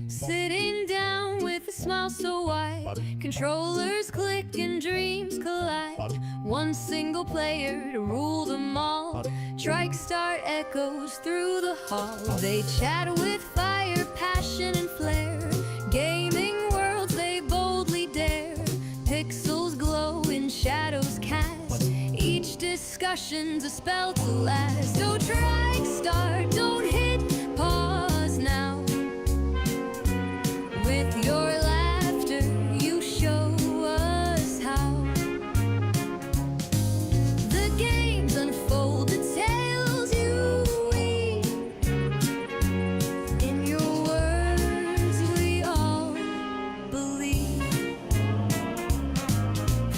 Sitting down with a smile so wide, controllers click and dreams collide. One single player to rule them all. Tryk Start echoes through the hall. They chat with fire, passion and flair. Gaming worlds they boldly dare. Pixels glow in shadows cast. Each discussion's a spell to last. So Tryk Start, don't hit pause now. With your laughter, you show us how. The games unfold, the tales you weave. In your words, we all believe.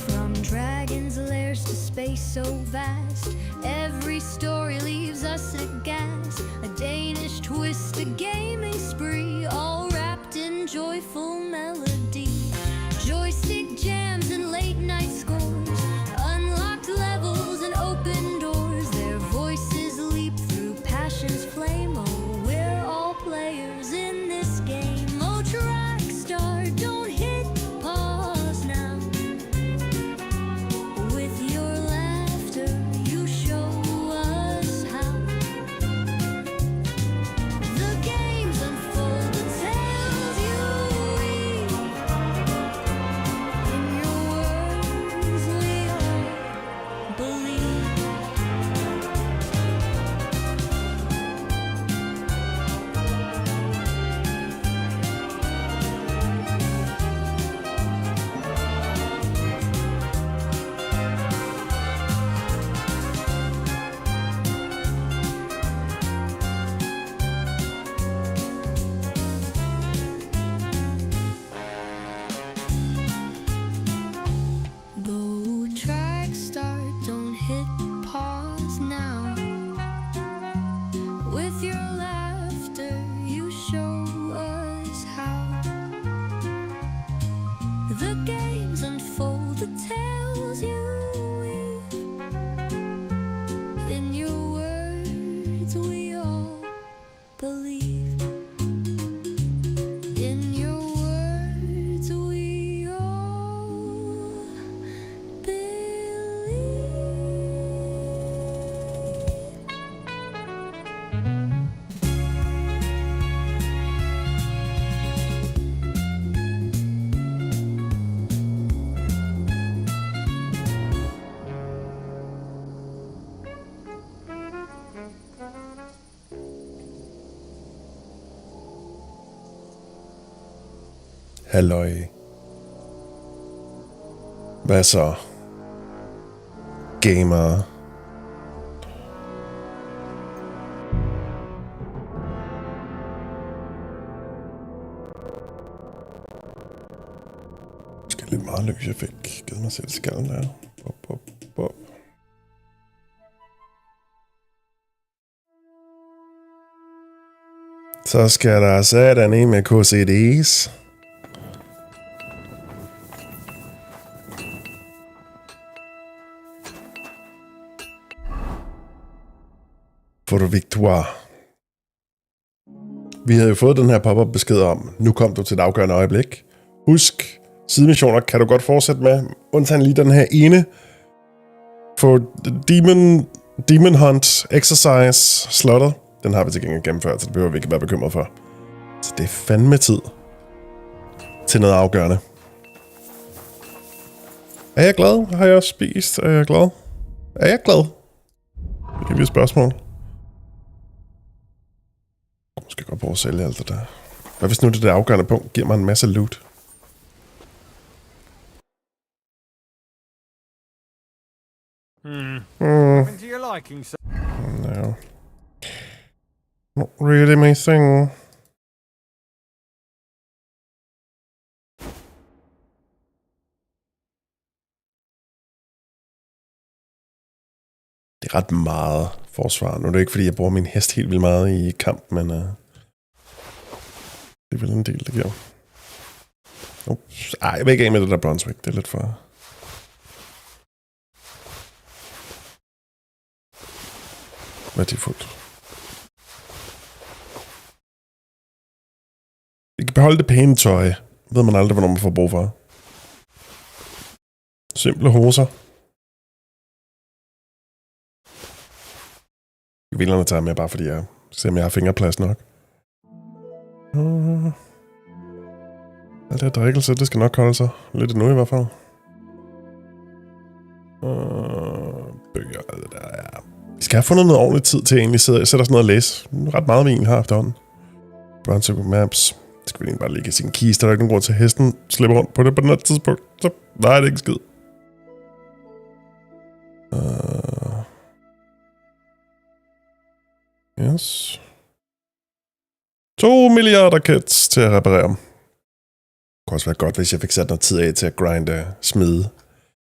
From dragons' lairs to space so vast, every story leaves us aghast. A Danish twist, a gaming spree, all wrapped in joyful melody. Joystick jams and late night scores, unlocked levels and open doors. Their voices leap through passion's flame. Oh, we're all players in this game. Oh, Tryk Start, don't hit pause now. With your laughter, you show us how. The games unfold, the tales you weave. In your words, we all believe. Go Tryk Start, don't hit pause now. With your laughter, you show us how. The games unfold, the tales you weave. In your words, we all believe. In your words, we all believe. Halløj. Hvad så? Gamer. Skal lidt meget løs, jeg fik givet mig selv skallen der. Bop. Så skal der satan en med KCD's. For du victoire. Vi havde jo fået den her pop-up besked om, nu kom du til et afgørende øjeblik. Husk, sidemissioner kan du godt fortsætte med, undtagen lige den her ene. For Demon Hunt Exercise slottet, den har vi til gengæld gennemført, så det behøver vi ikke være bekymret for. Så det er fandme tid til noget afgørende. Er jeg glad? Har jeg også spist? Er jeg glad? Er jeg glad? Det kan vi et spørgsmål. Jeg måske godt prøve at sælge alt det der. Hvad hvis nu det der afgørende punkt giver mig en masse loot? To your liking, sir. No. Not really my thing. Det er ret meget forsvar. Nu er det ikke, fordi jeg bruger min hest helt vildt meget i kamp, men det er vel en del, det giver. Ej, jeg vil ikke af med det der Brunswick. Det er lidt for... værdifuldt. kan beholde det pæne tøj. Ved man aldrig, hvornår man får brug for. Simple hoser. Juvelerne tager med, bare fordi jeg ser, om jeg har fingerplads nok. Alt det her drikkelse, det skal nok holde sig. Lidt endnu i hvert fald. Bøger, alt det der, ja. Vi skal have fundet noget ordentligt tid til at egentlig sætte os ned og læse. Ret meget vi egentlig har efterhånden. Brunswick Maps. Det skal vi egentlig bare ligge i sin kiste. Der er ikke nogen grund til, at hesten slipper rundt på det på den her tidspunkt. Så nej, det er ikke skid. Yes. 2 milliarder kits til at reparere. Det kunne også være godt, hvis jeg fik sat noget tid af til at grinde smide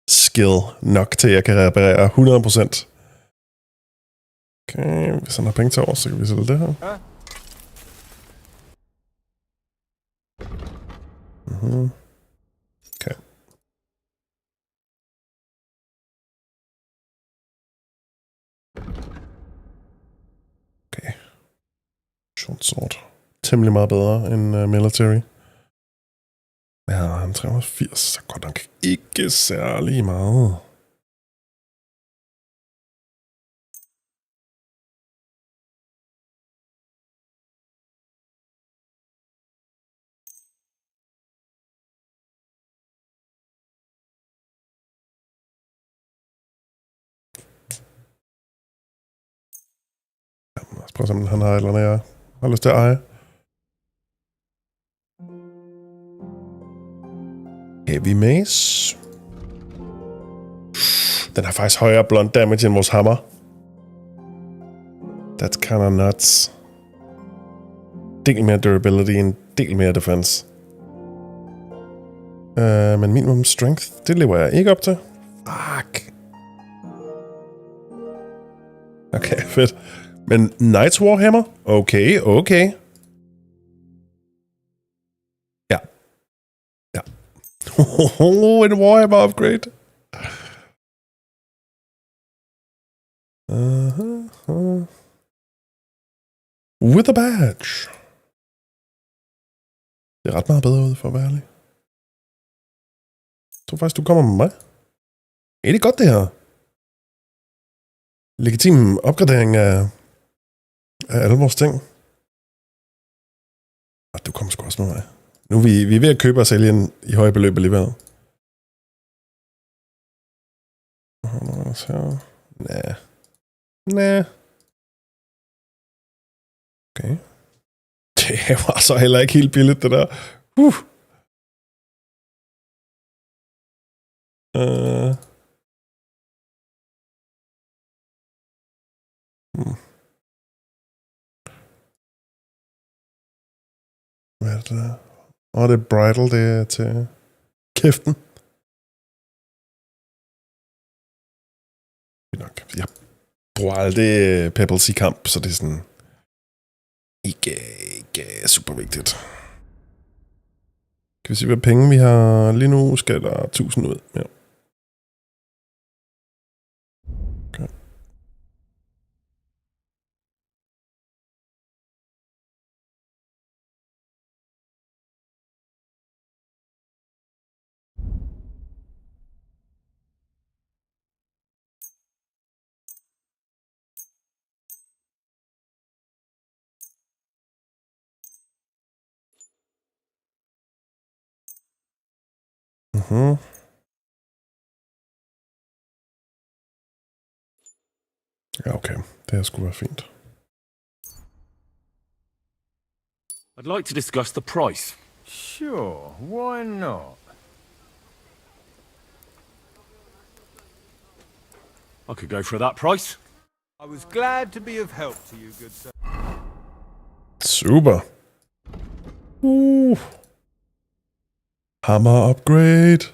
skill nok til, at jeg kan reparere 100%. Okay, hvis han har penge til over, så kan vi sælge det her. Okay. Okay. Short sword. Temmelig meget bedre end military. Ja, han 380, så godt nok ikke særlig meget. Lad os prøve at se, om han har et eller andet, jeg har lyst til at eje. Heavy mace. Den har faktisk højere blunt damage end vores hammer. That's kinda nuts. Del mere durability, en del mere defense. Men minimum strength, det lever jeg ikke op til. Fuck. Okay, fedt. Men Knight's Warhammer? Okay. Ja. En Warhammer upgrade. With a badge. Det er ret meget bedre ud, for at være ærlig. Jeg tror faktisk, du kommer med mig. Er det godt, det her? Legitim opgradering af alle vores ting. Og du kommer sgu også med mig. Nu er vi er ved at købe og sælge i høje beløb alligevel. Næh. Okay. Det var så heller ikke helt billigt, det der. Hvad er det der? Det er bridal, det er til kæften. Nok. Jeg bruger aldrig pebbles i kamp, så det er sådan ikke super vigtigt. Kan vi se, hvad penge vi har lige nu? Skal der 1000 ud? Ja. Okay. Ja, okay. Det her skulle være fint. I'd like to discuss the price. Sure, why not? I could go for that price. I was glad to be of help to you, good sir. Super. Hammer upgrade.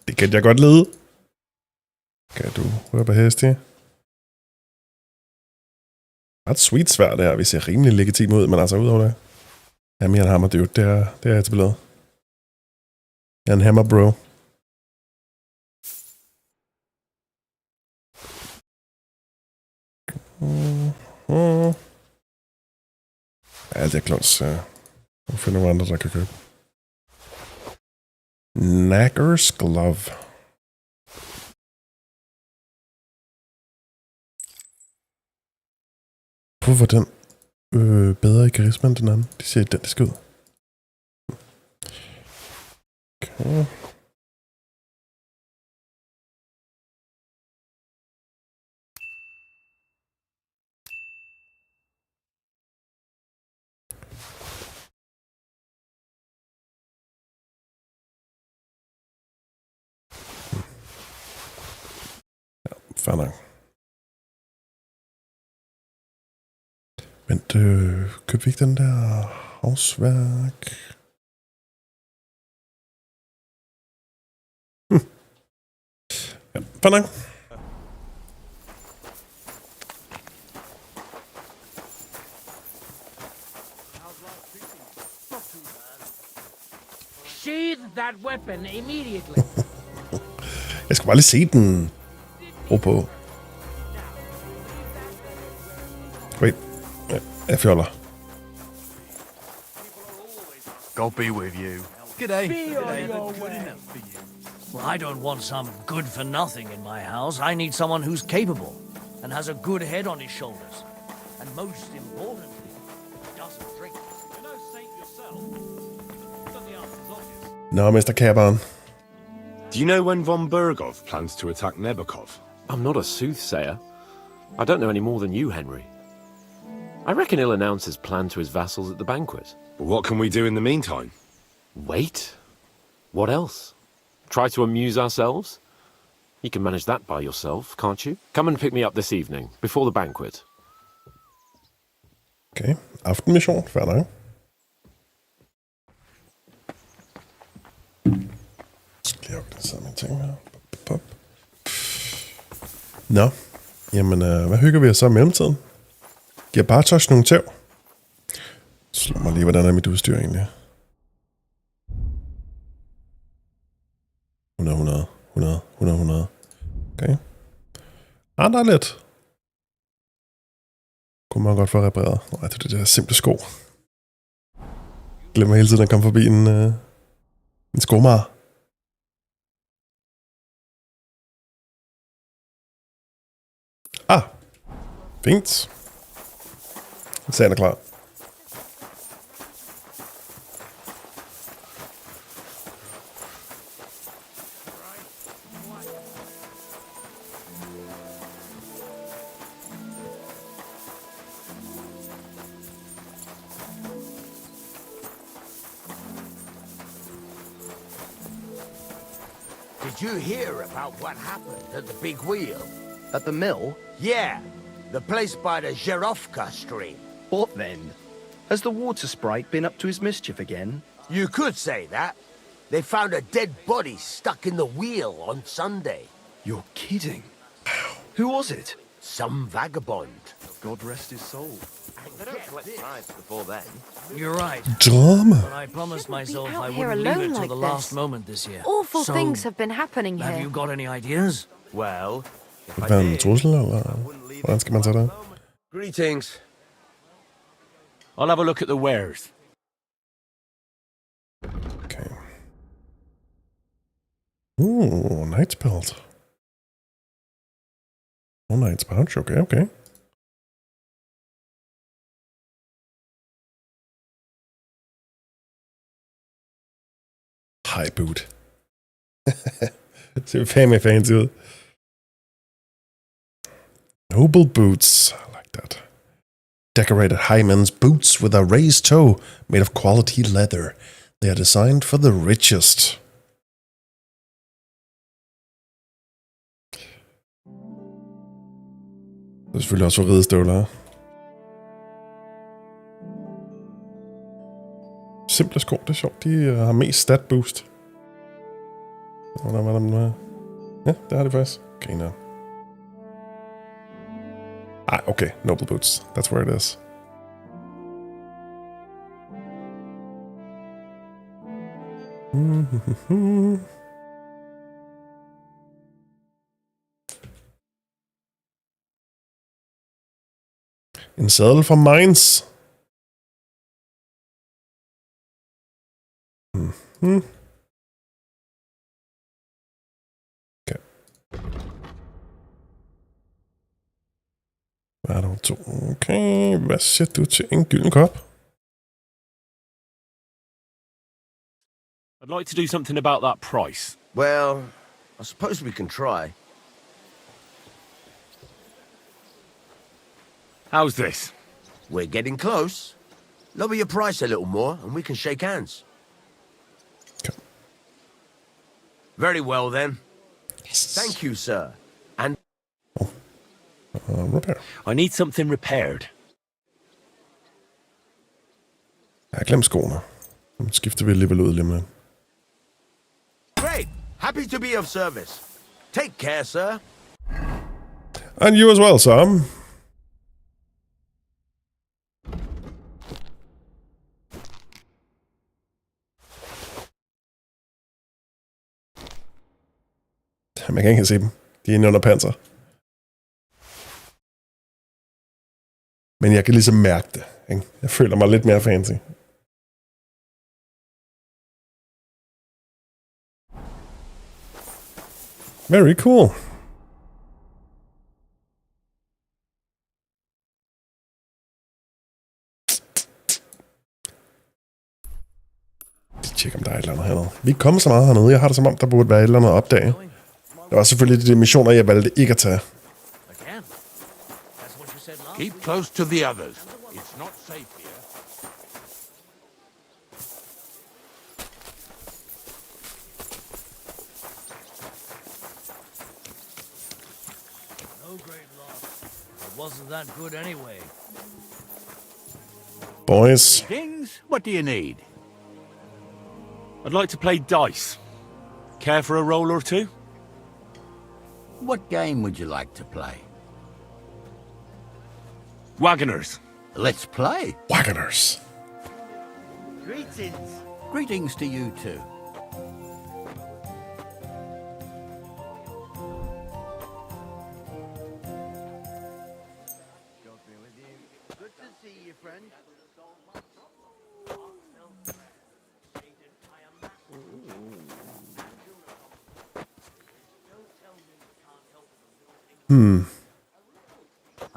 Det kan jeg godt lide. Kan du røre på heste? Ret sweet svært det her. Vi ser rimelig legitim ud, men altså udover det. Jeg er mere en hammer, dude. Det er etableret. Jeg er en hammer, bro. Ja, det er klart. Nu finder vi andre, der kan købe. Knacker's Glove. Hvorfor den bedre i karisma end den anden? De ser identisk ud. Okay. Fair nok. Vent, købte vi ikke den der havsværk? Ja, fair nok. Sheathe that weapon immediately. Jeg skal bare lige se den. Ro på. Wait. Ja, jeg fjoller. God be with you. G'day. Well, I don't want some good for nothing in my house. I need someone who's capable and has a good head on his shoulders. And most importantly, doesn't drink. You're no saint yourself. But the answer's obvious. Nå, Mr. Caberen. Do you know when von Bergov plans to attack Nebokov? I'm not a soothsayer. I don't know any more than you, Henry. I reckon he'll announce his plan to his vassals at the banquet. But what can we do in the meantime? Wait? What else? Try to amuse ourselves? You can manage that by yourself, can't you? Come and pick me up this evening, before the banquet. Okay, aftenmission, fair nok. Skal jeg den samme ting her? Pop. Nå, jamen, hvad hygger vi os så i mellemtiden? Giver bare Tosh nogle tæv. Slå mig lige, hvordan er mit udstyr egentlig? 100. Okay. Der er lidt. Kunne man godt få repareret. Nej, det er det der simple sko. Glemmer hele tiden at komme forbi en skomager. Fint. Sagen er klar. Did you hear about what happened at the big wheel? At the mill? Yeah, the place by the Zherovka stream. What then? Has the water sprite been up to his mischief again? You could say that. They found a dead body stuck in the wheel on Sunday. You're kidding. Who was it? Some vagabond. God rest his soul. They don't collect bribes before then. You're right. Drama. But I promised myself out I here wouldn't leave alone it till like the this. last moment this year. Awful So, things have been happening have here. you got any ideas? Well, if I Hvad er en did, trussel, eller hvordan skal man tage det? greetings. I'll have a look at the wares. Okay. Knight's belt. Knight's pouch, okay. High boot. Det ser fandme fancy ud. Noble boots. I like that. Decorated high men's boots with a raised toe made of quality leather. They are designed for the richest. Det er selvfølgelig også for ridestøvler. Simple sko, det er sjovt. De har mest stat boost. Hvordan var der med? Ja, det har det faktisk. Griner. Okay. Noble boots. That's where it is. En sadel fra Mainz. Mm-hmm. Okay. Hvad er der to? Okay, hvad siger du til en gylden kop? I'd like to do something about that price. Well, I suppose we can try. How's this? We're getting close. Lower your price a little more and we can shake hands. Okay. Very well then. Yes. Thank you, sir. And Repair. I need something repaired. Jeg har glemt skoene. Nu skifter vi alligevel ud lige med. great. Happy to be of service. Take care, sir. And you as well, Sam. Man kan ikke se dem. De er inde under panser. Men jeg kan ligesom mærke det. Ikke? Jeg føler mig lidt mere fancy. Very cool. Tjek om der er et eller andet hernede. Vi er ikke kommet så meget hernede. Jeg har det som om, der burde være et eller andet at opdage. Der var selvfølgelig de missioner, jeg valgte ikke at tage. Keep close to the others. It's not safe here. No great loss. It wasn't that good anyway. Boys. Things? What do you need? I'd like to play dice. Care for a roll or two? What game would you like to play? Wagoners. Let's play. Wagoners. Greetings. Greetings to you too. Good to see you, friend.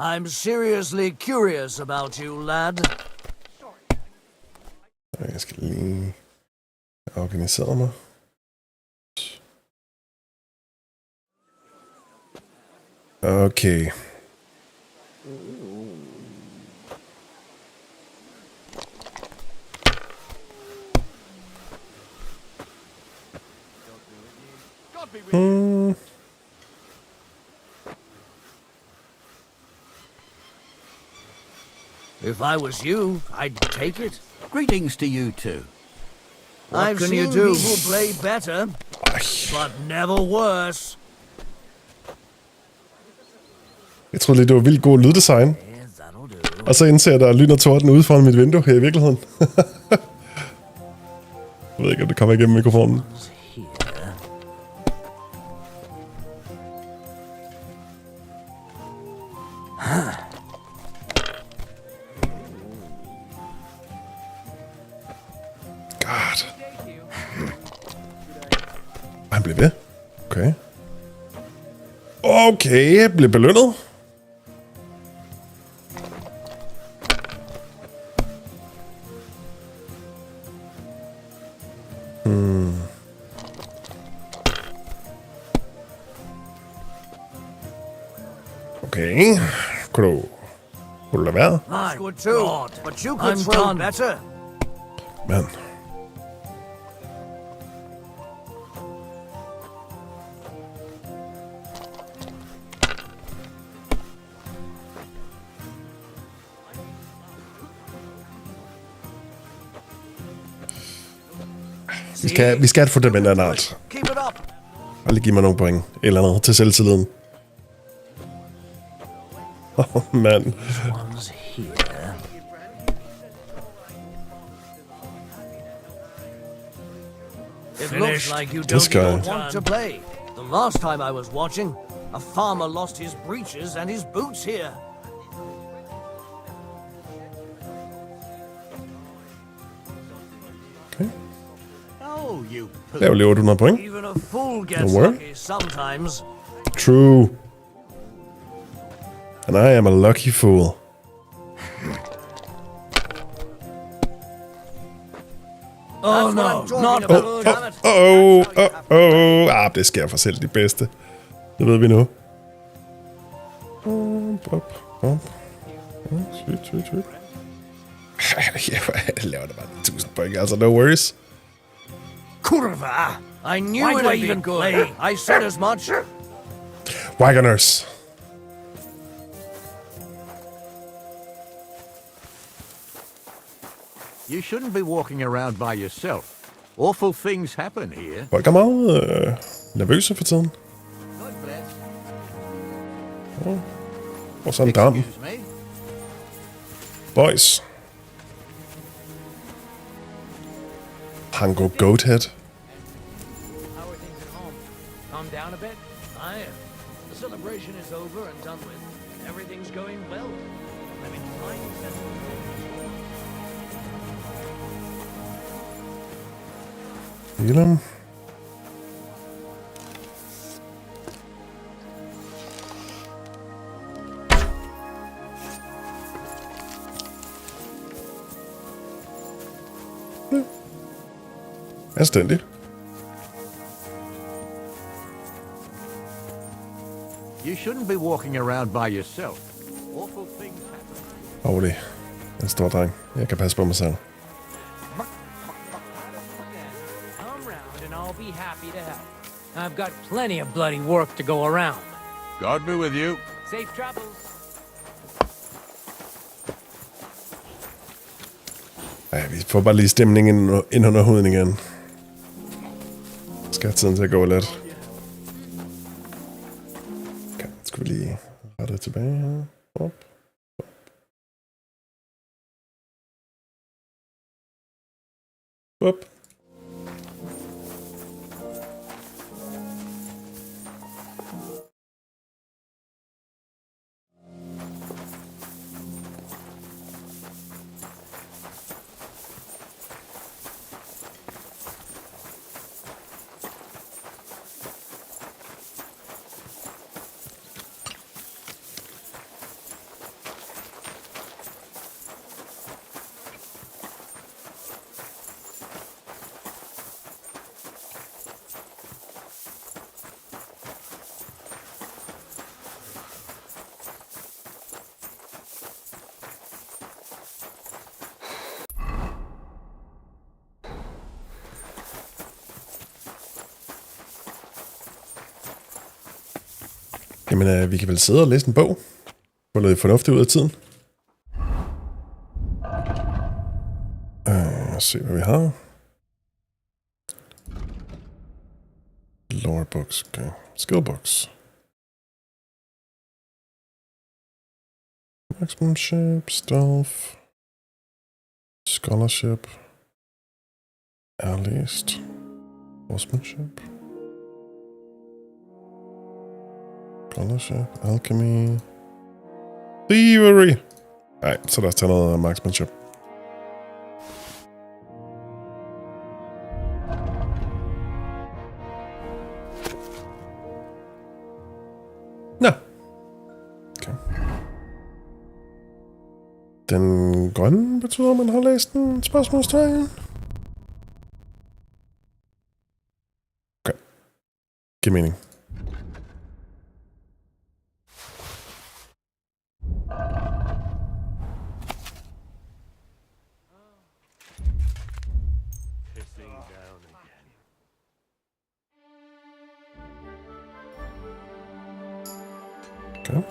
I'm seriously curious about you, lad. Jeg skal lige organisere mig. Okay. If I was you, I'd take it. Greetings to you too. I've can seen you do? people play better, but never worse. Jeg troede lige, det var vildt god lyddesign. Yeah, that'll do. Og så indser jeg, der er lyn og torden ude foran mit vindue her i virkeligheden. Jeg ved ikke, om det kommer igennem mikrofonen. Here. God. Han blev ved. Okay. Okay, jeg blev belønnet. Okay. Kunne du lade være? My Good too. God. But you could I'm throw done. better. Mand. Vi skal have et fundament af en art. Keep it up. Og lige give mig nogle point. Eller noget til selvtilliden. Mand. one's here. It looks like you This don't guy. even want to play. The last time I was watching, a farmer lost his breeches and his boots here. Okay. Oh, you Der er jo lige 800 point. Even a fool gets Where? lucky sometimes. True. And I am a lucky fool. Oh no, not good. Damn it. Det sker for selv de bedste. Det ved vi nu. Sygt. Jeg laver det bare 1000 point, altså no worries. Kurva! I knew it would even play. I said as much. Wagoners. You shouldn't be walking around by yourself. Awful things happen here. Folk er meget nervøse for tiden. God bless. Og så en dam. Excuse me. Boys. Hango Goathead. How are things at home? Calm down a bit? I am. The celebration is over and done with. Everything's going well. I'm in fine sense. Heal. Anstændigt. You shouldn't be walking around by yourself. Awful things happen. Holy. En stor dreng. Jeg kan passe på mig selv. Come round and I'll be happy to help. I've got plenty of bloody work to go around. God be with you. Safe travels. Ja, vi får bare lige stemningen ind under huden igen. Skal have tiden til at gå lidt. Okay, skal vi lige rette tilbage her. Op. Op. Jamen, vi kan vel sidde og læse en bog. Få noget fornuftigt ud af tiden. Lad os se, hvad vi har. Lore books, okay. Skill books. Marksmanship, stealth. Scholarship. Earliest. Horsemanship. Scholarship, alchemy. Thievery! Nej, så lad os tage noget marksmanship. Nå. Okay. Den grønne betyder, at man har læst en spørgsmålstegn. Okay. Giver mening. Okay.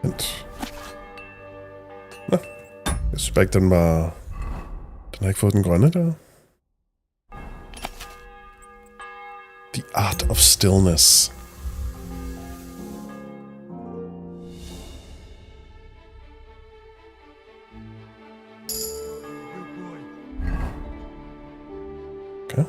Vent. Nå. Jeg synes ikke, den var... Den har ikke fået den grønne der. The Art of Stillness. Okay.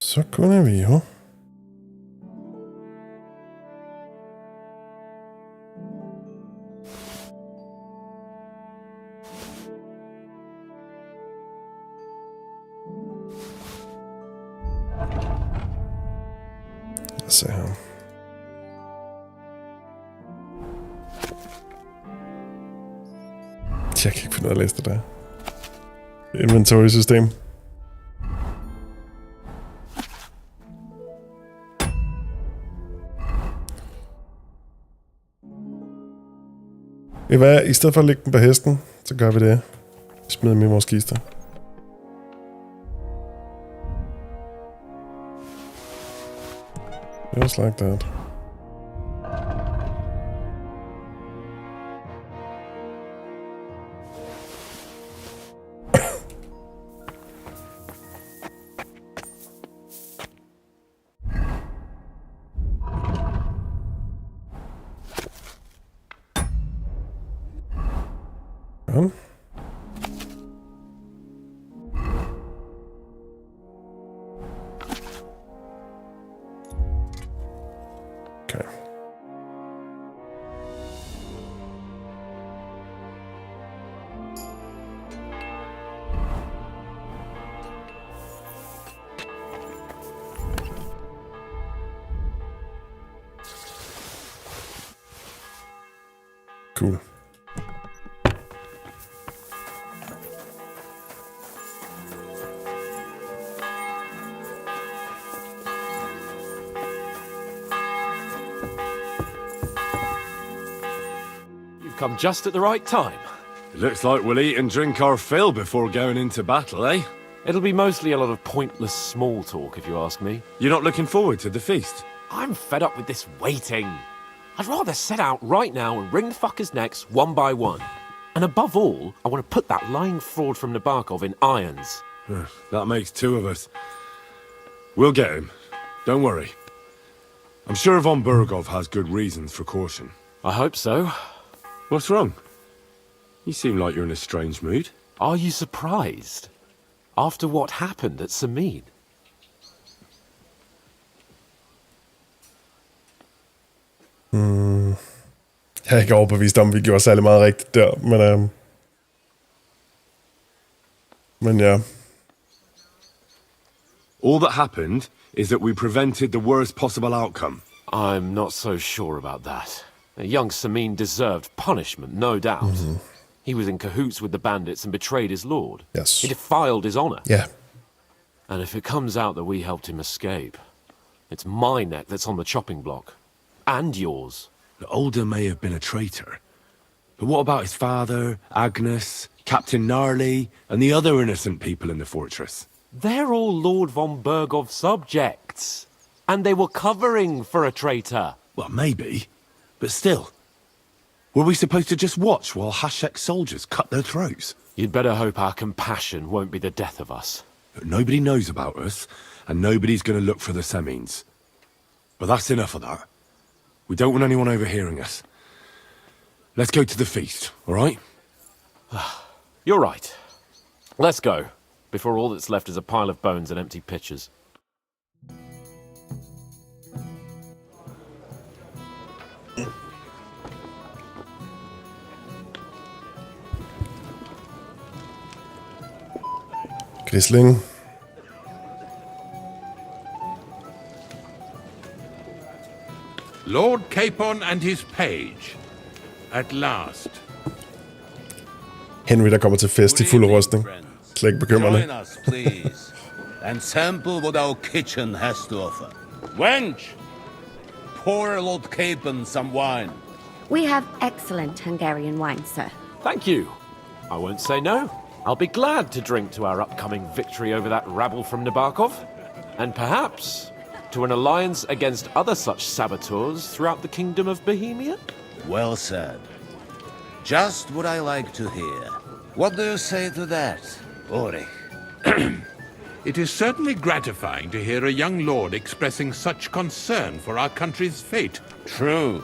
Så Kunne vi jo. Lad os se her. Jeg kan ikke finde ud af at læse det der. Inventory-system. Hvad, i stedet for at lægge den på hesten, så gør vi det. Smider dem i vores kister. Just like that. Ja. Okay. Cool. Come just at the right time. It looks like we'll eat and drink our fill before going into battle, eh? It'll be mostly a lot of pointless small talk, if you ask me. You're not looking forward to the feast? I'm fed up with this waiting. I'd rather set out right now and wring the fuckers' necks one by one. And above all, I want to put that lying fraud from Nabokov in irons. That makes two of us. We'll get him. Don't worry. I'm sure von Burgov has good reasons for caution. I hope so. What's wrong? You seem like you're in a strange mood. Are you surprised? After what happened at Samid? Jeg er ikke overbevist om, vi gjorde særlig meget rigtigt der, men ja. All that happened is that we prevented the worst possible outcome. I'm not so sure about that. Young Samin deserved punishment, no doubt. He was in cahoots with the bandits and betrayed his lord. Yes. He defiled his honor. Yeah. And if it comes out that we helped him escape, it's my neck that's on the chopping block. And yours. The Older may have been a traitor. But what about his father, Agnes, Captain Gnarly, and the other innocent people in the fortress? They're all Lord von Burgov's subjects. And they were covering for a traitor. Well, maybe. But still. Were we supposed to just watch while Hashek's soldiers cut their throats? You'd better hope our compassion won't be the death of us. But nobody knows about us, and nobody's going to look for the Semines. But that's enough of that. We don't want anyone overhearing us. Let's go to the feast, all right? You're right. Let's go, before all that's left is a pile of bones and empty pitchers. Grisling. Lord Capon and his page. At last. Henry, der kommer til fest i fuld rustning. Slet ikke bekymrende. Join us, please, and sample what our kitchen has to offer. Wench! Pour Lord Capon some wine. We have excellent Hungarian wine, sir. Thank you. I won't say no. I'll be glad to drink to our upcoming victory over that rabble from Nabokov. And perhaps to an alliance against other such saboteurs throughout the kingdom of Bohemia? Well said. Just what I like to hear. What do you say to that, Ulrich? It is certainly gratifying to hear a young lord expressing such concern for our country's fate. True.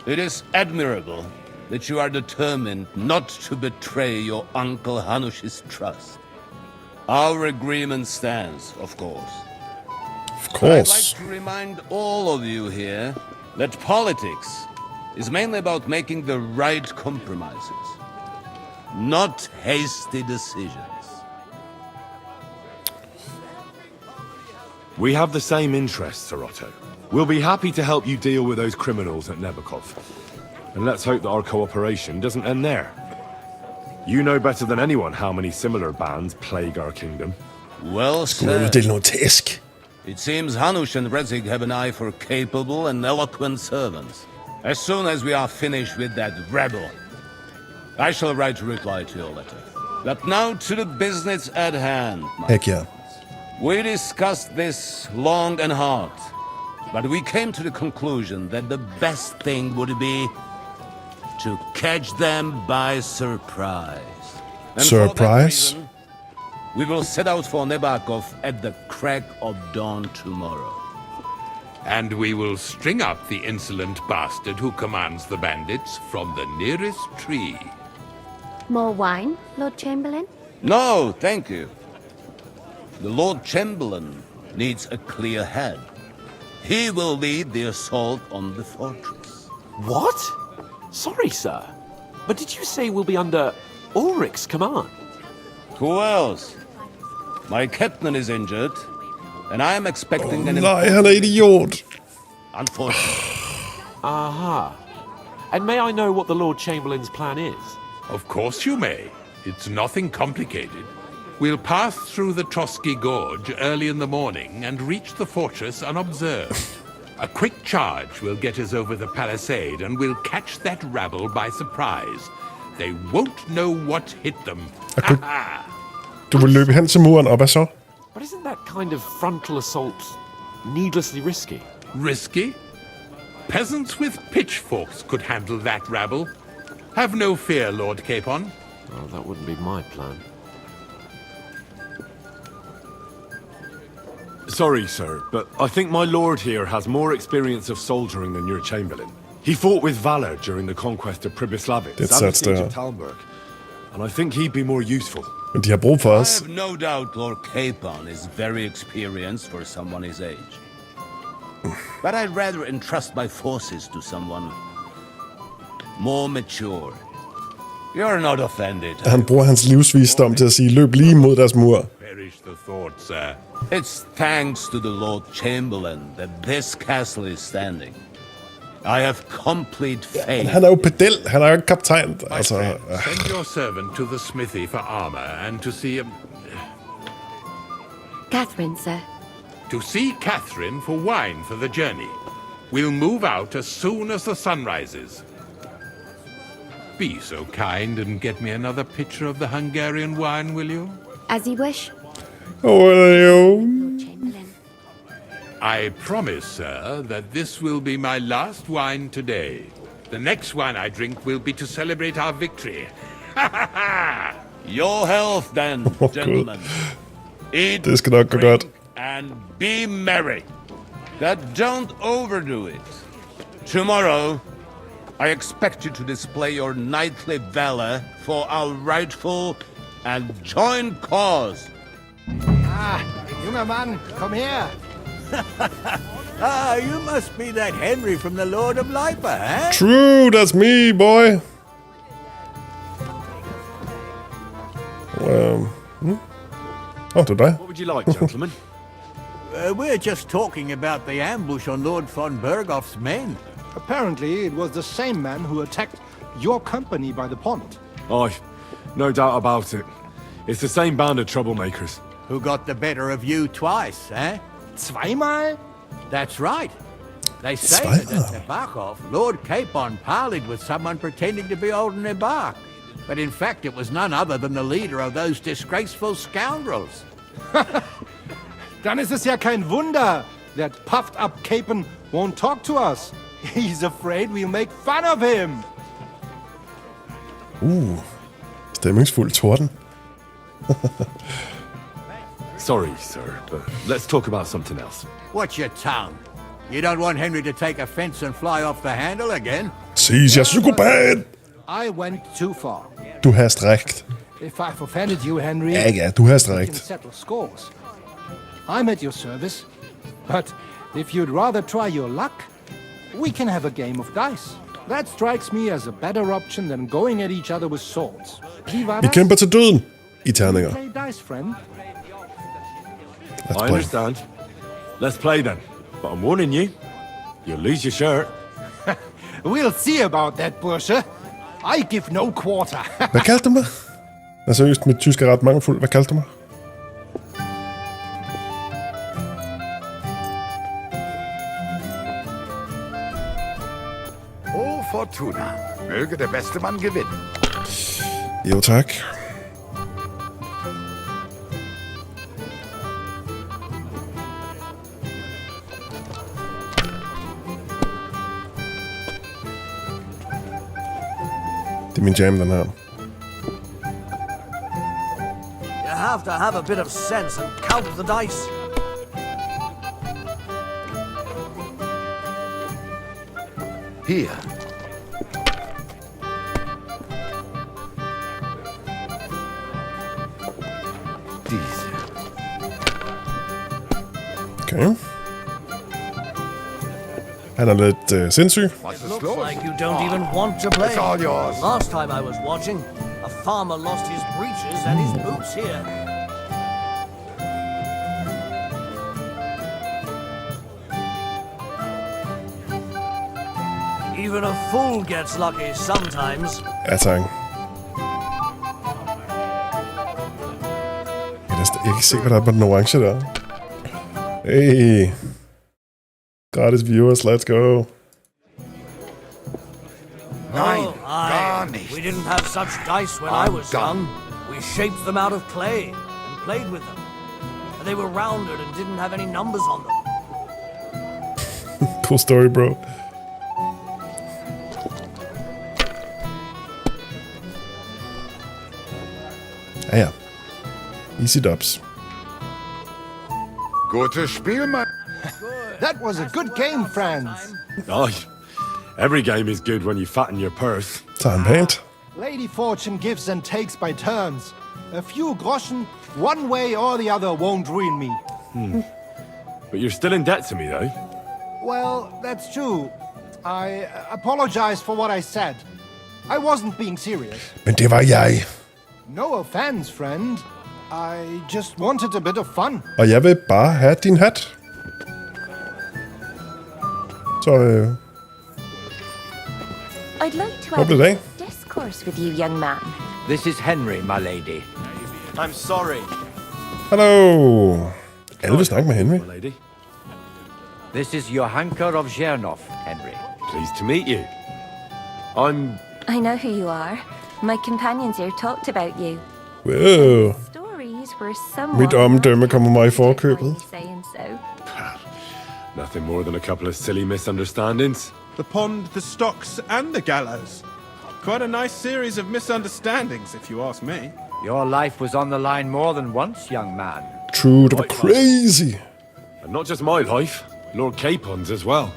It is admirable that you are determined not to betray your Uncle Hanush's trust. Our agreement stands, of course. Of I'd course. like to remind all of you here that politics is mainly about making the right compromises, not hasty decisions. We have the same interests, Sir Otto. We'll be happy to help you deal with those criminals at Nebakov. And let's hope that our cooperation doesn't end there. You know better than anyone how many similar bands plague our kingdom. Well Skulle said. uddele noget tæsk. It seems Hanush and Rezig have an eye for capable and eloquent servants. As soon as we are finished with that rebel, I shall write a reply to your letter. But now to the business at hand, my Heck ja. We discussed this long and hard, but we came to the conclusion that the best thing would be to catch them by surprise. And for that Surprise? reason, we will set out for Nebakov at the crack of dawn tomorrow. And we will string up the insolent bastard who commands the bandits from the nearest tree. More wine, Lord Chamberlain? No, thank you. The Lord Chamberlain needs a clear head. He will lead the assault on the fortress. What? Sorry, sir. But did you say we'll be under Ulrich's command? Who else? My captain is injured, and I am expecting an Nej, han er idiot. Unfortunately. Aha. And may I know what the Lord Chamberlain's plan is? Of course you may. It's nothing complicated. We'll pass through the Trotsky Gorge early in the morning and reach the fortress unobserved. A quick charge will get us over the palisade and we'll catch that rabble by surprise. They won't know what hit them. Du vil løbe hen til muren, og hvad så? But isn't that kind of frontal assault needlessly risky? Risky? Peasants with pitchforks could handle that rabble. Have no fear, Lord Capon. Well, that wouldn't be my plan. Sorry, sir, but I think my lord here has more experience of soldiering than your chamberlain. He fought with valor during the conquest of Pribyslavitz Det and the siege der. of Talmberg, and I think he'd be more useful. Men de har brug for I os. have no doubt Lord Capon is very experienced for someone his age. But I'd rather entrust my forces to someone more mature. You're not offended. Han bruger hans livsvisdom til at sige, løb lige mod deres mur. Perish the thought, sir. It's thanks to the Lord Chamberlain that this castle is standing. I have complete faith. Han er jo pedel, han er jo ikke kaptajn. My Altså, friend, send your servant to the smithy for armor and to see Catherine, sir. Catherine for wine for the journey. We'll move out as soon as the sun rises. Be so kind and get me another pitcher of the Hungarian wine, will you? As you wish. Lord Chamberlain. I promise, sir, that this will be my last wine today. The next wine I drink will be to celebrate our victory. Your health, then, gentlemen. Eat, Det skal nok gå godt. and be merry. But don't overdo it. Tomorrow, I expect you to display your knightly valor for our rightful and joint cause. Junger Mann, komm her! You must be that Henry from the Lord of Lipa, eh? True, that's me, boy. Oh, det er dig. What would you like, gentlemen? We're just talking about the ambush on Lord von Bergoff's men. Apparently, it was the same man who attacked your company by the pond. Aye, no doubt about it. It's the same band of troublemakers. Who got the better of you twice, eh? Zweimal? That's right. They say that at Nebakov, Lord Capon parleyed with someone pretending to be old Nebak. But in fact, it was none other than the leader of those disgraceful scoundrels. Dann ist es ja kein Wunder that puffed-up Capon won't talk to us. He's afraid we'll make fun of him. Stemningsfuld torden. Sorry, sir, but let's talk about something else. Watch your tongue. You don't want Henry to take offense and fly off the handle again? Ses jeg psykopat! I went too far. Du har strækt. If I've offended you, Henry, Ja, du har we can strækt. settle scores. I'm at your service. But if you'd rather try your luck, we can have a game of dice. That strikes me as a better option than going at each other with swords. Vi kæmper til døden i terninger. Play dice, friend. Let's I play. understand. Let's play then. But I'm warning you, you'll lose your shirt. We'll see about that, Bursche. I give no quarter. Hvad kaldte du mig? Altså, seriøst, mit tysk er ret mangelfuld. Hvad kaldte du mig? O Fortuna. Möge der beste Mann gewinnen. Jo, tak. Det er min jam, den her. You have to have a bit of sense and count the dice. Hier. Diese. Okay. Han er lidt sindssyg. It looks like you don't even want to play. It's all yours. Last time I was watching, a farmer lost his breeches and his boots here. Even a fool gets lucky sometimes. Ja, tak. Jeg kan ikke se, hvad der er på den orange der. Hey. Gratis viewers, let's go. Nein, Oh, gar nicht. we didn't have such dice when I was young. We shaped them out of clay and played with them. And they were rounded and didn't have any numbers on them. Cool story, bro. Ja. Easy dubs. Gutes Spiel, Mann. That was a good game, friends. Aye. Every game is good when you fatten your purse. Tager han pænt. Lady Fortune gives and takes by turns. A few groschen, one way or the other, won't ruin me. But you're still in debt to me, though. Well, that's true. I apologize for what I said. I wasn't being serious. Men det var jeg. No offense, friend. I just wanted a bit of fun. Og jeg vil bare have din hat. Så, I'd like to What have did a they? discourse with you, young man. This is Henry, my lady. I'm sorry. hallo. Alle vil snakke med Henry. My lady. This is Johanka of Zhernov, Henry. Pleased to meet you. I know who you are. My companions here talked about you. Wow. Stories were somewhat... Mit omdømme kommer mig i forkøbet. Saying so. Nothing more than a couple of silly misunderstandings. The pond, the stocks, and the gallows. Quite a nice series of misunderstandings, if you ask me. Your life was on the line more than once, young man. True, det var crazy. And not just my life, Lord Capon's as well.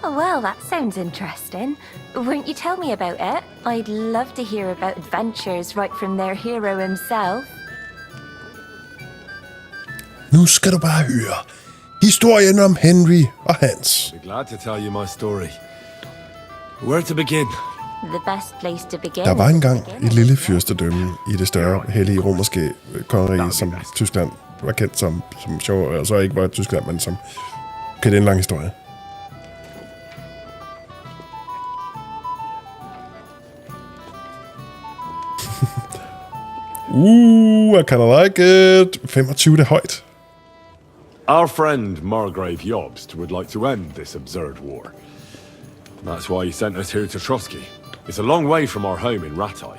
Well, that sounds interesting. Won't you tell me about it? I'd love to hear about adventures right from their hero himself. Nu skal du bare høre. Historien om Henry og Hans. Be glad to tell you my story. Where to begin? The best place to begin. Der var engang et lille fyrstedømme i det større hellige romerske kongerige, som Tyskland var kendt som sjov, og så ikke var Tyskland, men som... Okay, det er en lang historie. I kinda like it. 25, det er højt. Our friend Margrave Jobst would like to end this absurd war. That's why he sent us here to Trotsky. It's a long way from our home in Ratai.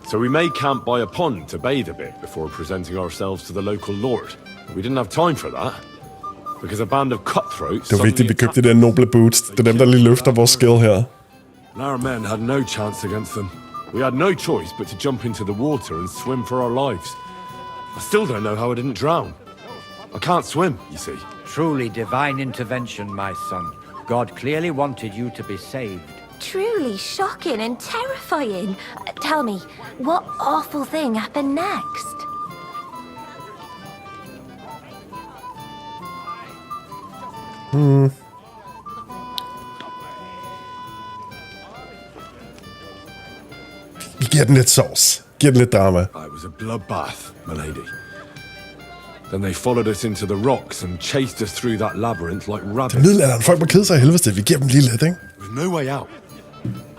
So we made camp by a pond to bathe a bit before presenting ourselves to the local lord. We didn't have time for that, because a band of cutthroats... Det var vigtigt, vi købte de der noble boots. Det er dem, der lige løfter vores skill her. And our men had no chance against them. We had no choice but to jump into the water and swim for our lives. I still don't know how I didn't drown. I can't swim, you see. Truly divine intervention, my son. God clearly wanted you to be saved. Truly shocking and terrifying. Tell me, what awful thing happened next? Vi giver den lidt sovs. Giver den lidt drama. It was a bloodbath, my lady. Then they followed us into the rocks and chased us through that labyrinth like rabbits. Middelalderen. Folk må kede sig i helvede. Vi giver dem lige lidt, ikke? There was no way out.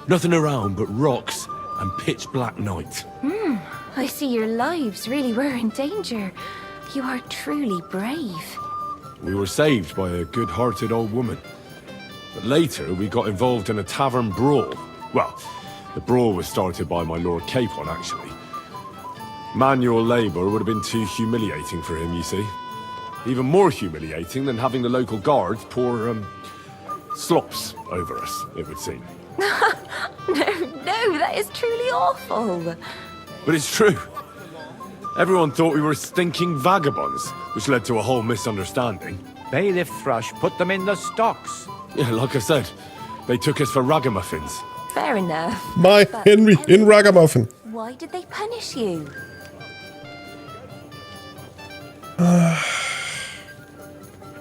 Nothing around but rocks and pitch black night. I see your lives really were in danger. You are truly brave. We were saved by a good-hearted old woman. But later, we got involved in a tavern brawl. Well, the brawl was started by my Lord Capon, actually. Manual labor would have been too humiliating for him, you see. Even more humiliating than having the local guards pour, slops over us, it would seem. No, that is truly awful. But it's true. Everyone thought we were stinking vagabonds, which led to a whole misunderstanding. Bailiff Thrush put them in the stocks. Yeah, like I said, they took us for ragamuffins. Fair enough. My But Henry in Ragamuffin. why did they punish you?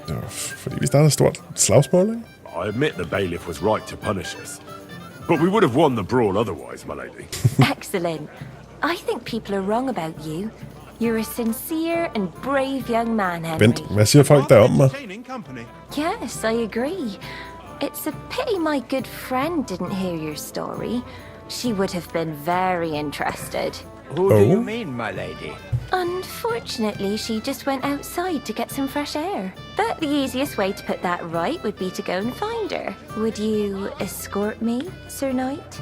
Det var fordi vi startede et stort slagsmål, ikke? I admit the bailiff was right to punish us. But we would have won the brawl otherwise, my lady. Excellent. I think people are wrong about you. You're a sincere and brave young man, Henry. Vent, hvad siger folk der om mig? Entertaining company. Yes, I agree. It's a pity my good friend didn't hear your story. She would have been very interested. Who do you mean, my lady? Unfortunately, she just went outside to get some fresh air. But the easiest way to put that right would be to go and find her. Would you escort me, Sir Knight?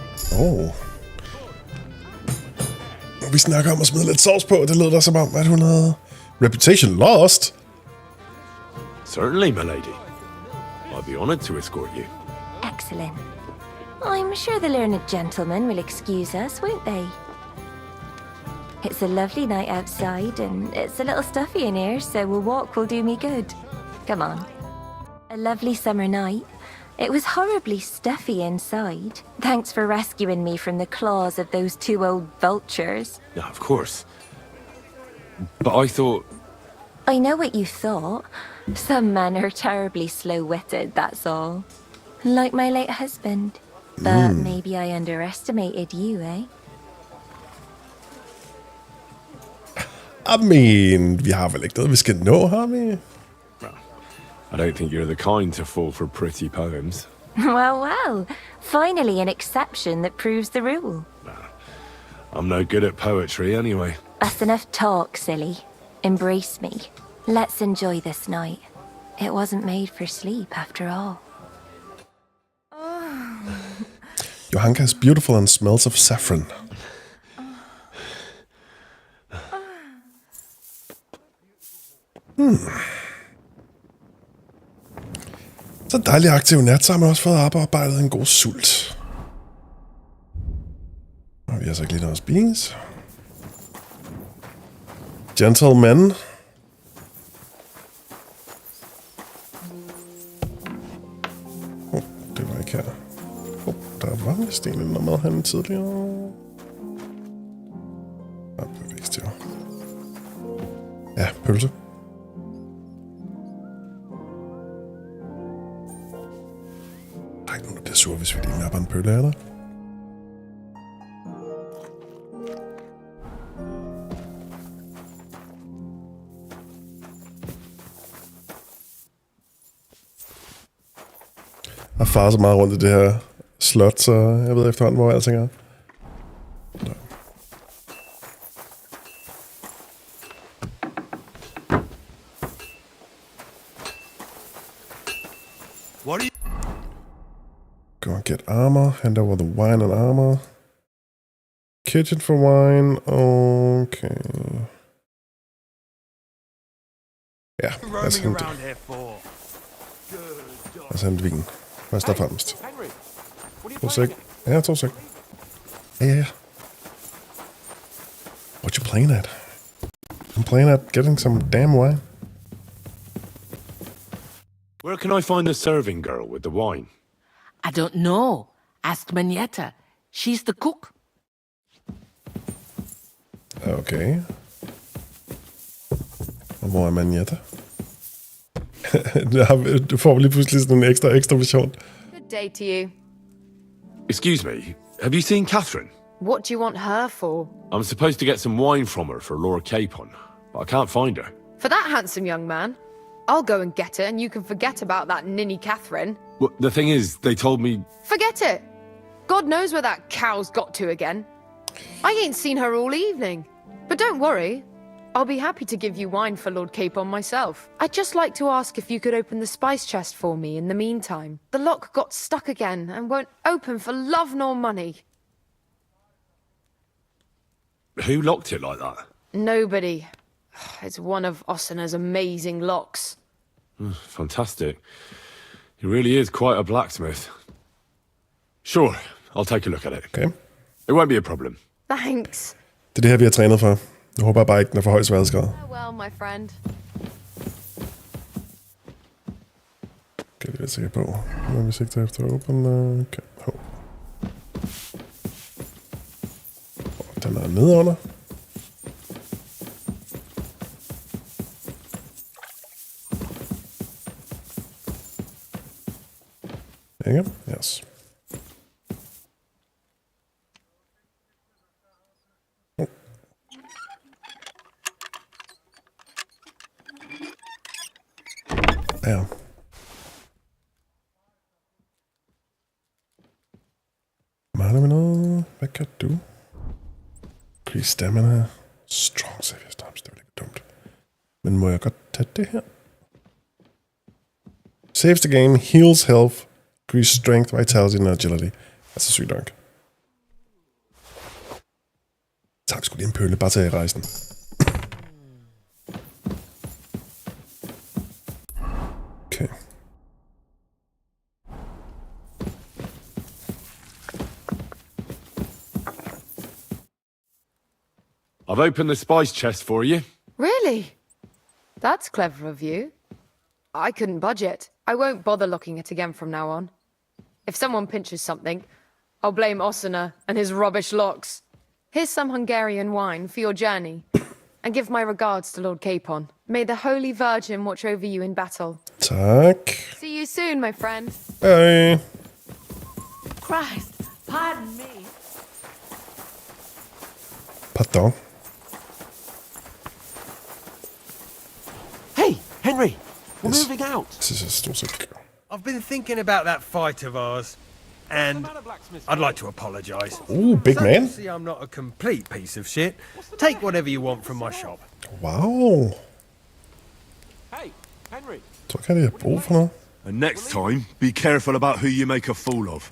Vi snakker om at smide lidt sovs på. Det lød der som om, at hun havde reputation lost. Certainly, my lady. I'd be honored to escort you. Excellent. I'm sure the learned gentlemen will excuse us, won't they? It's a lovely night outside, and it's a little stuffy in here, so a walk will do me good. Come on. A lovely summer night. It was horribly stuffy inside. Thanks for rescuing me from the claws of those two old vultures. Yeah, of course. But I thought... I know what you thought. Some men are terribly slow-witted, that's all. Like my late husband. But maybe I underestimated you, eh? I mean, vi har vel ikke noget, vi skal nå, har vi? I don't think you're the kind to fall for pretty poems. Well. Finally an exception that proves the rule. I'm no good at poetry anyway. That's enough talk, silly. Embrace me. Let's enjoy this night. It wasn't made for sleep, after all. Johanka is beautiful and smells of saffron. Så dejligt aktiv nat, så har man også fået arbejdet en god sult. Og vi har så ikke lige noget at spise. Gentleman. Det var ikke her. Der var vist en eller mad herinde tidligere. Bevægstyr. Ja, pølse. Der er ikke nogen, der bliver sur, hvis vi lige napper en pølle af der. Jeg har faret så meget rundt i det her slot, så jeg ved efterhånden, hvor alting er. What are you... Go and get armor. Hand over the wine and armor. Kitchen for wine. Okay. Ja, lad os hente det. Lad os hente vinen. Først og fremmest. 2 sek. Ja, 2 sek. Ja. What you playing at? I'm playing at getting some damn wine. Where can I find the serving girl with the wine? I don't know. Ask Manietta. She's the cook. Okay. Og hvor er Manietta? Du får lige pludselig sådan en ekstra mission. Good day to you. Excuse me, have you seen Catherine? What do you want her for? I'm supposed to get some wine from her for Laura Capon, but I can't find her. For that handsome young man? I'll go and get her, and you can forget about that ninny Catherine. Well, the thing is, they told me... Forget it! God knows where that cow's got to again. I ain't seen her all evening. But don't worry, I'll be happy to give you wine for Lord Capon myself. I'd just like to ask if you could open the spice chest for me in the meantime. The lock got stuck again and won't open for love nor money. Who locked it like that? Nobody. It's one of Ossina's amazing locks. Fantastic. He really is quite a blacksmith. Sure, I'll take a look at it. Okay. It won't be a problem. Thanks. Det er det her, vi har trænet for. Jeg håber bare ikke, den er for høj sværhedsgrad. Well, my friend. Kan vi være sikre på. Når vi sigter efter åben. Okay. Den er nede under. Ikke? Yes. Ja. Mangler vi noget? Hvad kan du? Increase stamina. Strong save stamina. Det er ikke dumt. Men må jeg godt tage det her? Saves the game, heals health, increase strength, vitality and agility. Altså sygt nok. Så har vi sgu lige en pølle. Bare tage i rejsen. Okay. I've opened the spice chest for you. Really? That's clever of you. I couldn't budget. I won't bother looking it again from now on. If someone pinches something, I'll blame Ossina and his rubbish locks. Here's some Hungarian wine for your journey. And give my regards to Lord Capon. May the Holy Virgin watch over you in battle. Tak. See you soon, my friend. Hej. Christ, pardon me. Pardon. Hey, Henry, we're moving out. This is stort set. I've been thinking about that fight of ours, and I'd like to apologise. Ooh, big man. See, I'm not a complete piece of shit. Take whatever you want from my shop. Wow. Hey, Henry. Jeg tror ikke, jeg har brug for noget. And next time, be careful about who you make a fool of.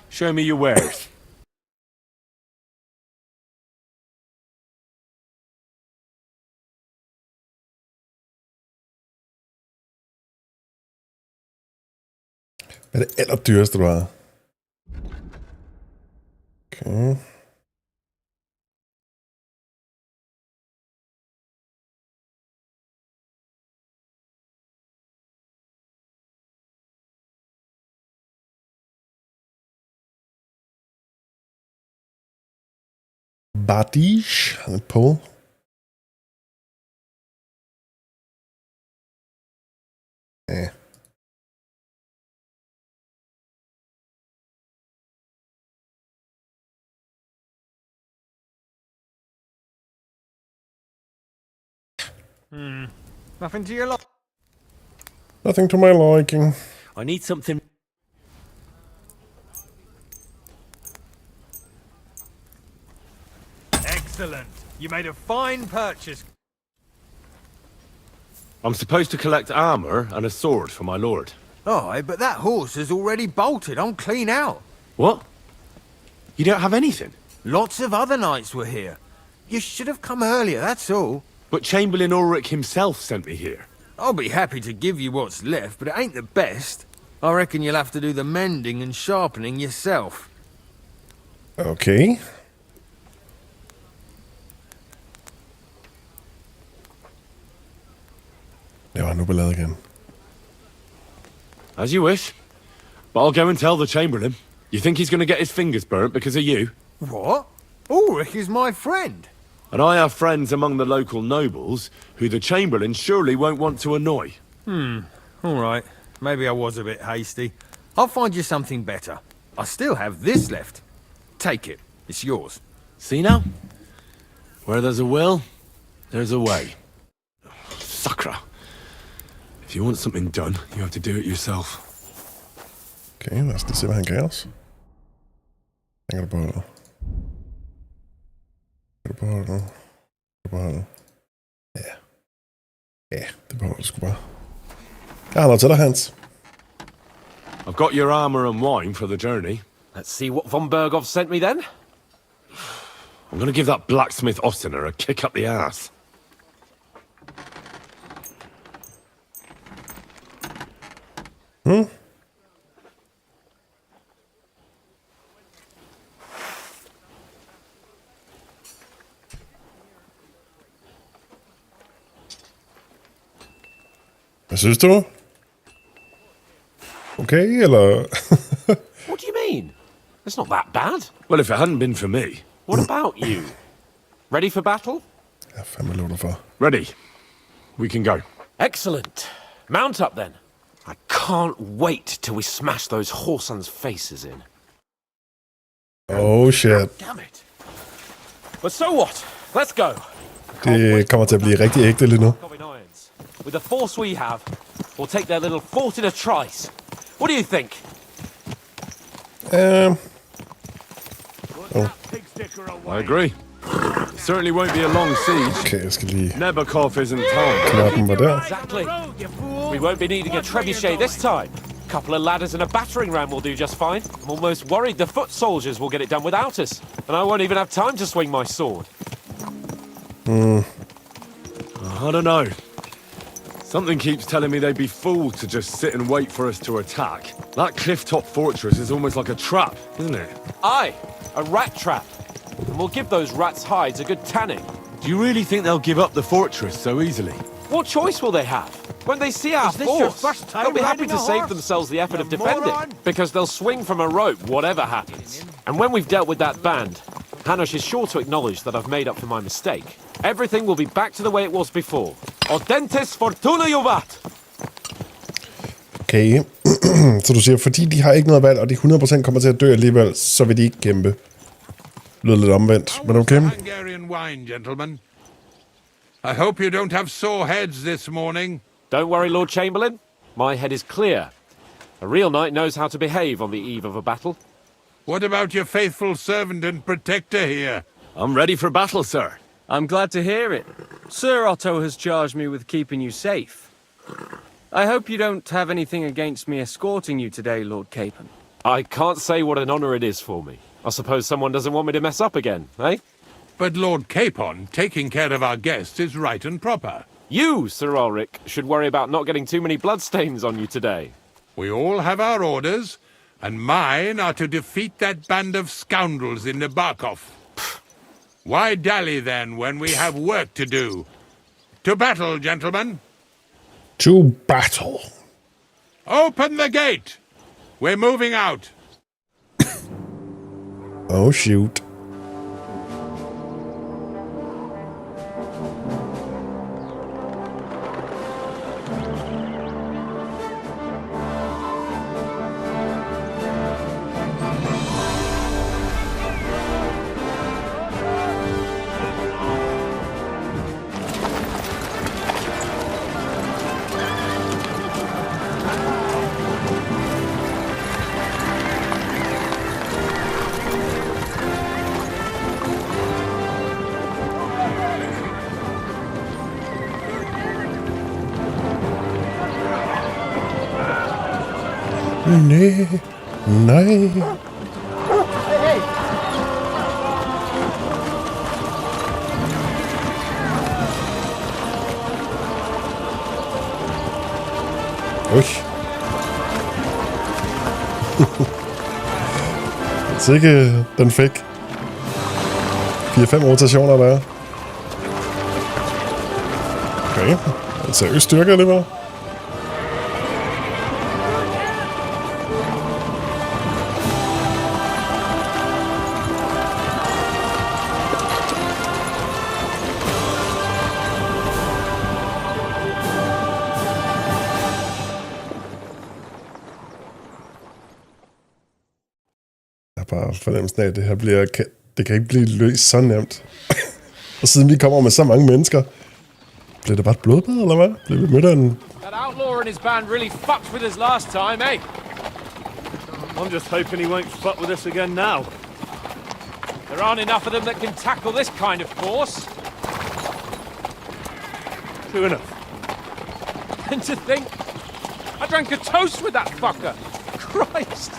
Show me your wares. Hvad er det allerdyreste, du har? Okay. Bardiche. Han er på. Ja. Nothing to your lot. Nothing to my liking. I need something. Excellent. You made a fine purchase. I'm supposed to collect armor and a sword for my lord. Aye, but that horse is already bolted. I'm clean out. What? You don't have anything? Lots of other knights were here. You should have come earlier, that's all. But Chamberlain Ulrich himself sent me here. I'll be happy to give you what's left, but it ain't the best. I reckon you'll have to do the mending and sharpening yourself. Okay. Det var nu ballade igen. As you wish. But I'll go and tell the Chamberlain. You think he's going to get his fingers burnt because of you? What? Ulrich is my friend. And I have friends among the local nobles who the Chamberlain surely won't want to annoy. All right. Maybe I was a bit hasty. I'll find you something better. I still have this left. Take it. It's yours. See now? Where there's a will, there's a way. Sucker. If you want something done, you have to do it yourself. Okay, lad os lige se, hvad han gav os. Han kan du beholde. Ja. Ja, det beholder du sgu bare. Jeg har noget til dig, Hans. I've got your armor and wine for the journey. Let's see what von Berghoff sent me then. I'm gonna give that blacksmith Ostener a kick up the ass. Hvad synes du? Okay, eller? What do you mean? It's not that bad. Well, if it hadn't been for me. What about you? Ready for battle? Jeg fandme lov dig for. Ready. We can go. Excellent. Mount up then. I can't wait till we smash those whoresons' faces in. Oh shit. Damn it. But so what? Let's go. Det kommer til at blive rigtig ægte lige nu. With the force we have, we'll take their little fort in a trice. What do you think? I agree. It certainly won't be a long siege. Okay, jeg skal lige... Nebakov isn't town. Knappen var der. Exactly. We won't be needing a trebuchet this time. A couple of ladders and a battering ram will do just fine. I'm almost worried the foot soldiers will get it done without us. And I won't even have time to swing my sword. I don't know. Something keeps telling me they'd be fools to just sit and wait for us to attack. That cliff-top fortress is almost like a trap, isn't it? Aye, a rat trap. And we'll give those rats' hides a good tanning. Do you really think they'll give up the fortress so easily? What choice will they have? When they see our force, they'll be happy to save themselves the effort of defending, because they'll swing from a rope whatever happens. And when we've dealt with that band, Hanush is sure to acknowledge that I've made up for my mistake. Everything will be back to the way it was before. Audentes fortuna juvat! Okay, så du siger, fordi de har ikke noget valg, og de 100% kommer til at dø alligevel, så vil de ikke kæmpe. Det lyder lidt omvendt, men okay. Hungarian wine, gentlemen. I hope you don't have sore heads this morning. Don't worry, Lord Chamberlain. My head is clear. A real knight knows how to behave on the eve of a battle. What about your faithful servant and protector here? I'm ready for battle, sir. I'm glad to hear it. Sir Otto has charged me with keeping you safe. I hope you don't have anything against me escorting you today, Lord Capon. I can't say what an honor it is for me. I suppose someone doesn't want me to mess up again, eh? But Lord Capon, taking care of our guests is right and proper. You, Sir Ulrich, should worry about not getting too many bloodstains on you today. We all have our orders, and mine are to defeat that band of scoundrels in Nebakov. Why dally then when we have work to do? To battle, gentlemen! To battle! Open the gate! We're moving out! Oh shoot. Nej. Nej. Ui. Sikke den fik 4-5 rotationer der. Okay. En seriøs styrke alligevel. bare fornemmelsen af, at det her det kan ikke blive løst så nemt. Og siden vi kommer med så mange mennesker, bliver det bare et blodbad, eller hvad? Bliver vi mødt af en... That outlaw and his band really fucked with us last time, eh? I'm just hoping he won't fuck with us again now. There aren't enough of them that can tackle this kind of force. True enough. And to think, I drank a toast with that fucker. Christ.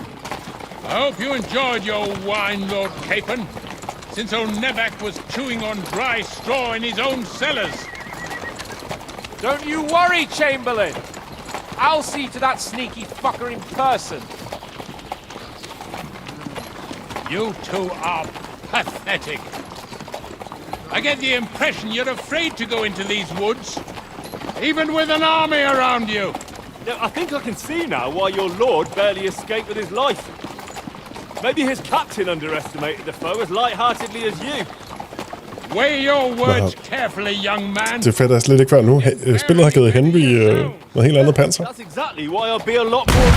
I hope you enjoyed your wine, Lord Capon, since old Neback was chewing on dry straw in his own cellars. Don't you worry, Chamberlain. I'll see to that sneaky fucker in person. You two are pathetic. I get the impression you're afraid to go into these woods, even with an army around you. Now, I think I can see now why your lord barely escaped with his life. Maybe his captain underestimated the foe as light-heartedly as you. Weigh your words carefully, young man. Det fatter jeg slet ikke før nu. Spillet har givet Henry noget helt andet panser. That's exactly why I'll be a lot more...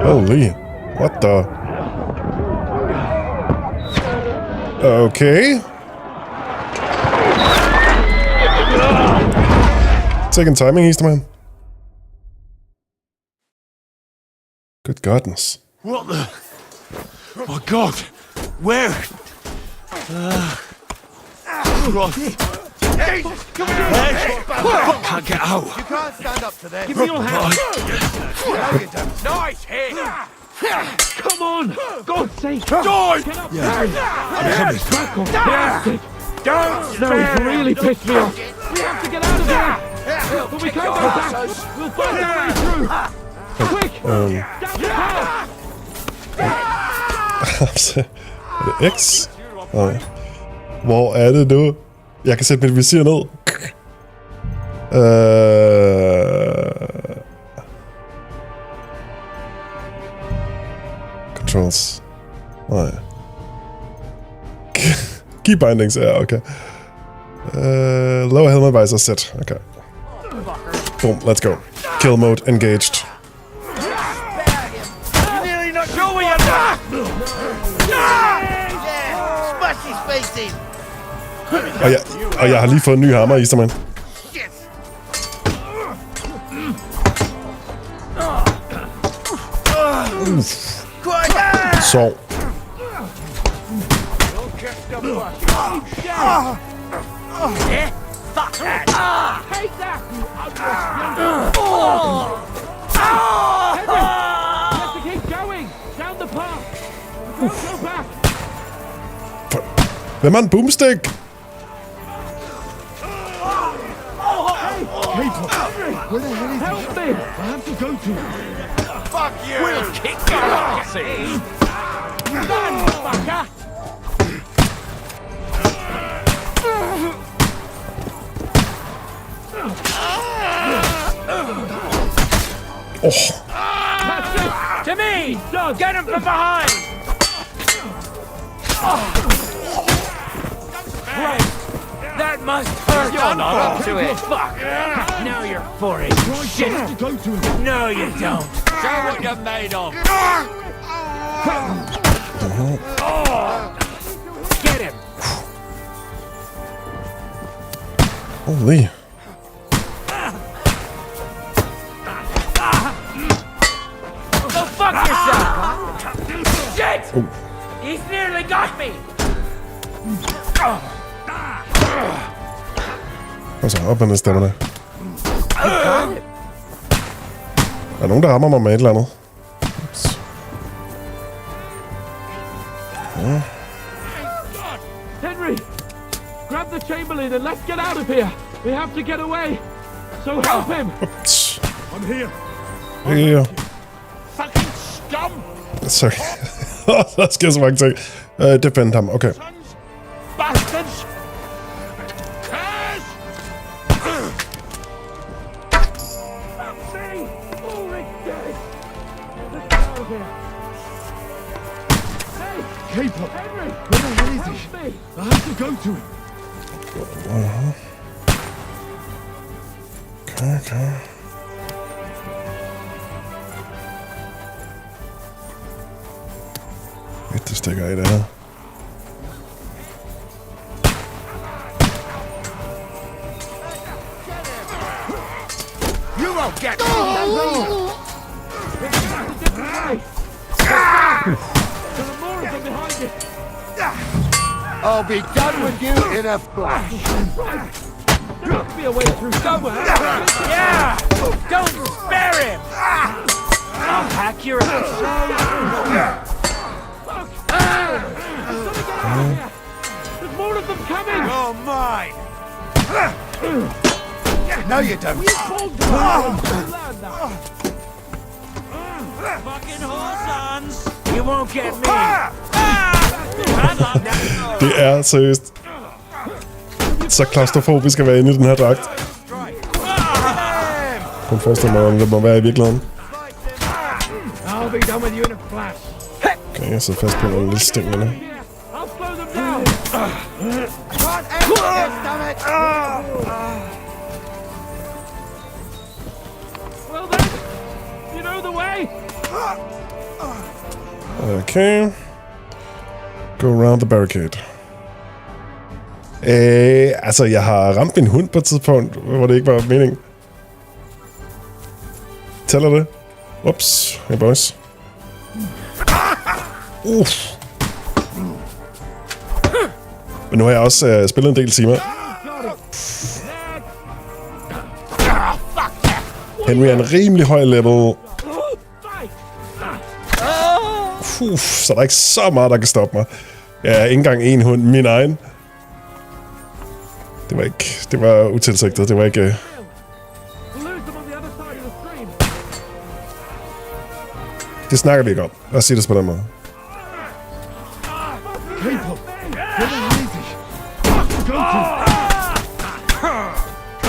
Holy, what the? Okay. Second timing, Easterman. Good goodness. What the... My God! Where? Right. Hey, come here! Can't get out. You can't stand up to them. Give me your hand. No, you don't. Nice hit. Come on! God's sake! Die! Get up! I'm coming. Don't No, it's really pissed me off. We have to get out of here. But we can't go back. We'll find a way through. Quick! Down the path! Er det X? Nej. Hvor er det nu? Jeg kan sætte mit visir ned. Controls. Nej. Key bindings, ja, okay. Lower helmet visor set, okay. Boom, let's go. Kill mode engaged. You're nearly not sure where you're at. Smash his face in. Og jeg har lige fået en ny hammer, Easterman. Sov. Yeah, fuck that. Take that! We have to keep going! Down the path! We can't go back! Hvem er en boomstick? Where the hell is Help me! I have to go to Fuck you! We'll kick your asses! Run, fucker! To me! Get him from behind! Christ! That must hurt! You're not up to it! Fuck! Now you're for it, shit! No, you don't! Show what you're made of! Get him! Holy. Go fuck yourself! Shit! Oh. He's nearly got me! Og så op med den stemmerne. Der er nogen, der rammer mig med et eller andet. Ups. Ja. Henry! Grab the Chamberlain and let's get out of here! We have to get away! So help him! Ups. I'm here! Here. Fucking scum! Sorry. Der sker så mange ting. Defend ham, okay. Bastards! Caper! Henry! Where the hell is he? I have to go to him! Okay. Det stikker i det her. You won't get me! I'll be done with you in a flash. There must be a way through somewhere. Yeah! Don't spare him! I'll hack your ass. There's more of them coming! You're mine! No, you don't. Fucking horsons! You won't get me! Det er seriøst så klaustrofobisk at være inde i den her dragt. Kun forestil mig, om det må være i virkeligheden. Okay, jeg sidder fast på nogle lille stængerne. Okay. Go around the barricade. Altså, jeg har ramt min hund på et tidspunkt, hvor det ikke var meningen. Tæller det? Ups, hey boys. Men nu har jeg også spillet en del timer. Henry er en rimelig høj level. Så der er ikke så meget, der kan stoppe mig. Jeg er ikke engang en hund, min egen. Det var utilsigtet, det var ikke... Det snakker vi ikke om. Lad os sige det på den måde.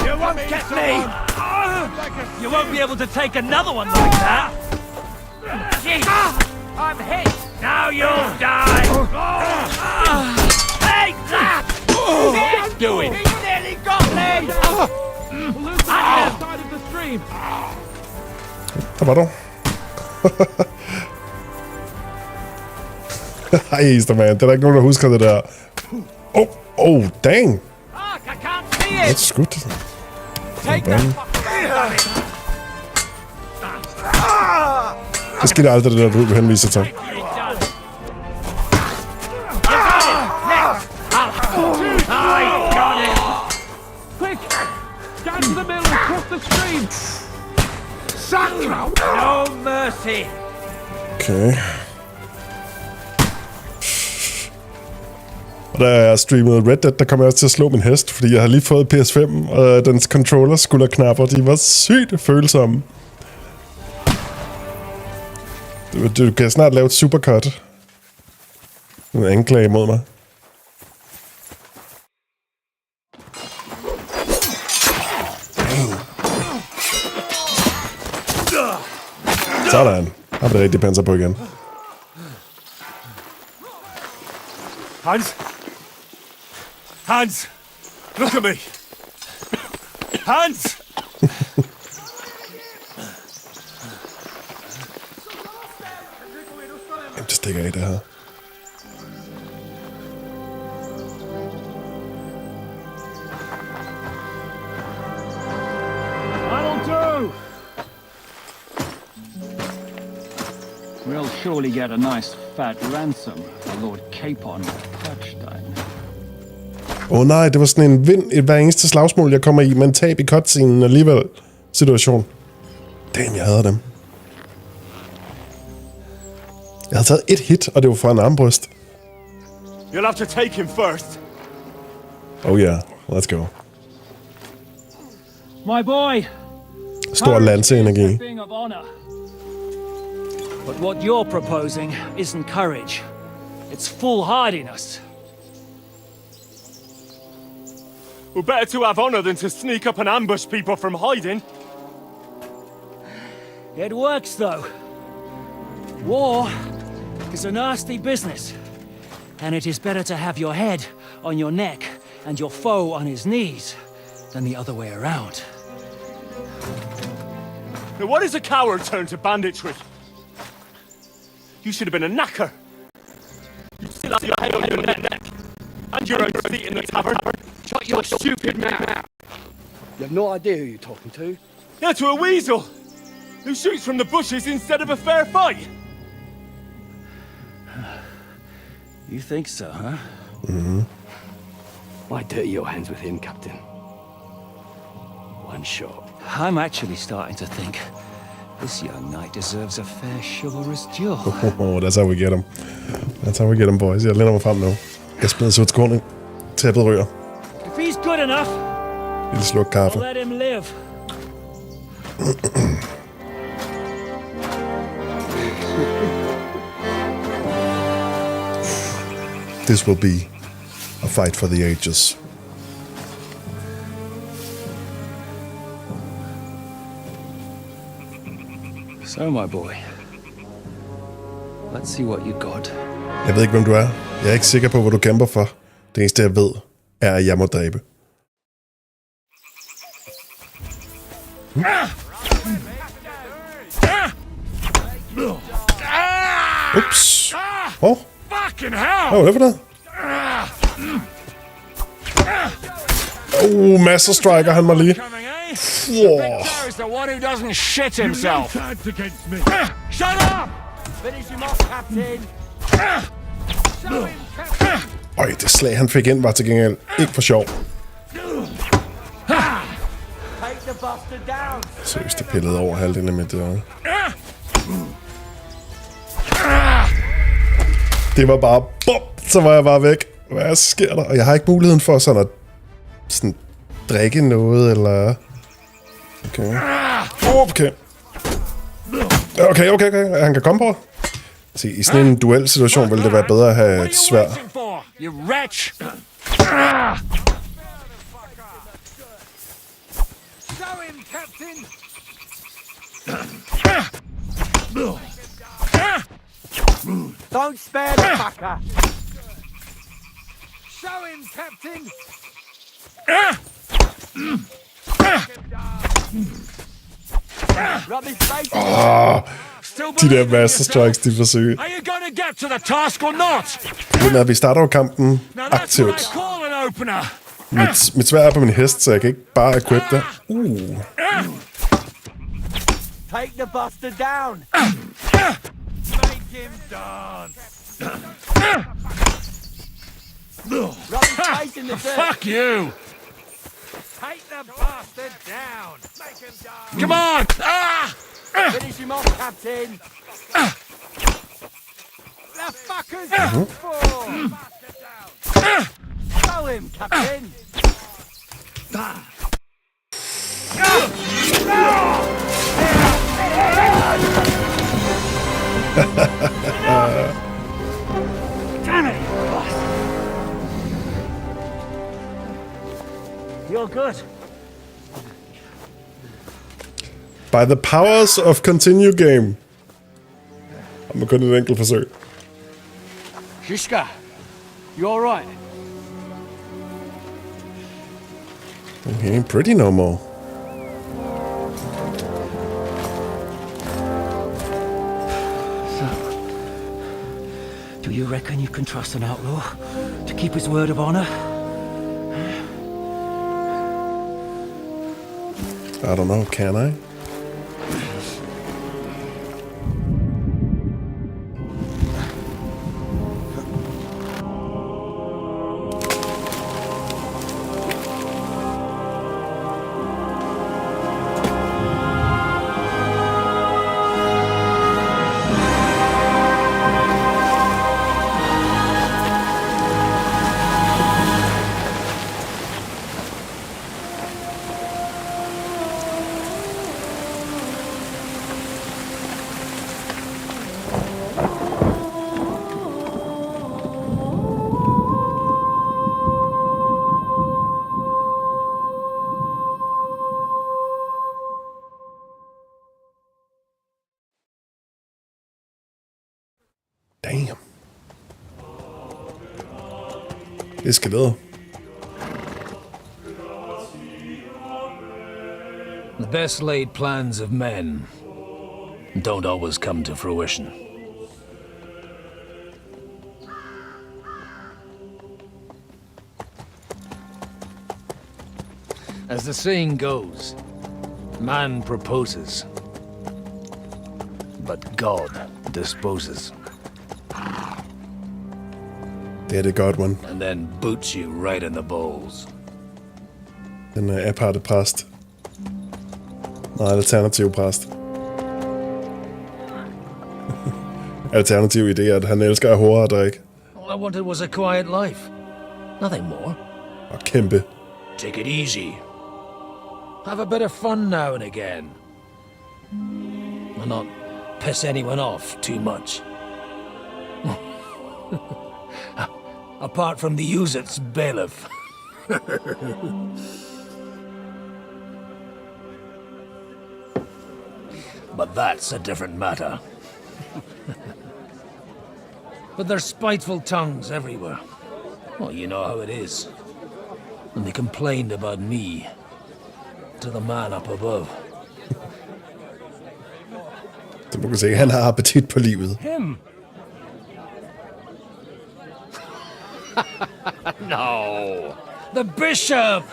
You won't get me! You won't be able to take another one like that! Jeez! I'm hit! Now you'll die! Take that! Don't do it! He nearly got me! Side of the stream! Der var du. Ej, Easterman, det er der ikke nogen, der husker det der. Oh, dang! That's good. Det skal det aldrig, det der du henviser til. Down to the middle, across the stream! No mercy! Okay. Og da jeg streamede Red Dead, der kom jeg også til at slå min hest, fordi jeg har lige fået PS5, og dens controller skulderknapper, de var sygt følsomme. Du kan snart lave et supercut. En anklage mod mig. Sådan. Har vi det rigtige panser på igen. Hans! Hans! Look at me! Hans! Jamen, det stikker i det her. That'll do! We'll surely get a nice fat ransom for Lord Capon Touchstone. Nej, det var sådan en vind i hver eneste slagsmål, jeg kommer i, men tab i cutscenen alligevel situation. Damn, jeg hader dem. Jeg havde taget et hit, og det var fra en armbryst. You'll have to take him first. Oh yeah, let's go. My boy! Stor lanseenergi. Thing of honor. But what you're proposing isn't courage. It's foolhardiness. We're better to have honor than to sneak up and ambush people from hiding. It works, though. War is a nasty business, and it is better to have your head on your neck and your foe on his knees than the other way around. Now what does a coward turn to banditry? You should have been a knacker. You still have your head on your neck. And your own seat in the tavern. Shut your stupid mouth! You have no idea who you're talking to. Yeah, to a weasel! Who shoots from the bushes instead of a fair fight! You think so, huh? Mm-hmm. Why dirty your hands with him, Captain? One shot. I'm actually starting to think this young knight deserves a fair chivalrous duel. That's how we get him. That's how we get him, boys. Jeg lænder mig frem nu. Jeg smider sutskoene. Tæppet ryger. If he's good enough, Lille sluk kaffe. let him live. This will be a fight for the ages. So, my boy, let's see what you got. Jeg ved ikke, hvem du er. Jeg er ikke sikker på, hvad du kæmper for. Det eneste, jeg ved, er, at jeg må dræbe. Ups. Åh. Fucking hell! Hvad var det for noget? Master striker han mig lige. Wow. Is the one who doesn't shit himself. Shut up! Finish him off, Captain. Øj, det slag han fik ind var til gengæld ikke for sjov. Take the bastard down. Seriøst, det pillede over halvdelen af mit øje. Det var bare bum, så var jeg bare væk. Hvad sker der? Og jeg har ikke muligheden for sådan at drikke noget, eller... Okay. Han kan komme på. Se, i sådan en duelsituation ville det være bedre at have et sværd. You wretch! Show him, Captain. Don't spare the fucker. Show him, Captain. Rub his face. De der master strikes, de forsøger. Are you gonna get to the task or not? Men vi starter jo kampen aktivt. Call an opener. Mit sværd er på min hest, så jeg kan ikke bare equip det. Take the bastard down. Make him dance. Rub his face in the dirt. Fuck you! Take the bastard down. Make him dance. Come on! Finish him off, Captain. The fucker's done for. Show him, Captain. Damn it, boss. You're good. By the powers of continue game. Og man kun et enkelt forsøg. Shishka, you all right? He ain't pretty no more. So, do you reckon you can trust an outlaw to keep his word of honor? I don't know, can I? Damn. Det eskaleret. best laid plans of men don't always come to fruition. As the saying goes, man proposes, but God disposes. Det er det godt, one. And then boots you right in the balls. Den aparte præst. Nej, alternativ præst. Alternativ idé er, at han elsker at hore og drikke. All I wanted was a quiet life. Nothing more. Og kæmpe. Take it easy. Have a bit of fun now and again. And not piss anyone off too much. Apart from the Uzit's bailiff. But that's a different matter. But there's spiteful tongues everywhere. Well, you know how it is. And they complained about me to the man up above. Så du kan se, han har appetit på livet. Him? No, the bishop!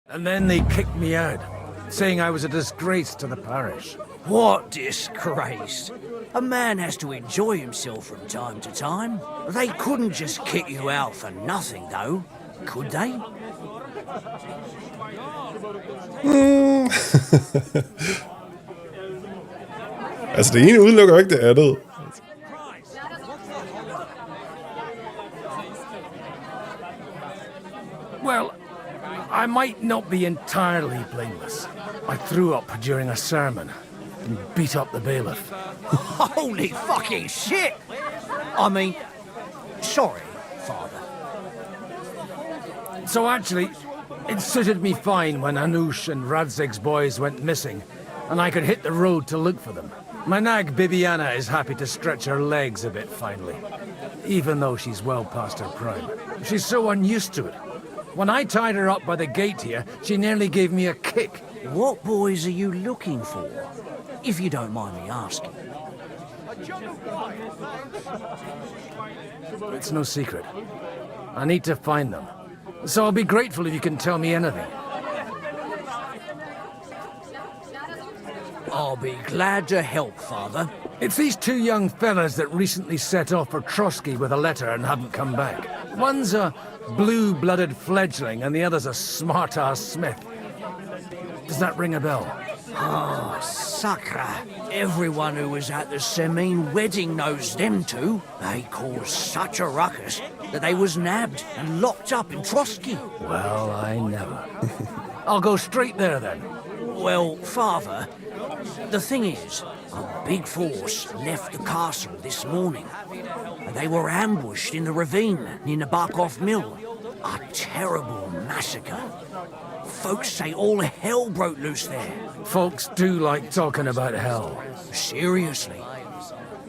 And then they kicked me out, saying I was a disgrace to the parish. What disgrace? A man has to enjoy himself from time to time. They couldn't just kick you out for nothing, though, could they? Altså, det ene udelukker ikke det andet. Well, I might not be entirely blameless. I threw up during a sermon and beat up the bailiff. Holy fucking shit! I mean, sorry, Father. So actually, it suited me fine when Anush and Radzig's boys went missing, and I could hit the road to look for them. My nag Bibiana is happy to stretch her legs a bit finally, even though she's well past her prime. She's so unused to it. When I tied her up by the gate here, she nearly gave me a kick. What boys are you looking for, if you don't mind me asking? It's no secret. I need to find them. So I'll be grateful if you can tell me anything. I'll be glad to help, Father. It's these two young fellas that recently set off for Trotsky with a letter and haven't come back. One's a blue-blooded fledgling and the other's a smart-ass smith. Does that ring a bell? Oh, sucker. Everyone who was at the Semine wedding knows them two. They caused such a ruckus that they was nabbed and locked up in Trotsky. Well, I never. I'll go straight there then. Well, Father, the thing is, a big force left the castle this morning. And they were ambushed in the ravine near Nabarkov Mill. A terrible massacre. Folks say all hell broke loose there. Folks do like talking about hell. Seriously.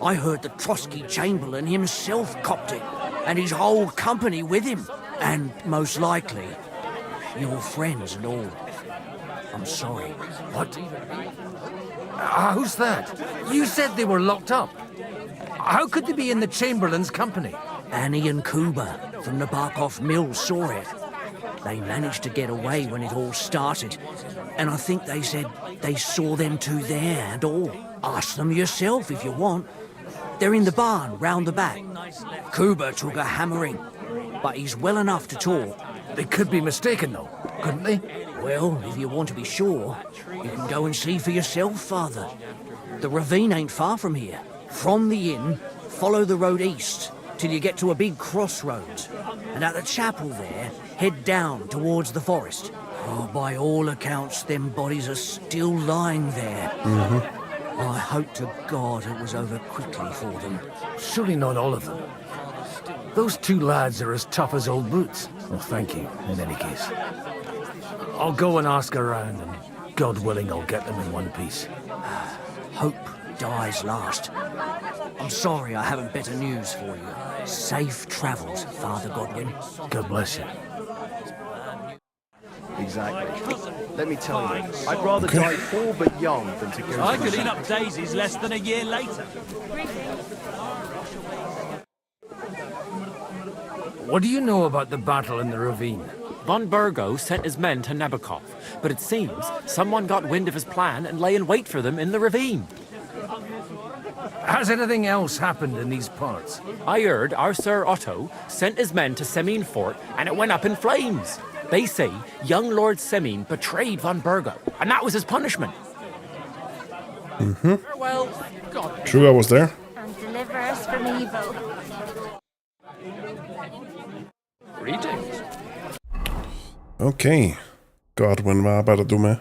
I heard the Trotsky Chamberlain himself copped it, and his whole company with him. And most likely, your friends and all. I'm sorry. What? Who's that? You said they were locked up. How could they be in the Chamberlain's company? Annie and Kuba from the Barkov Mill saw it. They managed to get away when it all started, and I think they said they saw them two there and all. Ask them yourself if you want. They're in the barn round the back. Kuba took a hammering, but he's well enough to talk. They could be mistaken, though, couldn't they? Well, if you want to be sure, you can go and see for yourself, Father. The ravine ain't far from here. From the inn, follow the road east till you get to a big crossroads. And at the chapel there, head down towards the forest. Oh, by all accounts, them bodies are still lying there. I hope to God it was over quickly for them. Surely not all of them. Those two lads are as tough as old boots. Well, thank you, in any case. I'll go and ask around, and God willing, I'll get them in one piece. Hope dies last. I'm sorry I haven't better news for you. Safe travels, Father Godwin. God bless you. Exactly. Let me tell you, I'd rather die poor but young than to go. I could eat up daisies less than a year later. What do you know about the battle in the ravine? Von Burgo sent his men to Nabokov, but it seems someone got wind of his plan and lay in wait for them in the ravine. Has anything else happened in these parts? I heard our Sir Otto sent his men to Semine Fort and it went up in flames. They say young Lord Semine betrayed von Burgo, and that was his punishment. Well, true, I was there. And deliver us from evil. Greetings. Okay. Godwin, hvad arbejder du med?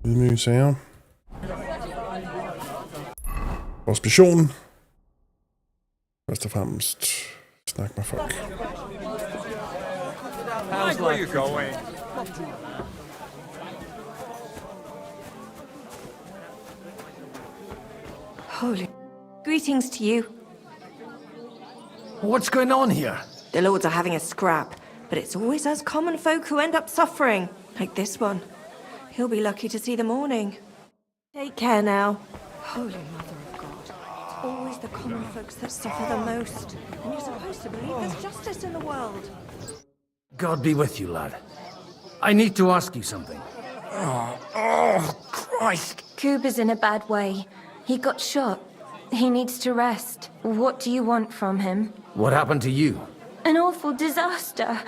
Ydmyge sager. Vores mission. Først og fremmest snak med folk. How's where you going? Holy. Greetings to you. What's going on here? The lords are having a scrap, but it's always us common folk who end up suffering. Like this one. He'll be lucky to see the morning. Take care now. Holy Mother of God. It's always the common folks that suffer the most. And you're supposed to believe there's justice in the world. God be with you, lad. I need to ask you something. Oh, Christ. Cooper's in a bad way. He got shot. He needs to rest. What do you want from him? What happened to you? An awful disaster.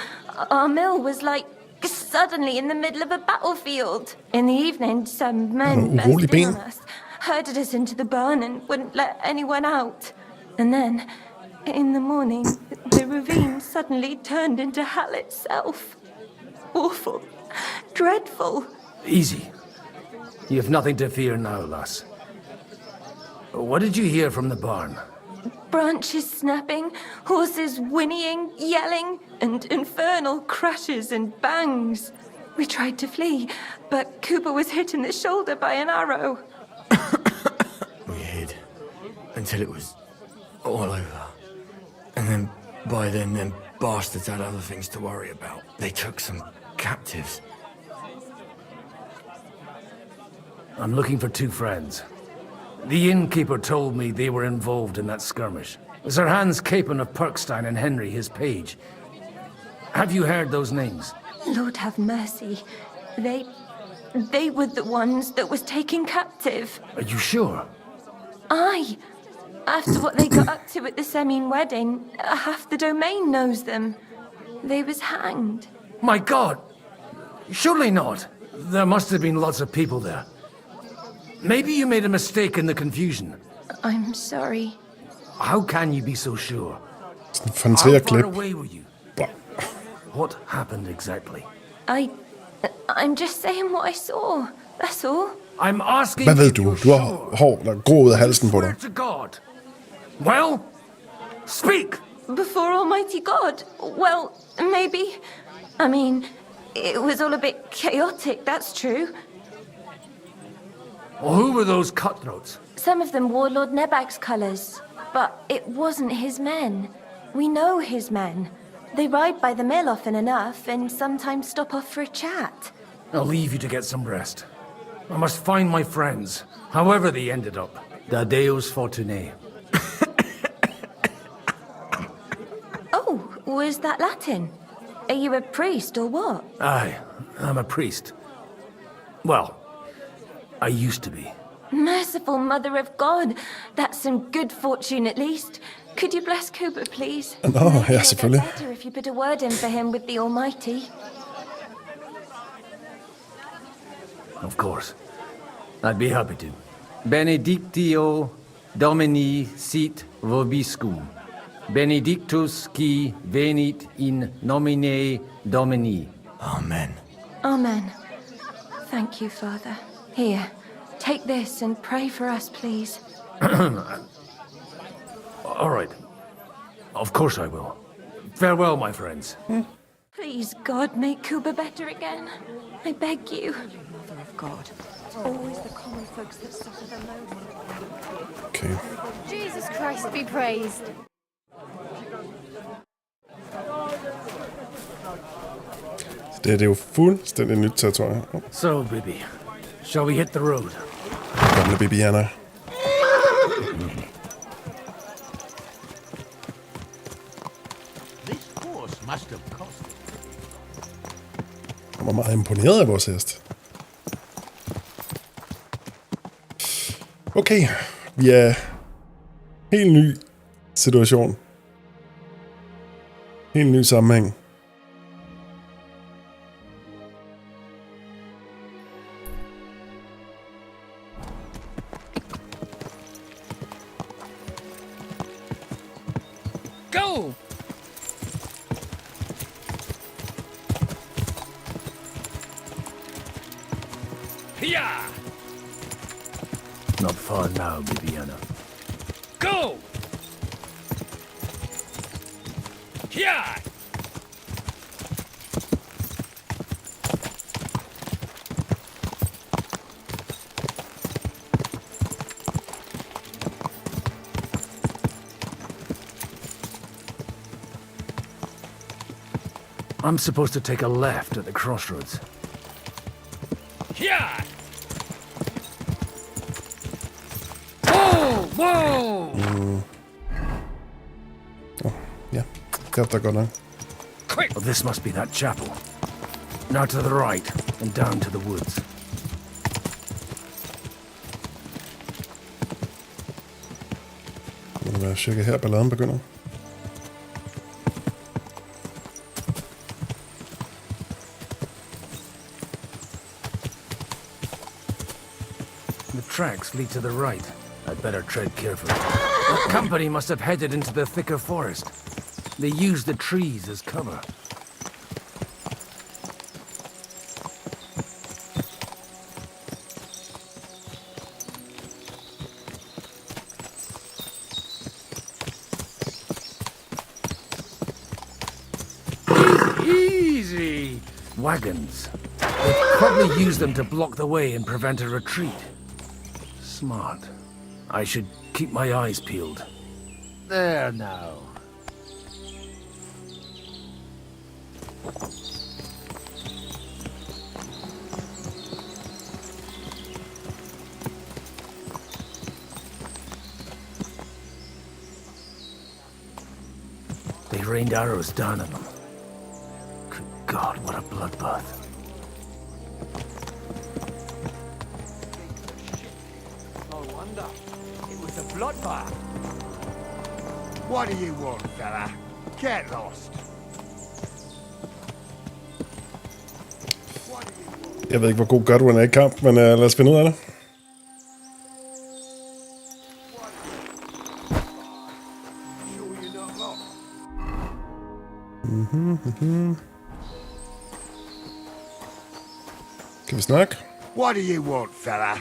Our mill was like suddenly in the middle of a battlefield. In the evening, some men burst in on us, herded us into the barn and wouldn't let anyone out. And then, in the morning, the ravine suddenly turned into hell itself. Awful. Dreadful. Easy. You have nothing to fear now, lass. What did you hear from the barn? Branches snapping, horses whinnying, yelling, and infernal crashes and bangs. We tried to flee, but Cooper was hit in the shoulder by an arrow. We hid until it was all over. And then, by then, them bastards had other things to worry about. They took some captives. I'm looking for two friends. The innkeeper told me they were involved in that skirmish. Sir Hans Capon of Perkstein and Henry, his page. Have you heard those names? Lord have mercy. They were the ones that was taken captive. Are you sure? Aye. After what they got up to at the Semine wedding, half the domain knows them. They was hanged. My God! Surely not. There must have been lots of people there. Maybe you made a mistake in the confusion. I'm sorry. How can you be so sure? How far away were you? What happened exactly? I'm just saying what I saw. That's all. I'm asking. Hvad ved du? Du har hår, der går ud af halsen på dig. To God. Well, speak. Before Almighty God. Well, maybe. I mean, it was all a bit chaotic, that's true. Well, who were those cutthroats? Some of them wore Lord Nebag's colours, but it wasn't his men. We know his men. They ride by the mill often enough and sometimes stop off for a chat. I'll leave you to get some rest. I must find my friends, however they ended up. Da Deus Fortunae. Oh, was that Latin? Are you a priest or what? Aye, I'm a priest. Well, I used to be. Merciful Mother of God. That's some good fortune at least. Could you bless Cooper, please? Nå, ja, selvfølgelig. Better if you put a word in for him with the Almighty. Of course. I'd be happy to. Benedictio Domini sit vobiscum. Benedictus qui venit in nomine Domini. Amen. Amen. Thank you, Father. Here, take this and pray for us, please. All right. Of course I will. Farewell, my friends. Please, God, make Kuba better again. I beg you. Mother of God. It's always the common folks that suffer the most. Okay. Jesus Christ be praised. Det er jo fuldstændig nyt territorium. So, Bibi, shall we hit the road? Gamle Bibiana. This horse must have cost. Jeg var meget imponeret af vores hest. Okay, vi er helt ny situation. Helt ny sammenhæng. Go! Yeah! Not far now, Bibiana. Go! Yeah! I'm supposed to take a left at the crossroads. Yeah! Whoa! Whoa! Oh, ja, det er godt nok. Oh, this must be that chapel. Now to the right, and down to the woods. Må det være cirka her, balladen begynder. The tracks lead to the right. I'd better tread carefully. The company must have headed into the thicker forest. They used the trees as cover. Easy! Wagons. They probably used them to block the way and prevent a retreat. Smart. I should keep my eyes peeled. There now. They rained arrows down on them. Good God, what a bloodbath. No wonder. It was a bloodbath. What do you want, fella? Get lost. Jeg ved ikke, hvor god Godwin er i kamp, men lad os finde ud af det. Kan vi snakke? What do you want, fella?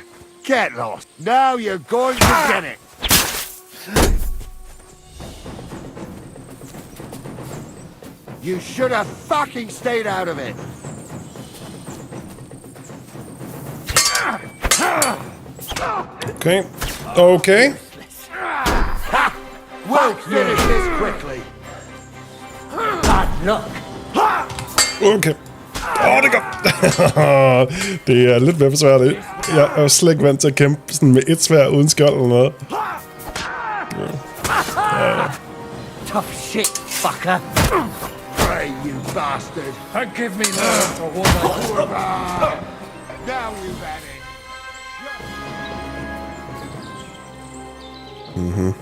Get lost. Now you're going to get it. You should have fucking stayed out of it. Okay. Okay. Ha! We'll finish this quickly. Bad luck. Okay. Det er godt. Det er lidt mere besværligt. Jeg er jo slet ikke vant til at kæmpe sådan med et sværd uden skjold eller noget. Tough shit, fucker. Pray, you bastard. Forgive me, Lord, for what I... Now you've had it. Mhm.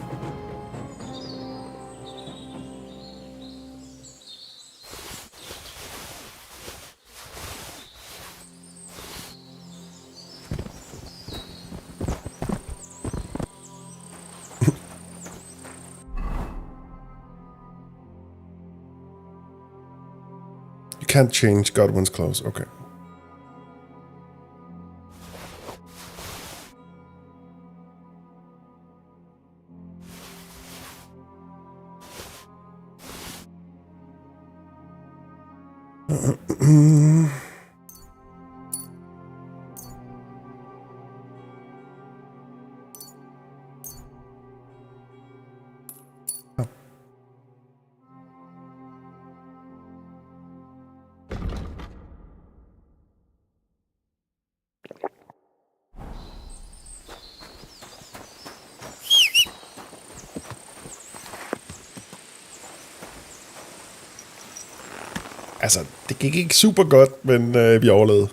You can't change Godwin's clothes. Okay. Altså, det gik ikke super godt, men vi overlevede.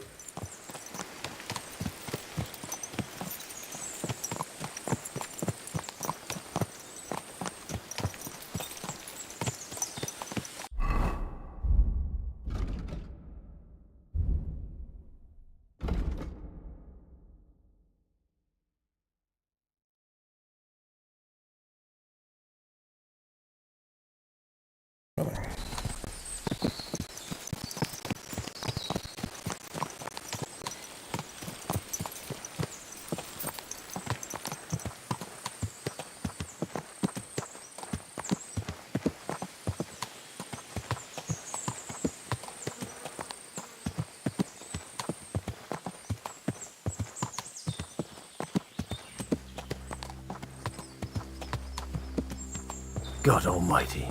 God Almighty,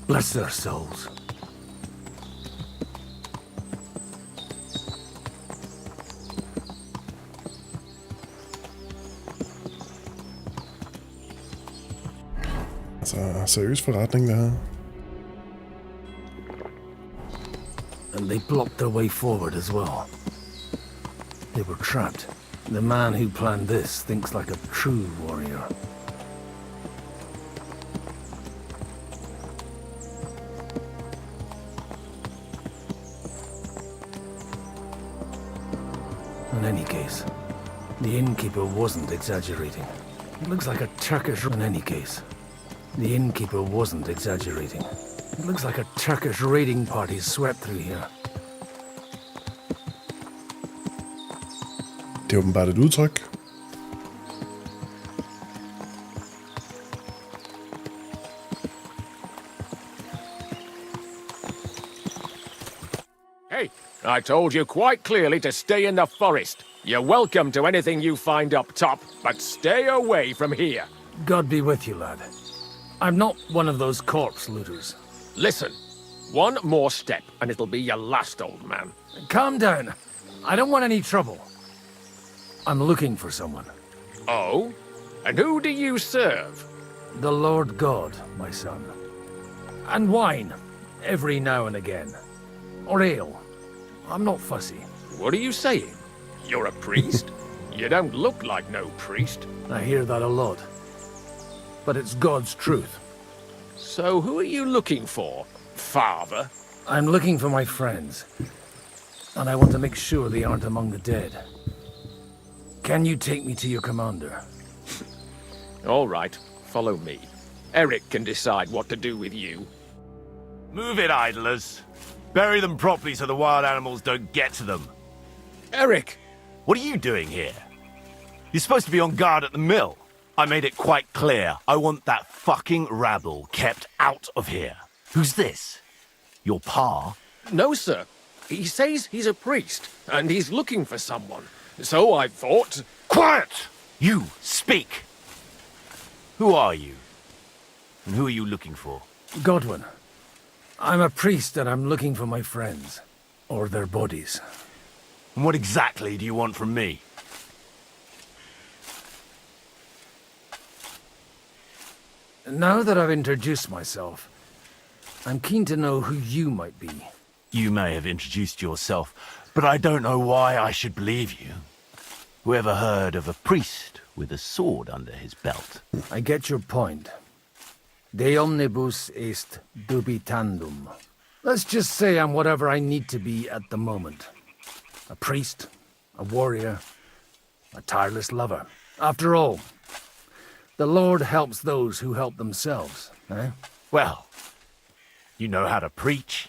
bless their souls. Altså, seriøs forretning, det her. And they blocked their way forward as well. They were trapped. The man who planned this thinks like a true warrior. In any case, the innkeeper wasn't exaggerating. It looks like a Turkish... In any case, the innkeeper wasn't exaggerating. It looks like a Turkish raiding party swept through here. Det er åbenbart et udtryk. Hey, I told you quite clearly to stay in the forest. You're welcome to anything you find up top, but stay away from here. God be with you, lad. I'm not one of those corpse looters. Listen, one more step and it'll be your last, old man. Calm down. I don't want any trouble. I'm looking for someone. Oh? And who do you serve? The Lord God, my son. And wine, every now and again. Or ale. I'm not fussy. What are you saying? You're a priest? You don't look like no priest. I hear that a lot. But it's God's truth. So who are you looking for, Father? I'm looking for my friends. And I want to make sure they aren't among the dead. Can you take me to your commander? All right, follow me. Eric can decide what to do with you. Move it, idlers. Bury them properly so the wild animals don't get to them. Eric! What are you doing here? You're supposed to be on guard at the mill. I made it quite clear. I want that fucking rabble kept out of here. Who's this? Your pa? No, sir. He says he's a priest, and he's looking for someone. So I thought... Quiet! You, speak! Who are you? And who are you looking for? Godwin. I'm a priest and I'm looking for my friends. Or their bodies. And what exactly do you want from me? Now that I've introduced myself, I'm keen to know who you might be. You may have introduced yourself, but I don't know why I should believe you. Whoever heard of a priest with a sword under his belt? I get your point. De omnibus est dubitandum. Let's just say I'm whatever I need to be at the moment. A priest, a warrior, a tireless lover. After all, the Lord helps those who help themselves, eh? Well, you know how to preach.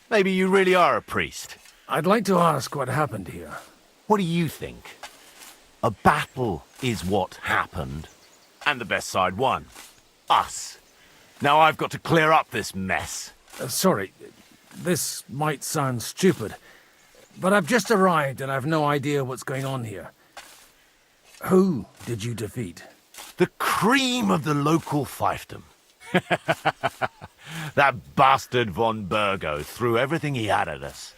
Maybe you really are a priest. I'd like to ask what happened here. What do you think? A battle is what happened, and the best side won. Us. Now I've got to clear up this mess. Sorry, This might sound stupid, but I've just arrived and I've no idea what's going on here. Who did you defeat? The cream of the local fiefdom. That bastard von Burgo threw everything he had at us,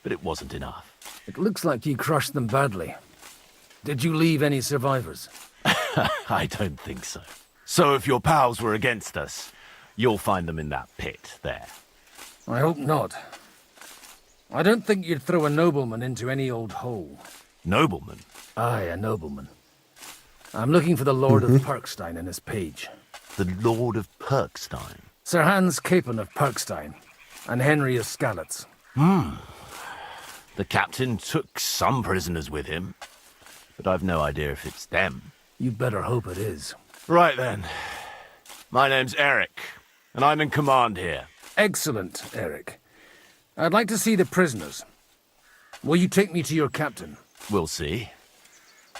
but it wasn't enough. It looks like you crushed them badly. Did you leave any survivors? I don't think so. So if your pals were against us, you'll find them in that pit there. I hope not. I don't think you'd throw a nobleman into any old hole. Nobleman? Aye, a nobleman. I'm looking for the Lord of Perkstein and his page. The Lord of Perkstein? Sir Hans Capon of Perkstein, and Henry of Skalitz. The captain took some prisoners with him, but I've no idea if it's them. You better hope it is. Right then. My name's Eric, and I'm in command here. Excellent, Eric. I'd like to see the prisoners. Will you take me to your captain? We'll see.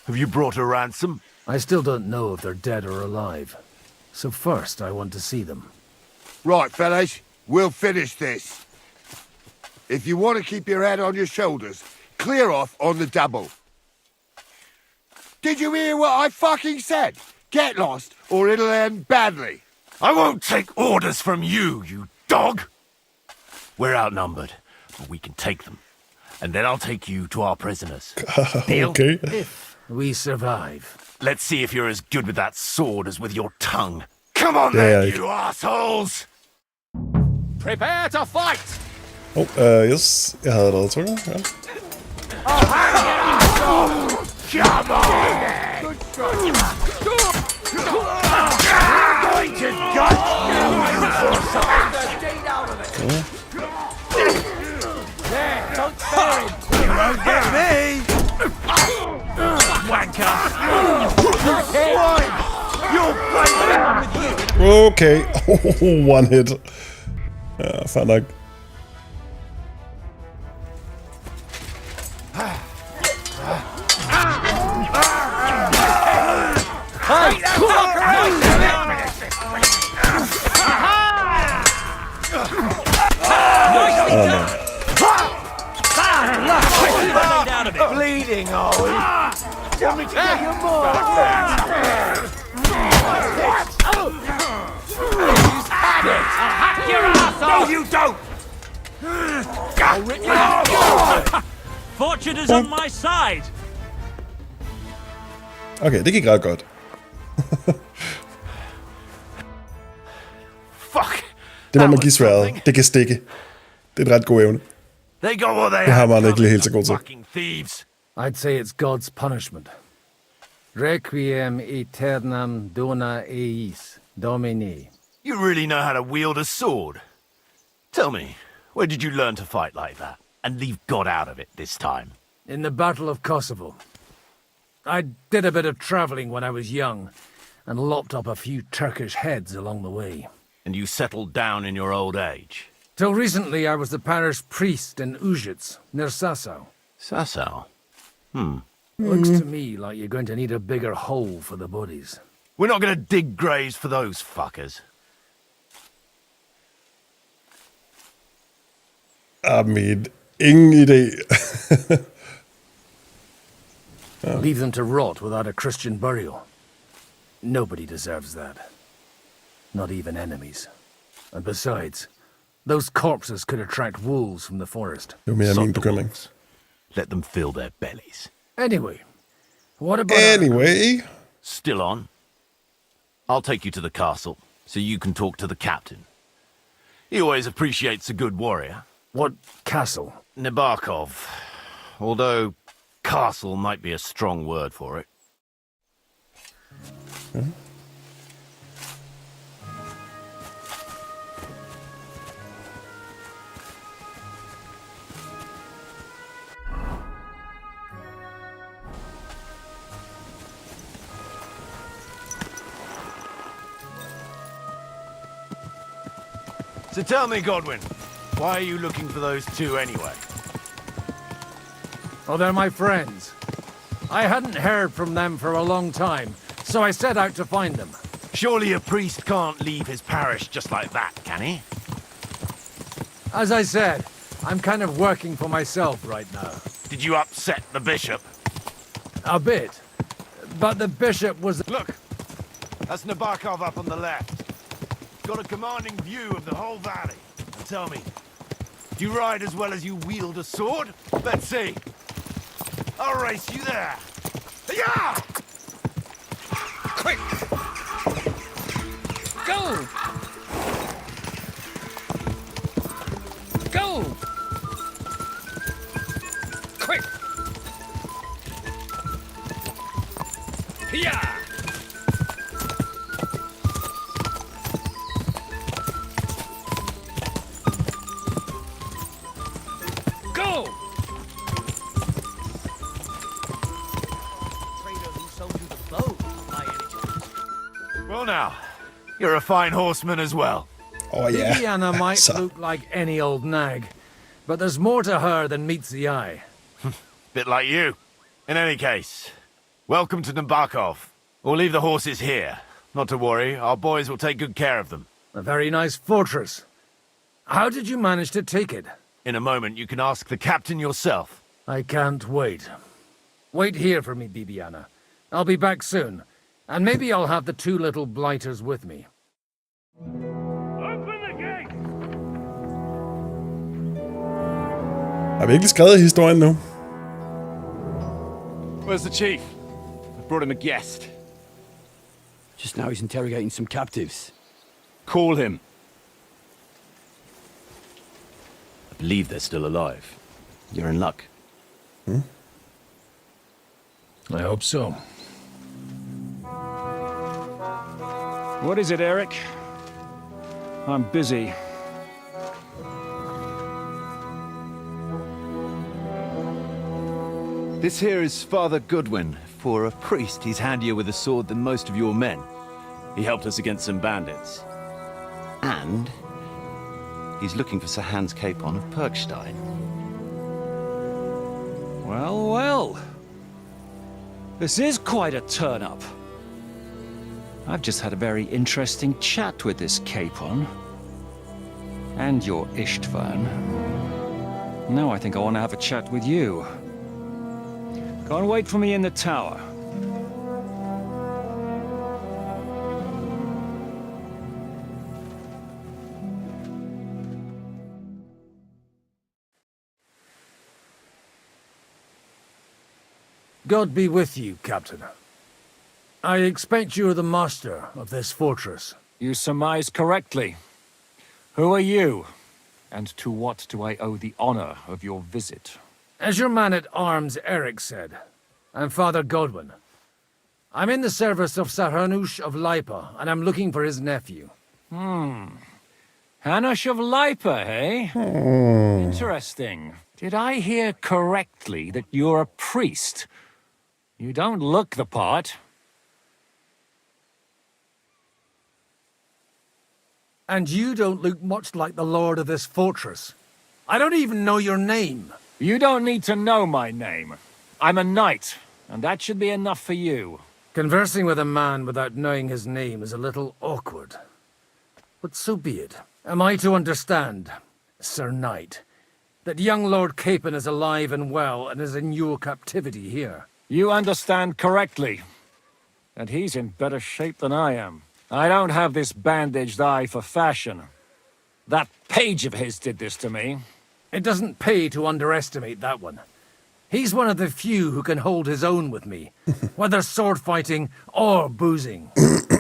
Have you brought a ransom? I still don't know if they're dead or alive. So first, I want to see them. Right, fellas, we'll finish this. If you want to keep your head on your shoulders, clear off on the double. Did you hear what I fucking said? Get lost, or it'll end badly. I won't take orders from you, you dog! We're outnumbered, but we can take them. And then I'll take you to our prisoners. Deal? Okay. If we survive. Let's see if you're as good with that sword as with your tongue. Come on then, you assholes! Prepare to fight! Yes. Jeg havde allerede trykket. Ja. Come on! Going to gut you for some There, don't spare him! You won't get me! Wanker! You'll play down with you! Okay. One hit. Ja, fair nok. Bleeding, are we? Tell me to get you more! I'll hack your ass off! No, you don't! I'll rip you. Fortune is on my side! Okay, det gik ret godt. Fuck! Det må man give sværet. Det kan stikke. Det er et ret god evne. They got what they Det har had, man ikke lige helt så god til. fucking thieves. I'd say it's God's punishment. Requiem aeternam dona eis, Domine. You really know how to wield a sword. Tell me, where did you learn to fight like that? And leave God out of it this time? In the Battle of Kosovo. I did a bit of traveling when I was young, and lopped up a few Turkish heads along the way. And you settled down in your old age? Till recently I was the parish priest in Ujits, near Sasau. Sasau? Looks to me like you're going to need a bigger hole for the bodies. We're not going to dig graves for those fuckers. I mean, ingen idé. Leave them to rot without a Christian burial. Nobody deserves that. Not even enemies. And besides, those corpses could attract wolves from the forest. Det var mere min bekymring. Let them fill their bellies. Anyway, what about... Anyway. Still on. I'll take you to the castle, so you can talk to the captain. He always appreciates a good warrior. What castle? Nabokov. Although castle might be a strong word for it. So tell me, Godwin, why are you looking for those two anyway? Oh, they're my friends. I hadn't heard from them for a long time, so I set out to find them. Surely a priest can't leave his parish just like that, can he? As I said, I'm kind of working for myself right now. Did you upset the bishop? A bit. But the bishop was... Look! That's Nabokov up on the left. Got a commanding view of the whole valley. And tell me, do you ride as well as you wield a sword? Let's see. I'll race you there. Yeah! Quick! Go! Go! Quick! Yeah! Go! Well now, you're a fine horseman as well. Oh yeah. Bibiana might look like any old nag, but there's more to her than meets the eye. Bit like you. In any case, welcome to Nabokov. We'll leave the horses here. Not to worry, our boys will take good care of them. A very nice fortress. How did you manage to take it? In a moment, you can ask the captain yourself. I can't wait. Wait here for me, Bibiana. I'll be back soon. And maybe I'll have the two little blighters with me. Har vi ikke skrevet historien nu? Where's the chief? I brought him a guest. Just now he's interrogating some captives. Call him. I believe they're still alive. You're in luck. I hope so. What is it, Eric? I'm busy. This here is Father Goodwin. For a priest, he's handier with a sword than most of your men. He helped us against some bandits. And he's looking for Sir Hans Capon of Perkstein. Well, well. This is quite a turn-up. I've just had a very interesting chat with this Capon. And your Istvan. Now I think I want to have a chat with you. Go and wait for me in the tower. God be with you, Captain. I expect you're the master of this fortress. You surmise correctly. Who are you? And to what do I owe the honor of your visit? As your man-at-arms Eric said, I'm Father Godwin. I'm in the service of Sir Hanush of Lipa, and I'm looking for his nephew. Hanush of Lipa, eh? Interesting. Did I hear correctly that you're a priest? You don't look the part. And you don't look much like the lord of this fortress. I don't even know your name. You don't need to know my name. I'm a knight, and that should be enough for you. Conversing with a man without knowing his name is a little awkward. But so be it. Am I to understand, Sir Knight, that young Lord Capon is alive and well and is in your captivity here? You understand correctly. And he's in better shape than I am. I don't have this bandaged eye for fashion. That page of his did this to me. It doesn't pay to underestimate that one. He's one of the few who can hold his own with me, whether sword fighting or boozing.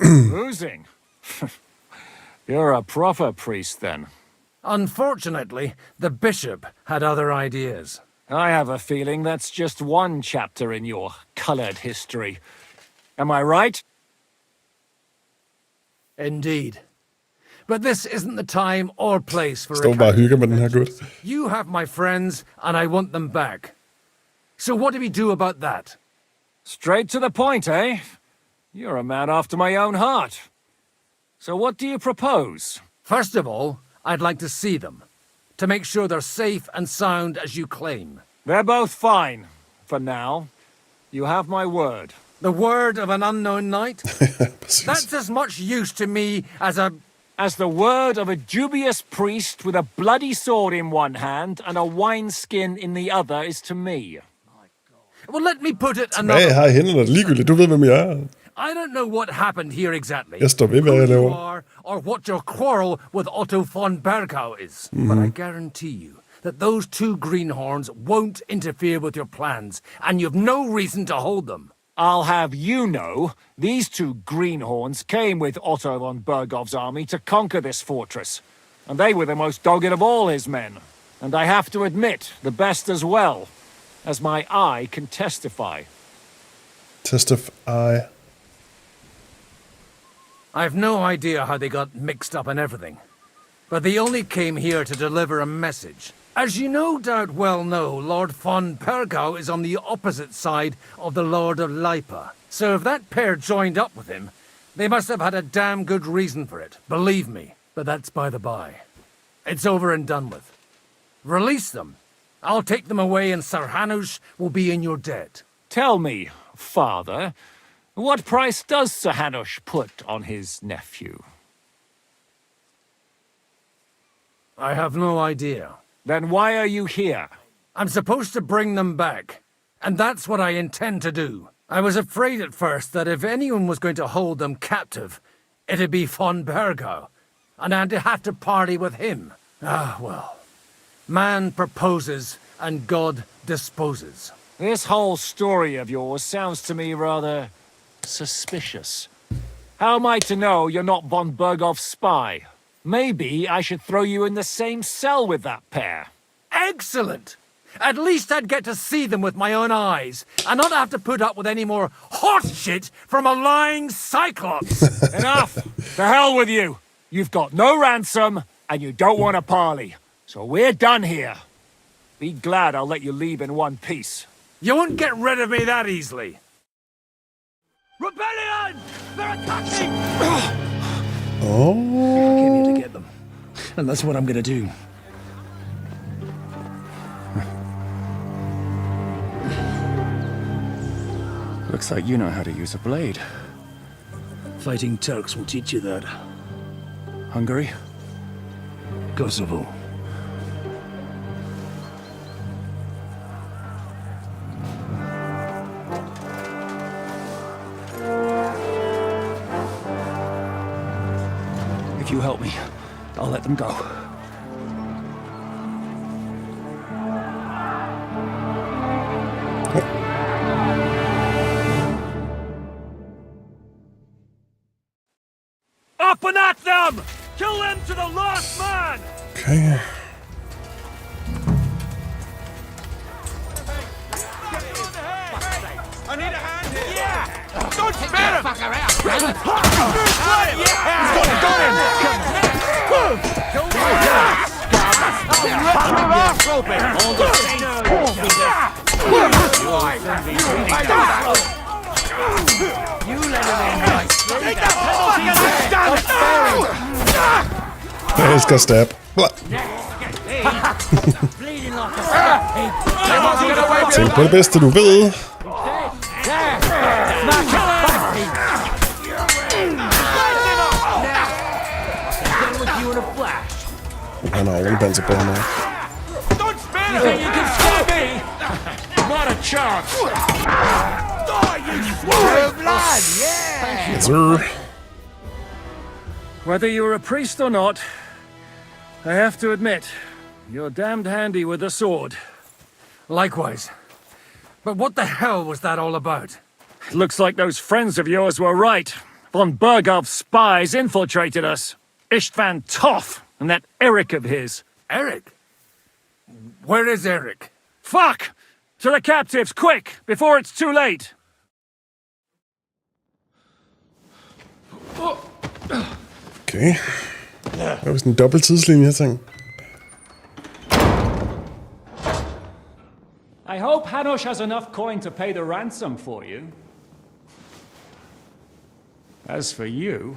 Boozing? You're a proper priest, then. Unfortunately, the bishop had other ideas. I have a feeling that's just one chapter in your colored history. Am I right? Indeed. But this isn't the time or place for Står bare og hygger med den her gut. You have my friends, and I want them back. So what do we do about that? Straight to the point, eh? You're a man after my own heart. So what do you propose? First of all, I'd like to see them, to make sure they're safe and sound as you claim. They're both fine, for now. You have my word. The word of an unknown knight? That's as much use to me as a as the word of a dubious priest with a bloody sword in one hand and a wineskin in the other is to me. Well, let me put it Tilbage another her i hænderne, ligegyldigt. Du ved, hvem jeg er. I don't know what happened here exactly. Jeg står ved, hvad who jeg you laver. are, or what your quarrel with Otto von Bergau is. But I Mhm. guarantee you that those two greenhorns won't interfere with your plans, and you've no reason to hold them. I'll have you know, these two greenhorns came with Otto von Bergov's army to conquer this fortress, and they were the most dogged of all his men. And I have to admit, the best as well, as my eye can testify. Testify. I've no idea how they got mixed up in everything, but they only came here to deliver a message. As you no doubt well know, Lord von Bergau is on the opposite side of the Lord of Leipa. So if that pair joined up with him, they must have had a damn good reason for it, believe me. But that's by the by. It's over and done with. Release them. I'll take them away and Sir Hanush will be in your debt. Tell me, father, what price does Sir Hanush put on his nephew? I have no idea. Then why are you here? I'm supposed to bring them back, and that's what I intend to do. I was afraid at first that if anyone was going to hold them captive, it'd be von Bergau, and I'd have to party with him. Ah, well. Man proposes, and God disposes. This whole story of yours sounds to me rather suspicious. How am I to know you're not von Bergov's spy? Maybe I should throw you in the same cell with that pair. Excellent! At least I'd get to see them with my own eyes, and not have to put up with any more horse shit from a lying cyclops. Enough! To hell with you! You've got no ransom, and you don't want a parley. So we're done here. Be glad I'll let you leave in one piece. You won't get rid of me that easily. Rebellion! They're attacking! Oh. I came here to get them, and that's what I'm gonna do. Looks like you know how to use a blade. Fighting Turks will teach you that. Hungary? Kosovo. If you help me, I'll let them go. Up and at them! Kill them to the last man! Okay. I need a hand here! Yeah! Don't spare him! Fucker out! You let him in right. Take that penalty! Jeg elsker stab. Tænk på det bedste, du ved. Han har overdanset på ham her. You think you can stop me? Not a chance! Yes, sir. Whether you're a priest or not, I have to admit, you're damned handy with a sword. Likewise. But what the hell was that all about? It looks like those friends of yours were right. Von Bergov's spies infiltrated us. Istvan Toth and that Eric of his. Eric? Where is Eric? Fuck! To the captives, quick, before it's too late! Okay. Det var vist en dobbelt tidslinje, jeg tænkte. I hope Hanush has enough coin to pay the ransom for you. As for you,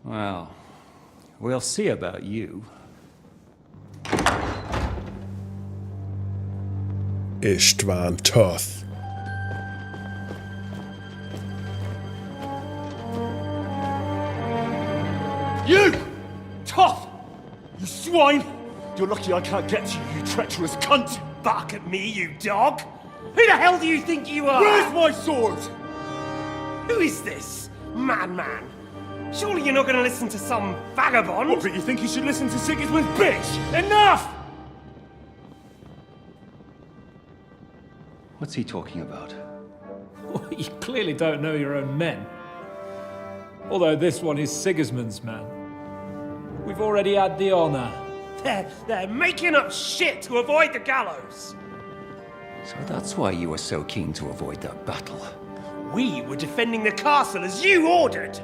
well, we'll see about you. Istvan Toth. You! Tough! You swine! You're lucky I can't get to you, you treacherous cunt! Bark at me, you dog! Who the hell do you think you are? Where's my sword? Who is this? Man. Surely you're not going to listen to some vagabond? What, but you think you should listen to Sigismund's bitch? Enough! What's he talking about? Well, you clearly don't know your own men. Although this one is Sigismund's man. We've already had the honor. They're making up shit to avoid the gallows. So that's why you were so keen to avoid that battle. We were defending the castle as you ordered.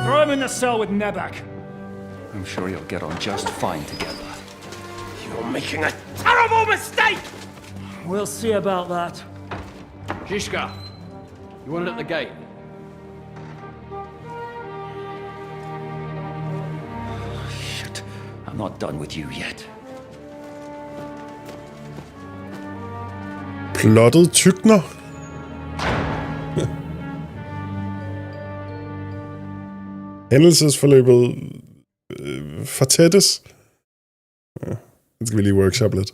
Throw him in the cell with Nebak. I'm sure you'll get on just fine together. You're making a terrible mistake! We'll see about that. Zizka, you want it at the gate? Shit, I'm not done with you yet. Plottet tykner. Hændelsesforløbet fortættes. Ja, det skal vi lige workshop lidt.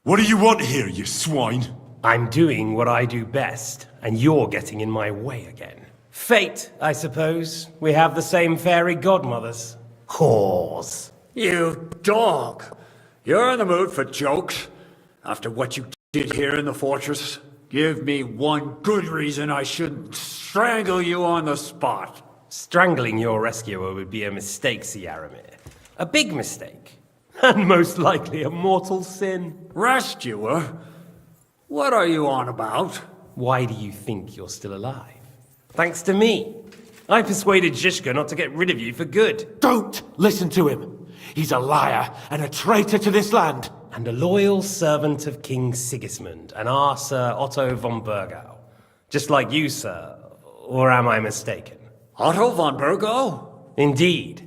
What do you want here, you swine? I'm doing what I do best, and you're getting in my way again. Fate, I suppose. We have the same fairy godmothers. Whores. You dog! You're in the mood for jokes? After what you did here in the fortress? Give me one good reason I shouldn't strangle you on the spot. Strangling your rescuer would be a mistake, Yaramir. A big mistake. And most likely a mortal sin. Rescuer? What are you on about? Why do you think you're still alive? Thanks to me. I persuaded Zizka not to get rid of you for good. Don't listen to him. He's a liar and a traitor to this land. And a loyal servant of King Sigismund and our Sir Otto von Burgau. Just like you, sir. Or am I mistaken? Otto von Burgau? Indeed.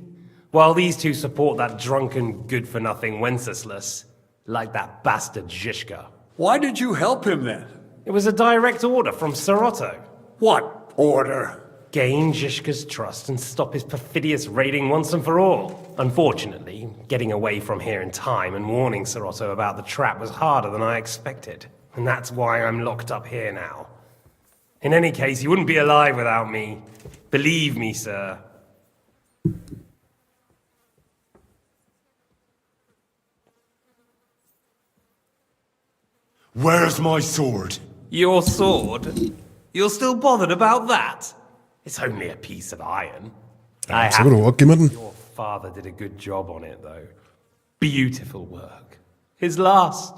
While these two support that drunken, good-for-nothing Wenceslas, like that bastard Zizka. Why did you help him then? It was a direct order from Sir Otto. What order? Gain Zizka's trust and stop his perfidious raiding once and for all. Unfortunately, getting away from here in time and warning Sir Otto about the trap was harder than I expected. And that's why I'm locked up here now. In any case, you wouldn't be alive without me. Believe me, sir. Where's my sword? Your sword? You're still bothered about that? It's only a piece of iron. Så vil du også give mig den. Your father did a good job on it, though. Beautiful work. His last.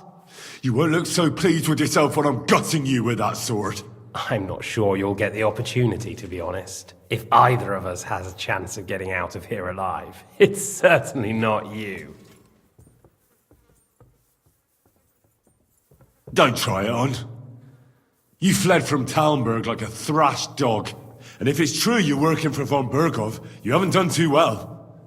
You won't look so pleased with yourself when I'm gutting you with that sword. I'm not sure you'll get the opportunity, to be honest. If either of us has a chance of getting out of here alive, it's certainly not you. Don't try it on. You fled from Talmberg like a thrashed dog. And if it's true you're working for von Burgov, you haven't done too well.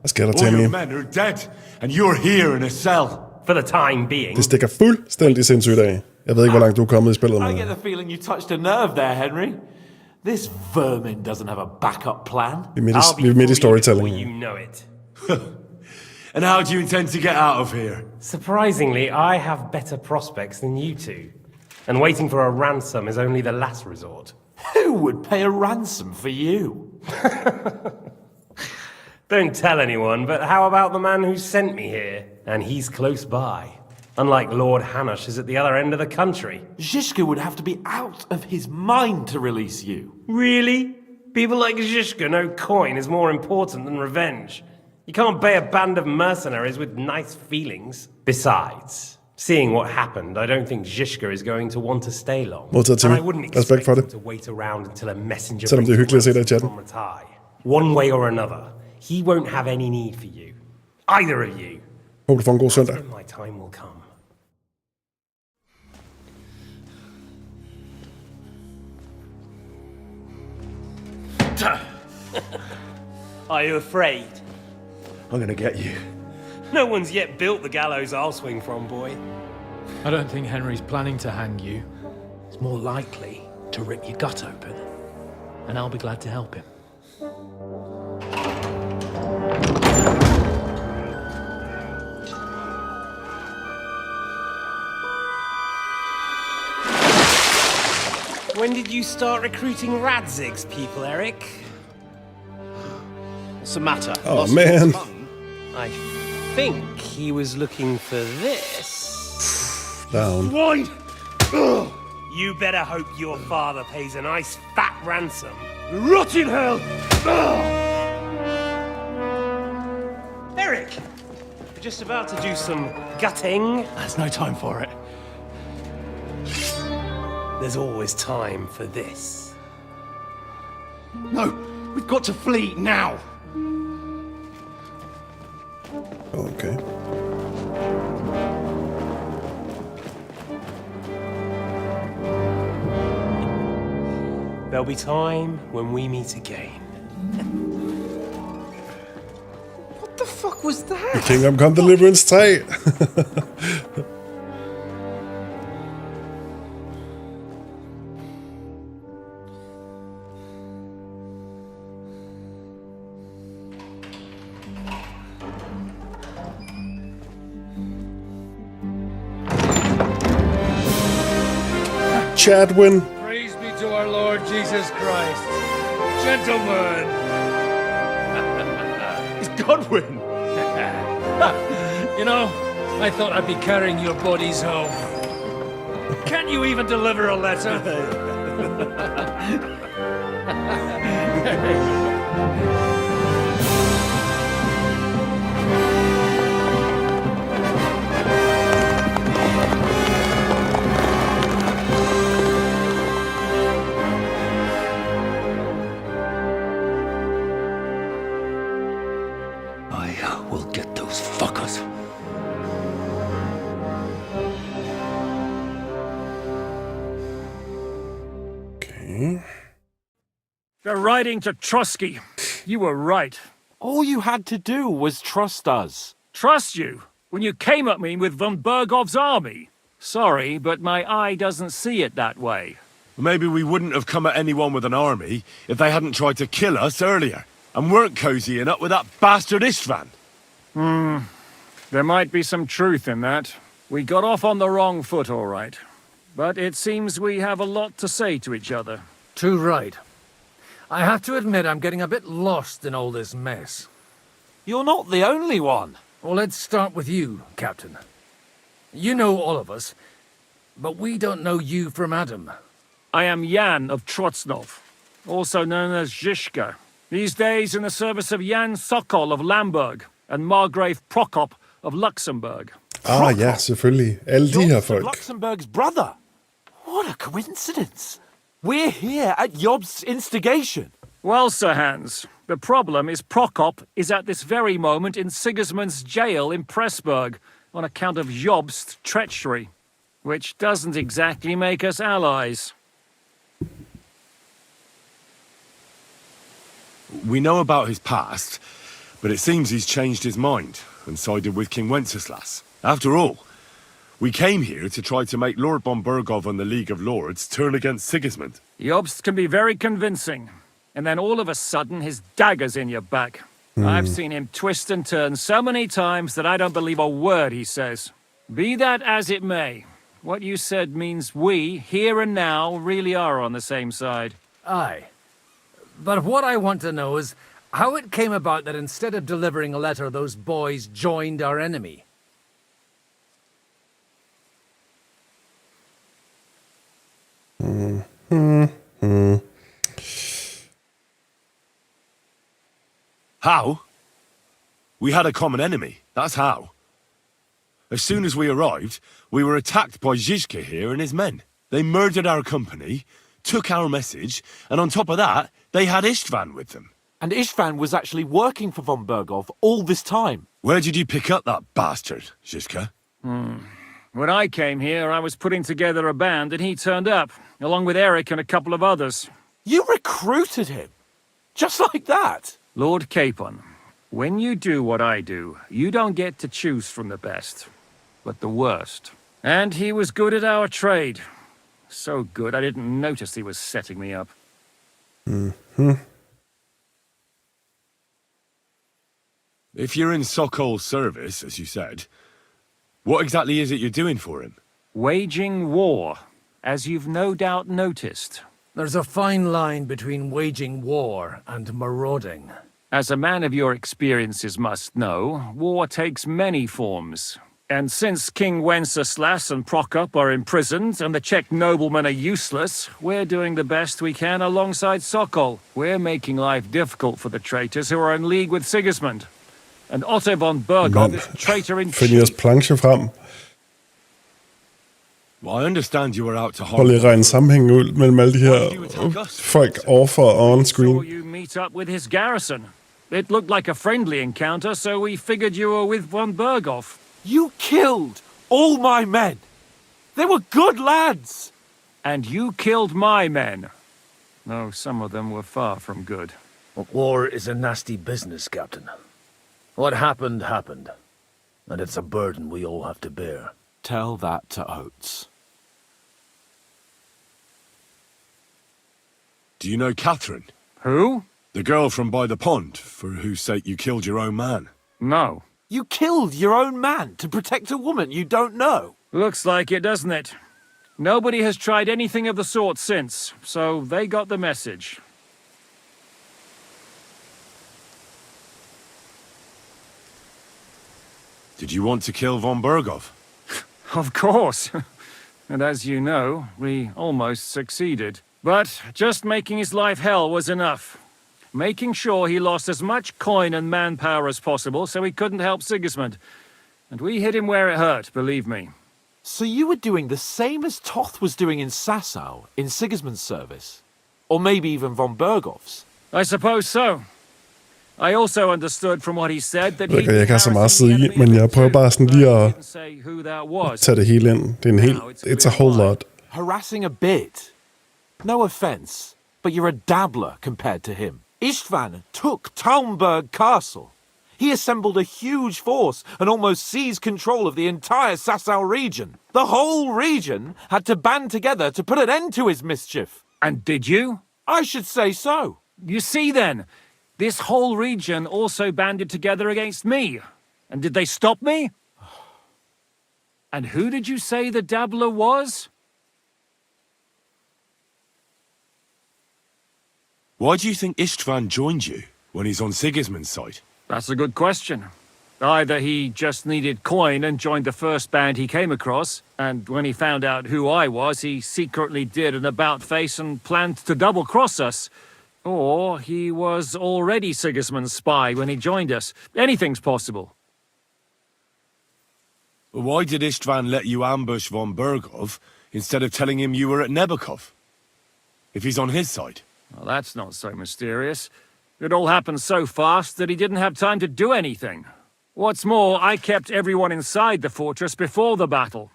Hvad sker der All til your mig? men are dead, and you're here in a cell. For the time being. Det stikker fuldstændig sindssygt af. Jeg ved ikke, hvor langt du er kommet i spillet. I get the feeling you touched a nerve there, Henry. This vermin doesn't have a backup plan. Vi er midt i storytelling. You know it. And how do you intend to get out of here? Surprisingly, I have better prospects than you two. And waiting for a ransom is only the last resort. Who would pay a ransom for you? Don't tell anyone, but how about the man who sent me here? And he's close by. Unlike Lord Hanush is at the other end of the country. Zizka would have to be out of his mind to release you. Really? People like Zizka know coin is more important than revenge. You can't pay a band of mercenaries with nice feelings. Besides, seeing what happened, I don't think Zizka is going to want to stay long. Modtaget til mig. Respekt for det. To wait around until a messenger Selvom det er hyggeligt at se dig i chatten. One way or another, he won't have any need for you. Either of you. Håber du får en god søndag. My time will come. Are you afraid? I'm gonna get you. No one's yet built the gallows I'll swing from, boy. I don't think Henry's planning to hang you. He's more likely to rip your gut open. And I'll be glad to help him. When did you start recruiting Radzig's people, Eric? What's the matter? Oh, Lost man. your tongue? I think he was looking for this. Down. Swine! You better hope your father pays a nice fat ransom. Rot in hell! Eric! We're just about to do some gutting. There's no time for it. There's always time for this. No, we've got to flee now. Okay. There'll be time when we meet again. What the fuck was that? The Kingdom Come Deliverance 3. Chadwin. Praise be to our Lord Jesus Christ. Gentlemen! It's Godwin! You know, I thought I'd be carrying your bodies home. Can't you even deliver a letter? I will get those fuckers. Okay. They're riding to Trusky. You were right. All you had to do was trust us. Trust you? When you came at me with von Bergov's army? Sorry, but my eye doesn't see it that way. Maybe we wouldn't have come at anyone with an army if they hadn't tried to kill us earlier, and weren't cozying up with that bastard Istvan. There might be some truth in that. We got off on the wrong foot, all right. But it seems we have a lot to say to each other. Too right. I have to admit I'm getting a bit lost in all this mess. You're not the only one. Well, let's start with you, Captain. You know all of us, but we don't know you from Adam. I am Jan of Trotsnov, also known as Zhishka. These days in the service of Jan Sokol of Lamberg and Margrave Prokop of Luxembourg. Ah, ja, selvfølgelig. Alle de her folk. Luxembourg's brother. What a coincidence. We're here at Jobst's instigation. Well, Sir Hans, the problem is Prokop is at this very moment in Sigismund's jail in Pressburg on account of Jobst's treachery, which doesn't exactly make us allies. We know about his past, but it seems he's changed his mind and sided with King Wenceslas. After all, we came here to try to make Lord von Bergov and the League of Lords turn against Sigismund. Jobst can be very convincing, and then all of a sudden his dagger's in your back. I've seen him twist and turn so many times that I don't believe a word he says. Be that as it may, what you said means we, here and now, really are on the same side. Aye. But what I want to know is how it came about that instead of delivering a letter, those boys joined our enemy. How? We had a common enemy, that's how. As soon as we arrived, we were attacked by Zhizka here and his men. They murdered our company, took our message, and on top of that, they had Istvan with them. And Istvan was actually working for von Bergov all this time. Where did you pick up that bastard, Zhizka? When I came here, I was putting together a band and he turned up, along with Eric and a couple of others. You recruited him? Just like that? Lord Capon, when you do what I do, you don't get to choose from the best, but the worst. And he was good at our trade. So good, I didn't notice he was setting me up. If you're in Sokol's service, as you said, what exactly is it you're doing for him? Waging war, as you've no doubt noticed. There's a fine line between waging war and marauding. As a man of your experiences must know, war takes many forms. And since King Wenceslas and Prokop are imprisoned and the Czech noblemen are useless, we're doing the best we can alongside Sokol. We're making life difficult for the traitors who are in league with Sigismund. And Otto von Bergov is traitor in Find jeres planche frem. Well, I understand you were out to Prøv lige at regne sammenhængen ud mellem alle de her folk off og on screen. You meet up with his garrison. It looked like a friendly encounter, so we figured you were with von Bergov. You killed all my men. They were good lads. And you killed my men. Though some of them were far from good. War is a nasty business, Captain. What happened, happened. And it's a burden we all have to bear. Tell that to Oates. Do you know Catherine? Who? The girl from by the pond, for whose sake you killed your own man. No. You killed your own man to protect a woman you don't know. Looks like it, doesn't it? Nobody has tried anything of the sort since, so they got the message. Did you want to kill von Bergov? Of course. And as you know, we almost succeeded. But just making his life hell was enough. Making sure he lost as much coin and manpower as possible so he couldn't help Sigismund. And we hit him where it hurt, believe me. So you were doing the same as Toth was doing in Sasau, in Sigismund's service? Or maybe even von Bergov's? I suppose so. I also understood from what he said that Jeg kan have så meget sidde i, men jeg prøver bare sådan lige at tage det hele ind. Det er en helt, it's a whole lot. Harassing a bit. No offense, but you're a dabbler compared to him. Istvan took Talmberg Castle. He assembled a huge force and almost seized control of the entire Sasau region. The whole region had to band together to put an end to his mischief. And did you? I should say so. You see then, this whole region also banded together against me. And did they stop me? And who did you say the dabbler was? Why do you think Istvan joined you when he's on Sigismund's side? That's a good question. Either he just needed coin and joined the first band he came across, and when he found out who I was, he secretly did an about-face and planned to double-cross us. Or he was already Sigismund's spy when he joined us. Anything's possible. Why did Istvan let you ambush von Bergov instead of telling him you were at Nebukov? If he's on his side. Well, that's not so mysterious. It all happened so fast that he didn't have time to do anything. What's more, I kept everyone inside the fortress before the battle.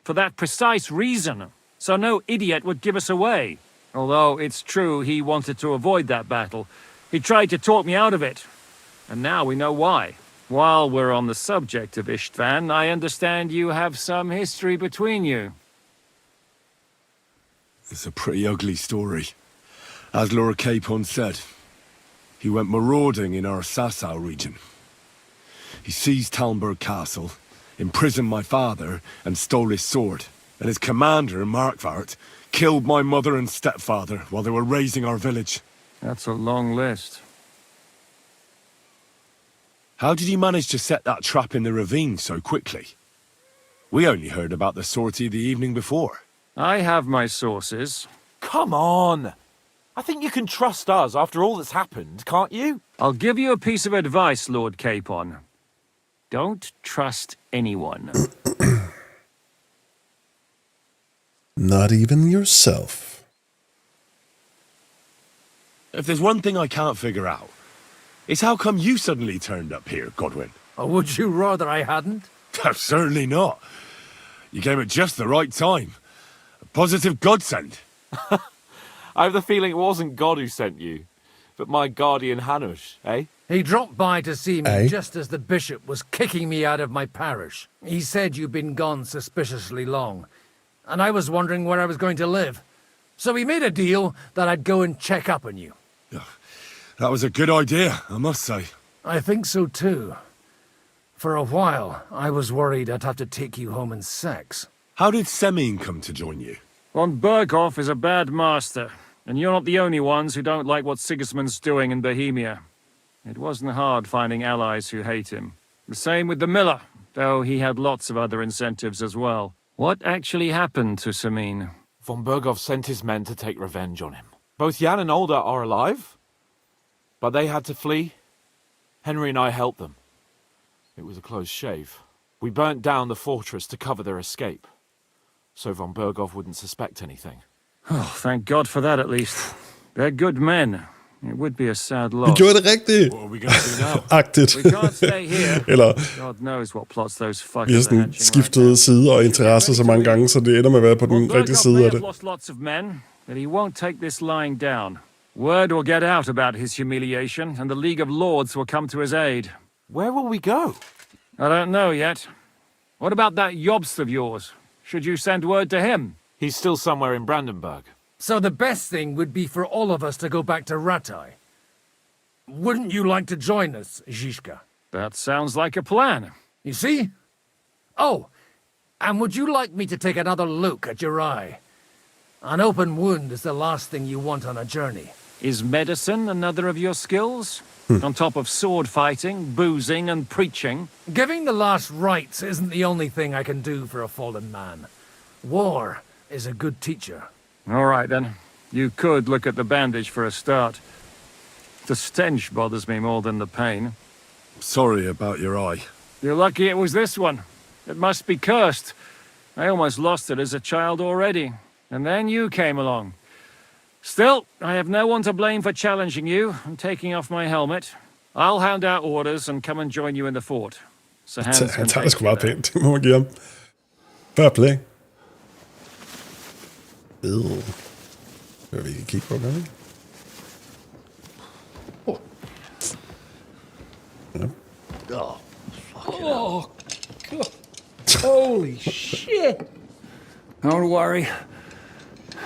For that precise reason. So no idiot would give us away. Although it's true he wanted to avoid that battle. He tried to talk me out of it. And now we know why. While we're on the subject of Istvan, I understand you have some history between you. It's a pretty ugly story. As Lord Capon said, he went marauding in our Sasau region. He seized Talmberg Castle, imprisoned my father, and stole his sword. And his commander, Markvart, killed my mother and stepfather while they were raising our village. That's a long list. How did you manage to set that trap in the ravine so quickly? We only heard about the sortie the evening before. I have my sources. Come on! I think you can trust us after all that's happened, can't you? I'll give you a piece of advice, Lord Capon. Don't trust anyone. Not even yourself. If there's one thing I can't figure out, it's how come you suddenly turned up here, Godwin? Or would you rather I hadn't? Certainly not. You came at just the right time. A positive godsend. I have the feeling it wasn't God who sent you, but my guardian Hanush, eh? He dropped by to see me Aye. just as the bishop was kicking me out of my parish. He said you'd been gone suspiciously long, and I was wondering where I was going to live. So we made a deal that I'd go and check up on you. That was a good idea, I must say. I think so too. For a while, I was worried I'd have to take you home in sex. How did Semine come to join you? Von Berghoff is a bad master, and you're not the only ones who don't like what Sigismund's doing in Bohemia. It wasn't hard finding allies who hate him. The same with the miller, though he had lots of other incentives as well. What actually happened to Semine? Von Berghoff sent his men to take revenge on him. Both Jan and Olda are alive, but they had to flee. Henry and I helped them. It was a close shave. We burnt down the fortress to cover their escape, so Von Berghoff wouldn't suspect anything. Oh, thank God for that at least. They're good men. It would be a sad Vi loss. gjorde det rigtigt. What are we going to do now? Agtigt. We can't stay here. Eller, God knows what plots those vi fuckers har are sådan hatching skiftet side og interesse så mange gange, så det ender med at være på den rigtige Berghoff side may af have det. lost lots of men, but he won't take this lying down. Word will get out about his humiliation, and the League of Lords will come to his aid. Where will we go? I don't know yet. What about that Jobst of yours? Should you send word to him? He's still somewhere in Brandenburg. So the best thing would be for all of us to go back to Ratai. Wouldn't you like to join us, Zizka? That sounds like a plan. You see? Oh, and would you like me to take another look at your eye? An open wound is the last thing you want on a journey. Is medicine another of your skills? On top of sword fighting, boozing, and preaching? Giving the last rites isn't the only thing I can do for a fallen man. War is a good teacher. All right, then. You could look at the bandage for a start. The stench bothers me more than the pain. Sorry about your eye. You're lucky it was this one. It must be cursed. I almost lost it as a child already. And then you came along. Still, I have no one to blame for challenging you and taking off my helmet. I'll hand out orders and come and join you in the fort. So hands Han tager det sgu meget pænt, det må man give ham. Fair play. Hvad vi kan kigge på, gør vi? Oh, God. Holy shit. Don't worry.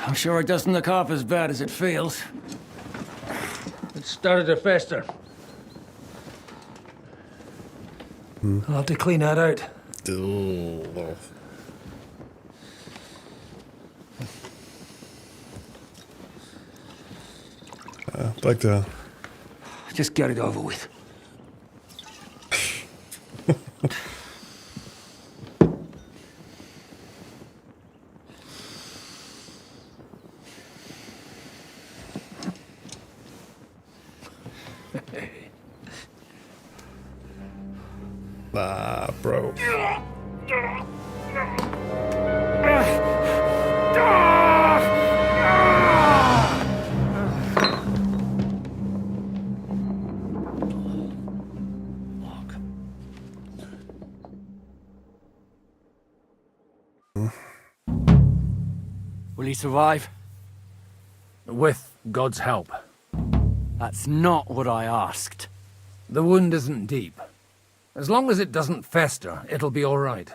I'm sure it doesn't look half as bad as it feels. It started to fester. I'll have to clean that out. Ja, drik det her. Just get it over with. Nah, bro. Will he survive? With God's help. That's not what I asked. The wound isn't deep. As long as it doesn't fester, it'll be all right.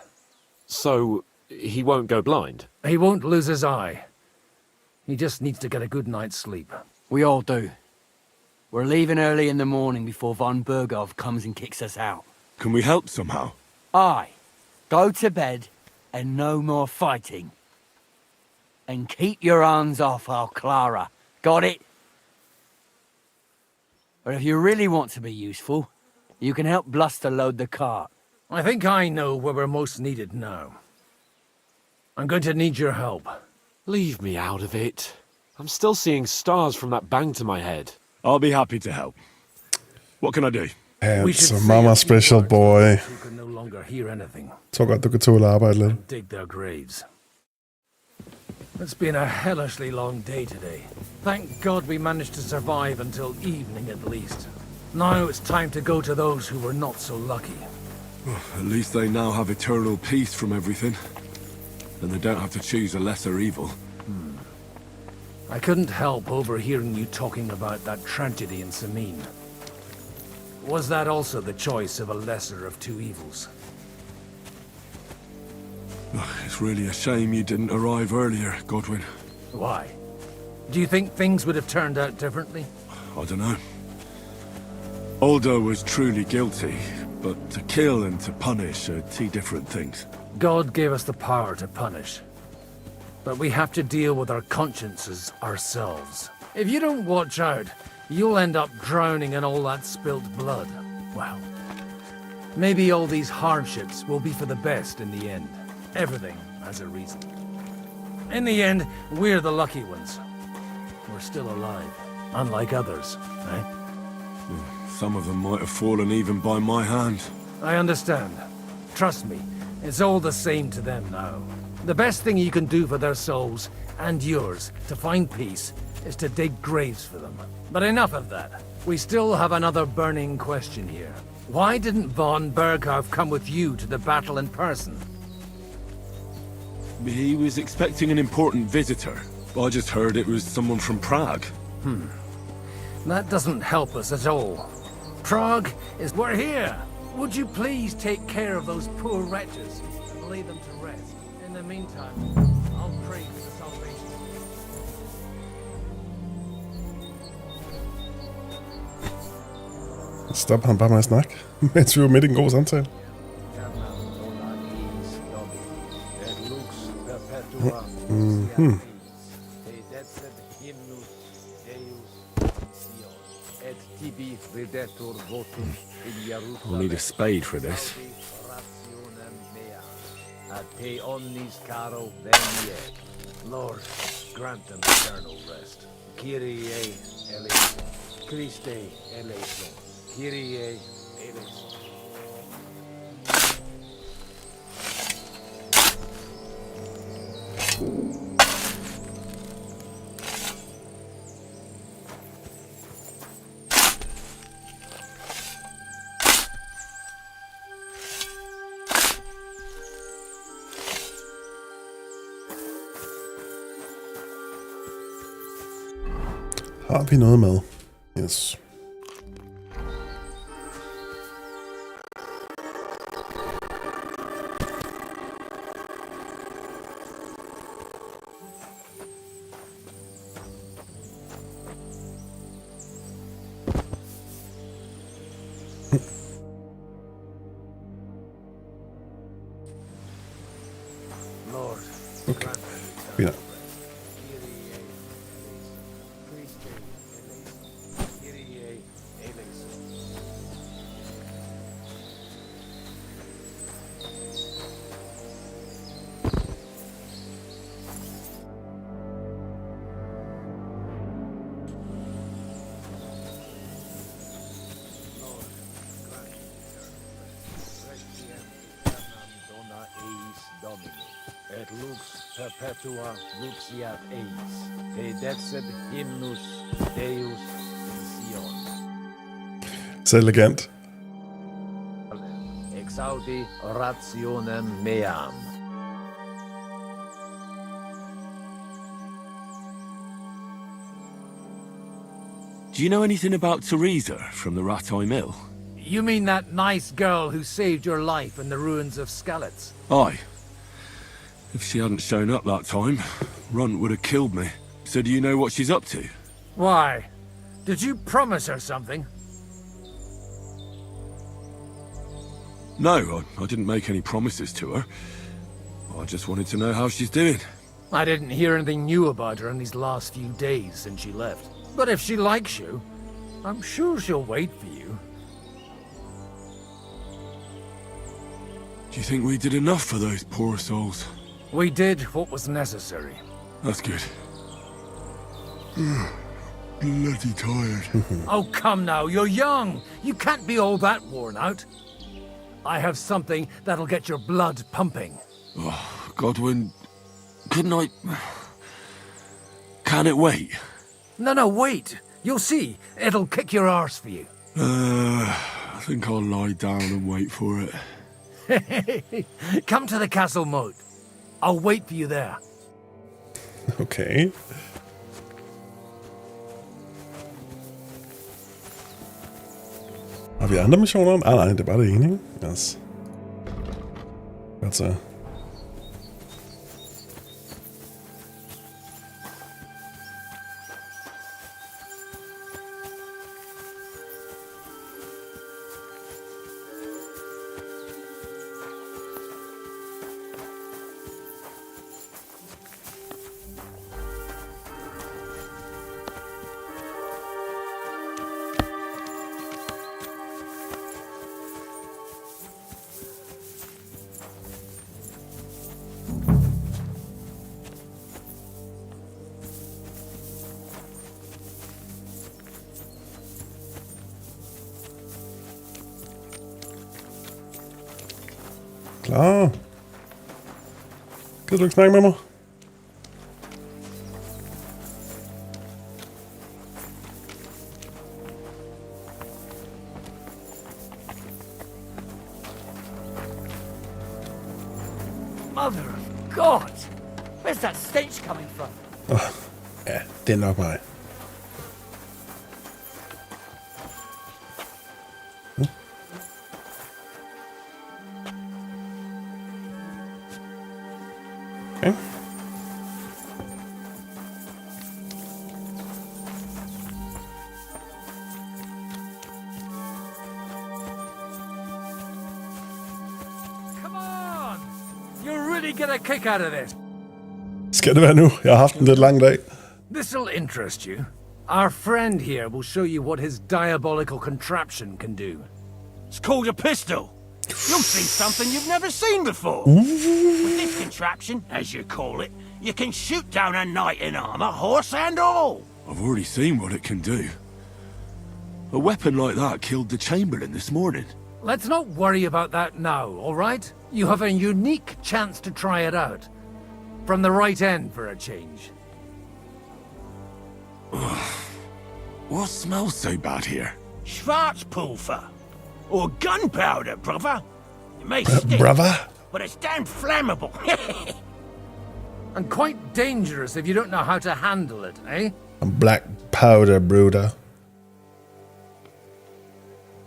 So, he won't go blind? He won't lose his eye. He just needs to get a good night's sleep. We all do. We're leaving early in the morning before Von Berghoff comes and kicks us out. Can we help somehow? Aye. Go to bed and no more fighting. And keep your hands off our Clara. Got it? But if you really want to be useful, you can help Bluster load the cart. I think I know where we're most needed now. I'm going to need your help. Leave me out of it. I'm still seeing stars from that bang to my head. I'll be happy to help. What can I do? Handsome mama special boy. You can no longer hear anything. Så godt, du kan tåle at arbejde lidt. Dig their graves. It's been a hellishly long day today. Thank God we managed to survive until evening at least. Now it's time to go to those who were not so lucky. At least they now have eternal peace from everything. And they don't have to choose a lesser evil. I couldn't help overhearing you talking about that tragedy in Semine. Was that also the choice of a lesser of two evils? It's really a shame you didn't arrive earlier, Godwin. Why? Do you think things would have turned out differently? I don't know. Aldo was truly guilty, but to kill and to punish are two different things. God gave us the power to punish. But we have to deal with our consciences ourselves. If you don't watch out, you'll end up drowning in all that spilt blood. Well, maybe all these hardships will be for the best in the end. Everything has a reason. In the end, we're the lucky ones. We're still alive, unlike others, right? Some of them might have fallen even by my hand. I understand. Trust me, it's all the same to them now. The best thing you can do for their souls, and yours, to find peace, is to dig graves for them. But enough of that. We still have another burning question here. Why didn't von Berghoff come with you to the battle in person? He was expecting an important visitor. I just heard it was someone from Prague. That doesn't help us at all. Prague is... We're here! Would you please take care of those poor wretches and lay them to rest? In the meantime, I'll pray for the salvation. Stop han bare med at snakke, mens vi var midt i en god samtale. I'll need a spade for this. Lord, grant them eternal rest. Kyrie eleison. Christe eleison. Kyrie eleison. Har vi noget med? Yes. Okay. Fint. Et lux perpetua luxiat eis, te dexet hymnus Deus in Sion. Så elegant. Exaudi rationem meam. Do you know anything about Teresa from the Ratay Mill? You mean that nice girl who saved your life in the ruins of Skalitz? Aye. If she hadn't shown up that time, Runt would have killed me. So do you know what she's up to? Why? Did you promise her something? No, I didn't make any promises to her. I just wanted to know how she's doing. I didn't hear anything new about her in these last few days since she left. But if she likes you, I'm sure she'll wait for you. Do you think we did enough for those poor souls? We did what was necessary. That's good. Bloody tired. Oh, come now, you're young. You can't be all that worn out. I have something that'll get your blood pumping. Oh, Godwin, couldn't I... Can it wait? No, wait. You'll see. It'll kick your arse for you. I think I'll lie down and wait for it. Come to the castle moat. I'll wait for you there. Okay. Har vi andre missioner? Nej, det er bare det ene, ikke? Yes. Godt så. Klar. Gider du ikke snakke med mig? Mother of God! Where's that stench coming from? Ja, det er nok mig. Okay. Come on! You'll really get a kick out of this. Skal det være nu? Jeg har haft en lidt lang dag. This'll interest you. Our friend here will show you what his diabolical contraption can do. It's called a pistol. You'll see something you've never seen before. With this contraption, as you call it, you can shoot down a knight in armor, horse and all. I've already seen what it can do. A weapon like that killed the Chamberlain this morning. Let's not worry about that now, all right? You have a unique chance to try it out. From the right end for a change. What smells so bad here? Schwarzpulver. Or gunpowder, brother. It may stick, Brother? but it's damn flammable. And quite dangerous if you don't know how to handle it, eh? Black powder, brother.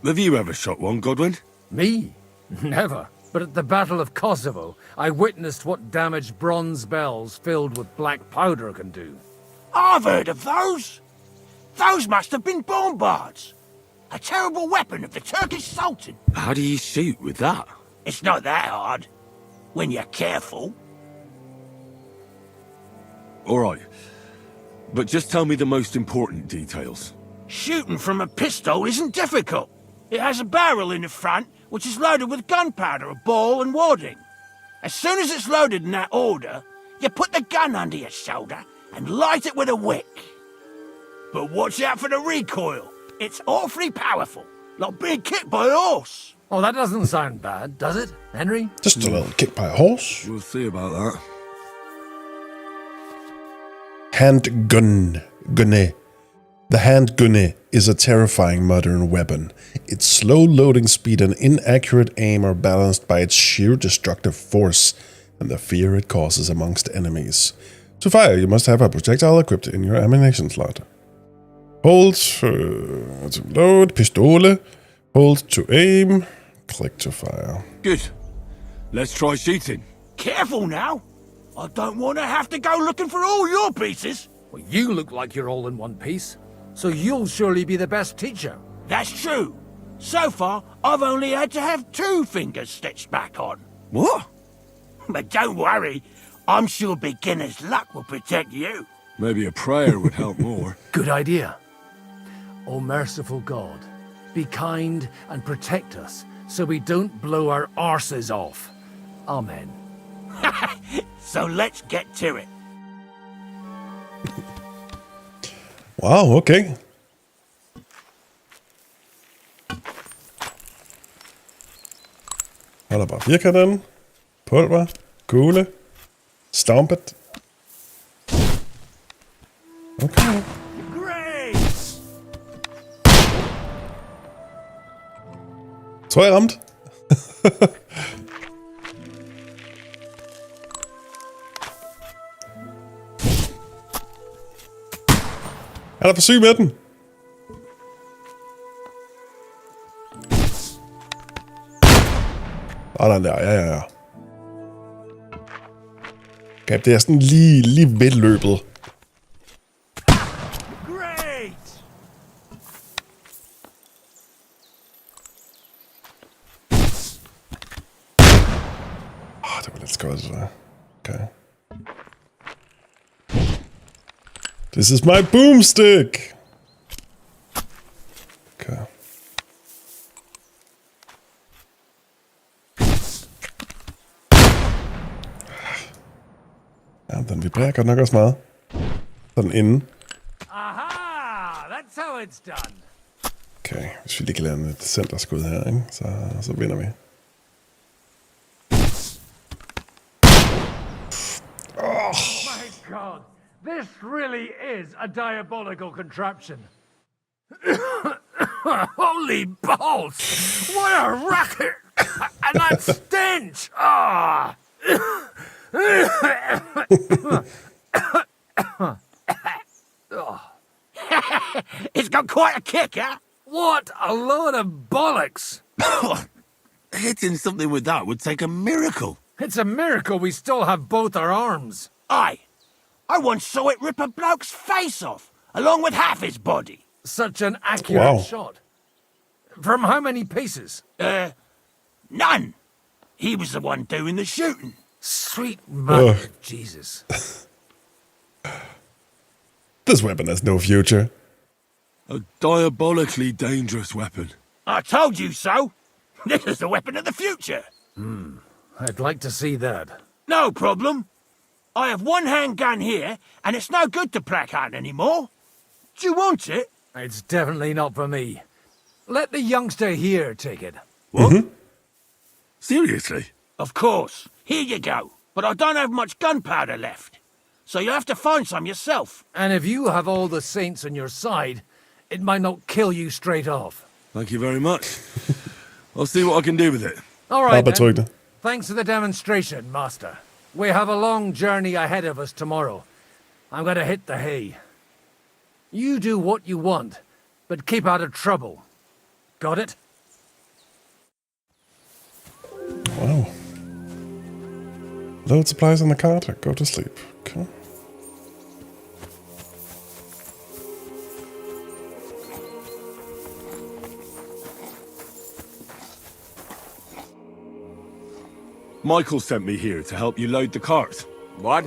Have you ever shot one, Godwin? Me? Never. But at the Battle of Kosovo, I witnessed what damage bronze bells filled with black powder can do. I've heard of those. Those must have been bombards. A terrible weapon of the Turkish Sultan. How do you shoot with that? It's not that hard, when you're careful. All right. But just tell me the most important details. Shooting from a pistol isn't difficult. It has a barrel in the front, which is loaded with gunpowder, a ball and wadding. As soon as it's loaded in that order, you put the gun under your shoulder and light it with a wick. But watch out for the recoil. It's awfully powerful, like being kicked by a horse. Oh, that doesn't sound bad, does it, Henry? Just a little kick by a horse. We'll see about that. Handgun. Gunne. The handgunne is a terrifying modern weapon. Its slow loading speed and inaccurate aim are balanced by its sheer destructive force and the fear it causes amongst enemies. To fire, you must have a projectile equipped in your ammunition slot. Hold to load, pistole. Hold to aim. Click to fire. Good. Let's try shooting. Careful now. I don't want to have to go looking for all your pieces. Well, you look like you're all in one piece, so you'll surely be the best teacher. That's true. So far, I've only had to have 2 fingers stitched back on. What? But don't worry. I'm sure beginner's luck will protect you. Maybe a prayer would help more. Good idea. O merciful God, be kind and protect us so we don't blow our arses off. Amen. So let's get to it. Wow, okay. Holder bare firkanten. Pulver. Kugle. Stomp it. Okay. Grace! Tror jeg ramte. Er der for syg med den? den der, ja. Okay, det er sådan lige ved løbet. Great! Det var lidt skørt, så. Okay. This is my boomstick! Okay. Ja, den vibrerer godt nok også meget. Sådan inde. Aha! That's how it's done. Okay, hvis vi lige kan lade et centerskud her, ikke? Så vinder vi. My God, this really is a diabolical contraption. Holy balls! What a racket! And that stench! Ah! It's got quite a kick, huh? What a load of bollocks! Hitting something with that would take a miracle. It's a miracle we still have both our arms. Aye. I once saw it rip a bloke's face off, along with half his body. Such an accurate Wow. shot. From how many paces? None. He was the one doing the shooting. Sweet mother Ugh. of Jesus. This weapon has no future. A diabolically dangerous weapon. I told you so. This is the weapon of the future. I'd like to see that. No problem. I have one handgun here, and it's no good to placard anymore. Do you want it? It's definitely not for me. Let the youngster here take it. What? Seriously? Of course. Here you go. But I don't have much gunpowder left. So you'll have to find some yourself. And if you have all the saints on your side, it might not kill you straight off. Thank you very much. I'll see what I can do with it. All right, then. Trygte. Thanks for the demonstration, Master. We have a long journey ahead of us tomorrow. I'm gonna hit the hay. You do what you want, but keep out of trouble. Got it? Wow. Load supplies on the cart. Go to sleep. Okay. Michael sent me here to help you load the cart. What?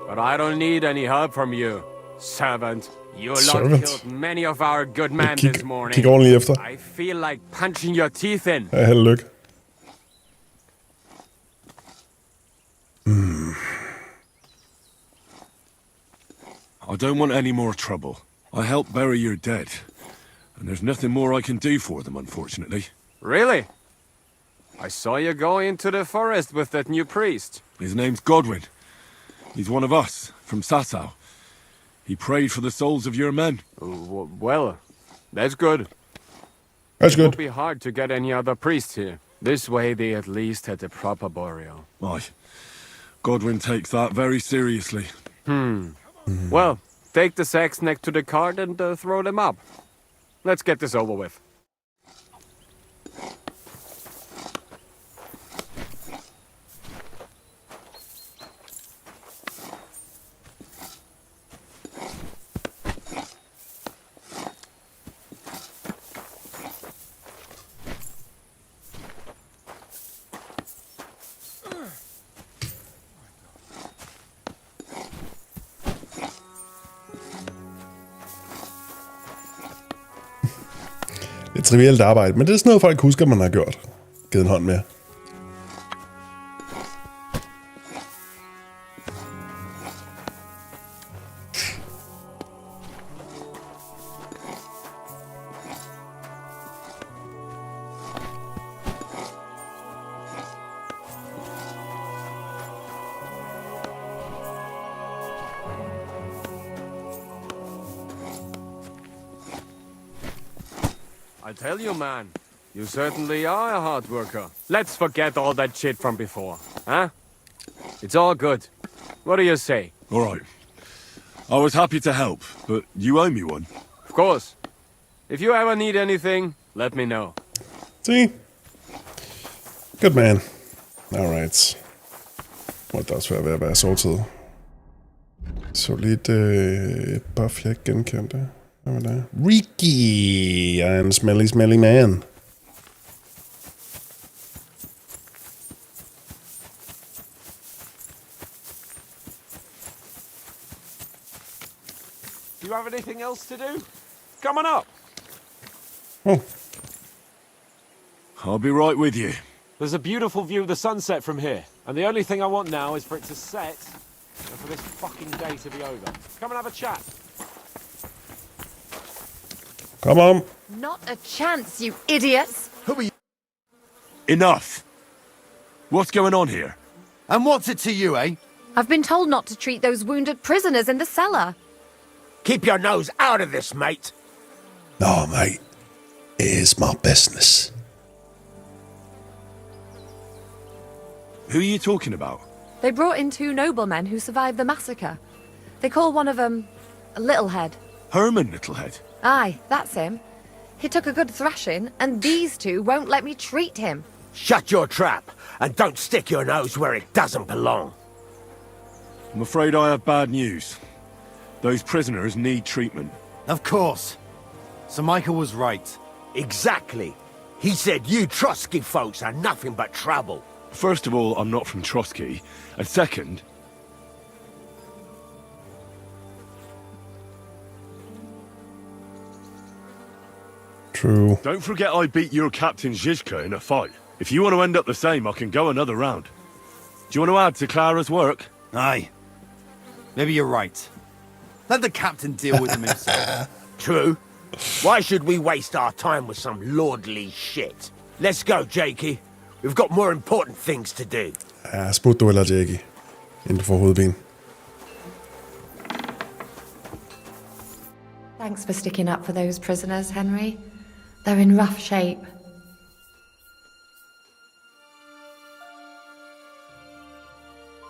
But I don't need any help from you, servant. You lot Servant? killed many of our good men Kig- this morning. kig ordentligt efter. I feel like punching your teeth in. Ja, held og lykke. I don't want any more trouble. I helped bury your dead, and there's nothing more I can do for them, unfortunately. Really? I saw you go into the forest with that new priest. His name's Godwin. He's one of us, from Sasau. He prayed for the souls of your men. Well, that's good. That's It would good. be hard to get any other priests here. This way they at least had a proper burial. Aye. Godwin takes that very seriously. Well, take the sacks next to the cart and throw them up. Let's get this over with. Det er trivielt arbejde, men det er sådan noget, folk husker, man har gjort. Givet en hånd med. I tell you, man, you certainly are a hard worker. Let's forget all that shit from before, huh? It's all good. What do you say? All right. I was happy to help, but you owe me one. Of course. If you ever need anything, let me know. See? Good man. Alright. Må det også være ved at være sortid. Så lidt et buff, jeg ikke genkendte. Hvad var det? Ricky! I'm smelly man. Do you have anything else to do? Come on up. Oh. I'll be right with you. There's a beautiful view of the sunset from here, and the only thing I want now is for it to set and for this fucking day to be over. Come and have a chat. Come on. Not a chance, you idiots! Who are you? Enough! What's going on here? And what's it to you, eh? I've been told not to treat those wounded prisoners in the cellar. Keep your nose out of this, mate. No, mate. It is my business. Who are you talking about? They brought in 2 noblemen who survived the massacre. They call one of them Littlehead. Herman Littlehead. Aye, that's him. He took a good thrashing, and these 2 won't let me treat him. Shut your trap, and don't stick your nose where it doesn't belong. I'm afraid I have bad news. Those prisoners need treatment. Of course. Sir Michael was right. Exactly. He said you Trotsky folks are nothing but trouble. First of all, I'm not from Trotsky. And second... True. Don't forget I beat your Captain Zizka in a fight. If you want to end up the same, I can go another round. Do you want to add to Clara's work? Aye. Maybe you're right. Let the captain deal with him himself. True. Why should we waste our time with some lordly shit? Let's go, Jakey. We've got more important things to do. Ja, spurgte du eller Jackie, inden du får hovedben. Thanks for sticking up for those prisoners, Henry. They're in rough shape.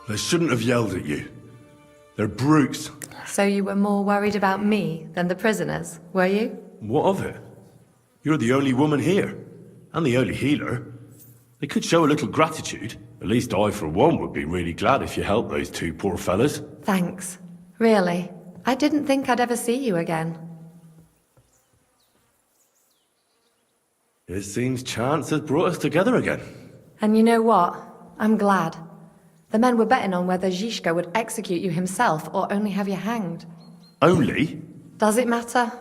They shouldn't have yelled at you. They're brutes. So you were more worried about me than the prisoners, were you? What of it? You're the only woman here. And the only healer. They could show a little gratitude. At least I, for one, would be really glad if you helped those 2 poor fellas. Thanks. Really. I didn't think I'd ever see you again. It seems chance has brought us together again. And you know what? I'm glad. The men were betting on whether Zizka would execute you himself or only have you hanged. Only? Does it matter?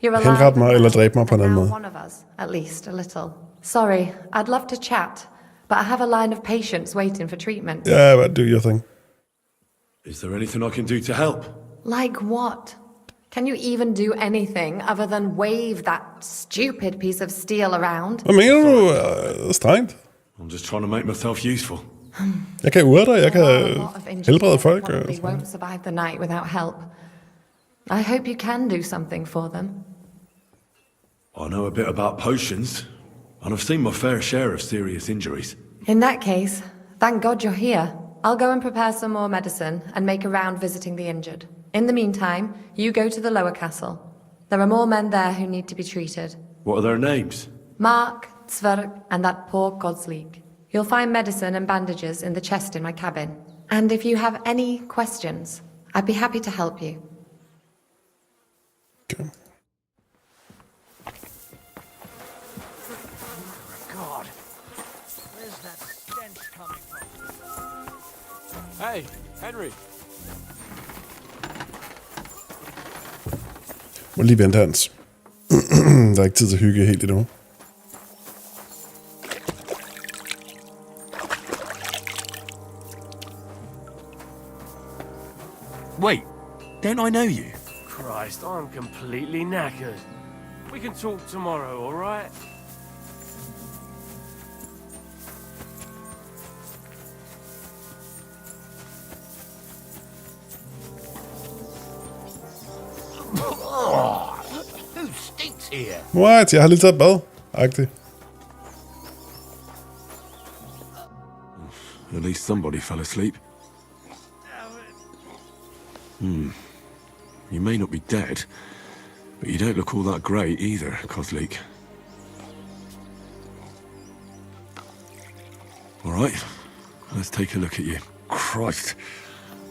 You're Henret alive mig eller dræb mig på en anden now, måde. one of us, at least a little. Sorry, I'd love to chat, but I have a line of patients waiting for treatment. Yeah, but do your thing. Is there anything I can do to help? Like what? Can you even do anything other than wave that stupid piece of steel around? Hvad mener du? Strengt? I'm just trying to make myself useful. Jeg kan urter, jeg kan Injured helbrede folk. probably won't survive the night without help. I hope you can do something for them. I know a bit about potions, and I've seen my fair share of serious injuries. In that case, thank God you're here. I'll go and prepare some more medicine and make a round visiting the injured. In the meantime, you go to the lower castle. There are more men there who need to be treated. What are their names? Mark, Tryk, and that poor Godsleek. You'll find medicine and bandages in the chest in my cabin. And if you have any questions, I'd be happy to help you. Okay. God, where's that stench coming from? Hey, Henry. Må lige vente, Hans. Der er ikke tid til hygge helt endnu. Wait, don't I know you? Christ, I'm completely knackered. We can talk tomorrow, all right? Who stinks here? What? Jeg har lige taget et bad. Agtigt. At least somebody fell asleep. You may not be dead, but you don't look all that great either, Kozlik. All right, Let's take a look at you. Christ.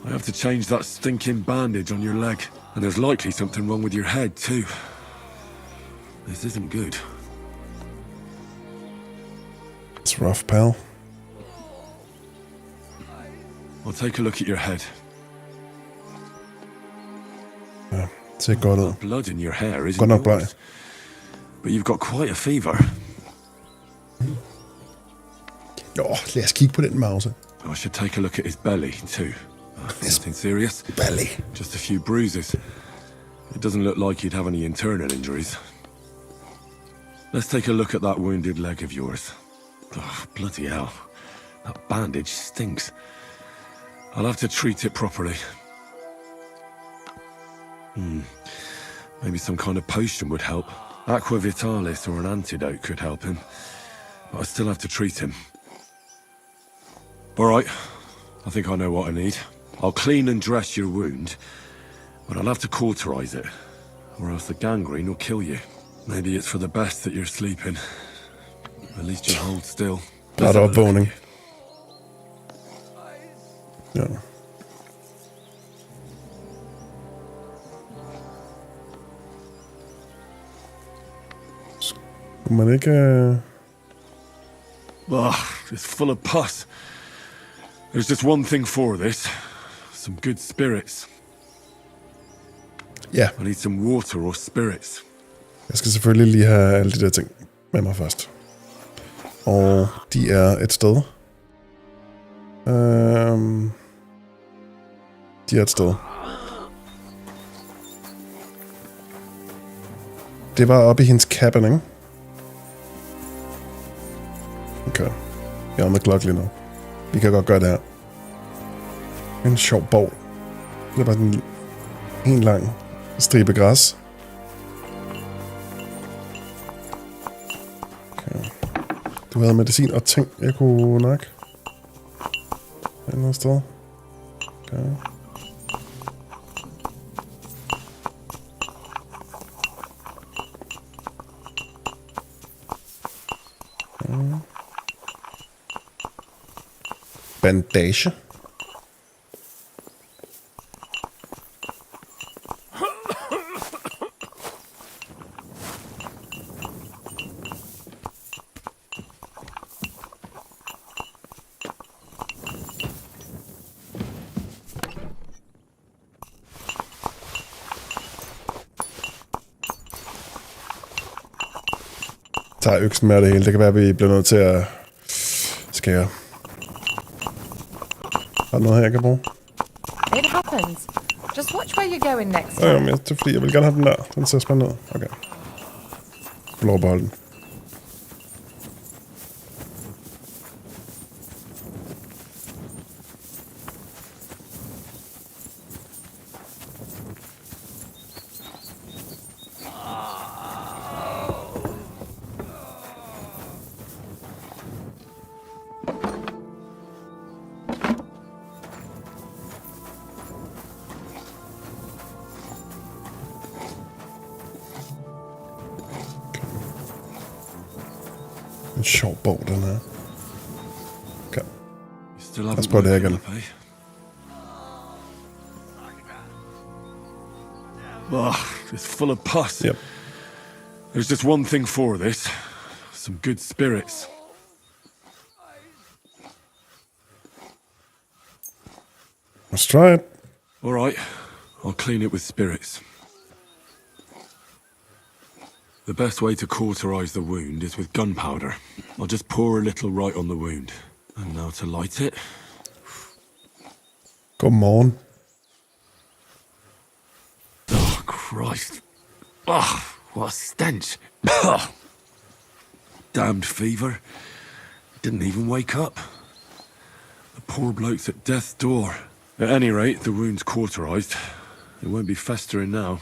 I have to change that stinking bandage on your leg. And there's likely something wrong with your head, too. This isn't good. It's rough, pal. I'll take a look at your head. Ja, ser godt ud. Blood in your hair, isn't Godt nok bleg. yours? But you've got quite a fever. Jo, lad os kigge på den mouse. I should take a look at his belly, too. Nothing serious. Belly. Just a few bruises. It doesn't look like he'd have any internal injuries. Let's take a look at that wounded leg of yours. Oh, bloody hell. That bandage stinks. I'll have to treat it properly. Maybe some kind of potion would help. Aqua Vitalis or an antidote could help him. But I still have to treat him. Alright, I think I know what I need. I'll clean and dress your wound, but I'll have to cauterize it, or else the gangrene will kill you. Maybe it's for the best that you're sleeping. At least you hold still. Der er der opvågning. Ja. Skulle man ikke... It's full of pus. There's just one thing for this. Some good spirits. Ja. I need some water or spirits. Jeg skal selvfølgelig lige have alle de der ting med mig først. Og de er et sted. De er et sted. Det var oppe i hendes cabin, ikke? Okay. Jeg er med klok lige nu. Vi kan godt gøre det her. En sjov bog. Det er bare sådan en lang stribe græs. Okay. Du havde medicin og ting, jeg kunne nok. Et andet sted. Okay. Bandage. Tager øksen med det hele. Det kan være, at vi bliver nødt til at skære. Har du noget her, jeg kan bruge? It happens. Just watch where you're going next Ja, time. men det er fordi, jeg vil gerne have den der. Den ser spændende ud. Okay. Få lov at beholde den. En sjov bog, den her. Okay. Lad os prøve det her igen. It's full of pus. Yep. There's just one thing for this. Some good spirits. Let's try it. Alright, I'll clean it with spirits. The best way to cauterize the wound is with gunpowder. I'll just pour a little right on the wound. And now to light it. Godmorgen. Oh, Christ. What a stench. Damned fever. Didn't even wake up. The poor bloke's at death's door. At any rate, the wound's cauterized. It won't be festering now.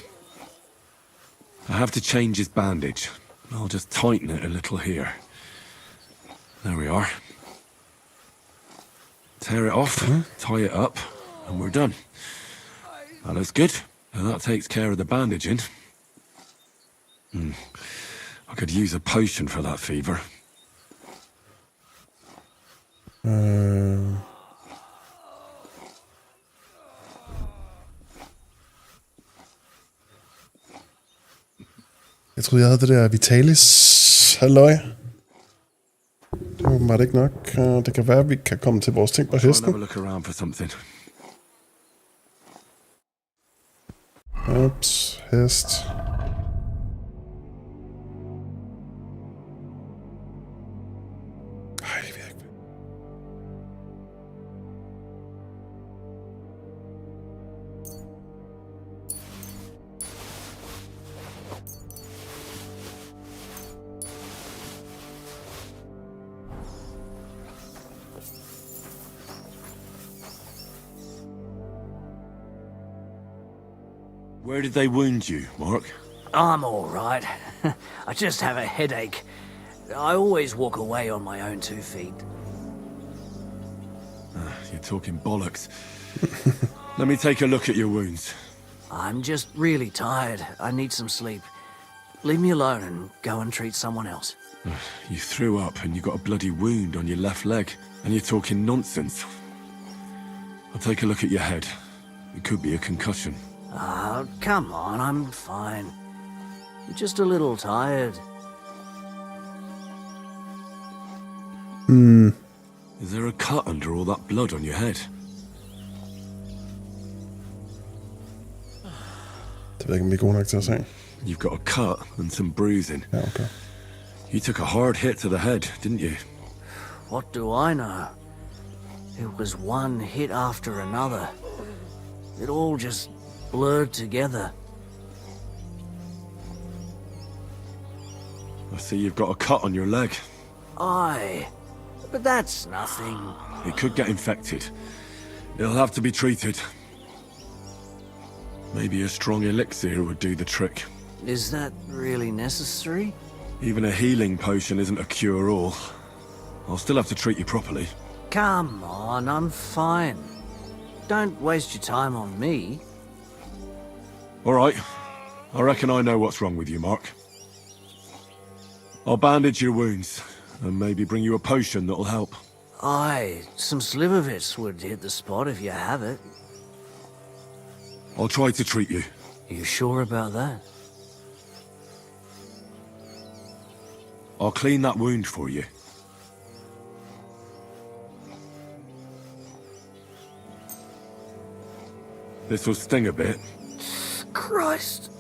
I have to change his bandage. I'll just tighten it a little here. There we are. Tear it off, tie it up, and we're done. That looks good. And that takes care of the bandaging. I could use a potion for that fever. Jeg troede, jeg havde det der Vitalis halløj. Det var åbenbart ikke nok. Det kan være, at vi kan komme til vores ting på hesten. Ups, hest. Where did they wound you, Mark? I'm all right. I just have a headache. I always walk away on my own 2 feet. You're talking bollocks. Let me take a look at your wounds. I'm just really tired. I need some sleep. Leave me alone and go and treat someone else. You threw up and you got a bloody wound on your left leg, and you're talking nonsense. I'll take a look at your head. It could be a concussion. Oh, come on, I'm fine. I'm just a little tired. Is there a cut under all that blood on your head? Det ved jeg ikke, om vi er gode nok til at se. You've got a cut and some bruising. Ja, okay. You took a hard hit to the head, didn't you? What do I know? It was one hit after another. It all just blurred together. I see you've got a cut on your leg. Aye, but that's nothing. It could get infected. It'll have to be treated. Maybe a strong elixir would do the trick. Is that really necessary? Even a healing potion isn't a cure-all. I'll still have to treat you properly. Come on, I'm fine. Don't waste your time on me. All right. I reckon I know what's wrong with you, Mark. I'll bandage your wounds, and maybe bring you a potion that'll help. Aye, some slivovitz would hit the spot if you have it. I'll try to treat you. You sure about that? I'll clean that wound for you. This will sting a bit. Christ.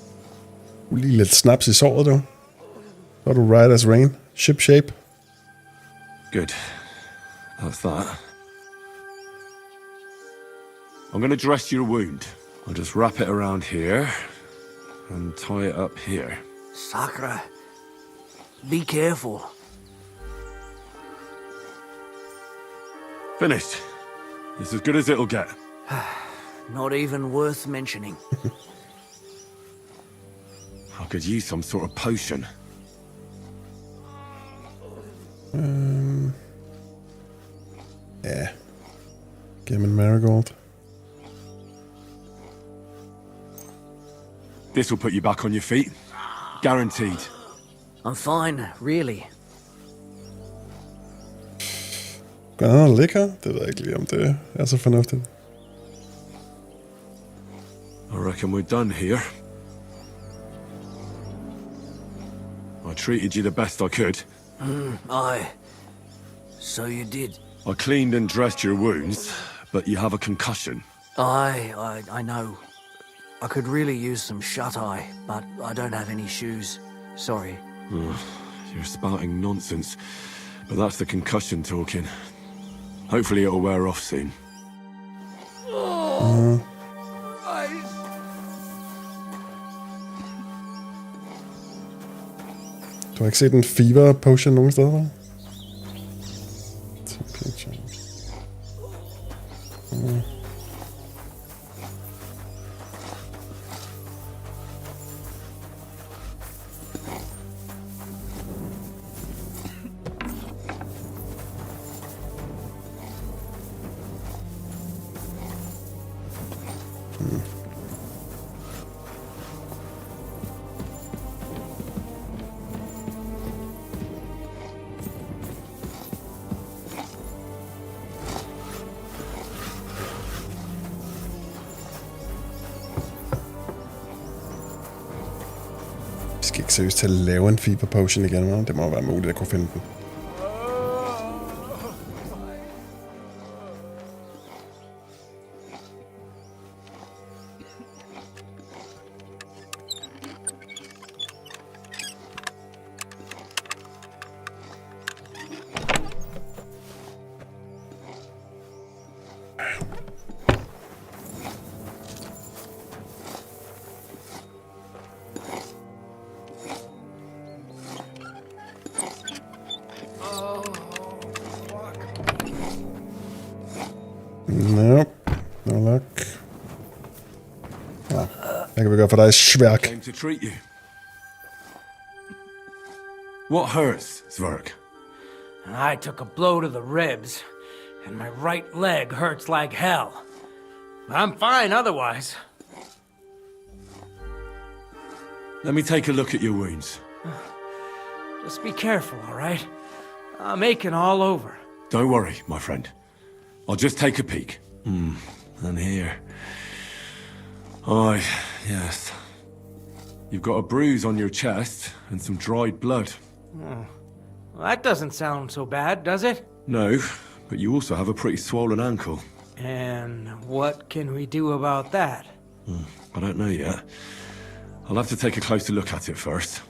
Lige lidt snaps i såret, du. Så er du right as rain. Ship shape. Good. That's that. I'm going to dress your wound. I'll just wrap it around here and tie it up here. Sakra. Be careful. Finished. It's as good as it'll get. Not even worth mentioning. I could use some sort of potion. Ja. Giv mig en marigold. This will put you back on your feet. Guaranteed. I'm fine, really. Gør han noget lækker? Det ved jeg ikke lige, om det er så fornuftigt. I reckon we're done here. I treated you the best I could. Aye. So you did. I cleaned and dressed your wounds, but you have a concussion. Aye, I know. I could really use some shut-eye, but I don't have any shoes. Sorry. You're spouting nonsense, but that's the concussion talking. Hopefully it'll wear off soon. Du har ikke set en fever potion nogen steder, hva'? Vi skal ikke seriøst til at lave en fever potion igen, hva'? Det må være muligt at kunne finde den. Nope. No luck. Ah, hvad kan vi gøre for dig, sværk? Came to treat you. What hurts, Zwerg? I took a blow to the ribs, and my right leg hurts like hell. I'm fine otherwise. Let me take a look at your wounds. Just be careful, all right? I'm aching all over. Don't worry, my friend. I'll just take a peek. And here. Aye, yes. You've got a bruise on your chest and some dried blood. Well, that doesn't sound so bad, does it? No, but you also have a pretty swollen ankle. And what can we do about that? I don't know yet. I'll have to take a closer look at it first.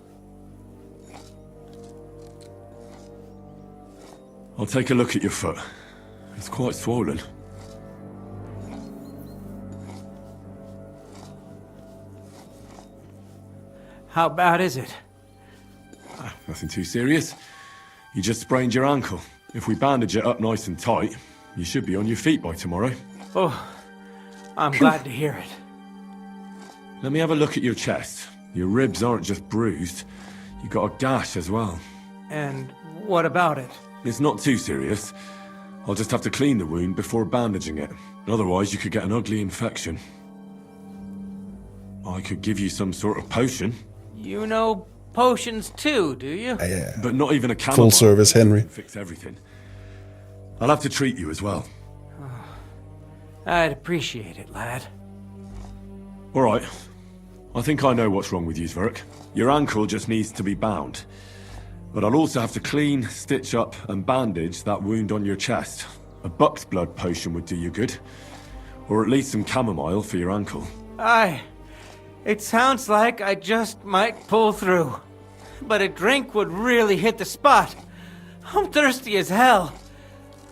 I'll take a look at your foot. It's quite swollen. How bad is it? Nothing too serious. You just sprained your ankle. If we bandage it up nice and tight, you should be on your feet by tomorrow. Oh, I'm glad to hear it. Let me have a look at your chest. Your ribs aren't just bruised. You got a gash as well. And what about it? It's not too serious. I'll just have to clean the wound before bandaging it. Otherwise, you could get an ugly infection. I could give you some sort of potion. You know potions too, do you? Yeah. But not even a chamomile. Full service, Henry. Can fix everything. I'll have to treat you as well. I'd appreciate it, lad. All right. I think I know what's wrong with you, Zwerg. Your ankle just needs to be bound. But I'll also have to clean, stitch up, and bandage that wound on your chest. A buck's blood potion would do you good. Or at least some chamomile for your ankle. It sounds like I just might pull through. But a drink would really hit the spot. I'm thirsty as hell.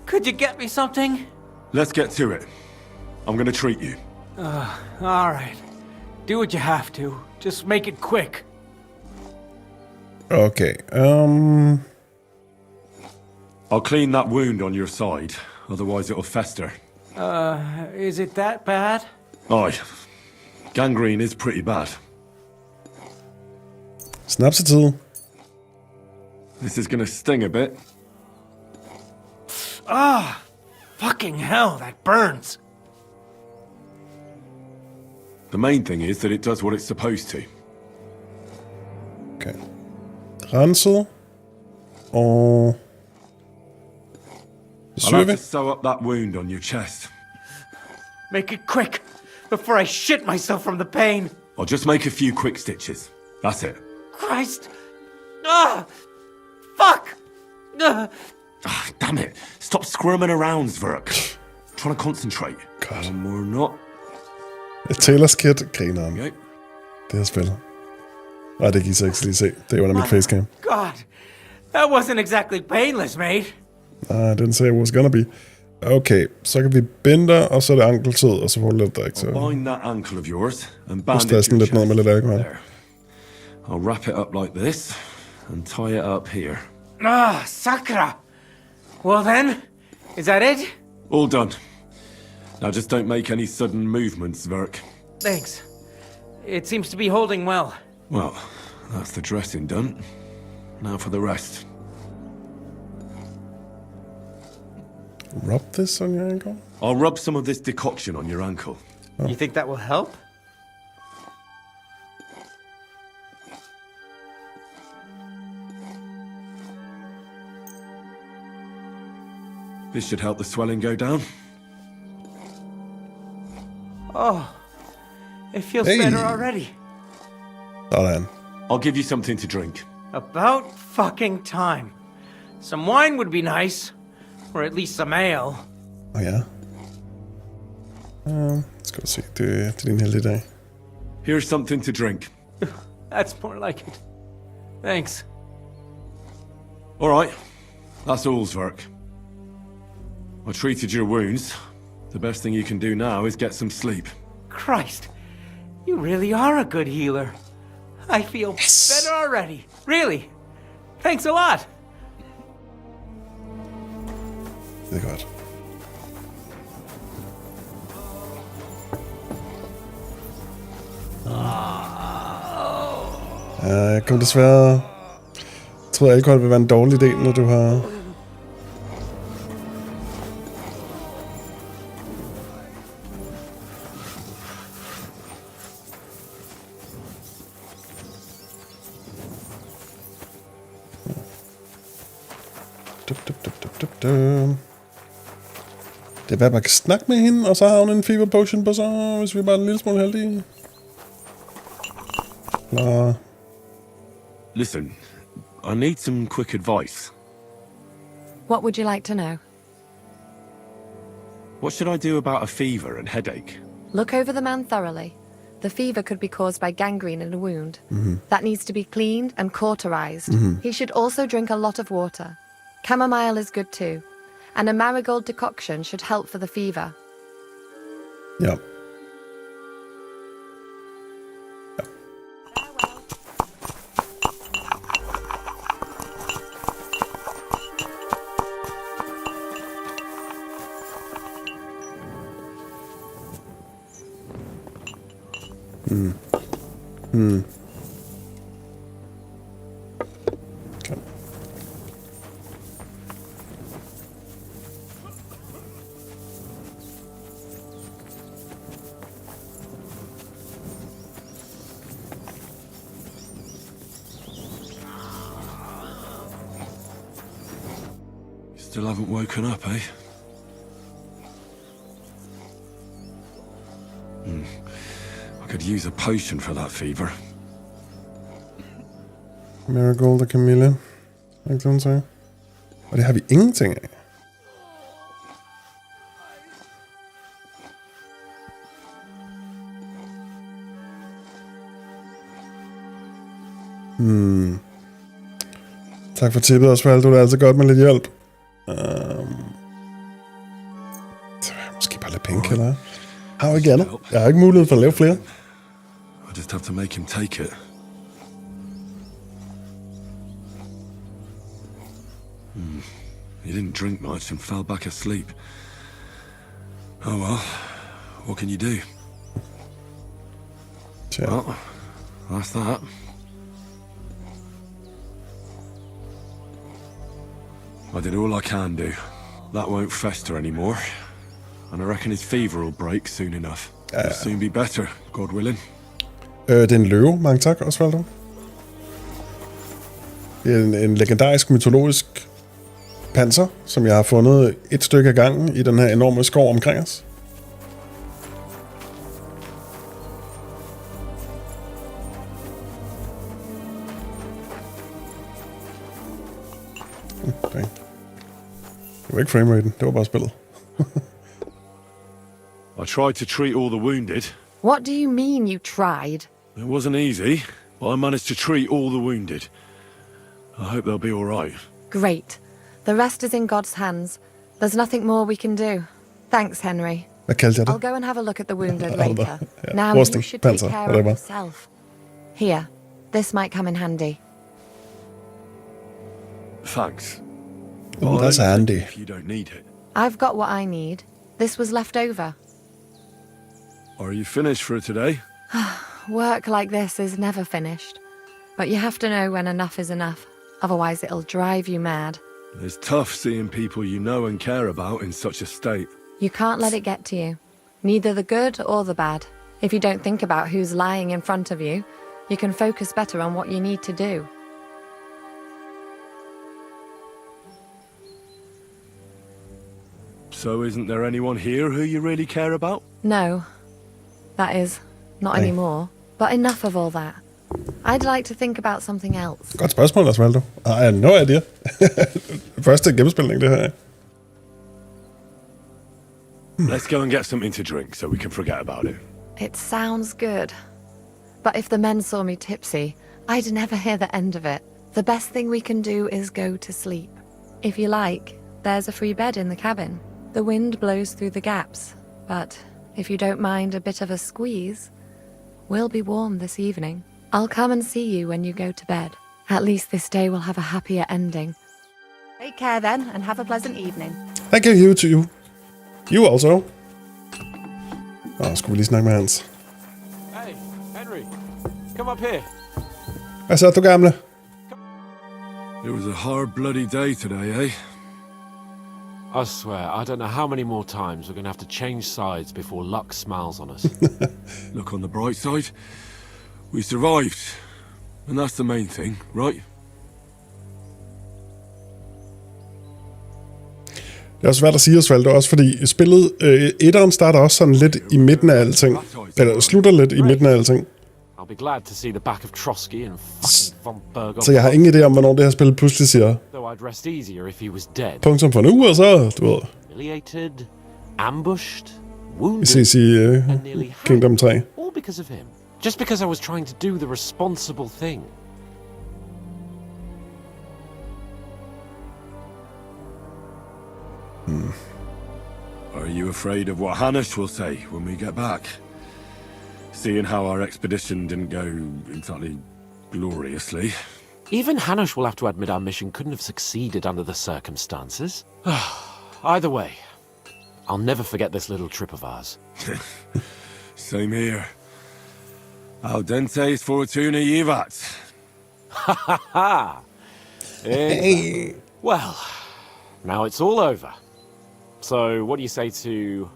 Could you get me something? Let's get to it. I'm gonna treat you. All right. Do what you have to. Just make it quick. Okay, I'll clean that wound on your side, otherwise it'll fester. Is it that bad? Aye. Gangrene is pretty bad. Snapsetid. This is gonna sting a bit. Fucking hell, that burns. The main thing is that it does what it's supposed to. Okay. Renset. Og... I'll have to sew up that wound on your chest. Make it quick, before I shit myself from the pain. I'll just make a few quick stitches. That's it. Christ! Fuck! Damn it. Stop squirming around, Zwerg. Trying to concentrate. God. One more knot. Taylor's Kid griner om Okay. det her spil. Nej, det kan I så ikke lige se. Det er under mit facecam. God, that wasn't exactly painless, mate. I didn't say it was gonna be. Okay, så kan vi binde, og så er det ankeltid, og så får du lidt drik til. Bind that ankle of yours and bandage Puste your lidt ned med chest. lidt alkohol. There. I'll wrap it up like this and tie it up here. Sakra! Well then, is that it? All done. Now just don't make any sudden movements, Zwerg. Thanks. It seems to be holding well. Well, that's the dressing done. Now for the rest. Rub this on your ankle? I'll rub some of this decoction on your ankle. Oh. You think that will help? This should help the swelling go down. Oh, it feels Hey. better already. Sådan. I'll give you something to drink. About fucking time. Some wine would be nice. Or at least some ale. Ja. Skal vi se, det er din heldige dag. Here's something to drink. That's more like it. Thanks. All right. That's all, Tryk. I treated your wounds. The best thing you can do now is get some sleep. Christ. You really are a good healer. I feel better already. Really. Thanks a lot. Det er godt. Jeg kan desværre... Jeg tror, alkohol vil være en dårlig idé, når du har... Det er hvad, man kan snakke med hende, og så har hun en fever potion på sig, hvis vi bare er en lille smule heldige. Nå. Listen, I need some quick advice. What would you like to know? What should I do about a fever and headache? Look over the man thoroughly. The fever could be caused by gangrene in a wound. That needs to be cleaned and cauterized. He should also drink a lot of water. Chamomile is good too. And a marigold decoction should help for the fever. Ja. Okay. Still haven't woken up, eh? I could use a potion for that fever. Marigold og Camilla. Ikke sådan så? Og det har vi ingenting af. Tak for tippet, Osvald. Du er altid godt med lidt hjælp. Måske bare lidt penge, eller hvad? Har jo ikke andet. Jeg har ikke mulighed for at lave flere. I just have to make him take it. He didn't drink much and fell back asleep. Oh well, what can you do? Yeah. Well, that's that. I did all I can do. That won't fester anymore. And I reckon his fever will break soon enough. It'll soon be better, God willing. Det er en løve. Mange tak, Osvaldo. Det er en legendarisk mytologisk panser, som jeg har fundet et stykke af gangen i den her enorme skov omkring os. Okay. Det var ikke frameraten, det var bare spillet. I tried to treat all the wounded. What do you mean you tried? It wasn't easy, but I managed to treat all the wounded. I hope they'll be all right. Great. The rest is in God's hands. There's nothing more we can do. Thanks, Henry. Hvad kaldte jeg det? I'll go and have a look at the wounded later. Yeah. Now Rustning, you should take panser, care whatever. of yourself. Here, this might come in handy. Thanks. Oh, that's handy. If you don't need it. I've got what I need. This was left over. Are you finished for today? Work like this is never finished. But you have to know when enough is enough. Otherwise it'll drive you mad. It's tough seeing people you know and care about in such a state. You can't let it get to you. Neither the good or the bad. If you don't think about who's lying in front of you, you can focus better on what you need to do. So isn't there anyone here who you really care about? No. That is, not anymore. But enough of all that. I'd like to think about something else. Godt spørgsmål, Osvaldo. I have no idea. Første gennemspilning, det her. Let's go and get something to drink so we can forget about it. It sounds good. But if the men saw me tipsy, I'd never hear the end of it. The best thing we can do is go to sleep. If you like, there's a free bed in the cabin. The wind blows through the gaps, but if you don't mind a bit of a squeeze, we'll be warm this evening. I'll come and see you when you go to bed. At least this day will have a happier ending. Take care then, and have a pleasant evening. Thank you to you. You also. Skulle vi lige snakke med Hans. Hey, Henry, come up here. Hvad så, du gamle? It was a hard, bloody day today, eh? I swear, I don't know how many more times we're going to have to change sides before luck smiles on us. Look on the bright side. We survived. And that's the main thing, right? Det er også svært at sige, Osvaldo, også fordi spillet, etteren starter også sådan lidt i midten af alting. Eller slutter lidt i midten af alting. I'll be glad to see the back of Trotsky and fucking von Berghoff. Så jeg har ingen idé om, hvornår det her spil pludselig siger. Though I'd rest easier if he was dead. Punktum for nu, og så, du ved. Humiliated, ambushed, wounded, ses i Kingdom 3. all because of him. Just because I was trying to do the responsible thing. Are you afraid of what Hanush will say when we get back? Seeing how our expedition didn't go exactly gloriously. Even Hanush will have to admit our mission couldn't have succeeded under the circumstances. Either way, I'll never forget this little trip of ours. Same here. Al dente's fortuna jivat. Ha ha ha! Hey. Well, now it's all over. So, what do you say to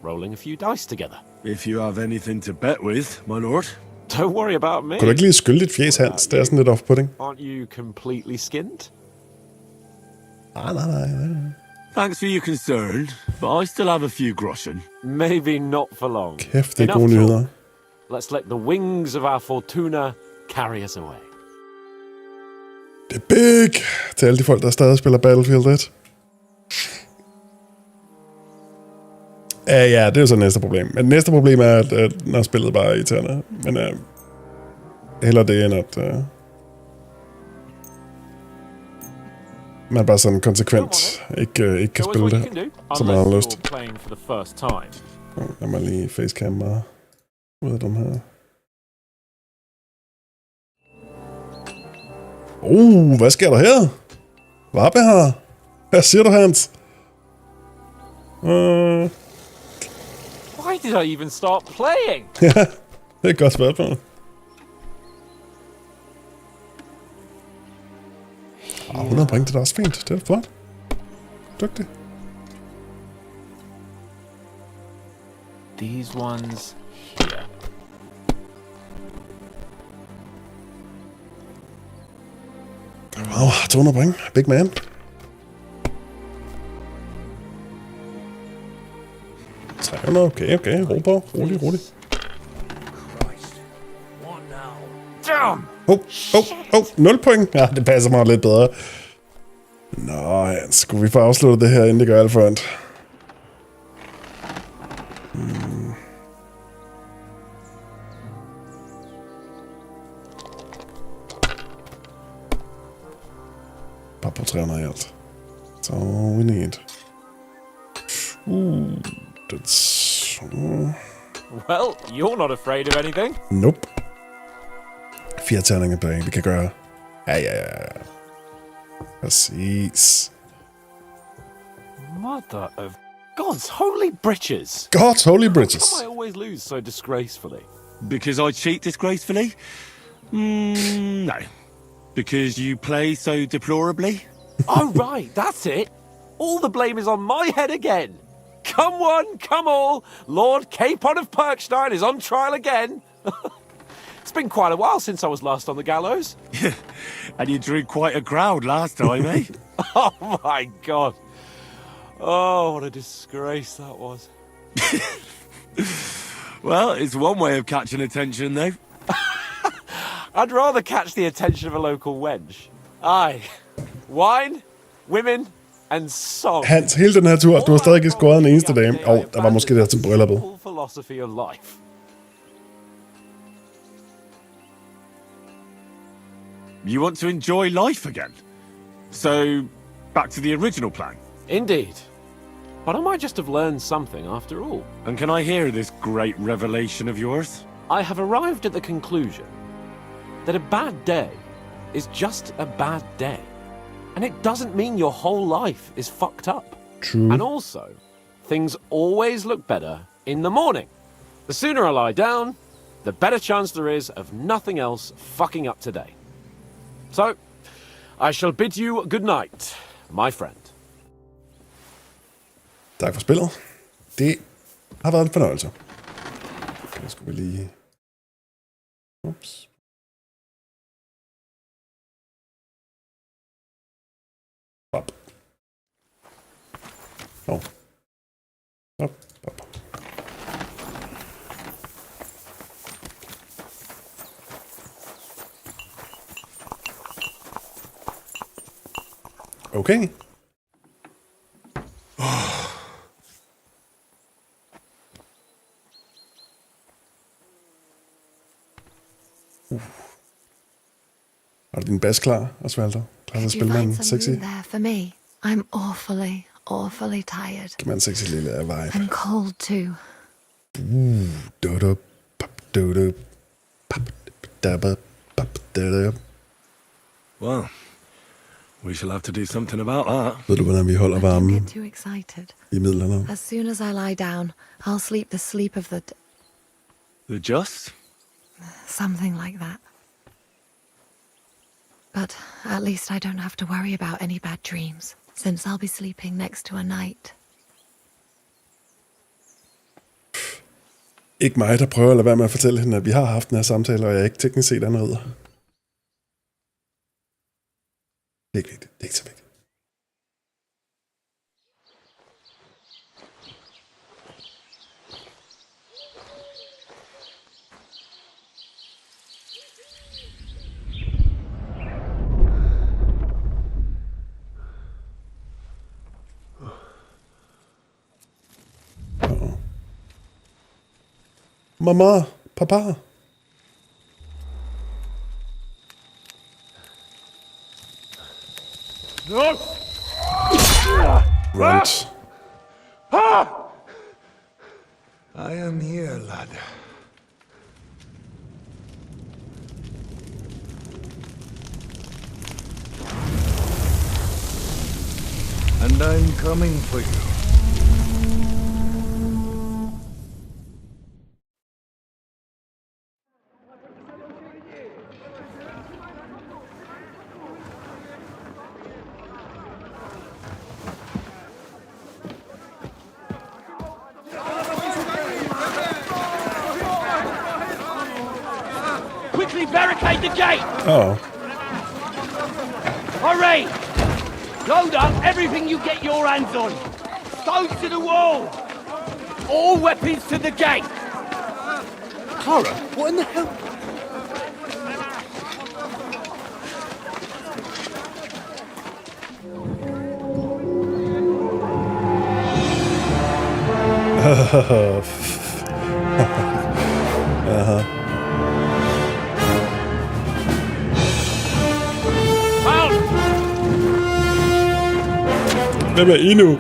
rolling a few dice together? If you have anything to bet with, my lord. Don't worry about me. Kunne du ikke lige skylde dit fjes, Hans? Det er sådan lidt off-putting. Aren't you completely skinned? Nej. Thanks for your concern, but I still have a few groschen. Maybe not for long. Kæft, det er gode nyheder. Let's let the wings of our fortuna carry us away. Det er big! Til alle de folk, der stadig spiller Battlefield 1. Ja, det er jo så næste problem. Men næste problem er, at når spillet bare er irriterende. Men heller det, end at man bare sådan konsekvent ikke kan spille det, som man har lyst. Lad mig lige facecam bare ud af den her. Hvad sker der her? Varpe her? Hvad siger du, Hans? Why did I even start playing? Ja, det er et godt spørgsmål. 100 point, det er også fint. Det er flot. Dygtig. These ones here. Wow, 200 point. Big man. Okay. Ro på. Rolig. Damn! 0 point. Ja, det passer mig lidt bedre. Nå, Hans, skulle vi få afsluttet det her, inden det gør alt for ondt? Bare på 300 i alt. So we need. That's... Well, you're not afraid of anything. Nope. 4 terninger bag, vi kan gøre. Ja. Præcis. Mother of God's holy britches. God's holy britches. How come I always lose so disgracefully? Because I cheat disgracefully? No. Because you play so deplorably? Oh, right, that's it. All the blame is on my head again. Come one, come all. Lord Capon of Perkstein is on trial again. It's been quite a while since I was last on the gallows. And you drew quite a crowd last time, eh? Oh, my God. Oh, what a disgrace that was. Well, it's one way of catching attention, though. I'd rather catch the attention of a local wench. Aye. Wine, women, and song. Hans, hele den her tur, du har stadig ikke skåret en eneste dame. Der var måske der til brylluppet. Philosophy of life. You want to enjoy life again? So, back to the original plan? Indeed. But I might just have learned something after all. And can I hear this great revelation of yours? I have arrived at the conclusion that a bad day is just a bad day. And it doesn't mean your whole life is fucked up. True. And also, things always look better in the morning. The sooner I lie down, the better chance there is of nothing else fucking up today. So, I shall bid you good night, my friend. Tak for spillet. Det har været en fornøjelse. Nu skal vi lige... Ups. Op. Nå. Op, op. Okay. Har du din bas klar, Osvaldo? Klar til at spille med en sexy? There for me. I'm awfully tired. Kan man en sexy lille vibe? And cold too. Dodo, pop, dodo, pop, dabba, pop, dodo. Well, we shall have to do something about that. Ved du, hvordan vi holder varmen Don't get too excited. I midlerne? As soon as I lie down, I'll sleep the sleep of the... The just? Something like that. But at least I don't have to worry about any bad dreams, since I'll be sleeping next to a knight. Ikke mig, der prøver at lade være med at fortælle hende, at vi har haft den her samtale, og jeg ikke teknisk set er en ridder. Det er ikke vigtigt. Det er ikke så vigtigt. Mama, papa. No! Right. I am here, lad. And I'm coming for you. Quickly barricade the gate! Oh. Hurry! Load up everything you get your hands on. Stones to the wall. All weapons to the gate. Clara, what in the hell? Hvem er I nu?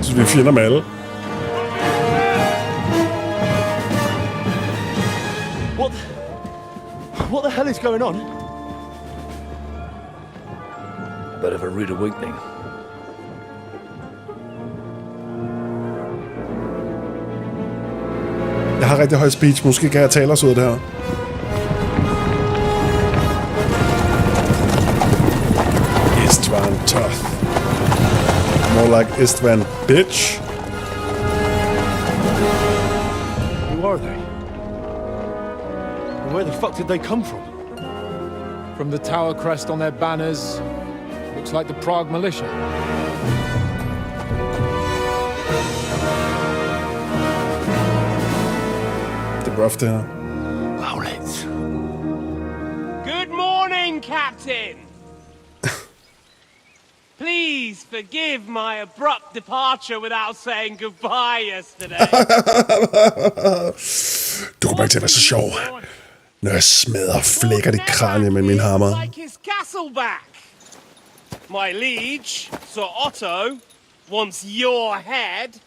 Så vi fjender med alle. What the hell is going on? Bit of a rude awakening. Jeg har rigtig høj speech. Måske kan jeg tale os ud af det her. Istvan tough. More like Istvan bitch. Who are they? And where the fuck did they come from? From the tower crest on their banners. Looks like the Prague militia. Det er rough, det her. How bullets. Good morning, Captain! Please forgive my abrupt departure without saying goodbye yesterday. Du kommer ikke til at være så sjov, når jeg smadrer flækker dit kranie med min hammer. Like his castle back. My liege, Sir Otto, wants your head,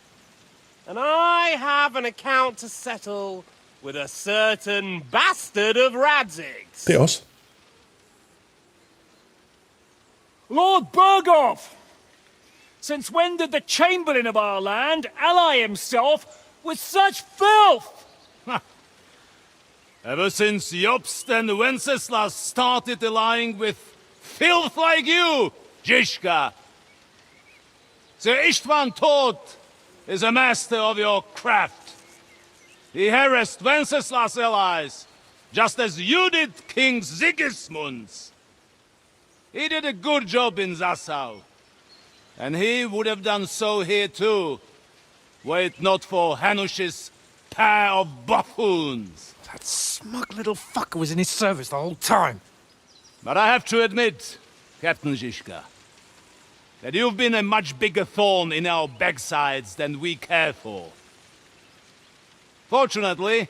and I have an account to settle with a certain bastard of Radzig's. Det er også. Lord Berghoff! Since when did the Chamberlain of our land ally himself with such filth? Ever since Jobst and Wenceslas started allying with filth like you, Zizka. Sir Istvan Tod is a master of your craft. He harassed Wenceslas' allies, just as you did King Sigismund's. He did a good job in Zassau, and he would have done so here too, were it not for Hanush's pair of buffoons. That smug little fucker was in his service the whole time. But I have to admit, Captain Zizka, that you've been a much bigger thorn in our backsides than we care for. Fortunately,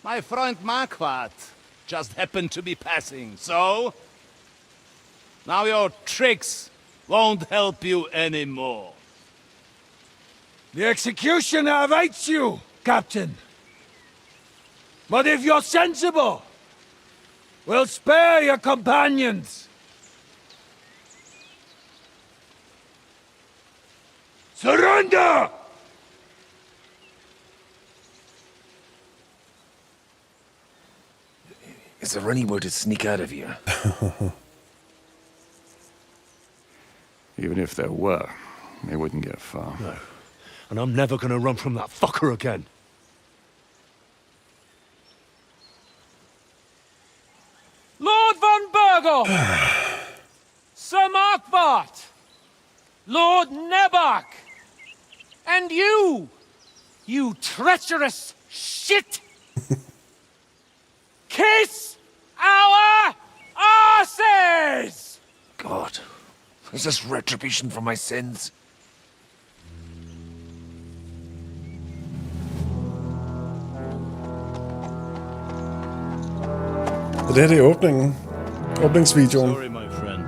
my friend Marquardt just happened to be passing, so now your tricks won't help you anymore. The executioner awaits you, Captain. But if you're sensible, we'll spare your companions. Surrender! Is there any way to sneak out of here? Even if there were, they wouldn't get far. No. And I'm never gonna run from that fucker again. Lord von Berghoff! Sir Markwart! Lord Nebach! And you! You treacherous shit! Kiss our asses! God, is this retribution for my sins? Og det her, det er åbningen. Åbningsvideoen. Sorry, my friend.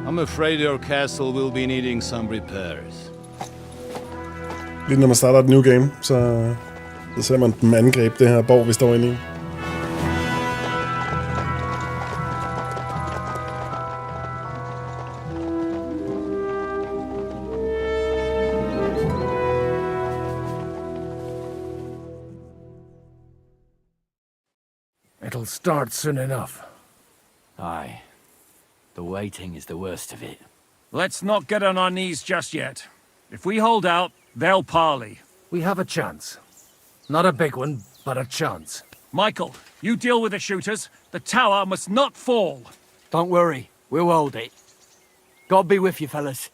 I'm afraid your castle will be needing some repairs. Lige når man starter et new game, så ser man dem angribe det her borg, vi står inde i. It'll start soon enough. Aye. The waiting is the worst of it. Let's not get on our knees just yet. If we hold out, they'll parley. We have a chance. Not a big one, but a chance. Michael, you deal with the shooters. The tower must not fall. Don't worry. We'll hold it. God be with you, fellas.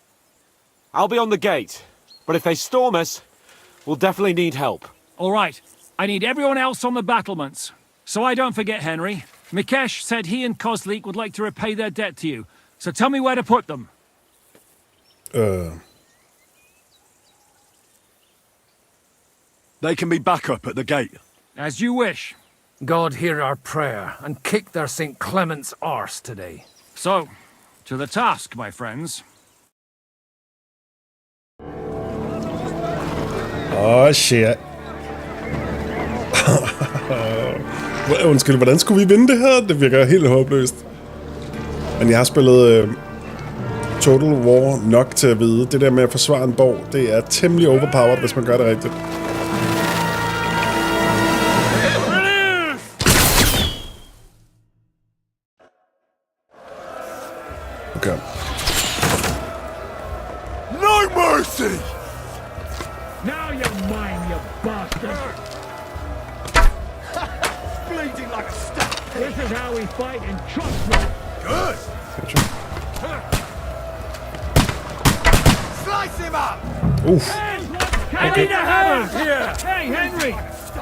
I'll be on the gate, but if they storm us, we'll definitely need help. All right. I need everyone else on the battlements. So I don't forget, Henry. Mikesh said he and Kozlik would like to repay their debt to you. So tell me where to put them. They can be back up at the gate. As you wish. God hear our prayer and kick their St. Clement's arse today. So, to the task, my friends. Åh, shit. Undskyld, hvordan skulle vi vinde det her? Det virker helt håbløst. Men jeg har spillet Total War nok til at vide, det der med at forsvare en borg, det er temmelig overpowered, hvis man gør det rigtigt. Okay. No mercy! Now you're mine, you bastard! Bleeding like a stuck pig! This is how we fight in trust me! Good! Slice him up! Oof. I need a hammer here! Hey, Henry!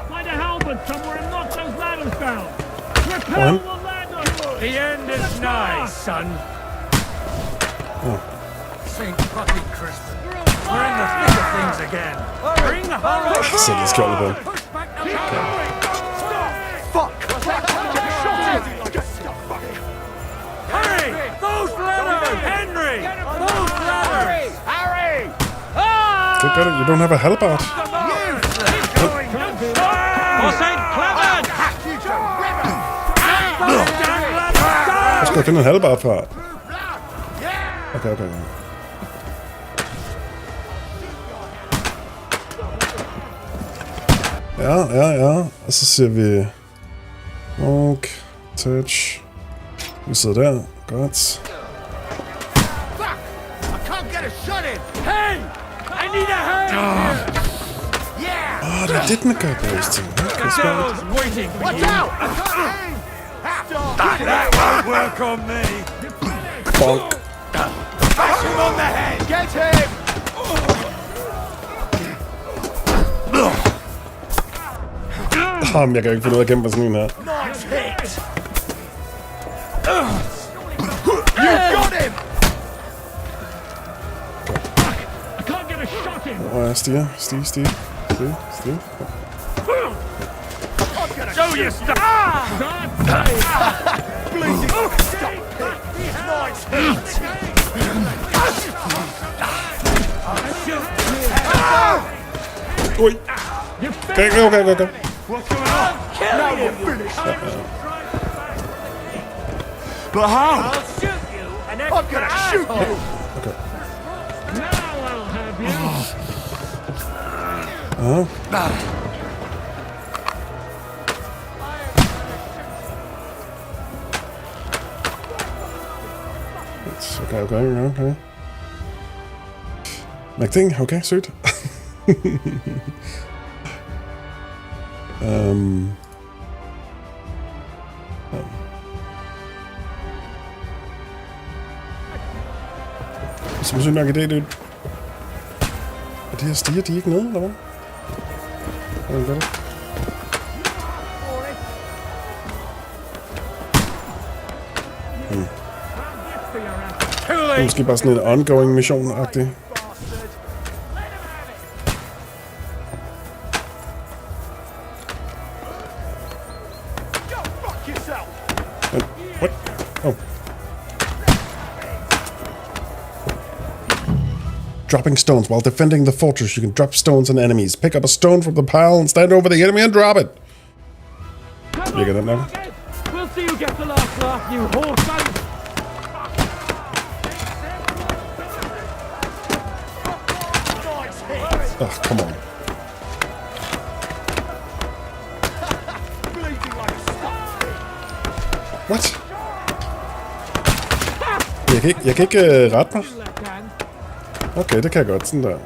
Find a halberd! cupboard somewhere and knock those ladders down. Fine. The end is nigh, son. St. fucking Christmas. We're in the thick of things again. Bring the horror! Sæt lidt skjold på. Fuck! Hurry! Those ladders! Henry! Those ladders! Harry! Det gør det. You don't have a halberd. For St. Clement! Hvor skal jeg finde en halberd fra? Okay. Ja. Og så ser vi... Okay. Touch. Vi sidder der. Godt. I can't get a shot in! Hey! I need a hand! Det er det, den gør base til. Okay, smart. Waiting for Watch you! out! I can't aim! That won't work on me! Bonk. Bash him on the head! Get him! Jeg kan ikke finde ud af at kæmpe sådan en her. Nice hit! You got him! I can't get a shot in! Og jeg stiger. Show you stuff! Bleeding! Stop it! Nice hit! Ui. Okay. Now you're finished! But how? I'll shoot you an I'm gonna shoot you! Okay. Now I'll have you! Okay. McThing, okay, sødt. Som synes nok i det, er de her stiger, de er ikke nede, eller hvad? Hvordan gør det? Det er måske bare sådan en ongoing mission-agtig. What? Oh. Dropping stones. While defending the fortress, you can drop stones on enemies. Pick up a stone from the pile and stand over the enemy and drop it. Virker den nok? We'll see you get the last laugh, you horse. Oh, come on. What? Jeg kan ikke rette mig. Okay, det kan jeg godt, sådan der.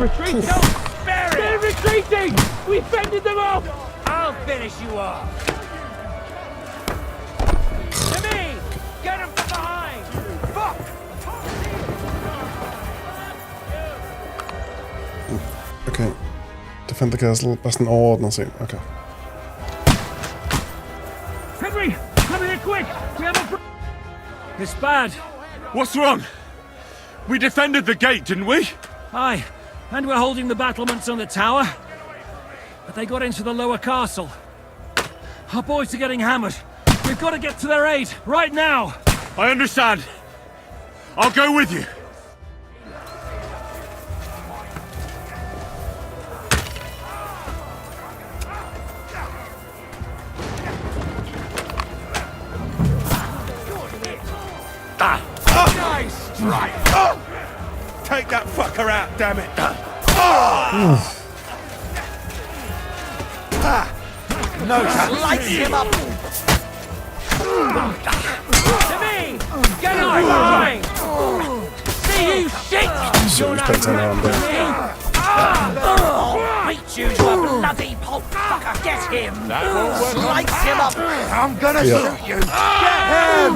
Retreat! Don't spare it! They're retreating! We fended them off! I'll finish you off! To me! Get him from behind! Fuck! Okay. Defend the castle. Bare sådan overordnet set. Okay. Henry! Come here quick! We have a... It's bad. What's wrong? We defended the gate, didn't we? Aye. And we're holding the battlements on the tower. But they got into the lower castle. Our boys are getting hammered. We've got to get to their aid, right now! I understand. I'll go with you. Nice strike! Take that fucker out, damn it! No, lights him up! To me! Get out of line! See you shit! You're not beat you to a bloody pulp fucker! Get him! Lights him up! I'm gonna shoot you! Get him!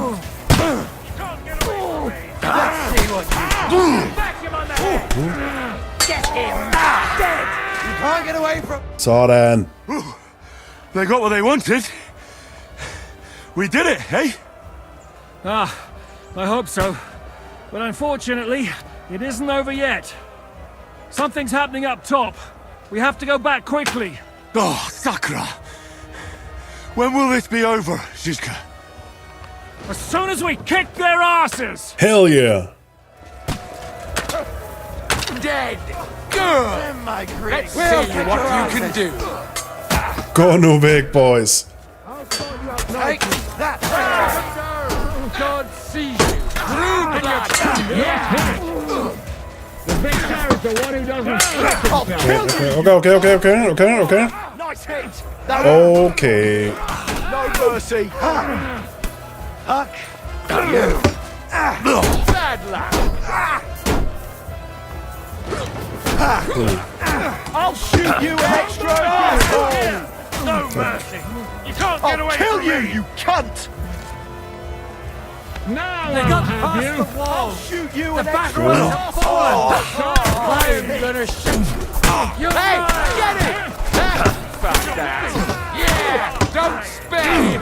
Let's see what you do. Smack him on the head. Get him. Dead. You can't get away from... Sådan. They got what they wanted. We did it, eh? Ah, I hope so. But unfortunately, it isn't over yet. Something's happening up top. We have to go back quickly. Oh, Sakra. When will this be over, Zizka? As soon as we kick their asses! Hell yeah. Dead. Good. Let's see what you can do. Gå nu væk, boys. Take that. God sees you. Through blood. Yeah. The victor is the one who doesn't slip Okay. Nice hit. Okay. No mercy. Huck. You. Bad lad. I'll shoot you extra asshole. No mercy. You can't get away I'll kill from you, me. you cunt. Now They I'll got have past you. the wall. I'll shoot you The an back extra row. asshole. I'm gonna shoot. Hey, get it. Fuck that. Yeah, don't spare him.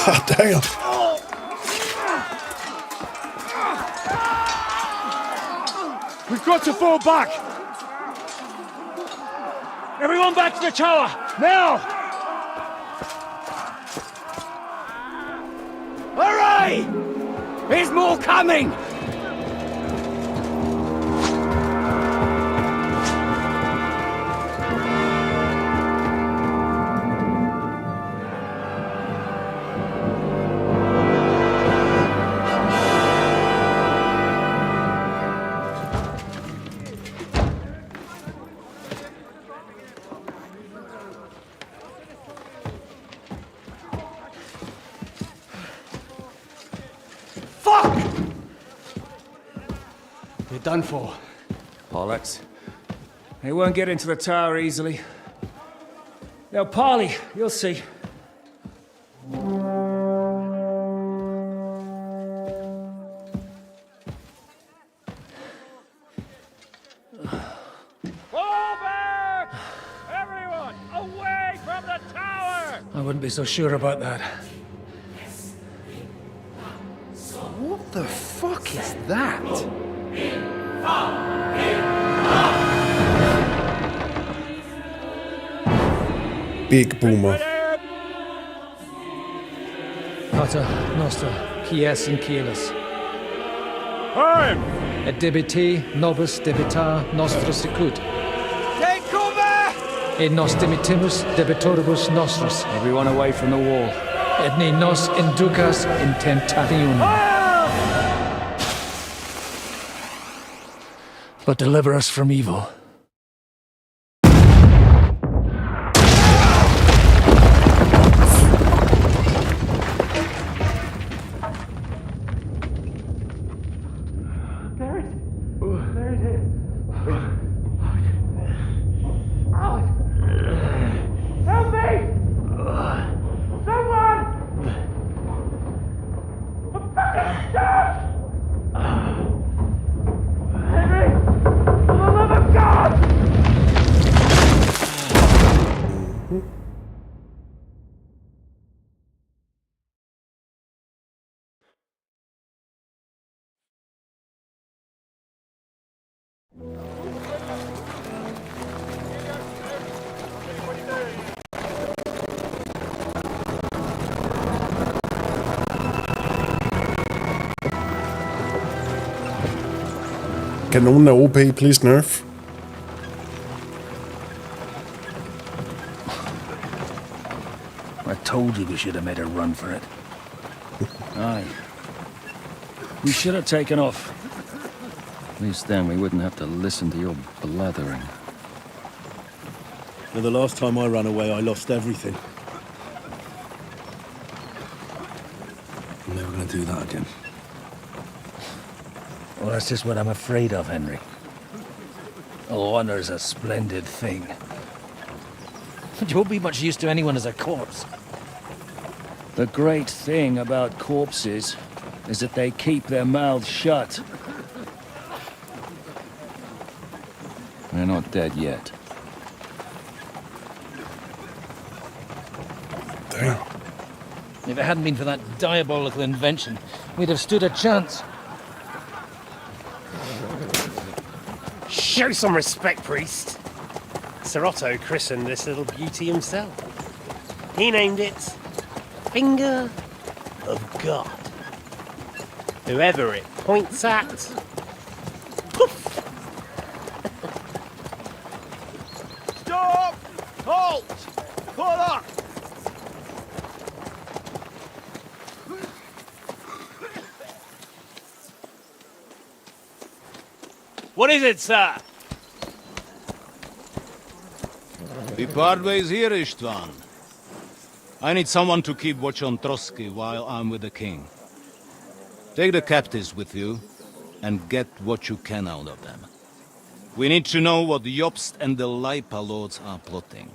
God damn. We've got to fall back. Everyone back to the tower, now! Hurry! There's more coming! Done for. Bollocks. They won't get into the tower easily. Now, Parley, you'll see. Fall back! Everyone, away from the tower! I wouldn't be so sure about that. What the fuck is that? Big boomer. Pater Noster, Kies in Kielis. Time! Et debiti nobis debita nostra sicut. Take cover! Et nos dimitimus debitoribus nostros. Everyone away from the wall. Et ne nos inducas in tentationem. But deliver us from evil. Kanonen er OP, please nerf. I told you we should have made a run for it. Aye. We should have taken off. At least then we wouldn't have to listen to your blathering. And the last time I ran away, I lost everything. I'm never going to do that again. Well, that's just what I'm afraid of, Henry. Honor's a splendid thing. You won't be much use to anyone as a corpse. The great thing about corpses is that they keep their mouths shut. They're not dead yet. Damn. If it hadn't been for that diabolical invention, we'd have stood a chance. Show some respect, priest. Sir Otto christened this little beauty himself. He named it Finger of God. Whoever it points at, poof! Stop! Halt! Pull up! What is it, sir? We part ways here, Istvan. I need someone to keep watch on Trotsky while I'm with the king. Take the captives with you, and get what you can out of them. We need to know what Jobst and the Leipa lords are plotting.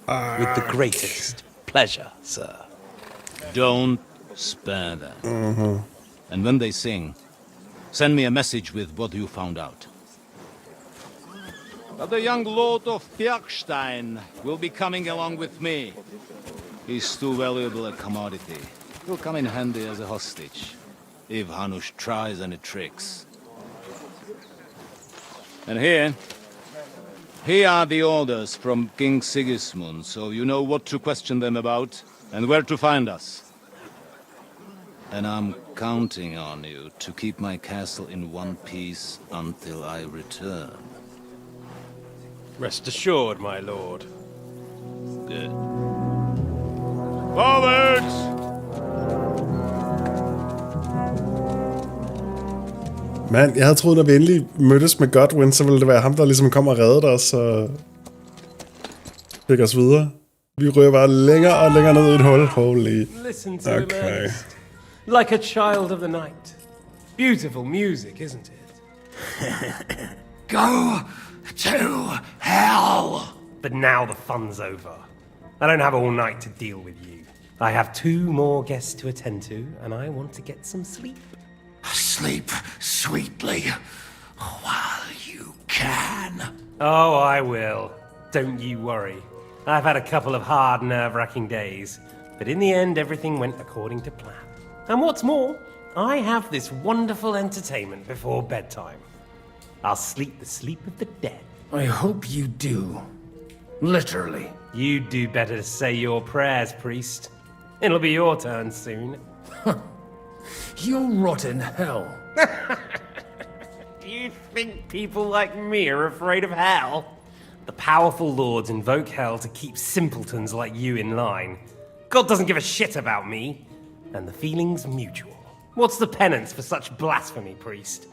With the greatest pleasure, sir. Don't spare them. And when they sing, send me a message with what you found out. But the young lord of Bjergstein will be coming along with me. He's too valuable a commodity. He'll come in handy as a hostage, if Hanush tries any tricks. And here are the orders from King Sigismund, so you know what to question them about and where to find us. And I'm counting on you to keep my castle in one piece until I return. Rest assured, my lord. Good. Forwards! Mand, jeg havde troet, når vi endelig mødtes med Godwin, så ville det være ham, der ligesom kom og reddede os og fik os videre. Vi ryger bare længere og længere ned i et hul. Holy. Listen to him, Ernest. Like a child of the night. Beautiful music, isn't it? Go to hell! But now the fun's over. I don't have all night to deal with you. I have 2 more guests to attend to, and I want to get some sleep. Sleep sweetly while you can. Oh, I will. Don't you worry. I've had a couple of hard, nerve-wracking days, but in the end, everything went according to plan. And what's more, I have this wonderful entertainment before bedtime. I'll sleep the sleep of the dead. I hope you do. Literally. You'd do better to say your prayers, priest. It'll be your turn soon. You'll rot in hell. Do you think people like me are afraid of hell? The powerful lords invoke hell to keep simpletons like you in line. God doesn't give a shit about me. And the feeling's mutual. What's the penance for such blasphemy, priest?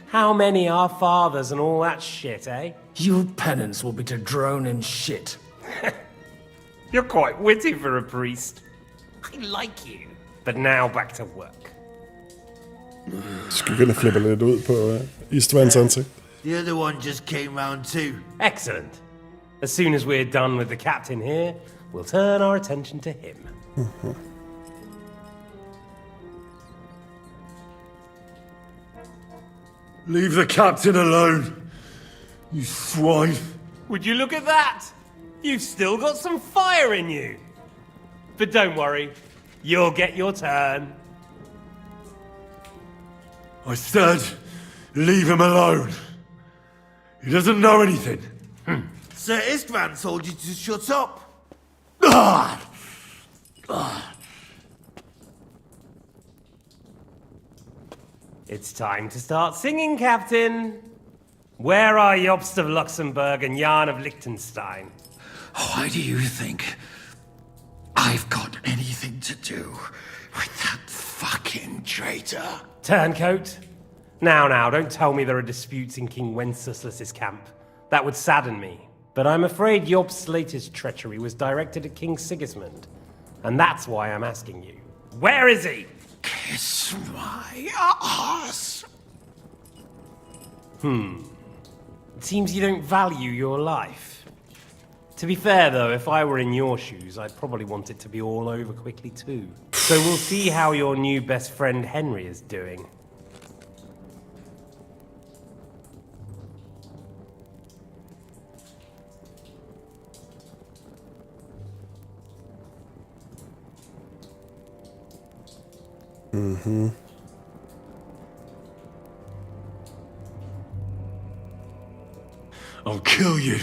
How many are fathers and all that shit, eh? Your penance will be to drown in shit. You're quite witty for a priest. I like you. But now back to work. Skyggerne flipper lidt ud på Istvans ansigt. The other one just came round too. Excellent. As soon as we're done with the captain here, we'll turn our attention to him. Leave the captain alone, you swine. Would you look at that? You've still got some fire in you. But don't worry, you'll get your turn. I said, leave him alone. He doesn't know anything. Sir Istvan told you to shut up. It's time to start singing, Captain. Where are Jobst of Luxembourg and Jan of Liechtenstein? Why do you think I've got anything to do with that fucking traitor? Turncoat. Now, don't tell me there are disputes in King Wenceslas's camp. That would sadden me. But I'm afraid Jobst's latest treachery was directed at King Sigismund. And that's why I'm asking you. Where is he? Kiss my ass. It seems you don't value your life. To be fair, though, if I were in your shoes, I'd probably want it to be all over quickly, too. So we'll see how your new best friend Henry is doing. Mm-hmm. I'll kill you.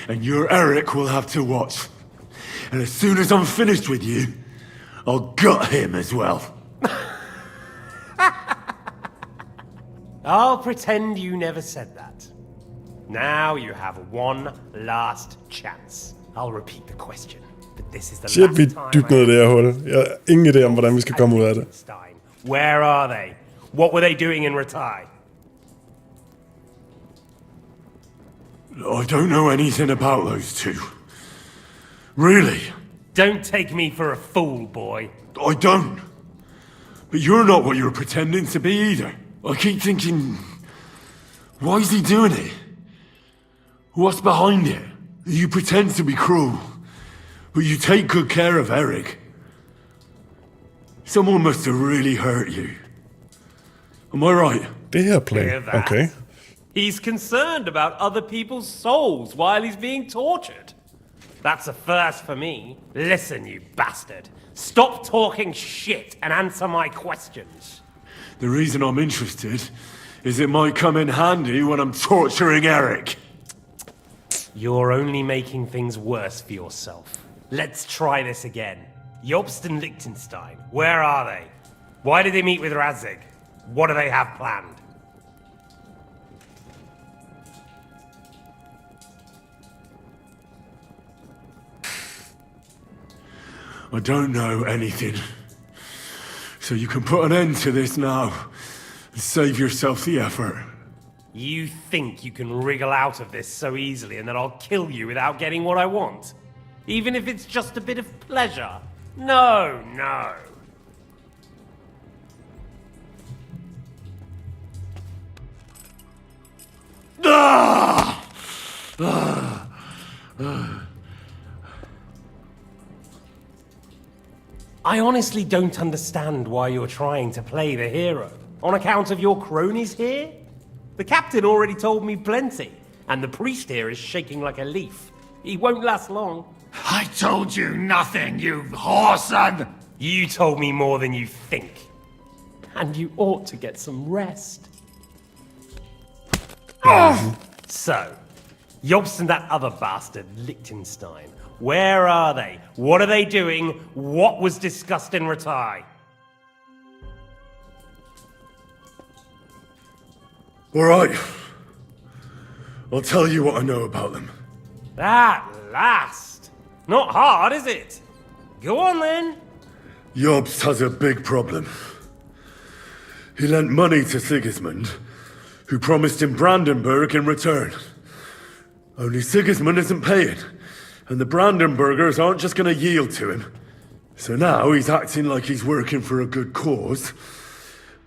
And your Eric will have to watch. And as soon as I'm finished with you, I'll gut him as well. I'll pretend you never said that. Now you have one last chance. I'll repeat the question, but this is the Shit, vi last time dybt ned i det her hul. Jeg har ingen idé om, hvordan vi skal komme ud af det. Where are they? What were they doing in Ratai? I don't know anything about those two. Really? Don't take me for a fool, boy. I don't. But you're not what you're pretending to be either. I keep thinking, why is he doing it? What's behind it? You pretend to be cruel, but you take good care of Eric. Someone must have really hurt you. Am I right? Det her plan. Hear that? Okay. He's concerned about other people's souls while he's being tortured. That's a first for me. Listen, you bastard. Stop talking shit and answer my questions. The reason I'm interested is it might come in handy when I'm torturing Eric. You're only making things worse for yourself. Let's try this again. Jobst and Liechtenstein, where are they? Why did they meet with Radzig? What do they have planned? I don't know anything. So you can put an end to this now and save yourself the effort. You think you can wriggle out of this so easily and that I'll kill you without getting what I want? Even if it's just a bit of pleasure? No, no. Ah! Ah! Ah! I honestly don't understand why you're trying to play the hero. On account of your cronies here? The captain already told me plenty, and the priest here is shaking like a leaf. He won't last long. I told you nothing, you whoreson! You told me more than you think. And you ought to get some rest. So, Jobst and that other bastard, Liechtenstein. Where are they? What are they doing? What was discussed in Ratai? All right. I'll tell you what I know about them. At last! Not hard, is it? Go on then. Jobst has a big problem. He lent money to Sigismund, who promised him Brandenburg in return. Only Sigismund isn't paying, and the Brandenburgers aren't just going to yield to him. So now he's acting like he's working for a good cause,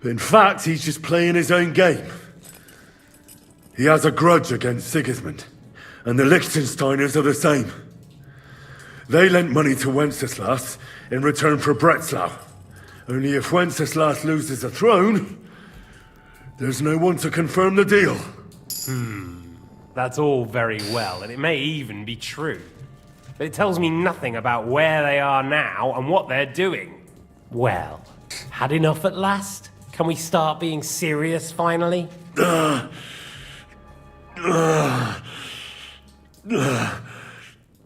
but in fact he's just playing his own game. He has a grudge against Sigismund, and the Liechtensteiners are the same. They lent money to Wenceslas in return for Breslau. Only if Wenceslas loses the throne, there's no one to confirm the deal. That's all very well, and it may even be true. But it tells me nothing about where they are now and what they're doing. Well, had enough at last? Can we start being serious finally?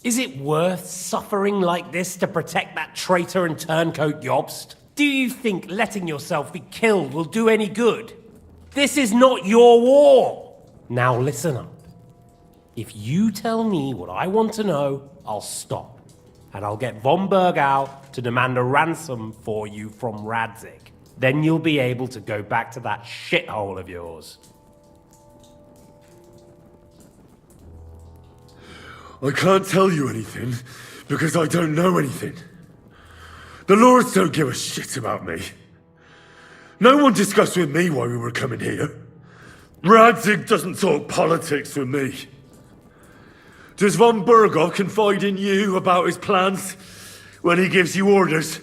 Is it worth suffering like this to protect that traitor and turncoat Jobst? Do you think letting yourself be killed will do any good? This is not your war! Now listen up. If you tell me what I want to know, I'll stop. And I'll get von Bergau to demand a ransom for you from Radzig. Then you'll be able to go back to that shithole of yours. I can't tell you anything, because I don't know anything. The lords don't give a shit about me. No one discussed with me why we were coming here. Radzig doesn't talk politics with me. Does von Bergov confide in you about his plans when he gives you orders?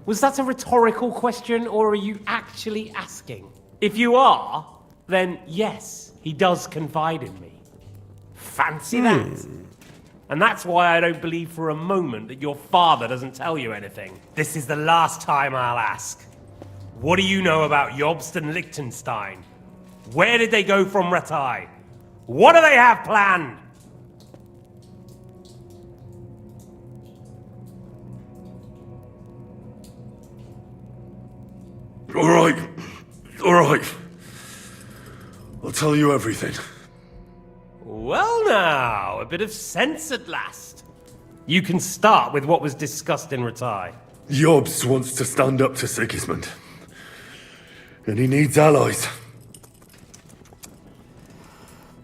Was that a rhetorical question, or are you actually asking? If you are, then yes, he does confide in me. Fancy that. And that's why I don't believe for a moment that your father doesn't tell you anything. This is the last time I'll ask. What do you know about Jobst and Liechtenstein? Where did they go from Ratai? What do they have planned? All right. I'll tell you everything. Well now, a bit of sense at last. You can start with what was discussed in Ratai. Jobst wants to stand up to Sigismund. And he needs allies.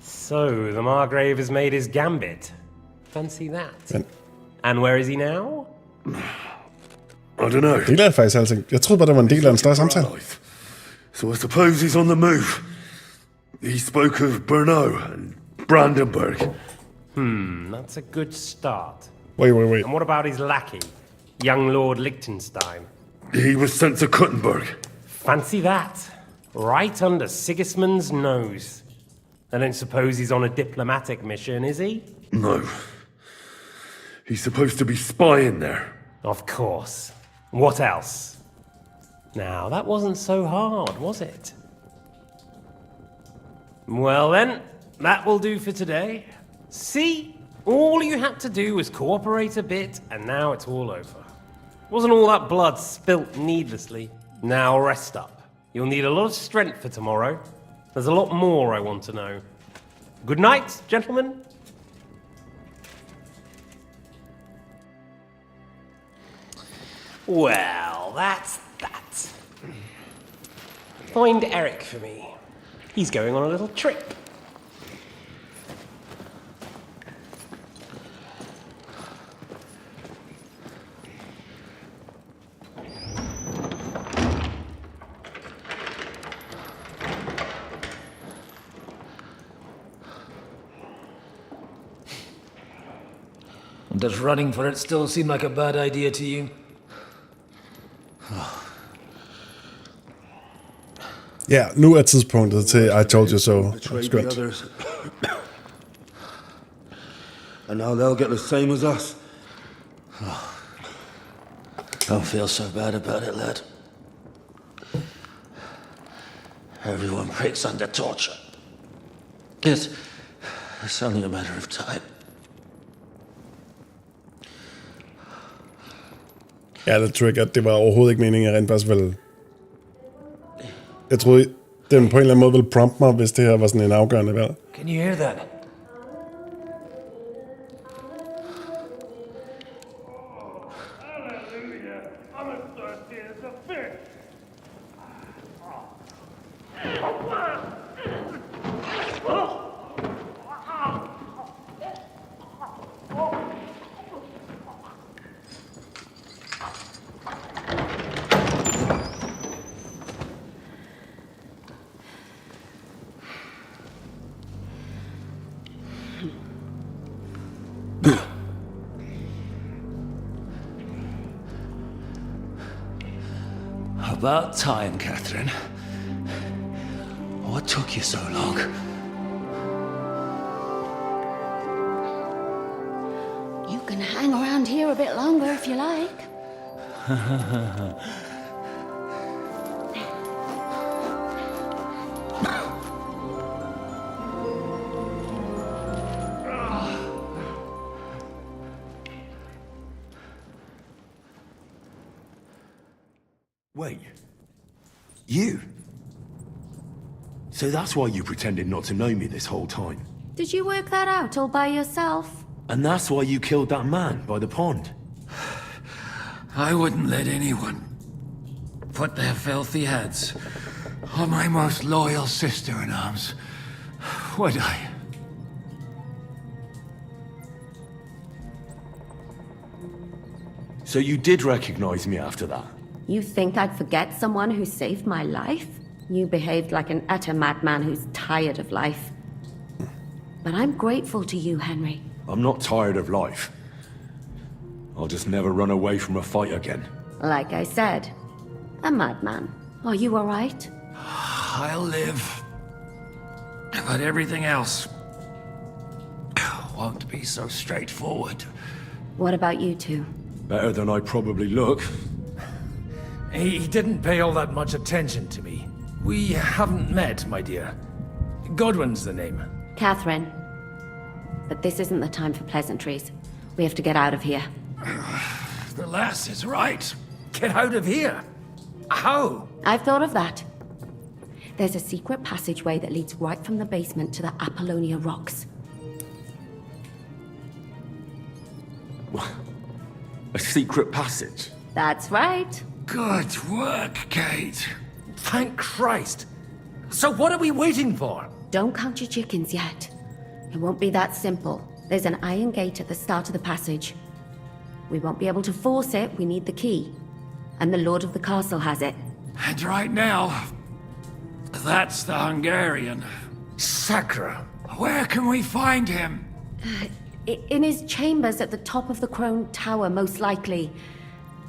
So, the Margrave has made his gambit. Fancy that. And where is he now? I don't know. Deler jeg faktisk alting. Jeg troede bare, det var en del af en større samtale. So I suppose he's on the move. He spoke of Brno and Brandenburg. That's a good start. Wait. And what about his lackey, young Lord Liechtenstein? He was sent to Kuttenberg. Fancy that. Right under Sigismund's nose. I don't suppose he's on a diplomatic mission, is he? No. He's supposed to be spying there. Of course. What else? Now, that wasn't so hard, was it? Well then, that will do for today. See? All you had to do was cooperate a bit, and now it's all over. Wasn't all that blood spilt needlessly? Now rest up. You'll need a lot of strength for tomorrow. There's a lot more I want to know. Good night, gentlemen. Well, that's that. Find Eric for me. He's going on a little trip. Does running for it still seem like a bad idea to you? Ja, nu er tidspunktet til I told you so. Betrayed the others. And now they'll get the same as us. Don't feel so bad about it, lad. Everyone breaks under torture. It's only a matter of time. Ja, det Tryk, at det var overhovedet ikke meningen, at rent faktisk ville... Jeg troede, den på en eller anden måde ville prompte mig, hvis det her var sådan en afgørende valg. Can you hear that? About time, Catherine. What took you so long? You can hang around here a bit longer if you like. Wait. You? So that's why you pretended not to know me this whole time? Did you work that out all by yourself? And that's why you killed that man by the pond? I wouldn't let anyone put their filthy hands on my most loyal sister-in-arms, would I? So you did recognize me after that? You think I'd forget someone who saved my life? You behaved like an utter madman who's tired of life. But I'm grateful to you, Henry. I'm not tired of life. I'll just never run away from a fight again. Like I said, a madman. Are you alright? I'll live. But everything else won't be so straightforward. What about you two? Better than I probably look. He didn't pay all that much attention to me. We haven't met, my dear. Godwin's the name. Catherine. But this isn't the time for pleasantries. We have to get out of here. The lass is right. Get out of here? How? I've thought of that. There's a secret passageway that leads right from the basement to the Apollonia Rocks. A secret passage? That's right. Good work, Kate. Thank Christ. So what are we waiting for? Don't count your chickens yet. It won't be that simple. There's an iron gate at the start of the passage. We won't be able to force it, we need the key. And the Lord of the Castle has it. And right now, that's the Hungarian. Sacra. Where can we find him? In his chambers at the top of the Crone Tower, most likely.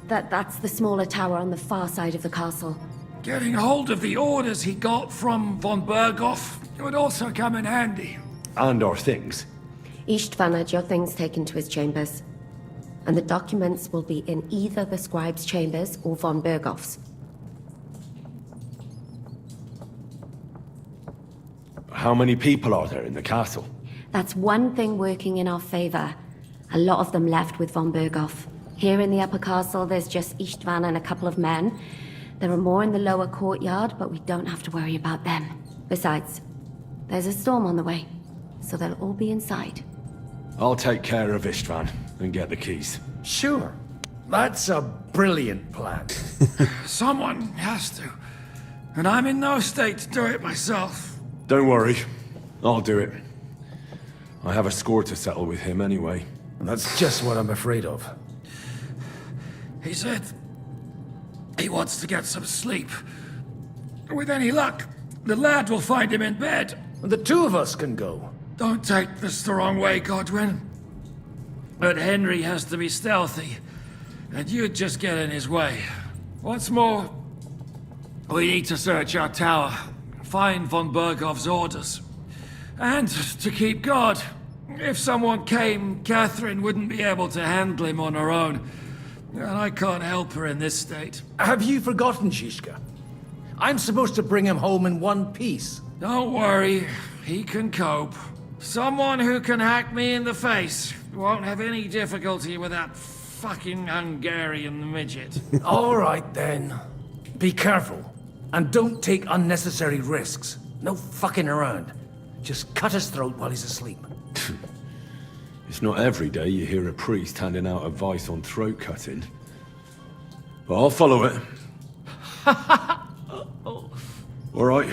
That's the smaller tower on the far side of the castle. Getting hold of the orders he got from von Berghoff would also come in handy. And our things. Istvan had your things taken to his chambers. And the documents will be in either the scribe's chambers or von Berghoff's. How many people are there in the castle? That's one thing working in our favor. A lot of them left with von Berghoff. Here in the upper castle, there's just Istvan and a couple of men. There are more in the lower courtyard, but we don't have to worry about them. Besides, there's a storm on the way, so they'll all be inside. I'll take care of Istvan and get the keys. Sure. That's a brilliant plan. Someone has to. And I'm in no state to do it myself. Don't worry. I'll do it. I have a score to settle with him anyway. That's just what I'm afraid of. He said he wants to get some sleep. With any luck, the lad will find him in bed. The two of us can go. Don't take this the wrong way, Godwin. But Henry has to be stealthy, and you'd just get in his way. What's more, we need to search our tower, find von Berghoff's orders, and to keep guard. If someone came, Catherine wouldn't be able to handle him on her own, and I can't help her in this state. Have you forgotten, Shishka? I'm supposed to bring him home in one piece. Don't worry, he can cope. Someone who can hack me in the face won't have any difficulty with that fucking Hungarian midget. All right, then. Be careful. And don't take unnecessary risks. No fucking around. Just cut his throat while he's asleep. It's not every day you hear a priest handing out advice on throat cutting. But I'll follow it. All right,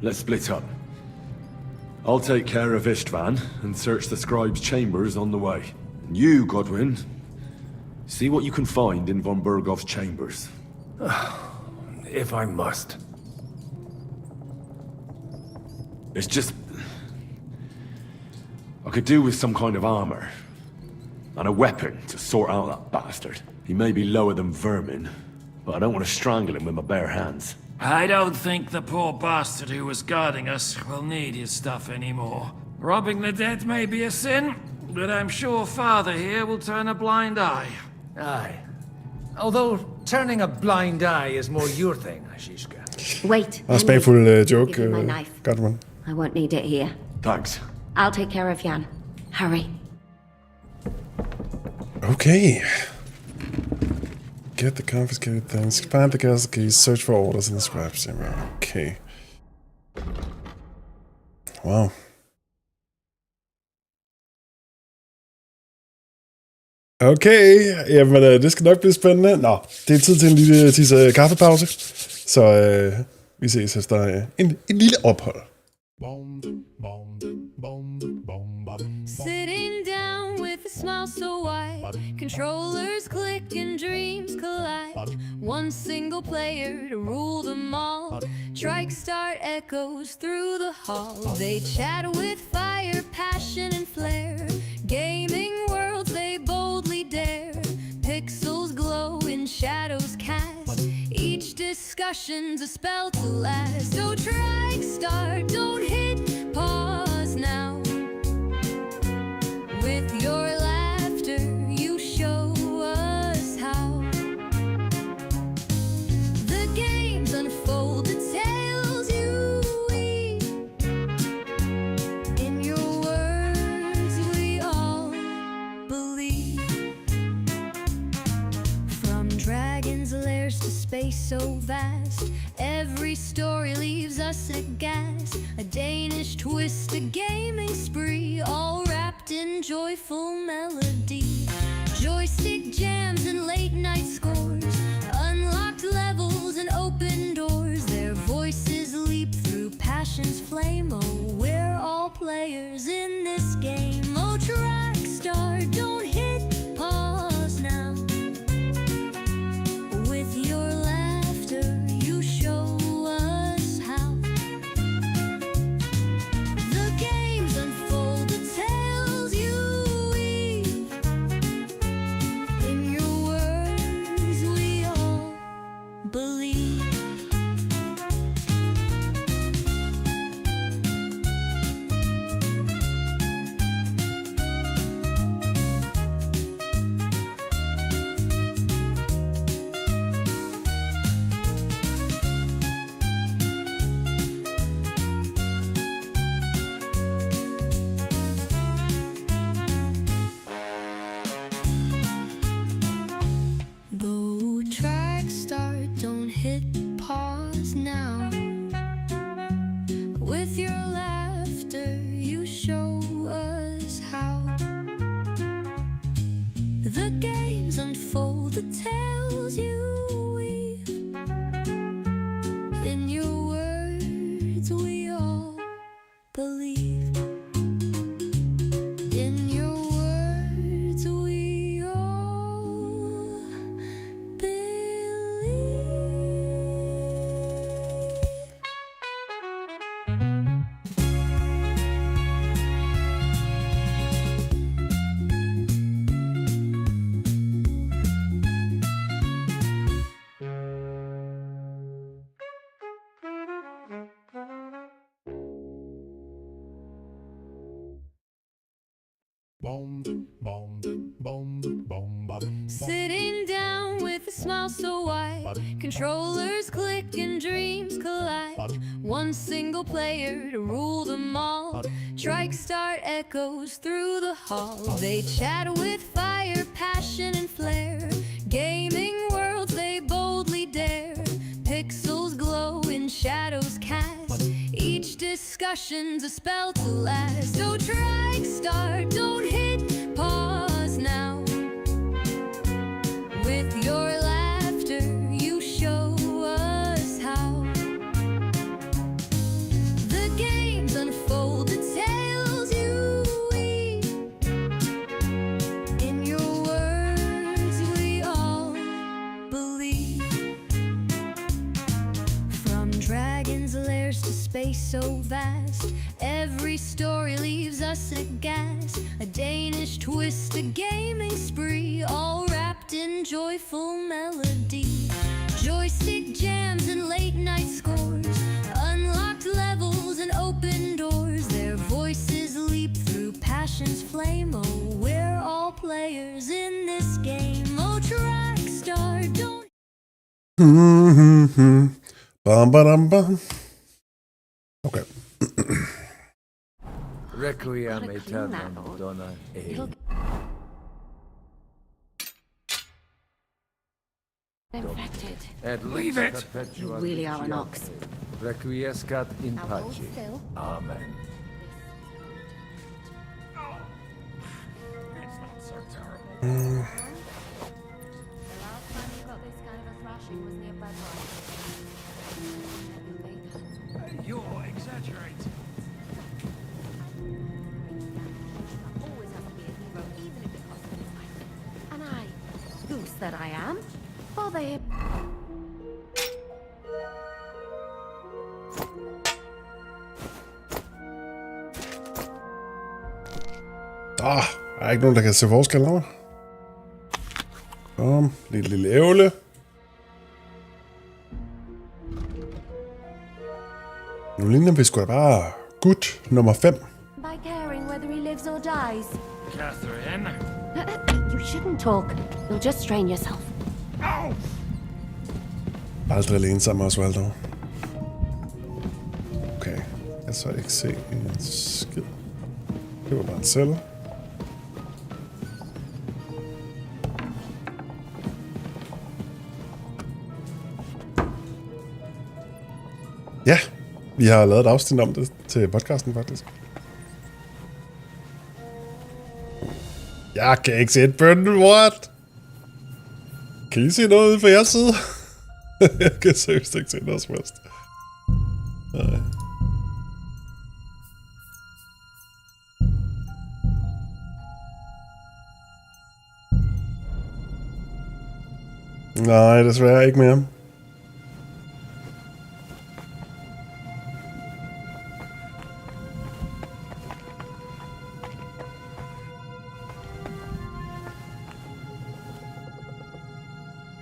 let's split up. I'll take care of Istvan and search the scribe's chambers on the way. And you, Godwin, see what you can find in von Berghoff's chambers. If I must. It's just... I could do with some kind of armor. And a weapon to sort out that bastard. He may be lower than vermin, but I don't want to strangle him with my bare hands. I don't think the poor bastard who was guarding us will need his stuff anymore. Robbing the dead may be a sin, but I'm sure Father here will turn a blind eye. Aye. Although turning a blind eye is more your thing, Shishka. Wait. A spagfuld joke, Give me my knife. Godwin. I won't need it here. Thanks. I'll take care of Jan. Hurry. Okay. Get the confiscated things, find the castle keys, search for orders in the scribe's chamber. Okay. Wow. Okay, jamen det skal nok blive spændende. Nå, det er tid til en lille tisse kaffepause. Så vi ses efter en lille ophold. Sitting down with a smile so wide, controllers click and dreams collide. One single player to rule them all. Tryk Start echoes through the hall. They chat with fire. fire, passion, and flair. Gaming worlds they boldly dare. Pixels glow in shadows cast. Each discussion's a spell to last. So Tryk Start, don't hit pause now. With your laughter, you show us how. The games unfold, the tales you weave. In your words, we all believe. From dragons' lairs to space so vast, every story leaves us aghast. A Danish twist, a gaming spree, all wrapped in joyful melody. Joystick jams and late night scores, unlocked levels and open doors. Their voices leap through passion's flame. Oh, we're all players in this game. Oh, Tryk Start, don't hit pause now. With your laughter, you show us how. The games unfold, the tales you weave. In your words, we all believe. Go Tryk Start, don't hit pause now. With your laughter, you show us how. The games unfold, the tales you weave. In your words, we all believe. In your words, we all believe. Sitting down with a smile so wide, controllers click and dreams collide. One single player to rule them all. Tryk Start echoes through the hall. They chat with fire, passion, and flair. Gaming worlds they boldly dare. Pixels glow in shadows cast. Each discussion's a spell to last. So Tryk Start, don't hit pause now. With your laughter, you show us how. The games unfold, the tales you weave. In your words, we all believe. From dragons' lairs to space so vast, every story leaves us aghast. A Danish twist, a gaming spree, all wrapped in joyful melody. Joystick jams and late night scores, unlocked levels and open doors. Their voices leap through passion's flame. Oh, we're all players in this game. Oh, Tryk Start, don't. Bam, bam, bam. Okay. Requiem aeternam dona ei. Infected. Et Leave lux it! perpetua You really are an ox. vitiate. Requiescat in Now hold pace. still. Amen. It's not so terrible. The last time we got this kind of a thrashing was near bedtime. You're exaggerating. Always has to be a hero, even if it costs his life. And I, goose that I am, bother him. Der er ikke nogen, der kan se forskel over. Kom, lille ævle. Nu ligner vi sgu da bare gut nummer 5. By caring whether he lives or dies. Catherine? You shouldn't talk. You'll just strain yourself. Aldrig alene sammen med Osvaldo. Okay, jeg så ikke se en skid. Det var bare en celle. Ja, vi har lavet et afsnit om det til podcasten faktisk. Jeg kan ikke se et bønne, what? Kan I se noget ude fra jeres side? Jeg kan seriøst ikke se noget som helst. Nej. Nej, desværre ikke mere.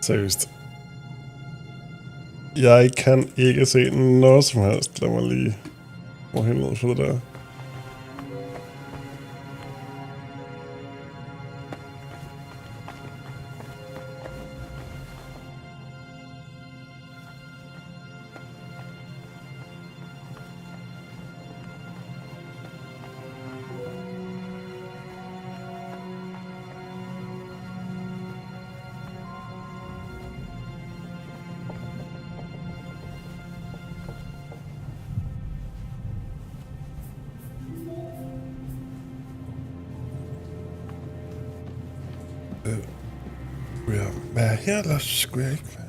Seriøst. Jeg kan ikke se noget som helst. Lad mig lige... Hvor helvede for det der. Hvad er her, eller skulle jeg ikke være?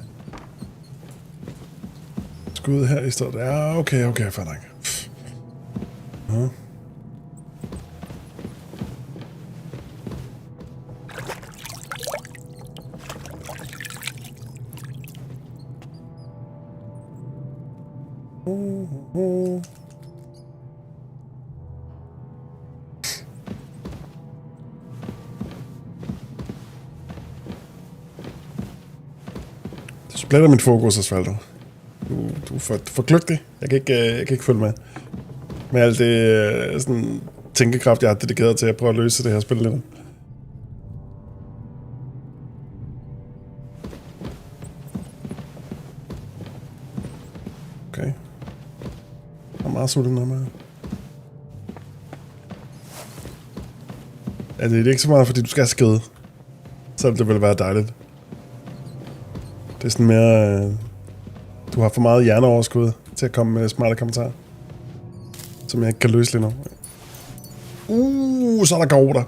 Skulle ud her i stedet? Ja, okay, fair nok. Ja. Splitter mit fokus, Osvaldo. Du er for kløgtig. Jeg kan ikke følge med. Med alt det sådan, tænkekraft, jeg har dedikeret til at prøve at løse det her spil lidt. Okay. Jeg er meget sulten her med. Ja, det er ikke så meget, fordi du skal skride. Så det vil være dejligt. Det er sådan mere... du har for meget hjerneoverskud til at komme med smarte kommentarer. Som jeg ikke kan løse lige nu. Så er der gårder.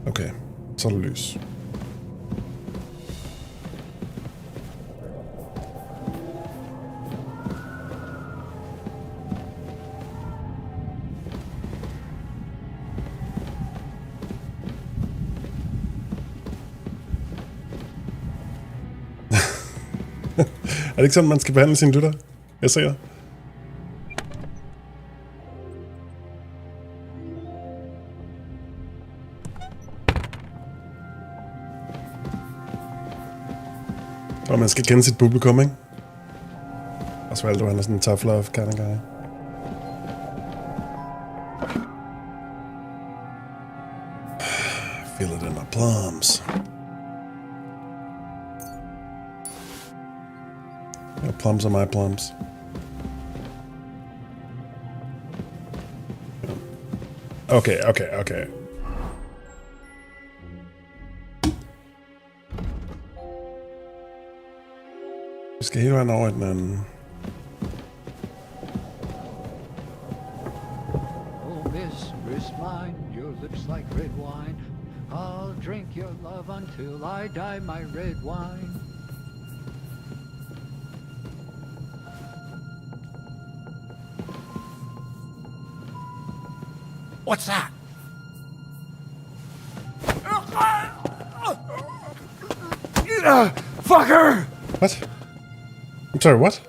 Okay, så er der lys. Er det ikke sådan, man skal behandle sine lytter? Jeg ser. Og man skal kende sit publikum, ikke? Osvaldo, han er sådan en tough love kind of guy. Feel it in my plums. Your plums are my plums. Okay. Vi skal hele vejen over i den anden. Oh, mistress mine, your lips like red wine. I'll drink your love until I die, my red wine. What's that? Fucker! What? I'm sorry, what?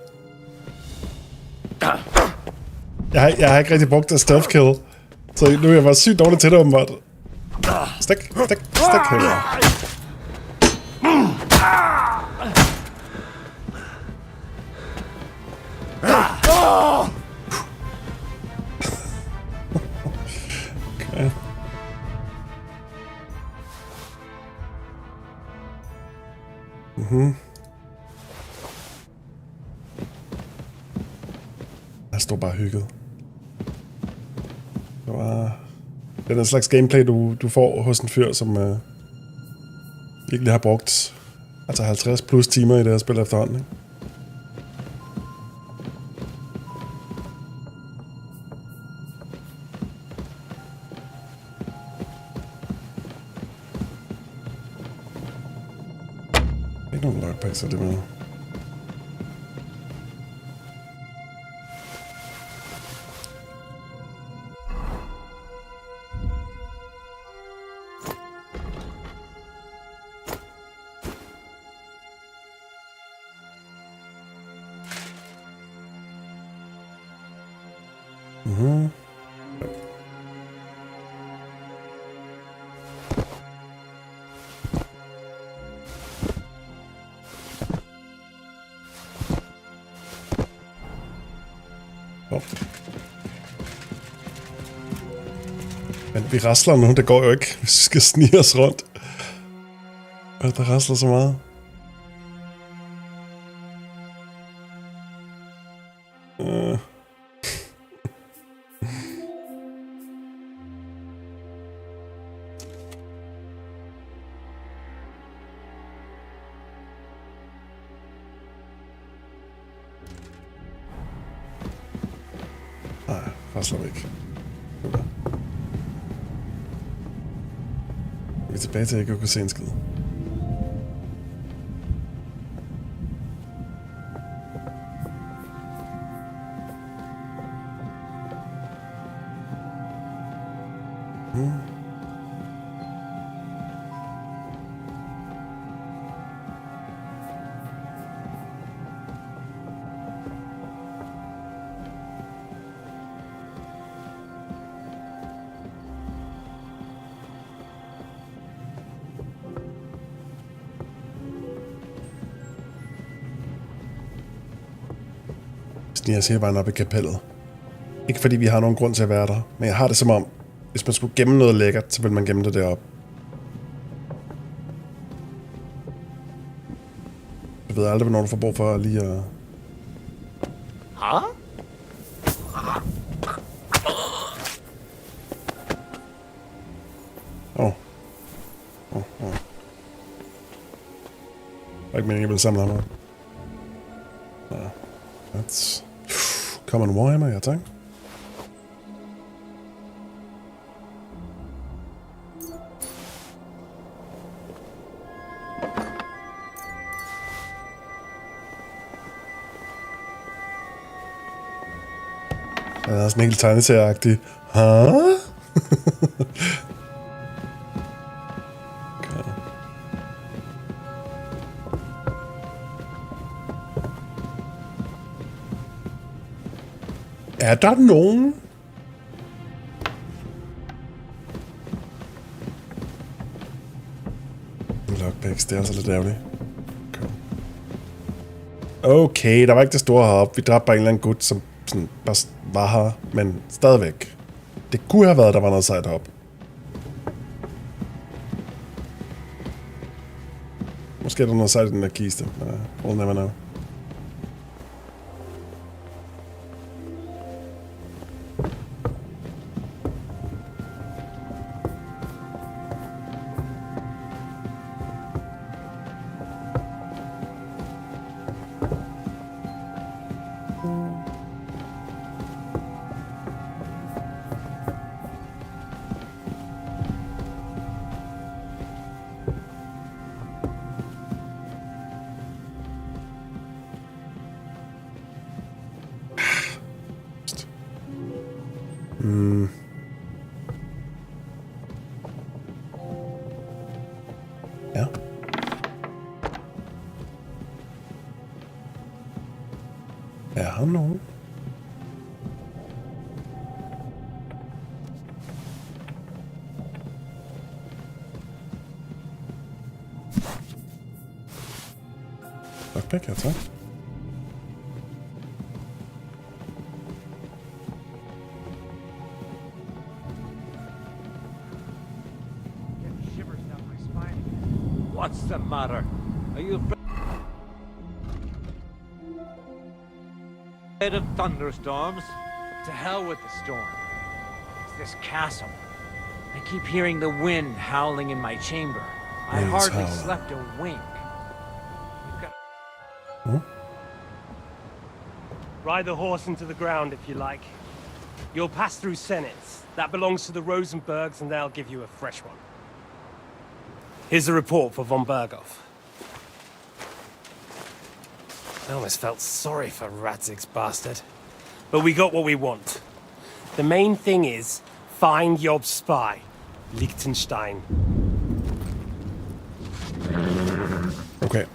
Jeg har ikke rigtig brugt det stealth kill. Så nu er jeg bare sygt dårligt til det, åbenbart. Stik. Okay. Jeg står bare hygget. Det er den slags gameplay, du får hos en fyr, som virkelig har brugt 50 plus timer i det her spil efterhånden. Ikke? Ikke nogen lockpacks, så det med. Men vi rasler nu, det går jo ikke. Vi skal snige os rundt. Og der rasler så meget. Nej, rasler væk. Vi er tilbage til, at jeg ikke kunne se en skid. Jeg ser bare op i kapellet. Ikke fordi vi har nogen grund til at være der, men jeg har det som om, hvis man skulle gemme noget lækkert, så vil man gemme det deroppe. Jeg ved aldrig, hvornår du får brug for lige at... Det var ikke meningen, jeg ville samle ham. That's... Common Warhammer, ja tak. Den er sådan helt tegneserieagtig. Okay. Er der nogen? Lockpicks, det er altså lidt ærgerligt. Okay, der var ikke det store heroppe. Vi dræbte bare en eller anden gut, som sådan bare var her, men stadigvæk. Det kunne have været, der var noget sejt heroppe. Måske er der noget sejt i den der kiste, men we'll never know. Ja. Er han nogen? lockpick, ja tak. What's the matter? Are you afraid of thunderstorms? To hell with the storm. It's this castle. I keep hearing the wind howling in my chamber. I Wind's hardly howling. slept a wink. Ride the horse into the ground if you like. You'll pass through Senates. That belongs to the Rosenbergs, and they'll give you a fresh one. Here's a report for von Berghoff. I almost felt sorry for Radzig's bastard. But we got what we want. The main thing is, find Job's spy, Liechtenstein. Okay.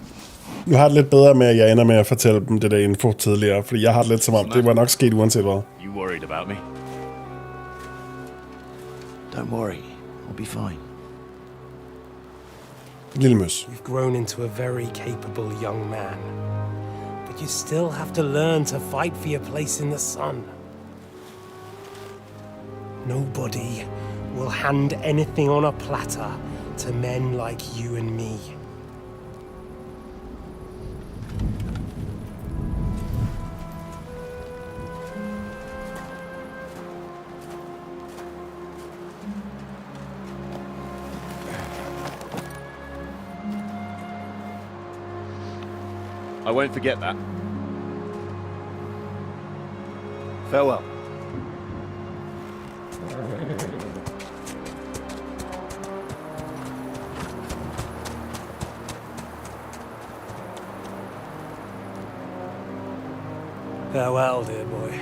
Nu har det lidt bedre med, at jeg ender med at fortælle dem det der info tidligere, fordi jeg har det lidt som om, det var nok sket uanset hvad. You worried about me? Don't worry, I'll be fine. Lille møs. You've grown into a very capable young man. But you still have to learn to fight for your place in the sun. Nobody will hand anything on a platter to men like you and me. I won't forget that. Farewell. Farewell, dear boy.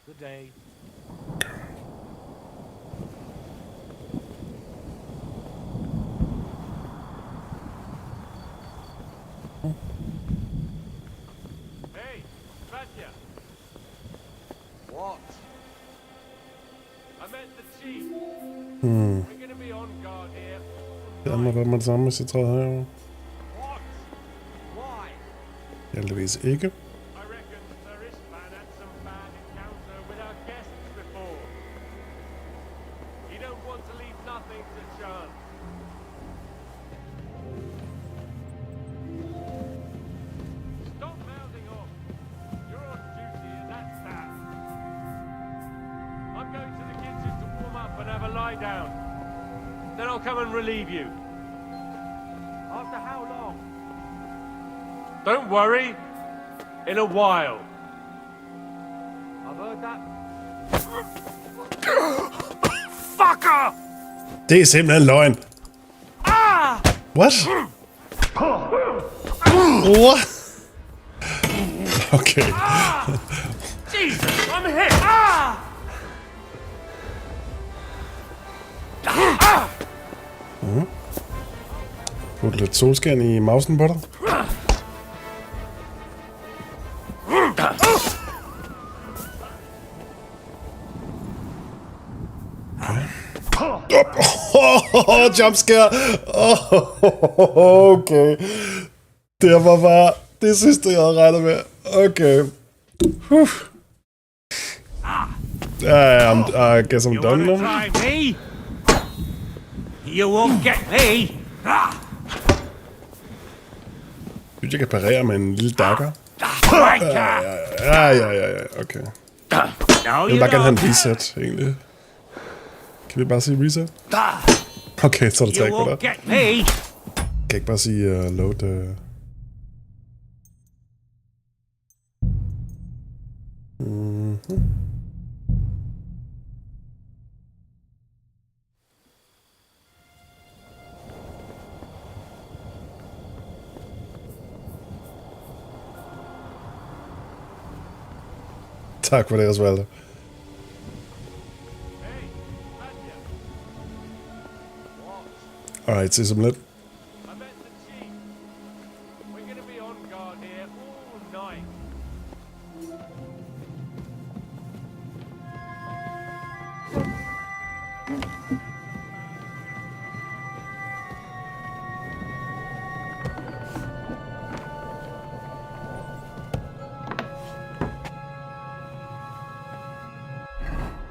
Good day. Hey, Katya. What? I met the chief. We're gonna be on guard here. Det må være det samme, hvis jeg træder herovre. What? Why? Heldigvis ikke. I reckon Sir Istvan had some bad encounter with our guests before. You don't want to leave nothing to chance. Stop mouthing off. You're on duty and that's that. I'm going to the kitchen to warm up and have a lie down. Then I'll come and relieve you. After how long? Don't worry. In a while. I've heard that. Fucker! Det er simpelthen løgn. Ah! What? What? Okay. Jesus, I'm hit! Ah! Put lidt solskærn i mausen på dig. Jumpscare. Okay. Det var bare det sidste, jeg havde regnet med. Okay. I guess I'm done now. Try me? You won't get me! Jeg kan parere med en lille dagger. Ja, okay. Jeg vil bare gerne have en reset, egentlig. Kan vi bare sige reset? Okay, så er der træk på der. Kan jeg ikke bare sige load... Tak for det, Osvaldo. Alright, ses om lidt.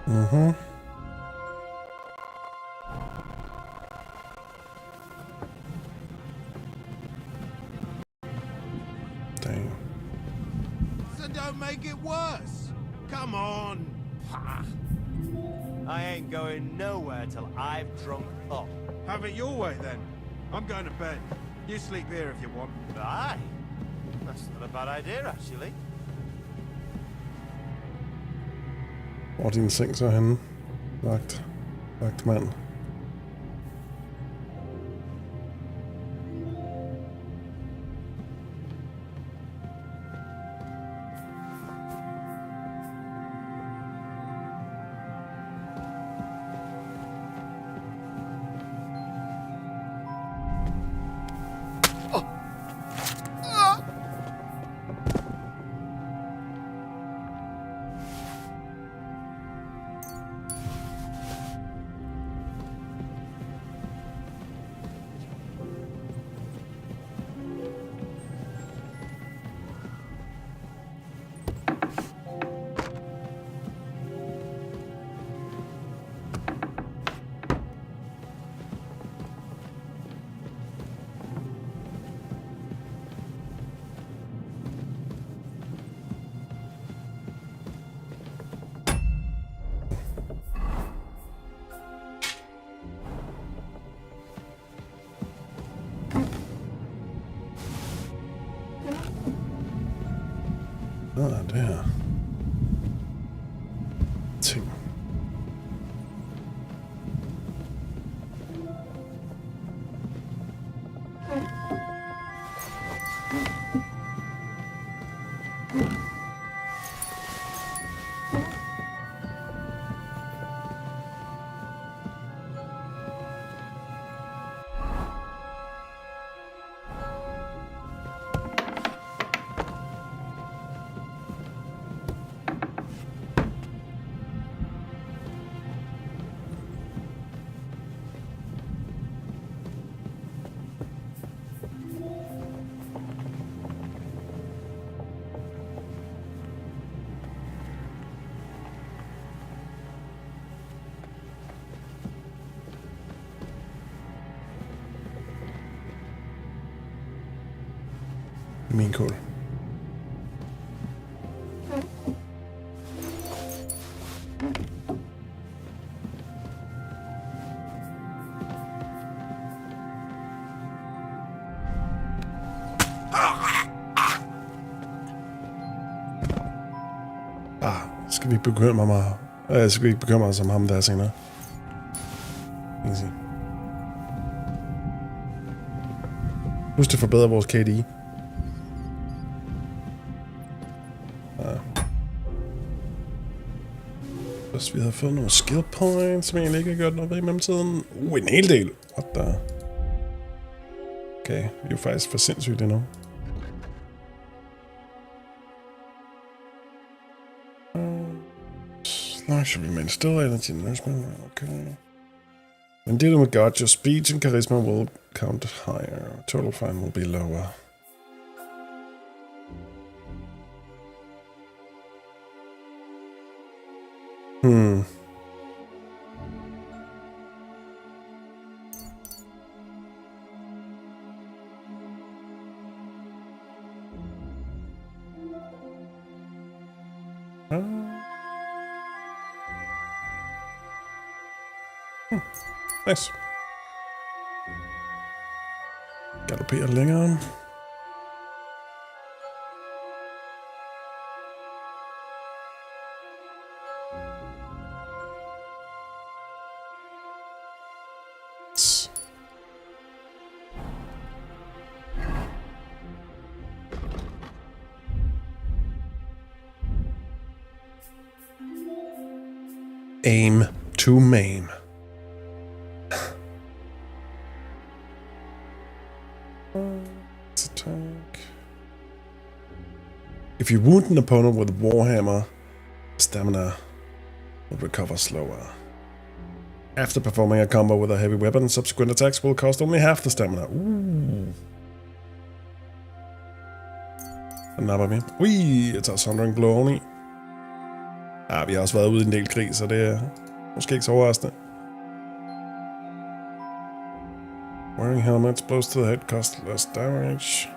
Mhm. Dang. So don't make it worse. Come on. I ain't going nowhere till I've drunk up. Have it your way then. I'm going to bed. You sleep here if you want. Aye. That's not a bad idea, actually. Hvor er din seng så henne? Vagtmand. Det her. Ting. Min kål. Skal vi bekymre mig? Skal vi ikke bekymre os om ham der senere? Easy. Husk det forbedrer vores KD. Hvis vi havde fået nogle skill points, som jeg egentlig ikke har gjort noget ved i mellemtiden. En hel del. What the? Okay, vi er jo faktisk for sindssygt endnu. Now should remain still energy nourishment. Okay. When dealing with God, your speech and charisma will count higher. Total fine will be lower. Nice. Galopperer længere. Aim to maim. you wound an opponent with a warhammer, stamina will recover slower. After performing a combo with a heavy weapon, subsequent attacks will cost only half the stamina. Den napper vi. Ui, jeg tager Sundering Blow oveni. Ja, vi har også været ude i en del krig, så det er måske ikke så overraskende. Wearing helmets blows to the head cost less damage.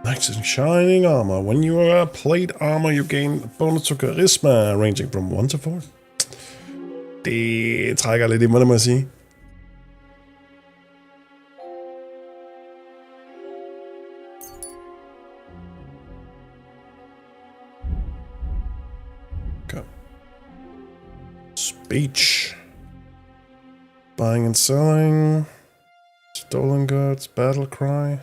Knights in shining armor. When you wear plate armor, you gain a bonus to charisma, ranging from 1 to 4. Det trækker lidt i mig, det må jeg sige. Okay. Speech. Buying and selling. Stolen goods. Battle cry.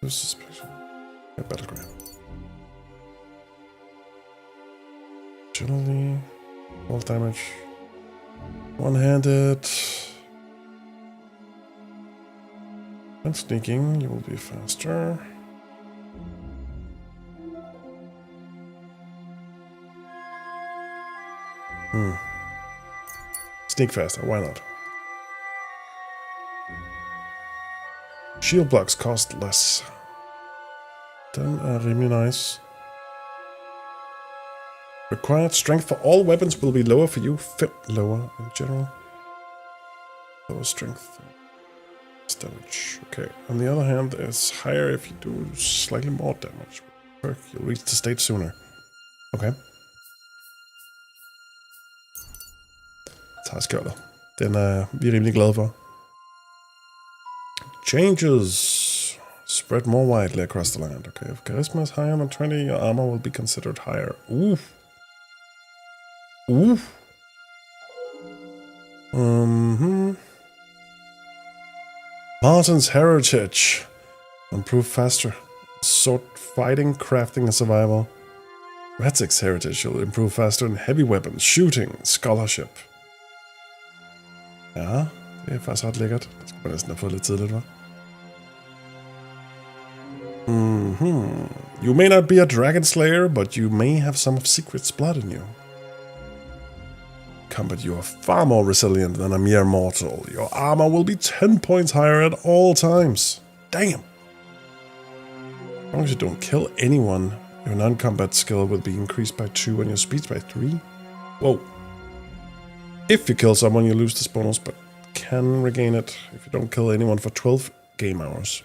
Suspicion. Battle cry. Agility. All damage. One-handed. And sneaking, you will be faster. Sneak faster, why not? Shield blocks cost less. Den er rimelig nice. Required strength for all weapons will be lower for you. 5 lower in general. Lower strength. Damage. Okay. On the other hand, it's higher if you do slightly more damage. You'll reach the state sooner. Okay. Tager skjoldet. Den er vi rimelig glade for. Changes. Spread more widely across the land. Okay, if charisma is higher than 20, your armor will be considered higher. Oof. Oof. Martin's heritage. Improve faster. Sword fighting, crafting, and survival. Ratzik's heritage will improve faster in heavy weapons, shooting, scholarship. Ja, det er faktisk ret lækkert. Det skulle man næsten have fået lidt tidligt, hva'? You may not be a dragon slayer, but you may have some of Secret's blood in you. Combat, you are far more resilient than a mere mortal. Your armor will be 10 points higher at all times. Damn! As long as you don't kill anyone, your non-combat skill will be increased by 2 and your speed by 3. Whoa. If you kill someone, you lose this bonus, but can regain it if you don't kill anyone for 12 game hours.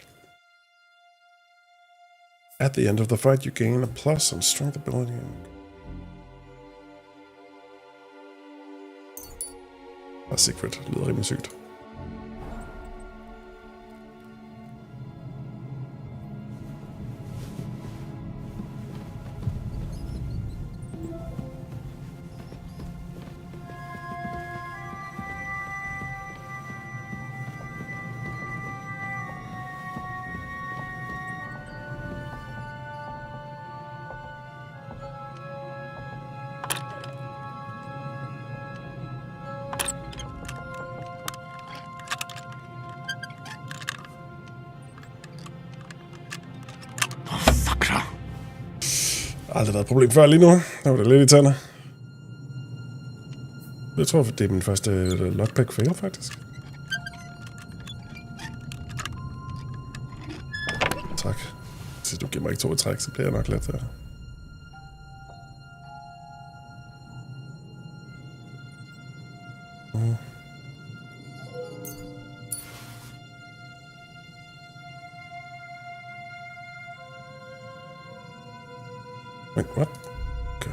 At the end of the fight, you gain a plus on strength ability. A secret. Det lyder rimelig sygt. Aldrig været et problem før lige nu. Der var det lidt irriterende. Jeg tror, det er min første lockpick fail, faktisk. Tak. Hvis du giver mig ikke 2 i træk, så bliver jeg nok lidt... Wait, what? Okay.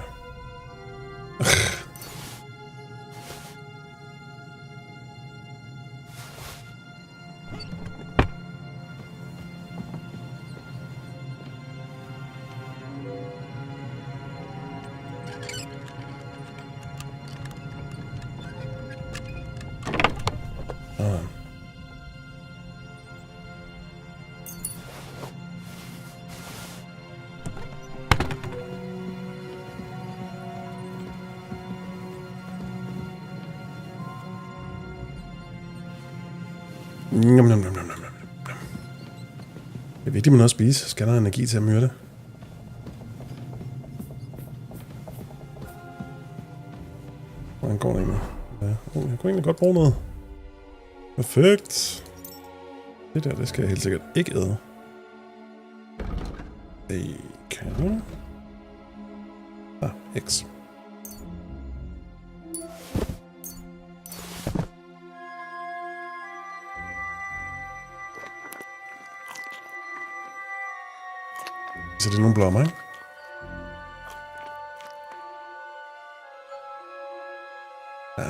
Det er vigtigt med noget at spise. Skal der have energi til at myrde? Hvordan går det egentlig? Ja, jeg kunne egentlig godt bruge noget. Perfekt. Det der, det skal jeg helt sikkert ikke æde. Det kan... X. Så det er nogle blommer, ikke? Ja,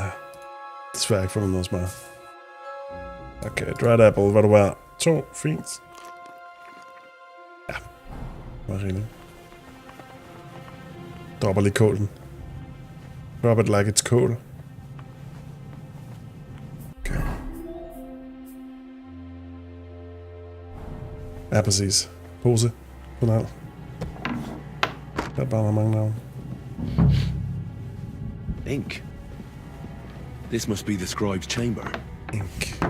desværre ikke fundet noget smør. Okay, dried apple, hvad du er. 2, fint. Ja, det var rigeligt. Dropper lige kålen. Drop it like it's kål. Okay. Ja, præcis. Pose. Sådan. Der er bare mange navne. Ink. This must be the scribe's chamber. Ink.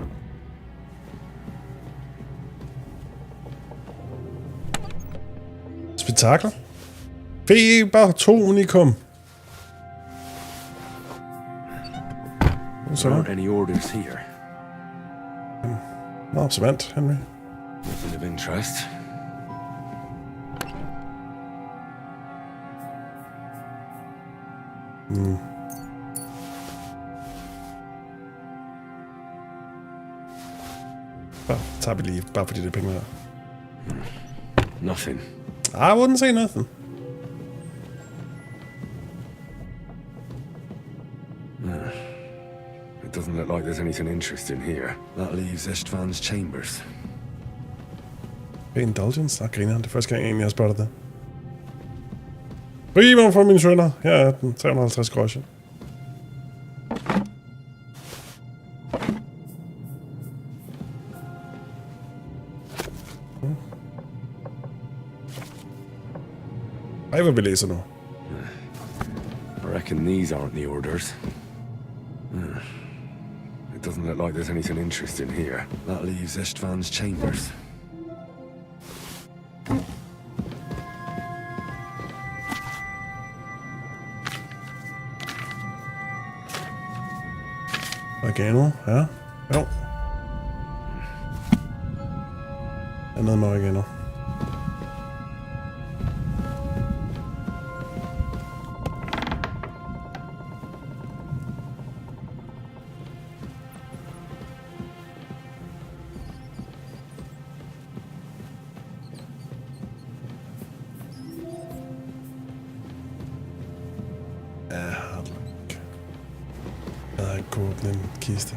Spektakel. Feber 2 unikum. There aren't any orders here. Meget observant, Henry. Nothing of interest. Tager vi lige, bare fordi det er penge der. Nothing. I wouldn't say nothing. It doesn't look like there's anything interesting here. That leaves Istvan's chambers. Indulgence? Griner han. Det er første gang, jeg egentlig har spottet det. Rimer for mine sønner. Her er den. 350 groschen. Ej, hvad vi læser nu. I reckon these aren't the orders. It doesn't look like there's anything interesting here. That leaves Istvan's chambers. Oregano, ja. Jo. Andet med oregano. Den kiste.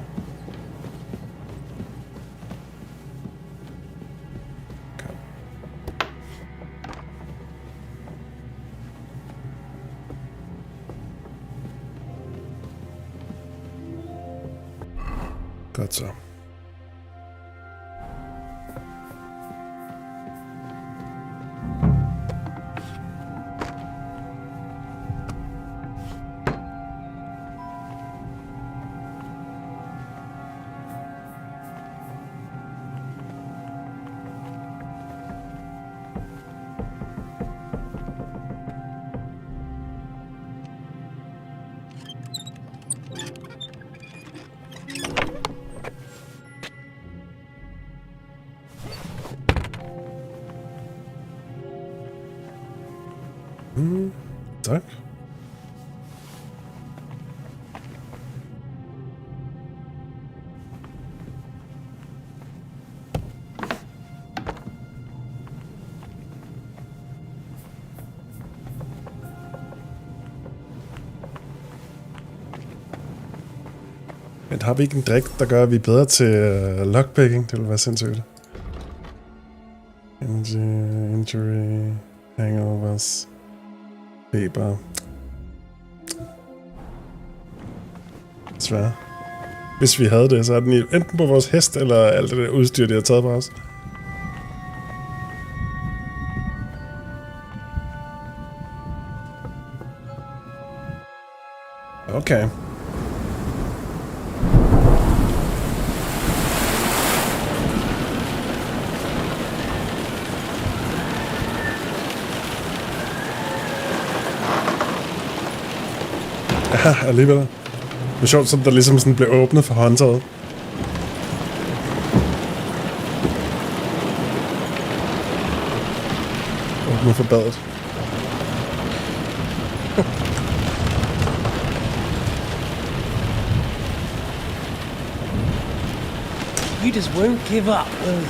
Okay. Godt så. Tak. Men har vi ikke en drik, der gør, at vi er bedre til lockpicking? Det vil være sindssygt. Injury, hangovers, feber. Desværre. Hvis vi havde det, så er den enten på vores hest, eller alt det der udstyr, de har taget på os. Okay. Ja, alligevel. Det er sjovt, som der ligesom sådan blev åbnet for håndtaget. Åbnet for badet. You just won't give up, will you?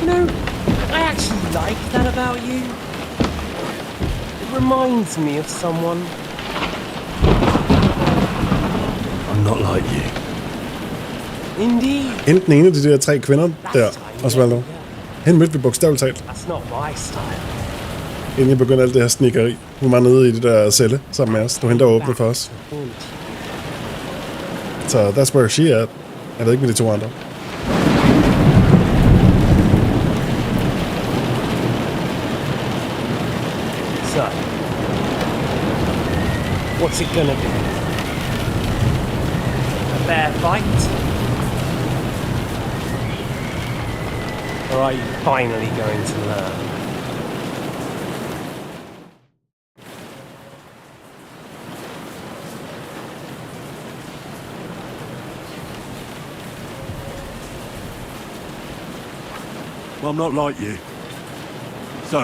No, I actually like that about you. It reminds me of someone. I'm not like you. Indeed. Hende den ene af de der 3 kvinder der, Osvaldo. Hende mødte vi bogstaveligt talt. That's not my style. Inden jeg begyndte alt det her snikkeri. Hun var nede i det der celle sammen med os. Det var hende, der åbnede for os. Så that's where she at. Jeg ved ikke med de 2 andre. So, what's it gonna be? A fair fight? Or are you finally going to learn? Well, I'm not like you. So,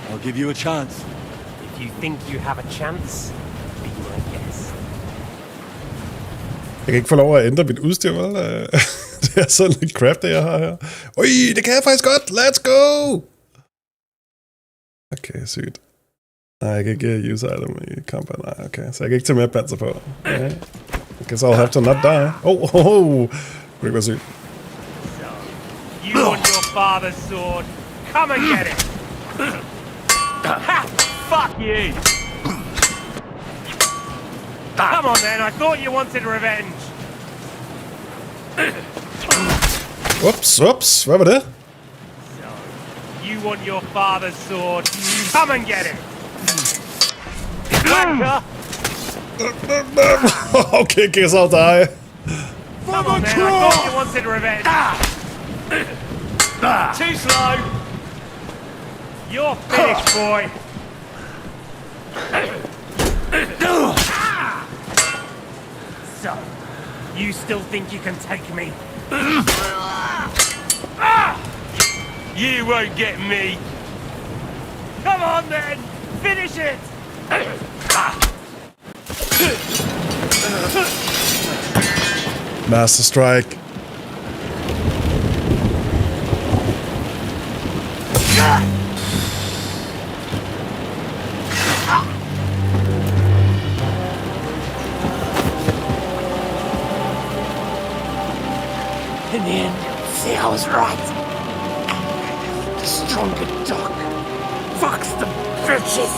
I'll give you a chance. If you think you have a chance, be my guest. Jeg kan ikke få lov at ændre mit udstyr, vel? Det er sådan lidt crap, det jeg har her. Ui, det kan jeg faktisk godt! Let's go! Okay, sygt. Nej, jeg kan ikke use item i combat. Nej, okay. Så jeg kan ikke tage mere panser på. Okay. I guess I'll have to not die. Oh. Det kunne ikke være sygt. You want your father's sword? Come and get it! Ha! Fuck you! Come on then, I thought you wanted revenge! Ups, hvad var det? So, you want your father's sword? Come and get it! Okay, guess I'll die. Come on then, I thought you wanted revenge! Too slow! You're finished, boy! So, you still think you can take me? You won't get me! Come on then! Finish it! Master Strike. In the end, see, I was right. The stronger dog. Fucks the bitches.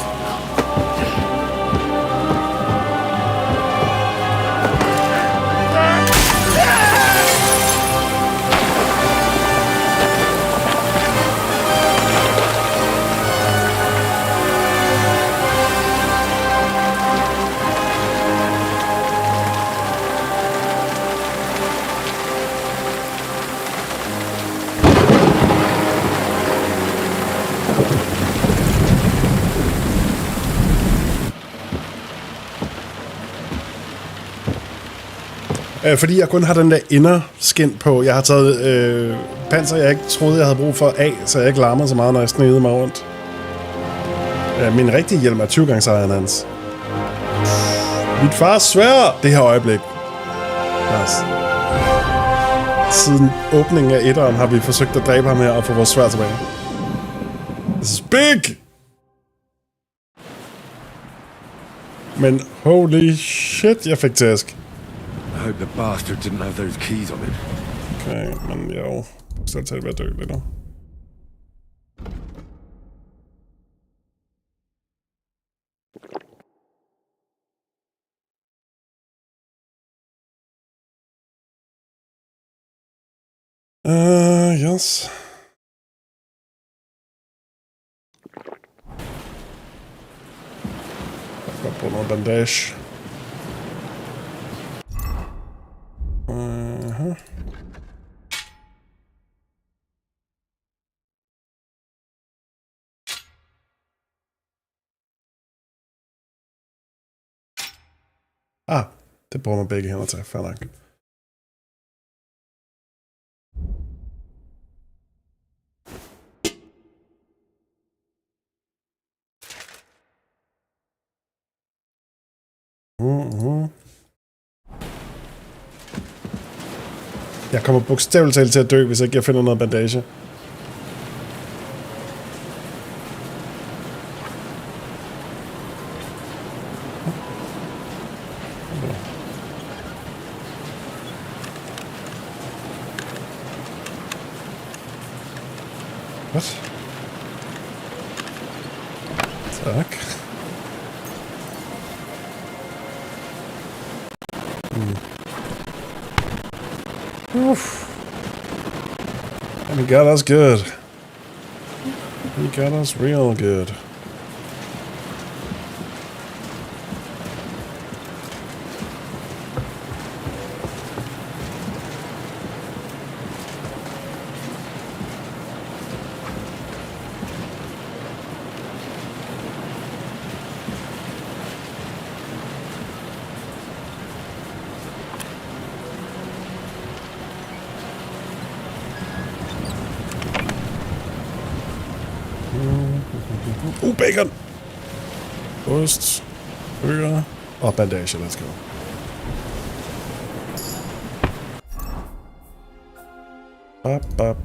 Fordi jeg kun har den der inderskin på. Jeg har taget panser, jeg ikke troede, jeg havde brug for af, så jeg ikke larmer så meget, når jeg snedede mig rundt. Min rigtige hjelm er 20 gange sejren hans. Mit fars sværd! Det her øjeblik. Siden åbningen af etteren har vi forsøgt at dræbe ham her og få vores sværd tilbage. This is big! Men holy shit, jeg fik tæsk. I hope the bastard didn't have those keys on him. Okay, men jo. Så tager det ved at dø lidt nu. Yes. Jeg går på noget bandage. Det bruger man begge hænder til. Fair nok. Jeg kommer bogstaveligt talt til at dø, hvis ikke jeg finder noget bandage. What? Tak. Oof. And he got us good. He got us real good. Bacon! Ost, bøger og bandage, let's go. Bap.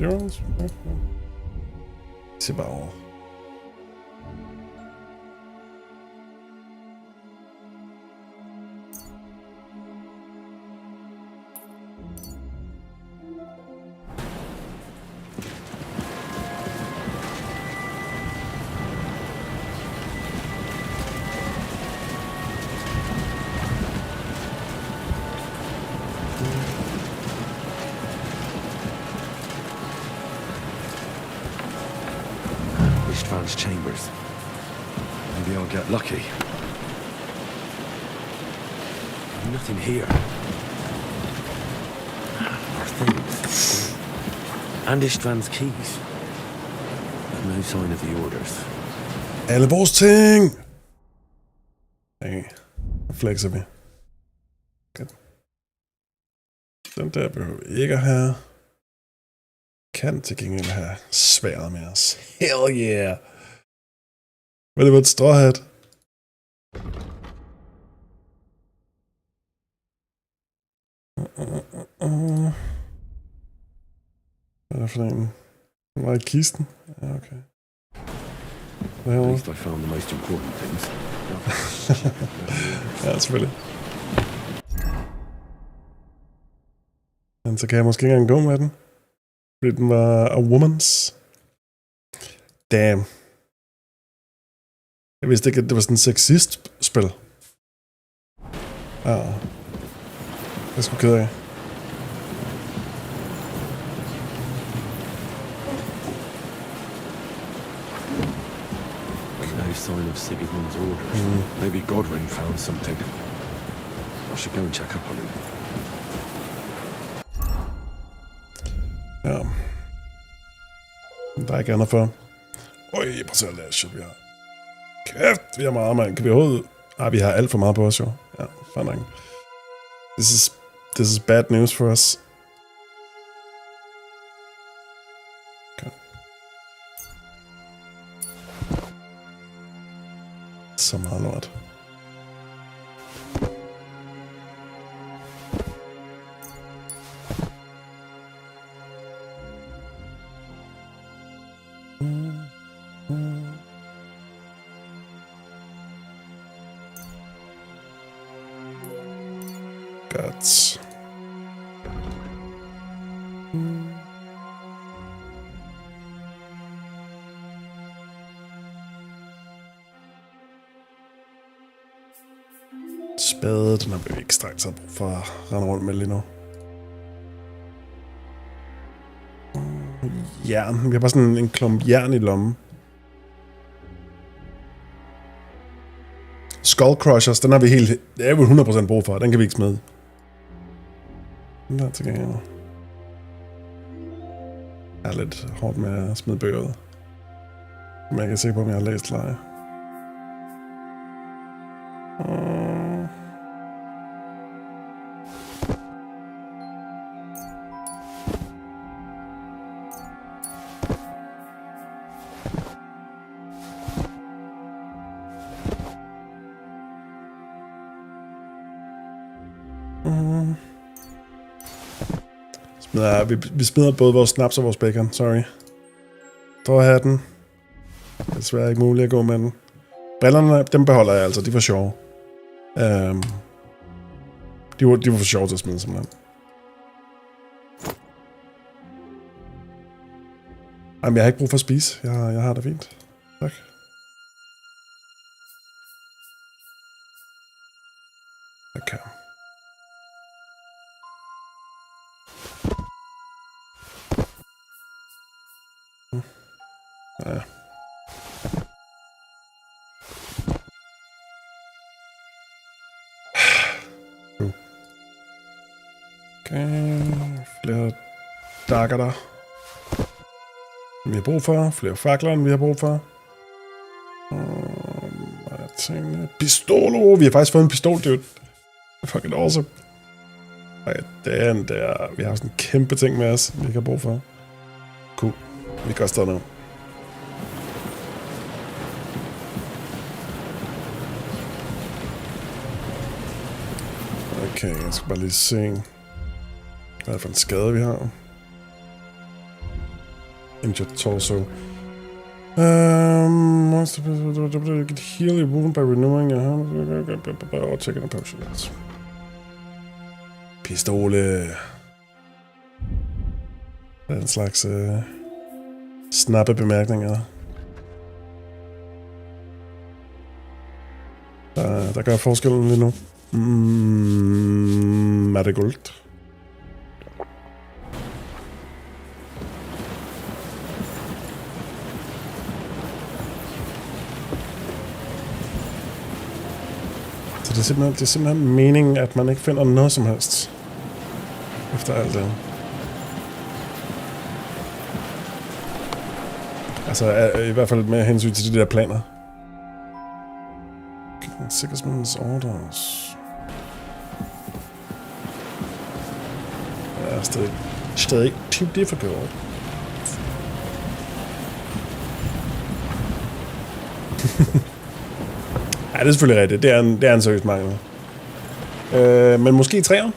Yours? Se bare over. Chambers. Maybe I'll get lucky. Nothing here. Our things. And István's keys. But no sign of the orders. Alle vores ting! Okay. Flexer vi. Godt. Den der behøver vi ikke at have. Kan til gengæld have sværet med os. Hell yeah! Hvad er det for et stråhat? Hvad er det for en? Den var i kisten? Ja, okay. At least I found the most important things. Ja, selvfølgelig. Men så kan jeg måske ikke engang gå med den. Fordi den var a woman's. Damn. Jeg vidste ikke, at det var sådan en sexist-spil. Ja. Jeg er sgu ked af. No sign of Sigismund's orders. Maybe Godwin found something. I should go and check up on him. Ja. Der er ikke andet for. Øj, prøv at se alt det shit, vi har. Kæft, vi har meget, mand. Kan vi overhovedet... vi har alt for meget på os, jo. Ja, fair nok. This is bad news for us. Okay. Så meget lort. Godt. Spade, den har vi ikke straks brug for at rende rundt med lige nu. Jern. Vi har bare sådan en klump jern i lommen. Skull Crushers, den har vi helt... Det er jo 100% brug for, den kan vi ikke smide. Den der til gengæld. Jeg er lidt hårdt med at smide bøger ud. Men jeg kan se på, om jeg har læst leje. Vi smider både vores snaps og vores bacon, sorry. Drøhatten. Det er desværre ikke muligt at gå med den. Brillerne, dem beholder jeg altså, de var sjove. De var for sjove til at smide, simpelthen. Jamen, jeg har ikke brug for at spise. Jeg har det fint. Tak. Okay. Ja. Okay, flere dakker der. Vi har brug for flere fakler, end vi har brug for. Pistolo! Vi har faktisk fået en pistol, dude. Fucking awesome. Ej, den der. Vi har sådan en kæmpe ting med os, vi ikke har brug for. Cool. Vi kan også stå nu. Okay, jeg skal bare lige se, hvad er det for en skade, vi har. Injured torso. You can heal your wound by renewing your hand or taking a potion. Pistole. Det er en slags snappe bemærkninger. Der gør forskellen lige nu. Er det guld? Så det er simpelthen meningen, at man ikke finder noget som helst. Efter alt det. Altså i hvert fald med hensyn til de der planer. Sigismund's orders. Ja, stadig too difficult. Ja, det er selvfølgelig rigtigt. Det er en seriøs mangel. Men måske træer?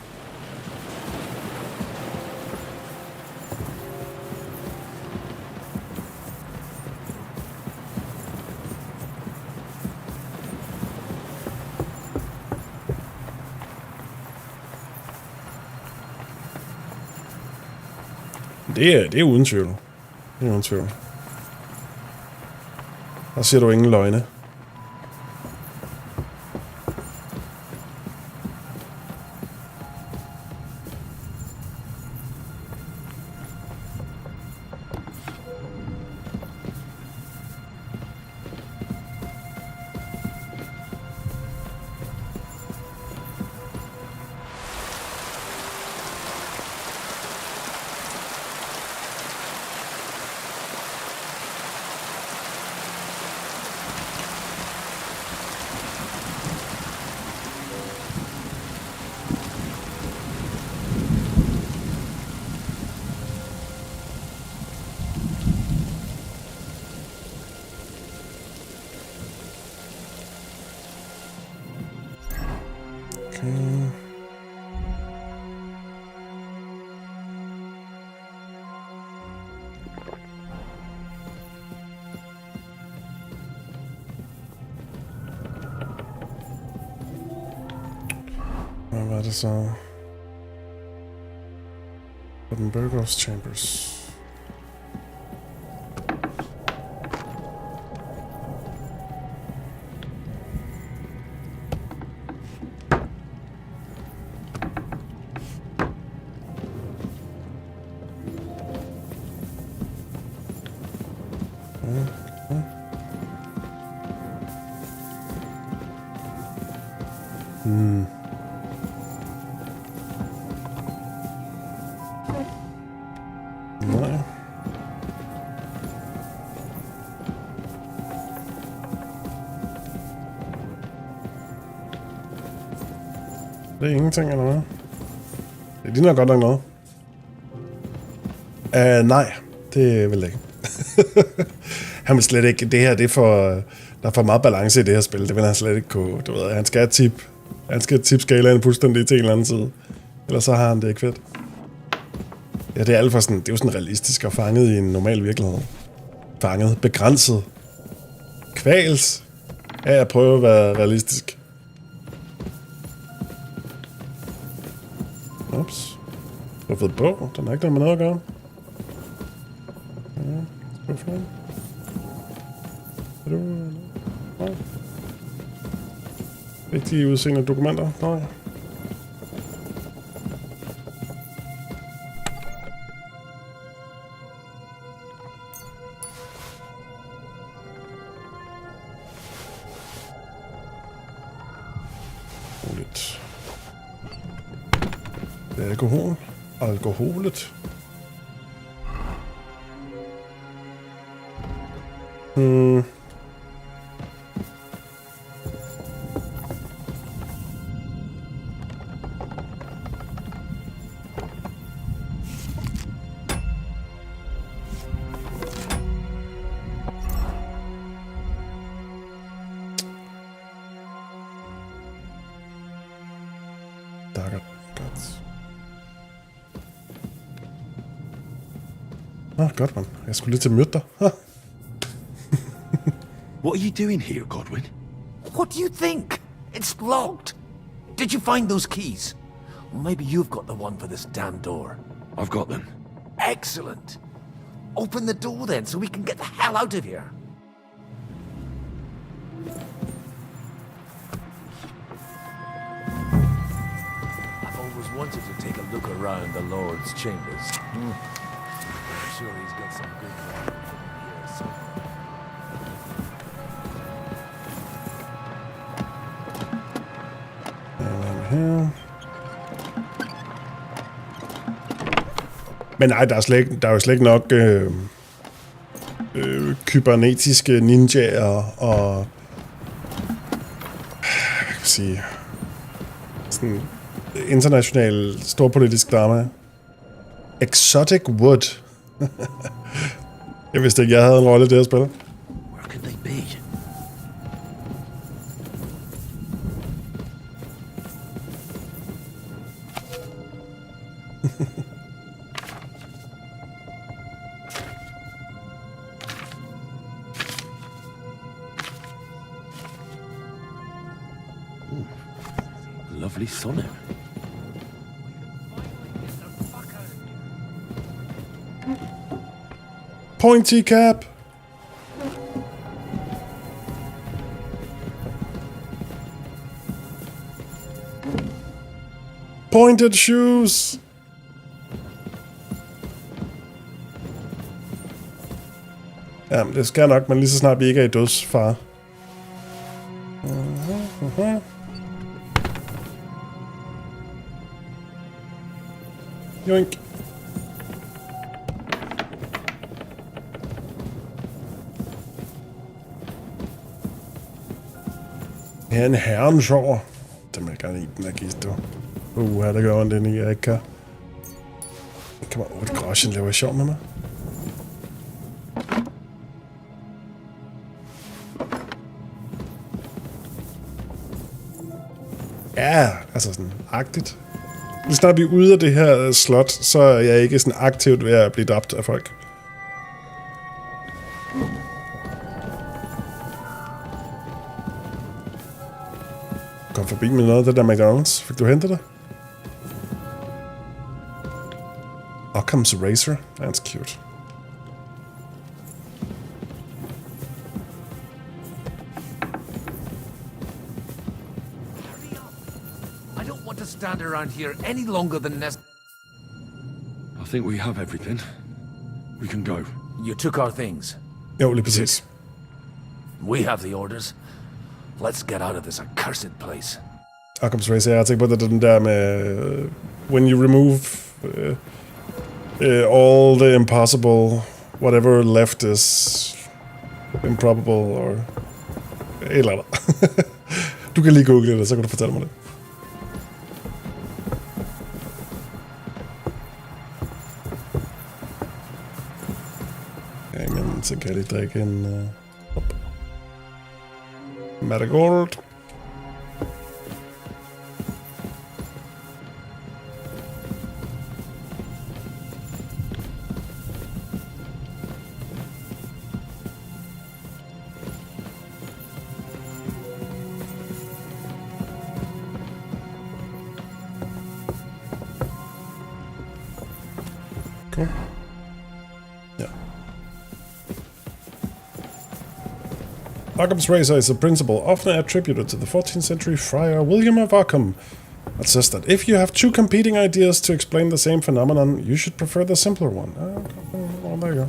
Det er uden tvivl. Det er uden tvivl. Der siger du ingen løgne. Hvad var det så? Bøhmens Chambers. Nej. Det er ingenting, eller hvad? Det ligner godt nok noget. Nej, det vil jeg ikke. Han vil slet ikke... Det her, det er for... Der er for meget balance i det her spil. Det vil han slet ikke kunne... Du ved, han skal have tip. Han skal tip skalaen fuldstændig til en eller anden side. Ellers så har han det ikke fedt. Ja, det er alt for sådan... Det er jo sådan realistisk og fanget i en normal virkelighed. Fanget. Begrænset. Kvals. Ja, jeg prøver at være realistisk. Ups. Du har fået bog. Den har ikke noget med noget at gøre. Ja, skal få den. Er du... Nej. Vigtige udseende dokumenter? Nej. Roligt. Det er alkohol. Alkoholet. Godt, man. Jeg skulle lige til at møde dig. What are you doing here, Godwin? What do you think? It's locked. Did you find those keys? Well, maybe you've got the one for this damn door. I've got them. Excellent. Open the door then, so we can get the hell out of here. I've always wanted to take a look around the Lord's chambers. I'm sure he's got some good wine here somewhere. Her. Men nej, der er jo slet ikke nok kybernetiske ninjaer og hvad kan man sige, sådan international storpolitisk drama. Exotic Wood. Jeg vidste ikke, jeg havde en rolle i det her spil. Where could they be? Lovely sonnet. Pointy cap. Pointed shoes. Jamen, det skal nok, men lige så snart vi ikke er i dødsfare. Joink. Her er en herrens over. Det vil jeg gerne i den her kiste. Her der gør ondt ind i, jeg ikke kan. Kom on, det groschen laver sjov med mig. Ja, altså sådan agtigt. Lige snart vi er ude af det her slot, så er jeg ikke sådan aktivt ved at blive dræbt af folk. Kom forbi med noget af det der McDonald's. Fik du hentet det? Occam's Razor. That's cute. Stand around here any longer than necessary. I think we have everything. We can go. You took our things. Jo, lige præcis. We have the orders. Let's get out of this accursed place. Occam's Razor, jeg tænker på det den der med when you remove all the impossible, whatever left is improbable, or et eller andet. Du kan lige google det, så kan du fortælle mig det. Så kan jeg lige drikke en... Marigold. Okay. Yeah. Occam's razor is a principle often attributed to the 14th century friar William of Ockham. It says that if you have two competing ideas to explain the same phenomenon, you should prefer the simpler one. Oh, there you go.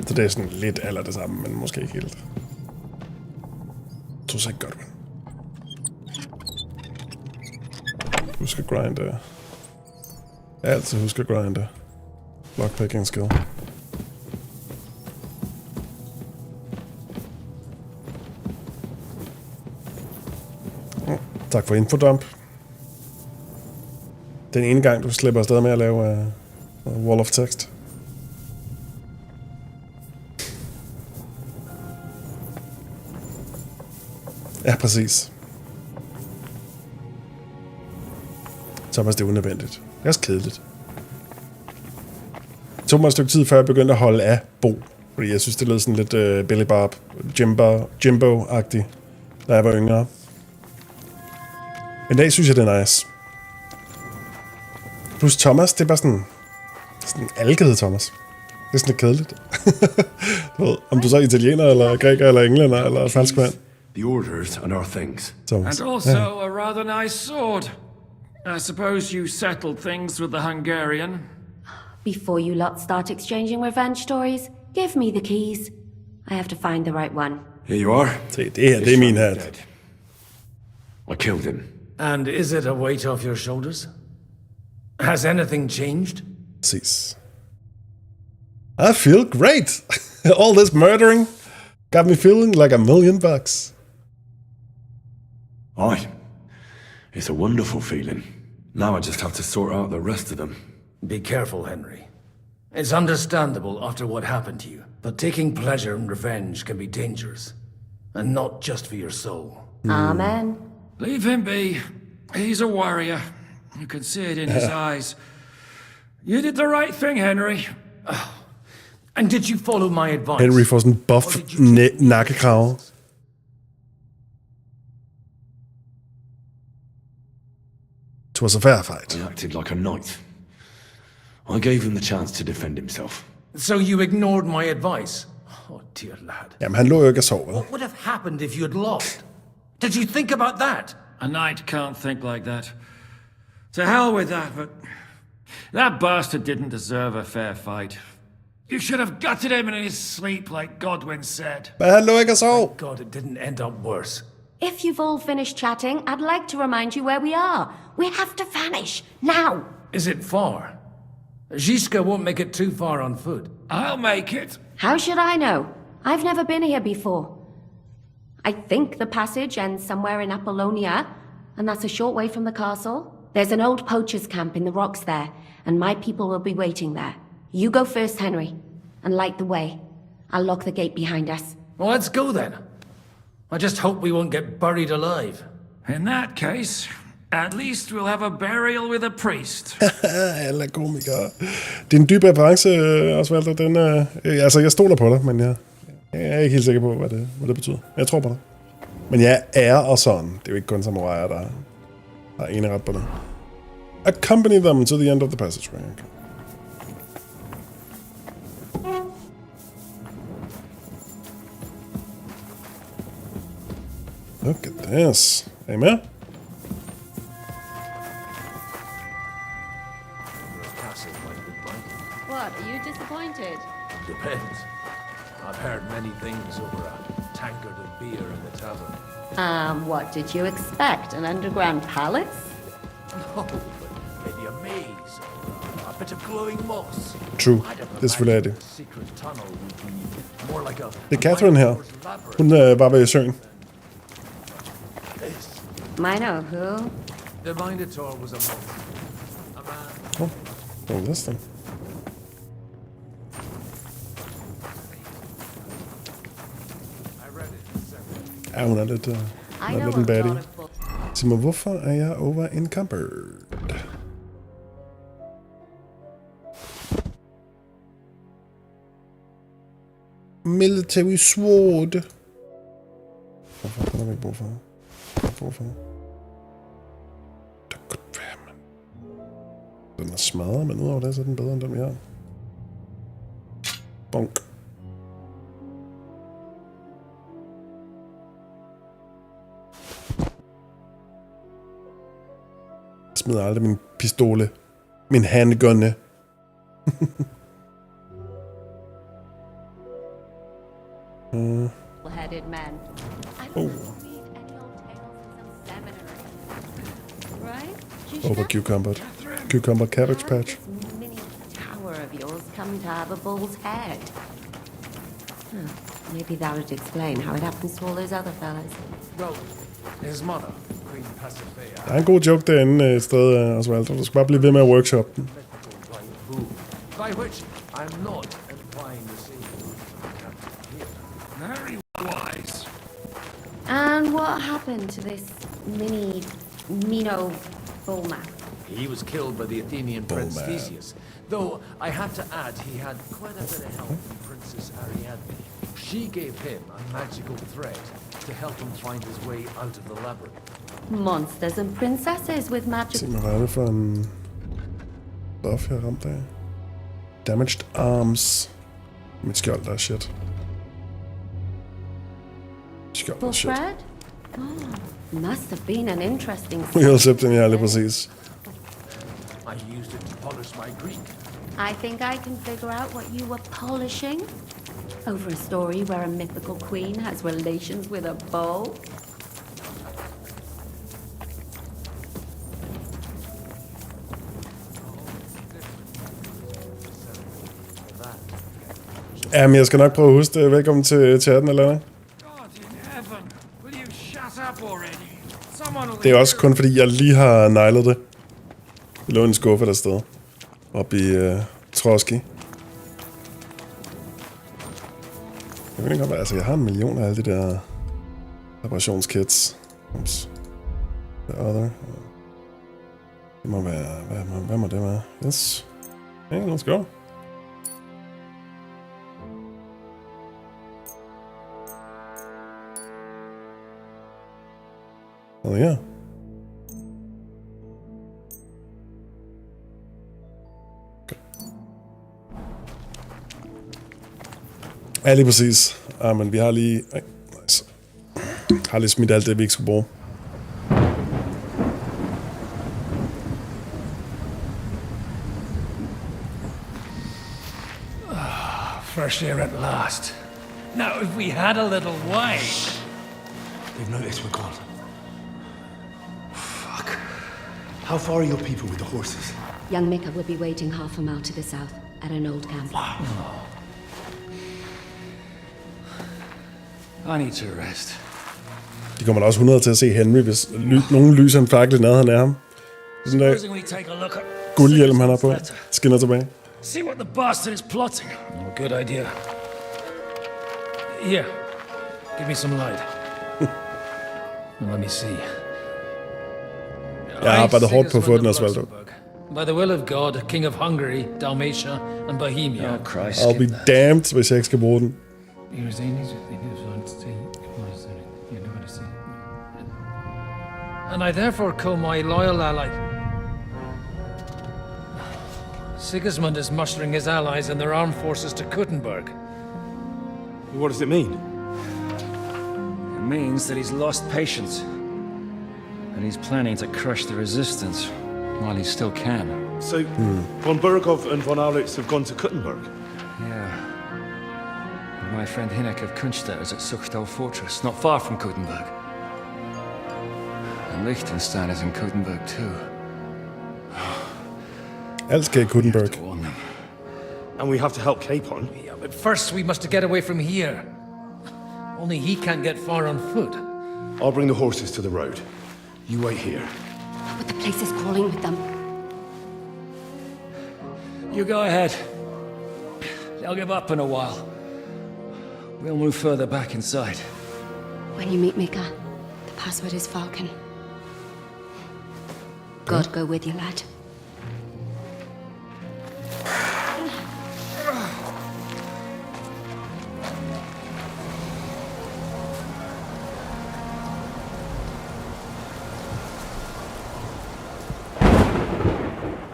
Så det er sådan lidt eller det samme, men måske ikke helt. Så ikke godt. Husk at grinde. Altid husk at grinde. Lockpicking skill. Tak for infodump. Den ene gang, du slipper afsted med at lave wall of text. Ja, præcis. Thomas, det er unødvendigt. Det er også kedeligt. Det tog mig et stykke tid, før jeg begyndte at holde af Bo. Fordi jeg synes, det lød sådan lidt Billy Bob, Jimbo-agtigt, da jeg var yngre. Men i dag synes jeg, det er nice. Plus Thomas, det er bare sådan algede Thomas. Det er sådan lidt kedeligt. Du ved, om du så er italiener, eller græker, eller englænder, eller franskmand. The orders and our things. And also a rather nice sword. I suppose you settled things with the Hungarian. Before you lot start exchanging revenge stories, give me the keys. I have to find the right one. Here you are. Se, det her, det er min hat. I killed him. And is it a weight off your shoulders? Has anything changed? Præcis. I feel great. All this murdering got me feeling like $1,000,000. Aye. It's a wonderful feeling. Now I just have to sort out the rest of them. Be careful, Henry. It's understandable after what happened to you, but taking pleasure in revenge can be dangerous. And not just for your soul. Amen. Leave him be. He's a warrior. You can see it in his eyes. You did the right thing, Henry. And did you follow my advice? Henry får sådan en buff nakkekrave. It was a fair fight. He acted like a knight. I gave him the chance to defend himself. So you ignored my advice? Oh, dear lad. Jamen, han lå jo ikke og sov, vel? What would have happened if you had lost? Did you think about that? A knight can't think like that. To hell with that, but that bastard didn't deserve a fair fight. You should have gutted him in his sleep, like Godwin said. Men han lå ikke og sov. Thank God it didn't end up worse. If you've all finished chatting, I'd like to remind you where we are. We have to vanish, now! Is it far? Zizka won't make it too far on foot. I'll make it. How should I know? I've never been here before. I think the passage ends somewhere in Apollonia, and that's a short way from the castle. There's an old poacher's camp in the rocks there, and my people will be waiting there. You go first, Henry, and light the way. I'll lock the gate behind us. Well, let's go then. I just hope we won't get buried alive. In that case, at least we'll have a burial with a priest. Alle komikere. Det er en dyb reference, Osvaldo. Den, altså, jeg stoler på dig, men jeg er ikke helt sikker på, hvad det betyder. Jeg tror på dig. Men jeg er og sådan. Det er jo ikke kun samuraier, der har ene ret på det. Accompany them to the end of the passageway. Okay. Look at this. Amen. What, are you disappointed? Depends. I've heard many things over a tankard of beer in the tavern. What did you expect? An underground palace? No, but maybe a maze or a bit of glowing moss. True. Det er selvfølgelig det. Secret tunnel would be more like a... Det er Catherine her. Hun var ved søen. Minor who? The Minotaur was a monk. A man. Oh, this thing. Ja, hun er lidt en baddie. Sig mig, hvorfor er jeg over encumbered? Military sword. Hvorfor kan der ikke brug for? Det kunne være, man. Den er smadret, men udover det, så er den bedre end den, vi har. Bonk. Jeg smider aldrig min pistole. Min handgunne. Headed man. Over cucumber cabbage patch. Mini tower of yours come to have a bull's head. Maybe that would explain how it happens to all those other fellas. Well, his mother, Queen Pasiphae. Der er en god joke derinde et sted, Oswald. Du skal bare blive ved med at workshop den. By which I'm not implying the same. Very wise. And what happened to this Mino Bullman? He was killed by the Athenian Prince Theseus. Though I have to add, he had quite a bit of help from Princess Ariadne. She gave him a magical thread to help him find his way out of the labyrinth. Monsters and princesses with magic. Se mig, hvad er det for en buff, jeg har ramt af? Damaged arms. Mit skjold, der er shit. Skjold, der er shit. Thread? Oh, must have been an interesting. Recepten, ja, lige præcis. I used it to polish my Greek. I think I can figure out what you were polishing. Over a story where a mythical queen has relations with a bow. Jamen, jeg skal nok prøve at huske det. Velkommen til chatten, eller hvad? Det er også kun fordi, jeg lige har nejlet det. Det lå en skuffe der sted. Oppe i Troski. Jeg ved ikke godt, altså jeg har 1 million af alle de der reparationskits. Ups. The other. Det må være, hvad må det være? Yes. Hey, let's go. Oh ja. Ja, lige præcis. Men vi har lige... nice. Har lige smidt alt det, vi ikke skulle bruge. Fresh air at last. Now, if we had a little wine... They've noticed we're gone. Fuck. How far are your people with the horses? Young Mika will be waiting half a mile to the south at an old camp. I need to rest. De kommer da også 100 til at se Henry, hvis nogen lyser en fakkel i nærheden af ham. Sådan der guldhjelm, han har på. Skinner tilbage. See what the bastard is plotting. Good idea. Here, give me some light. Let me see. Jeg har arbejdet hårdt på at få den, Osvaldo. By the will of God, King of Hungary, Dalmatia and Bohemia. Oh, Christ. I'll be damned, hvis jeg ikke skal bruge den. And I therefore call my loyal ally. Sigismund is mustering his allies and their armed forces to Kuttenberg. What does it mean? It means that he's lost patience. And he's planning to crush the resistance while he still can. So, von Burgov and von Aulitz have gone to Kuttenberg? Yeah. And my friend Hinek of Kunstadt is at Suchtal Fortress, not far from Kuttenberg. And Liechtenstein is in Kuttenberg too. Alt skal i Kuttenberg. And we have to help Capon? Yeah, but first we must get away from here. Only he can't get far on foot. I'll bring the horses to the road. You wait here. But the place is crawling with them. You go ahead. They'll give up in a while. We'll move further back inside. When you meet Mika, the password is Falcon. God go with you, lad.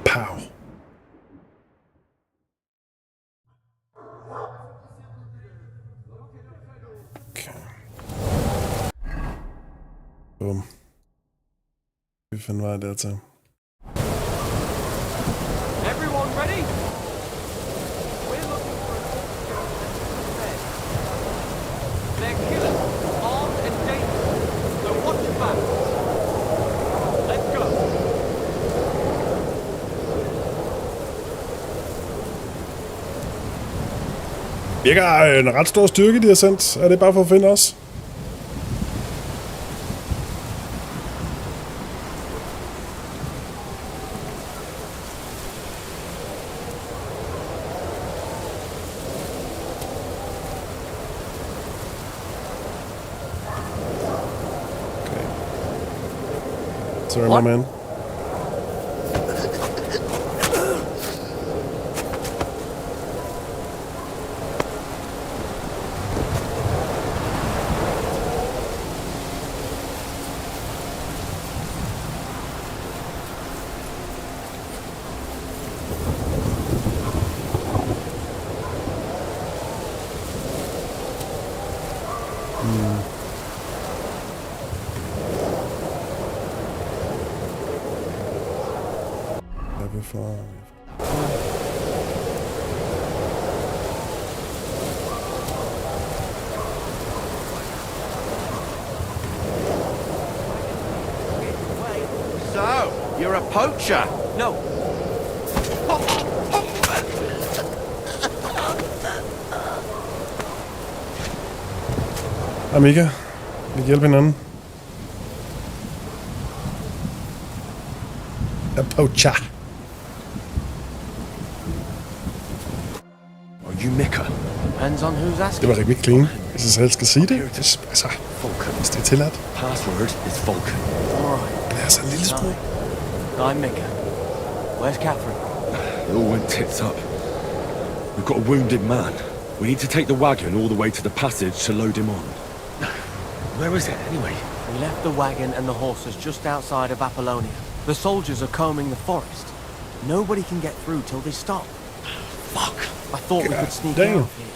Pow. Okay. Bum. Wie fanden var det til? Everyone ready? We're looking for an They're killers, armed and dangerous. So watch your back. Let's go. Virker en ret stor styrke, de har sendt. Er det bare for at finde os? Sorry, my man. Level 5. So, you're a poacher? No. Amiga, vi kan hjælpe hinanden. A poacher. Are you Mika? Depends on who's asking. Det var rimelig clean. Hvis jeg selv skal sige det. Altså, hvis det er tilladt. Password is Vulcan. Alright. Det er så en lille sprog. I'm Mika. Where's Catherine? It all went tits up. We've got a wounded man. We need to take the wagon all the way to the passage to load him on. Where is it, anyway? We left the wagon and the horses just outside of Apollonia. The soldiers are combing the forest. Nobody can get through till they stop. Fuck. I thought we could sneak damn. out here.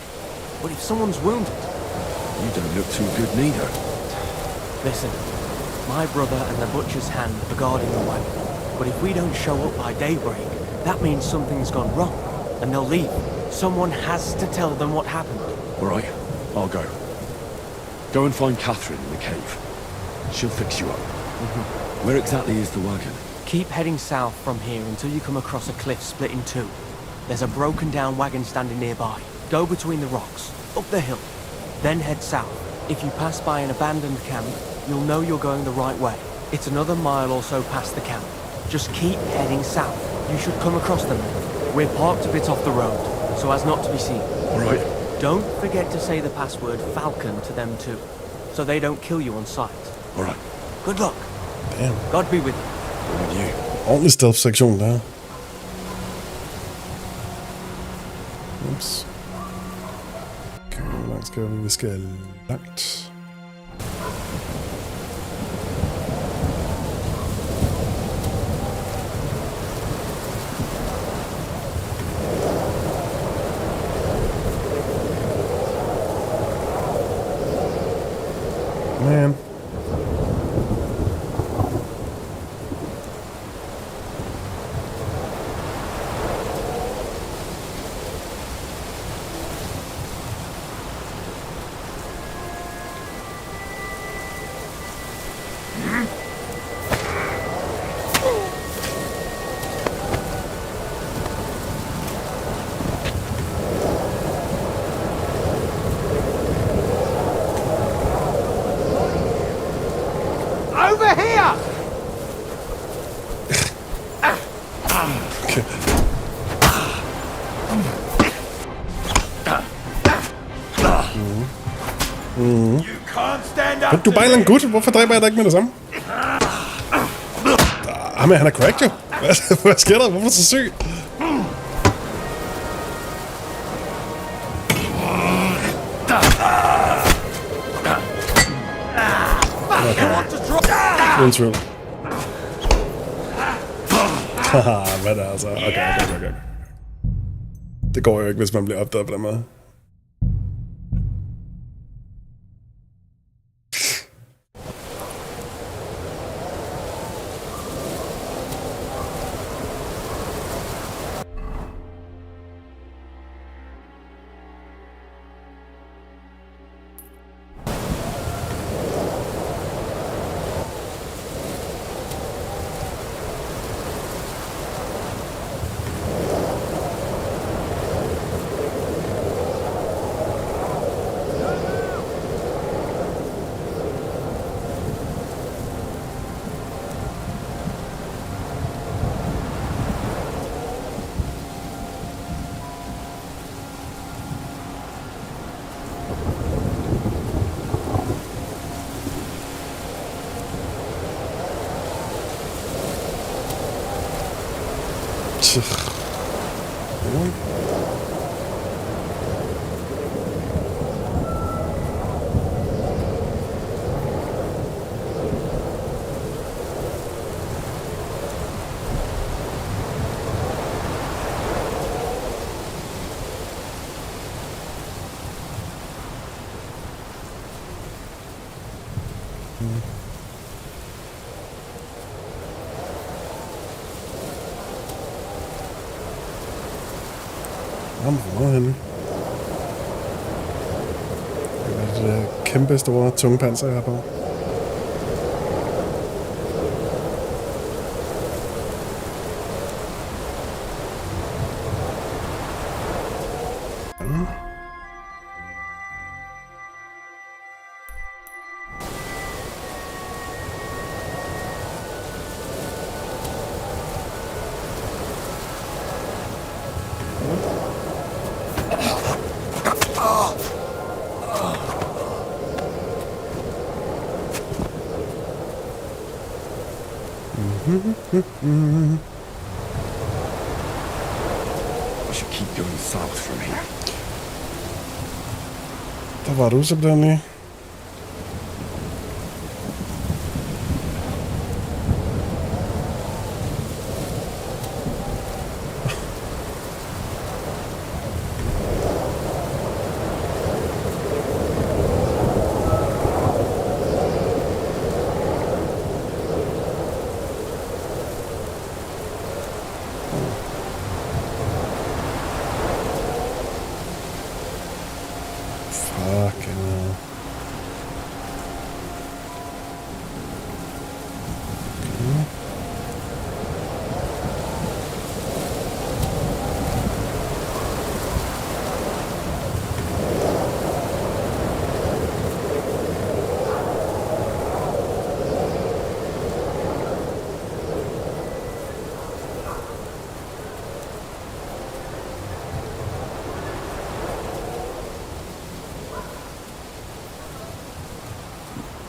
But if someone's wounded... You don't look too good neither. Listen, my brother and the butcher's hand are guarding the wagon. But if we don't show up by daybreak, that means something's gone wrong. And they'll leave. Someone has to tell them what happened. All right, I'll go. Go and find Catherine in the cave. She'll fix you up. Where exactly is the wagon? Keep heading south from here until you come across a cliff split in two. There's a broken down wagon standing nearby. Go between the rocks, up the hill, then head south. If you pass by an abandoned camp, you'll know you're going the right way. It's another mile or so past the camp. Just keep heading south. You should come across them. We're parked a bit off the road, so as not to be seen. All right. Don't forget to say the password Falcon to them too, so they don't kill you on sight. All right. Good luck. Damn. God be with you. With you. Ordentlig stealth-sektion der. Ups. Okay, hvor langt skal vi? Vi skal langt. Man. Over here! Okay. You can't stand Men du er bare en eller anden gut. Hvorfor dræber jeg dig ikke med det samme? Men han er cracked jo. Hvad sker der? Hvorfor er du så syg? Okay. Uden tvivl. Haha, hvad er det altså? Okay. Det går jo ikke, hvis man bliver opdaget på den måde. Hvor er henne? Det er det kæmpe store tunge panser, jeg har på. We should keep going south from here. Der var du simpelthen lige.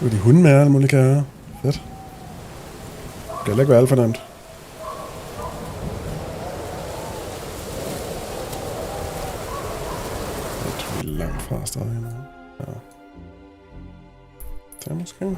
Nu er de hunde med, alt muligt kan jeg høre. Fedt. Det kan ikke være alt for nemt. Vi er langt fra stadig. Ja. Det er måske.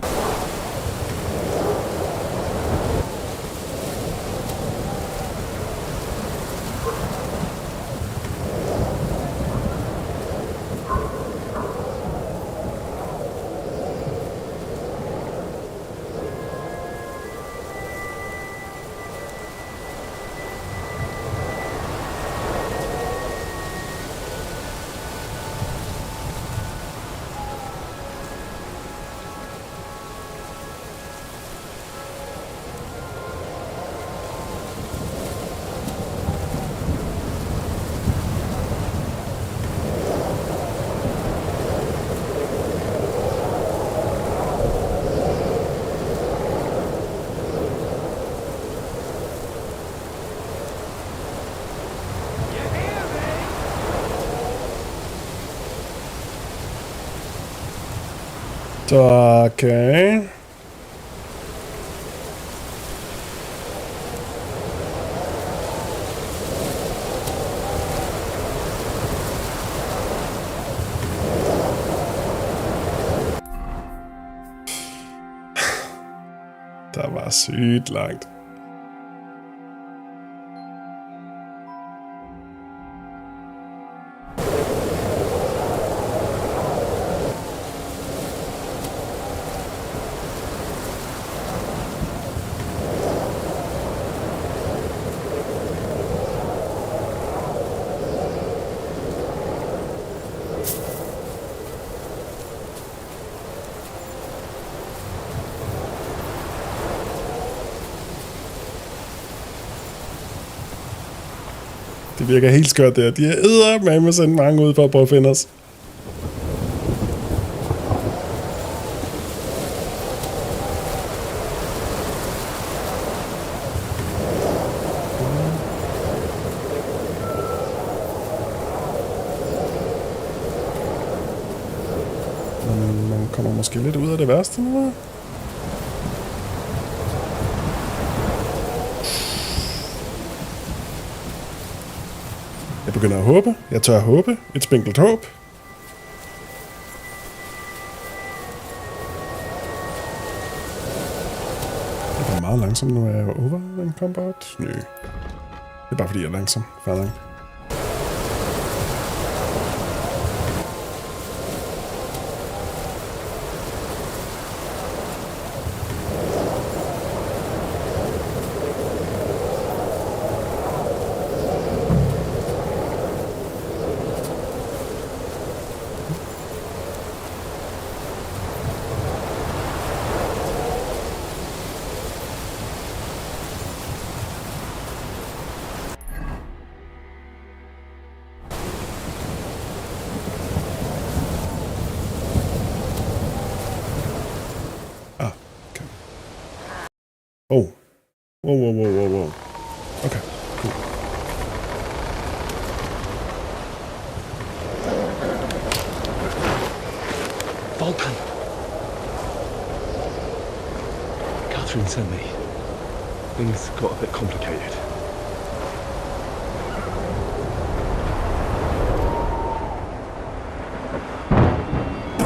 Okay. Der var sygt langt. Det virker helt skørt der. De er eddermame sendt mange ud for at prøve at finde os. Man kommer måske lidt ud af det værste nu. Jeg begynder at håbe. Jeg tør at håbe. Et spinkelt håb. Det er meget langsomt, når jeg er over en combat. Nø. Det er bare fordi, jeg er langsom. Færdig. Oh. Whoa. Okay, cool. Vulcan. Catherine sent me. Things got a bit complicated.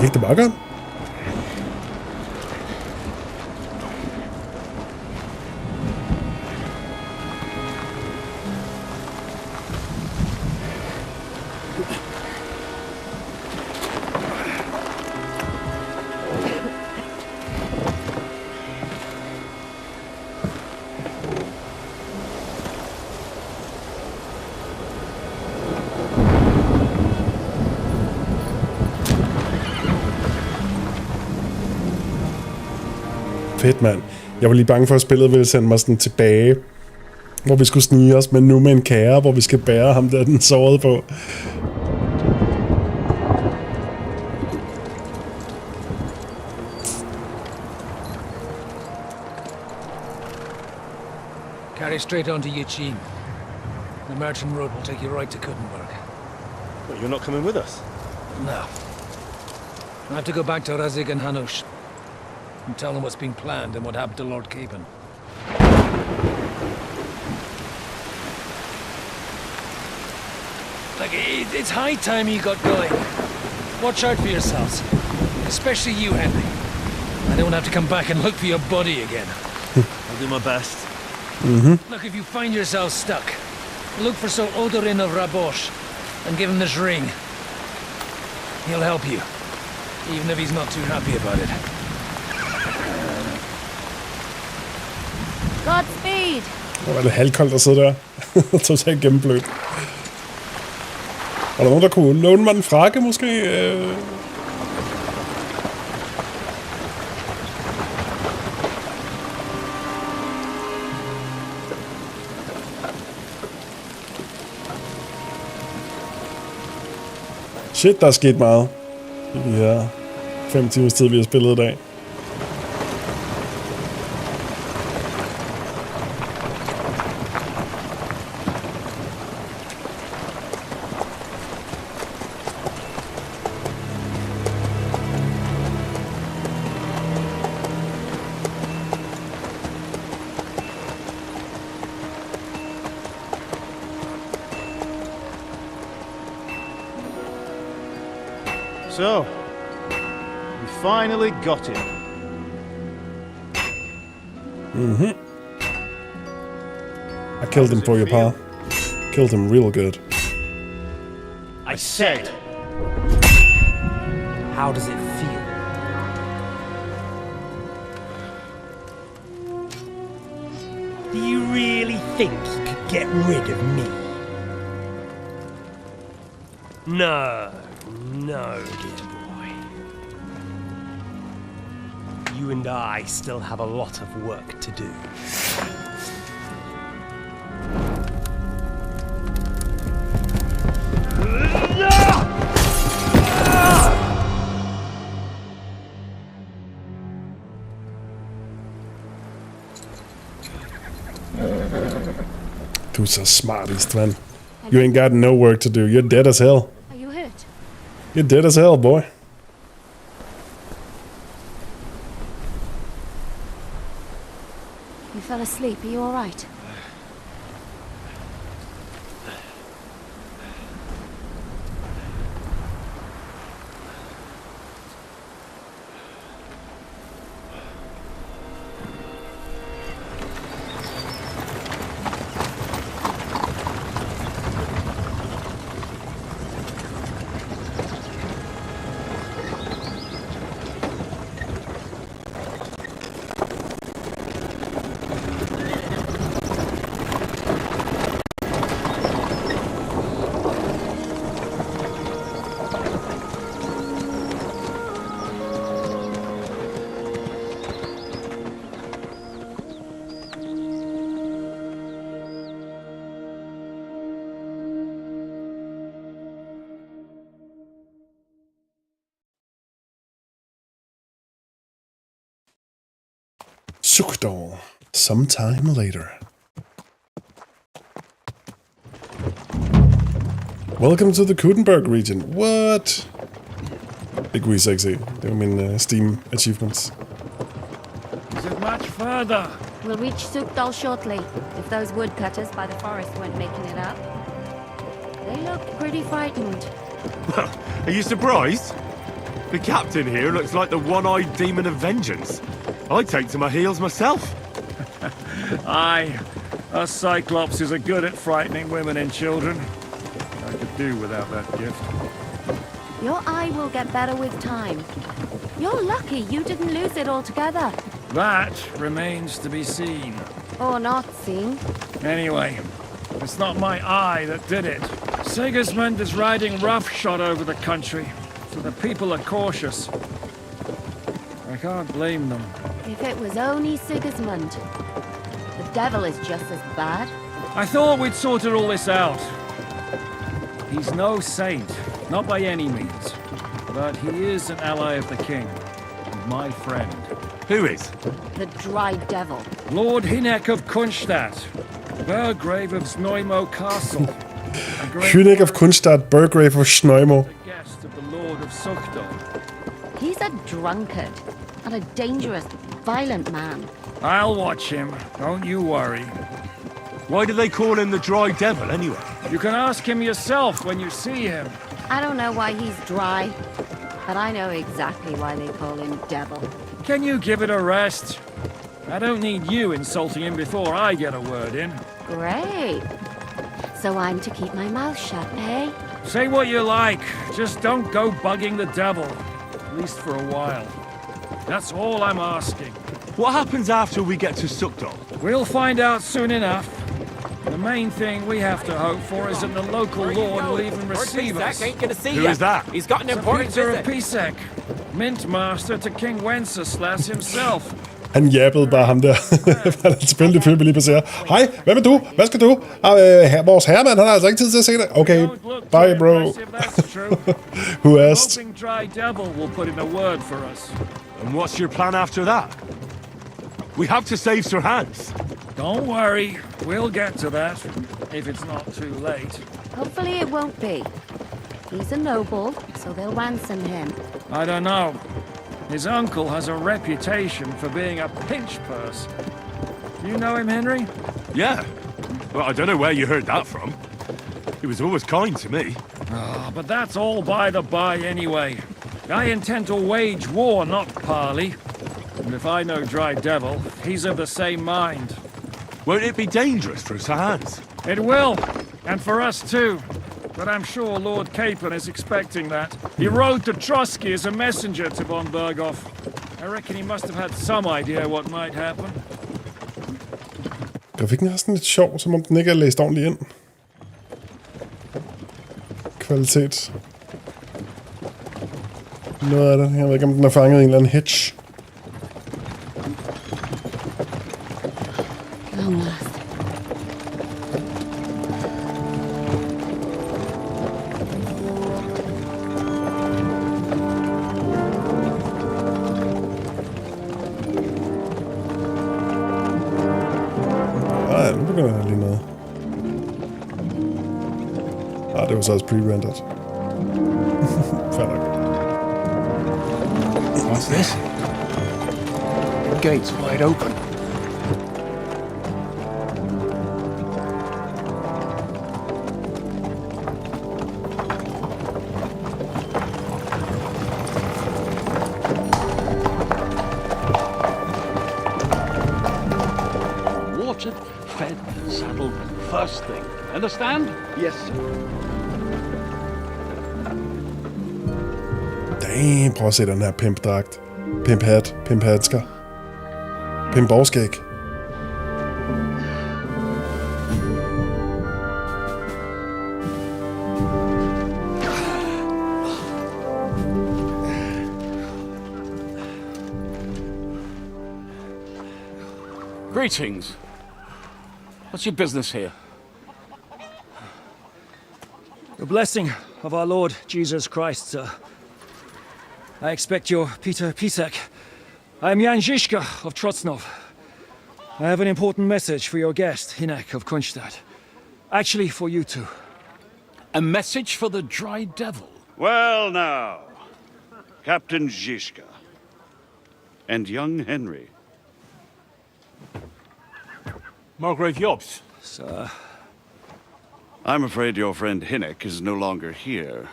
Gik det bare godt? Fedt, mand. Jeg var lige bange for, at spillet ville sende mig sådan tilbage, hvor vi skulle snige os, men nu med en kære, hvor vi skal bære ham, der den sårede på. Carry straight on to Yichin. The merchant road will take you right to Kuttenberg. But you're not coming with us? No. I have to go back to Razig and Hanush and tell them what's been planned and what happened to Lord Capen. Like, it's high time you got going. Watch out for yourselves. Especially you, Henry. I don't have to come back and look for your body again. I'll do my best. Look, if you find yourselves stuck, look for Sir Odorin of Rabosh and give him this ring. He'll help you, even if he's not too happy about it. Godspeed! Hvor var det halvkoldt at sidde der. Totalt gennemblødt. Var der nogen, der kunne låne mig en frakke, måske? Shit, der er sket meget i de her 5 timers tid, vi har spillet i dag. So, we finally got him. Mm-hmm. I killed him for you, pal. Killed him real good. I said, How does it feel? Do you really think you could get rid of me? No, no, dear boy. You and I still have a lot of work to do. You're so smart, Istvan. You ain't got no work to do. You're dead as hell. Are you hurt? You're dead as hell, boy. You fell asleep. Are you all right? Sukdal. Sometime later. Welcome to the Kudenberg region. What? Det kunne I så ikke se. Det var min Steam achievements. Is it much further? We'll reach Sukdal shortly, if those woodcutters by the forest weren't making it up. They look pretty frightened. Well, are you surprised? The captain here looks like the one-eyed demon of vengeance. I'd take to my heels myself. Aye, us Cyclopses are good at frightening women and children. I could do without that gift. Your eye will get better with time. You're lucky you didn't lose it altogether. That remains to be seen. Or not seen. Anyway, it's not my eye that did it. Sigismund is riding roughshod over the country, so the people are cautious. I can't blame them. If it was only Sigismund. The devil is just as bad. I thought we'd sorted all this out. He's no saint, not by any means. But he is an ally of the king, and my friend. Who is? The dry devil. Lord Hynek of Kunstadt, Burgrave of Znojmo Castle. Hynek of Kunstadt, Burgrave of Znojmo. The guest of the Lord of Sukdal. He's a drunkard and a dangerous, violent man. I'll watch him, don't you worry. Why do they call him the Dry Devil, anyway? You can ask him yourself when you see him. I don't know why he's dry, but I know exactly why they call him Devil. Can you give it a rest? I don't need you insulting him before I get a word in. Great. So I'm to keep my mouth shut, eh? Say what you like, just don't go bugging the devil. At least for a while. That's all I'm asking. What happens after we get to Sukdal? We'll find out soon enough. The main thing we have to hope for is that the local lord will even receive us. Ain't gonna see Who ya. is that? He's got an Sir important Peter of visit. Pisek, mint master to King Wenceslas himself. Han jabbede bare ham der. Han er selvfølgelig fyr, vi lige passerer. Hej, hvad med du? Hvad skal du? Vores herremand, han har altså ikke tid til at se det. Okay, bye bro. Who asked? Hoping Dry Devil will put in a word for us. And what's your plan after that? We have to save Sir Hans. Don't worry, we'll get to that, if it's not too late. Hopefully it won't be. He's a noble, so they'll ransom him. I don't know. His uncle has a reputation for being a pinch purse. Do you know him, Henry? Yeah. Well, I don't know where you heard that from. He was always kind to me. Oh, but that's all by the by anyway. I intend to wage war, not parley. And if I know Dry Devil, he's of the same mind. Won't it be dangerous for us hands? It will, and for us too. But I'm sure Lord Capon is expecting that. He rode to Trotsky as a messenger to von Berghoff. I reckon he must have had some idea what might happen. Grafikken er sådan lidt sjov, som om den ikke er læst ordentligt ind. Kvalitet. Noget af det. Jeg ved ikke, om den er fanget i en eller anden hedge. Nu begynder der lige noget. Det var så også pre-rendered. Fair nok. What's this? The gate's wide open. Watered, fed, saddled, first thing. Understand? Yes, sir. Damn, prøv at se den her pimpdragt. Pimphat, pimphatsker. Pimpborskæg. Greetings. What's your business here? The blessing of our Lord Jesus Christ, sir. I expect you're Peter Pisek. I am Jan Žižka of Trocnov. I have an important message for your guest, Hinek of Kunstadt. Actually, for you two. A message for the Dry Devil? Well now, Captain Žižka and young Henry. Margrave Jobs. Sir. I'm afraid your friend Hinek is no longer here.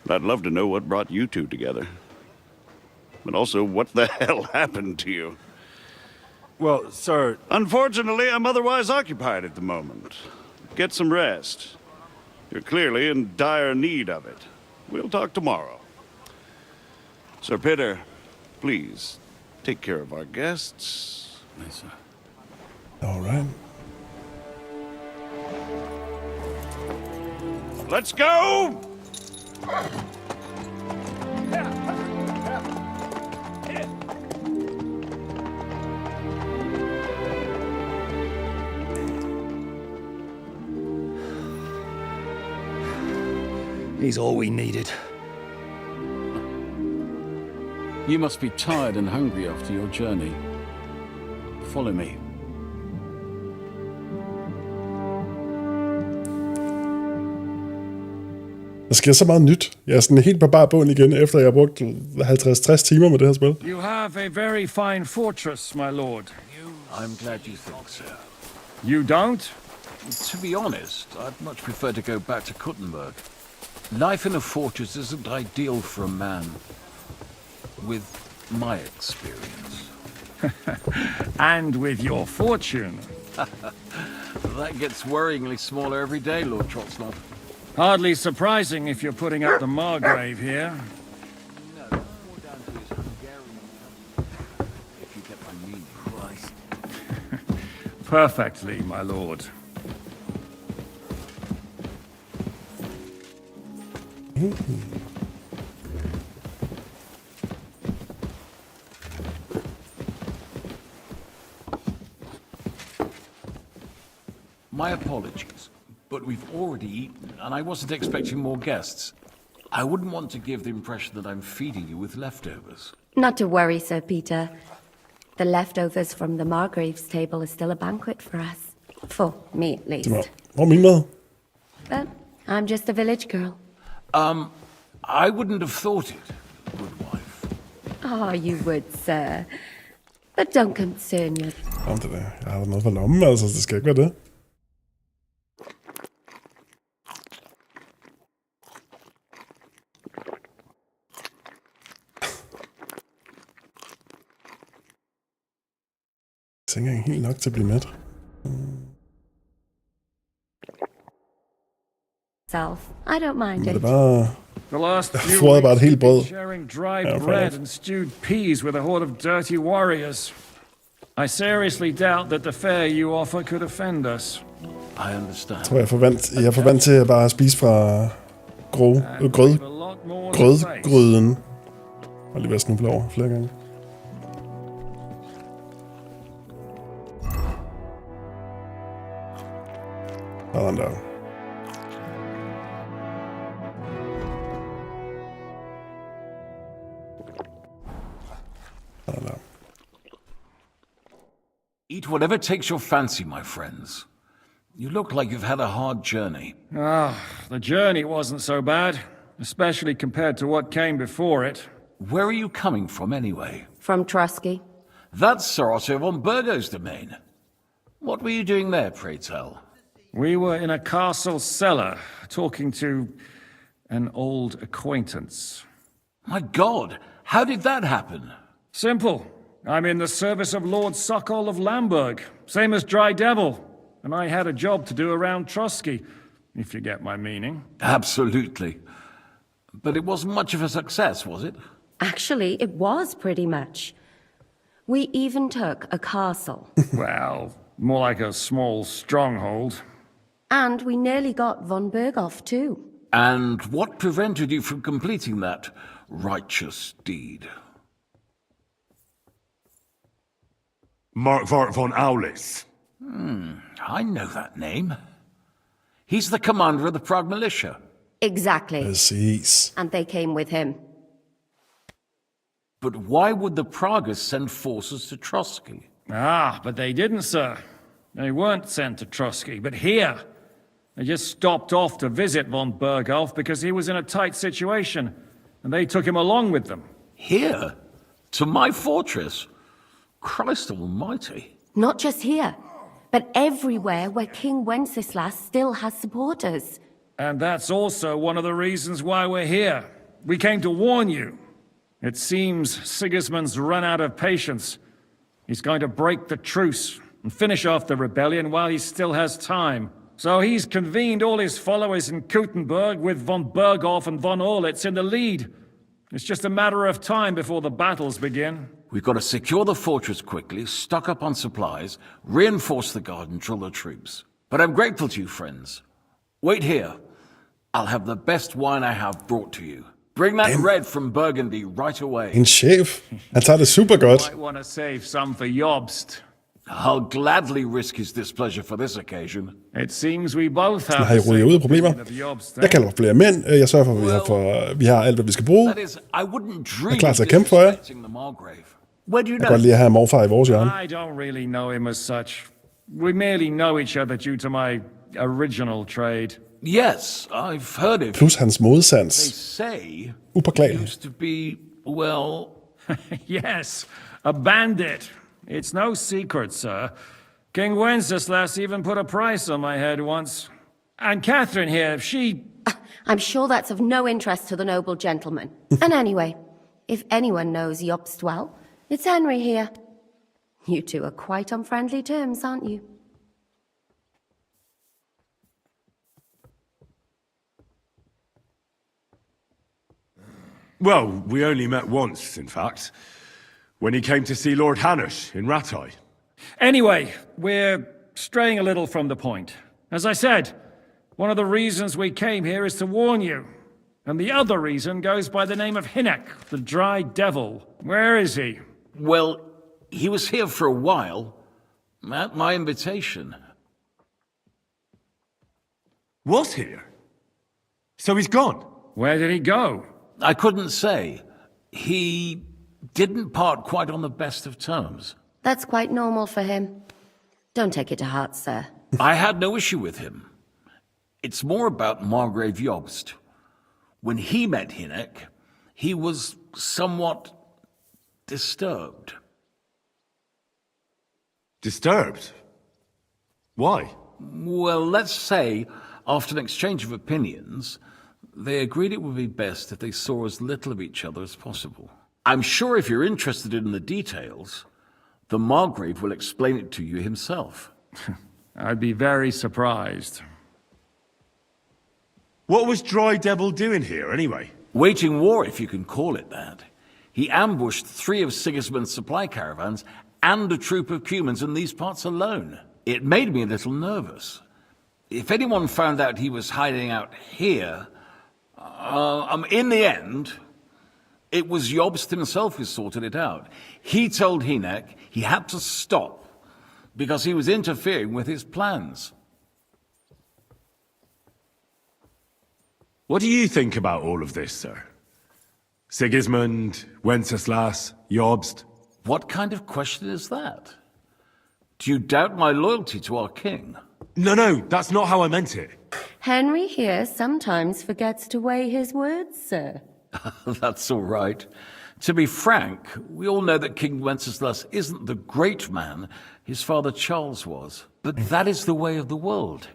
I'd love to know what brought you two together. But also, what the hell happened to you? Well, sir... Unfortunately, I'm otherwise occupied at the moment. Get some rest. You're clearly in dire need of it. We'll talk tomorrow. Sir Peter, please, take care of our guests. Yes, sir. All right. Let's go! He's all we needed. You must be tired and hungry after your journey. Follow me. Der sker så meget nyt. Jeg er sådan helt på bar bund igen, efter jeg har brugt 50-60 timer med det her spil. You have a very fine fortress, my lord. I'm glad you think so. You don't? To be honest, I'd much prefer to go back to Kuttenberg. Life in a fortress isn't ideal for a man with my experience. And with your fortune. That gets worryingly smaller every day, Lord Trotsnov. Hardly surprising if you're putting up the Margrave here. No, more down to his Hungarian, if you get my meaning. Christ. Perfectly, my lord. My apologies, but we've already eaten, and I wasn't expecting more guests. I wouldn't want to give the impression that I'm feeding you with leftovers. Not to worry, Sir Peter. The leftovers from the Margrave's table is still a banquet for us. For me, at least. Hvor min mad? But I'm just a village girl. I wouldn't have thought it, good wife. Oh, you would, sir. But don't concern you. Om det der. Jeg har noget for lommen, altså. Det skal ikke være det. tænker ikke helt nok til at blive mæt. I don't mind Det it. bare... The last Jeg few fodrede bare et weeks helt we've been brød. sharing dry Ja, fair bread enough. and stewed peas with a horde of dirty warriors. I seriously doubt that the fare you offer could offend us. I understand. Jeg tror, jeg er for vant til at bare spise fra grødgryden. Jeg har lige været snuble over flere gange. Sådan der. Sådan der. Eat whatever takes your fancy, my friends. You look like you've had a hard journey. The journey wasn't so bad, especially compared to what came before it. Where are you coming from, anyway? From Trusky. That's Sir Otto von Burgo's domain. What were you doing there, pray tell? We were in a castle cellar, talking to an old acquaintance. My God, how did that happen? Simple. I'm in the service of Lord Sokol of Lamberg, same as Dry Devil, and I had a job to do around Trusky, if you get my meaning. Absolutely. But it wasn't much of a success, was it? Actually, it was pretty much. We even took a castle. Well, more like a small stronghold. And we nearly got von Berghoff, too. And what prevented you from completing that righteous deed? Mark von Aulitz. I know that name. He's the commander of the Prague militia. Exactly. Præcis. And they came with him. But why would the Praguers send forces to Trusky? But they didn't, sir. They weren't sent to Trusky, but here. They just stopped off to visit von Berghoff because he was in a tight situation, and they took him along with them. Here? To my fortress? Christ almighty. Not just here, but everywhere where King Wenceslas still has supporters. And that's also one of the reasons why we're here. We came to warn you. It seems Sigismund's run out of patience. He's going to break the truce and finish off the rebellion while he still has time. So he's convened all his followers in Kuttenberg with von Berghoff and von Orlitz in the lead. It's just a matter of time before the battles begin. We've got to secure the fortress quickly, stock up on supplies, reinforce the guard and drill the troops. But I'm grateful to you, friends. Wait here. I'll have the best wine I have brought to you. Bring that red from Burgundy right away. En chef. Han tager det super godt. Might want to save some for Jobst. I'll gladly risk his displeasure for this occasion. It seems we both Sådan have har I ryddet ud af problemer. Jeg kalder på flere mænd. Jeg sørger for, at vi har alt, hvad vi skal bruge. That is, I wouldn't dream Jeg er klar til at of kæmpe for jer. disrespecting the Margrave. Where do you Jeg know? kan godt lide at have morfar i vores hjørne. I don't really know him as such. We merely know each other due to my original trade. Yes, I've heard of Plus hans modsans. They say Upåklagelig. used to be, well... Yes, a bandit. It's no secret, sir. King Wenceslas even put a price on my head once. And Catherine here, she... I'm sure that's of no interest to the noble gentleman. And anyway, if anyone knows Jobst well, it's Henry here. You two are quite on friendly terms, aren't you? Well, we only met once, in fact, when he came to see Lord Hanush in Rattay. Anyway, we're straying a little from the point. As I said, one of the reasons we came here is to warn you. And the other reason goes by the name of Hinek, the Dry Devil. Where is he? Well, he was here for a while, at my invitation. Was here? So he's gone? Where did he go? I couldn't say. He didn't part quite on the best of terms. That's quite normal for him. Don't take it to heart, sir. I had no issue with him. It's more about Margrave Jobst. When he met Hinek, he was somewhat disturbed. Disturbed? Why? Well, let's say, after an exchange of opinions, they agreed it would be best if they saw as little of each other as possible. I'm sure if you're interested in the details, The Margrave will explain it to you himself. I'd be very surprised. What was Dry Devil doing here, anyway? Waging war, if you can call it that. He ambushed 3 of Sigismund's supply caravans and a troop of Cumans in these parts alone. It made me a little nervous. If anyone found out he was hiding out here, in the end, it was Jobst himself who sorted it out. He told Hynek he had to stop because he was interfering with his plans. What do you think about all of this, sir? Sigismund, Wenceslas, Jobst? What kind of question is that? Do you doubt my loyalty to our king? No, that's not how I meant it. Henry here sometimes forgets to weigh his words, sir. That's all right. To be frank, we all know that King Wenceslas isn't the great man his father Charles was. But that is the way of the world.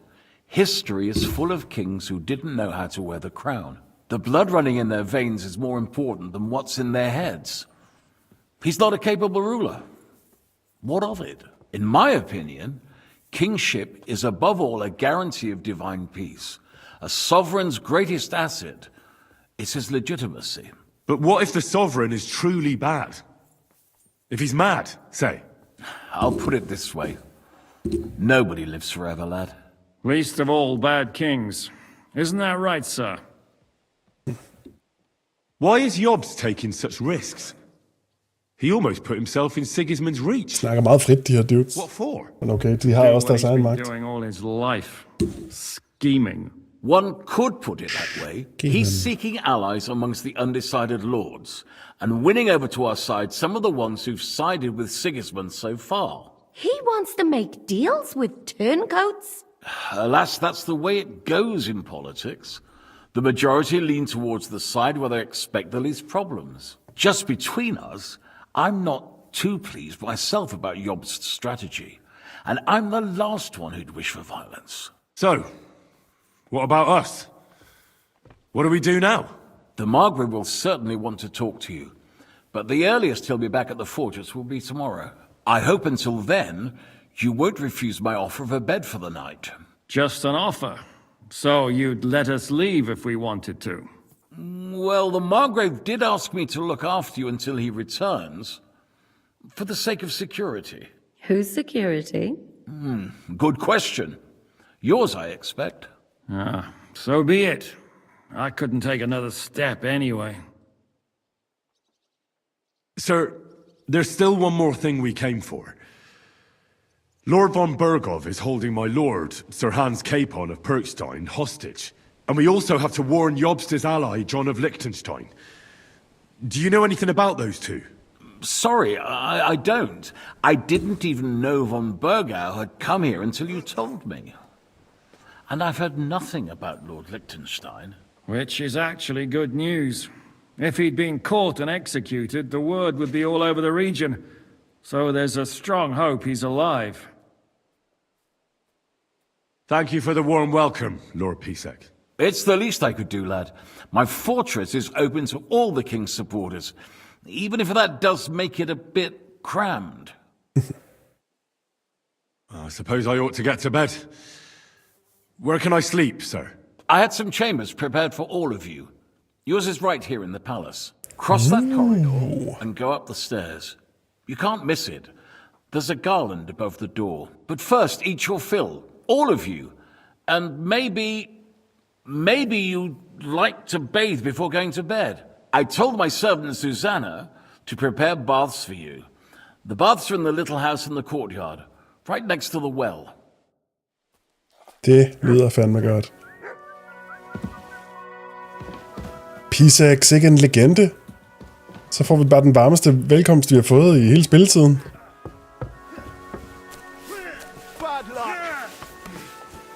History is full of kings who didn't know how to wear the crown. The blood running in their veins is more important than what's in their heads. He's not a capable ruler. What of it? In my opinion, kingship is above all a guarantee of divine peace. A sovereign's greatest asset is his legitimacy. But what if the sovereign is truly bad? If he's mad, say? I'll put it this way. Nobody lives forever, lad. Least of all bad kings. Isn't that right, sir? Why is Jobst taking such risks? He almost put himself in Sigismund's reach. Snakker meget frit, de her dudes. What for? Men okay, de har også deres egen magt. Doing all his life. Scheming. One could put it that way. He's seeking allies amongst the undecided lords, and winning over to our side some of the ones who've sided with Sigismund so far. He wants to make deals with turncoats? Alas, that's the way it goes in politics. The majority lean towards the side where they expect the least problems. Just between us, I'm not too pleased myself about Jobst's strategy, and I'm the last one who'd wish for violence. So, what about us? What do we do now? The Margrave will certainly want to talk to you, but the earliest he'll be back at the fortress will be tomorrow. I hope until then, you won't refuse my offer of a bed for the night. Just an offer. So you'd let us leave if we wanted to? Well, the Margrave did ask me to look after you until he returns, for the sake of security. Whose security? Good question. Yours, I expect. So be it. I couldn't take another step anyway. Sir, there's still one more thing we came for. Lord von Bergov is holding my lord, Sir Hans Capon of Perkstein, hostage. And we also have to warn Jobst's ally, John of Liechtenstein. Do you know anything about those two? Sorry, I don't. I didn't even know von Bergau had come here until you told me. And I've heard nothing about Lord Liechtenstein. Which is actually good news. If he'd been caught and executed, the word would be all over the region. So there's a strong hope he's alive. Thank you for the warm welcome, Lord Pisek. It's the least I could do, lad. My fortress is open to all the king's supporters, even if that does make it a bit crammed. I suppose I ought to get to bed. Where can I sleep, sir? I had some chambers prepared for all of you. Yours is right here in the palace. Cross that corridor and go up the stairs. You can't miss it. There's a garland above the door. But first, eat your fill. All of you. And maybe you'd like to bathe before going to bed. I told my servant Susanna to prepare baths for you. The baths are in the little house in the courtyard, right next to the well. Det lyder fandme godt. Pisek, sikke en legende. Så får vi bare den varmeste velkomst, vi har fået i hele spilletiden.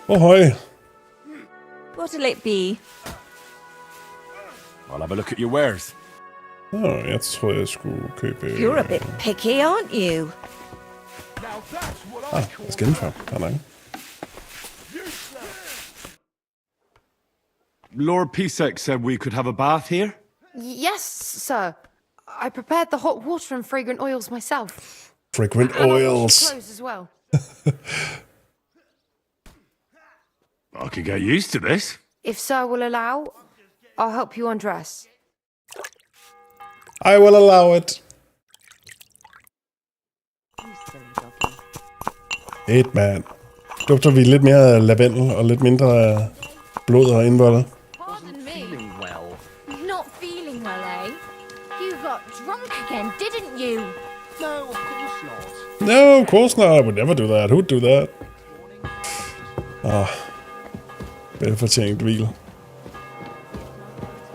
Høj. What'll it be? I'll have a look at your wares. Jeg tror, jeg skulle købe... You're a bit picky, aren't you? Jeg skal indenfor. Der er mange. Lord Pisek said we could have a bath here? Yes, sir. I prepared the hot water and fragrant oils myself. Frequent oils. Clothes as well. I could get used to this. If Sir will allow, I'll help you undress. I will allow it. Et man. Dufter vi lidt mere af lavendel og lidt mindre af blod og indvolde. Pardon me. Not feeling well, eh? You got drunk again, didn't you? No, of course not. No, of course not. I would never do that. Who'd do that? Velfortjent hvil.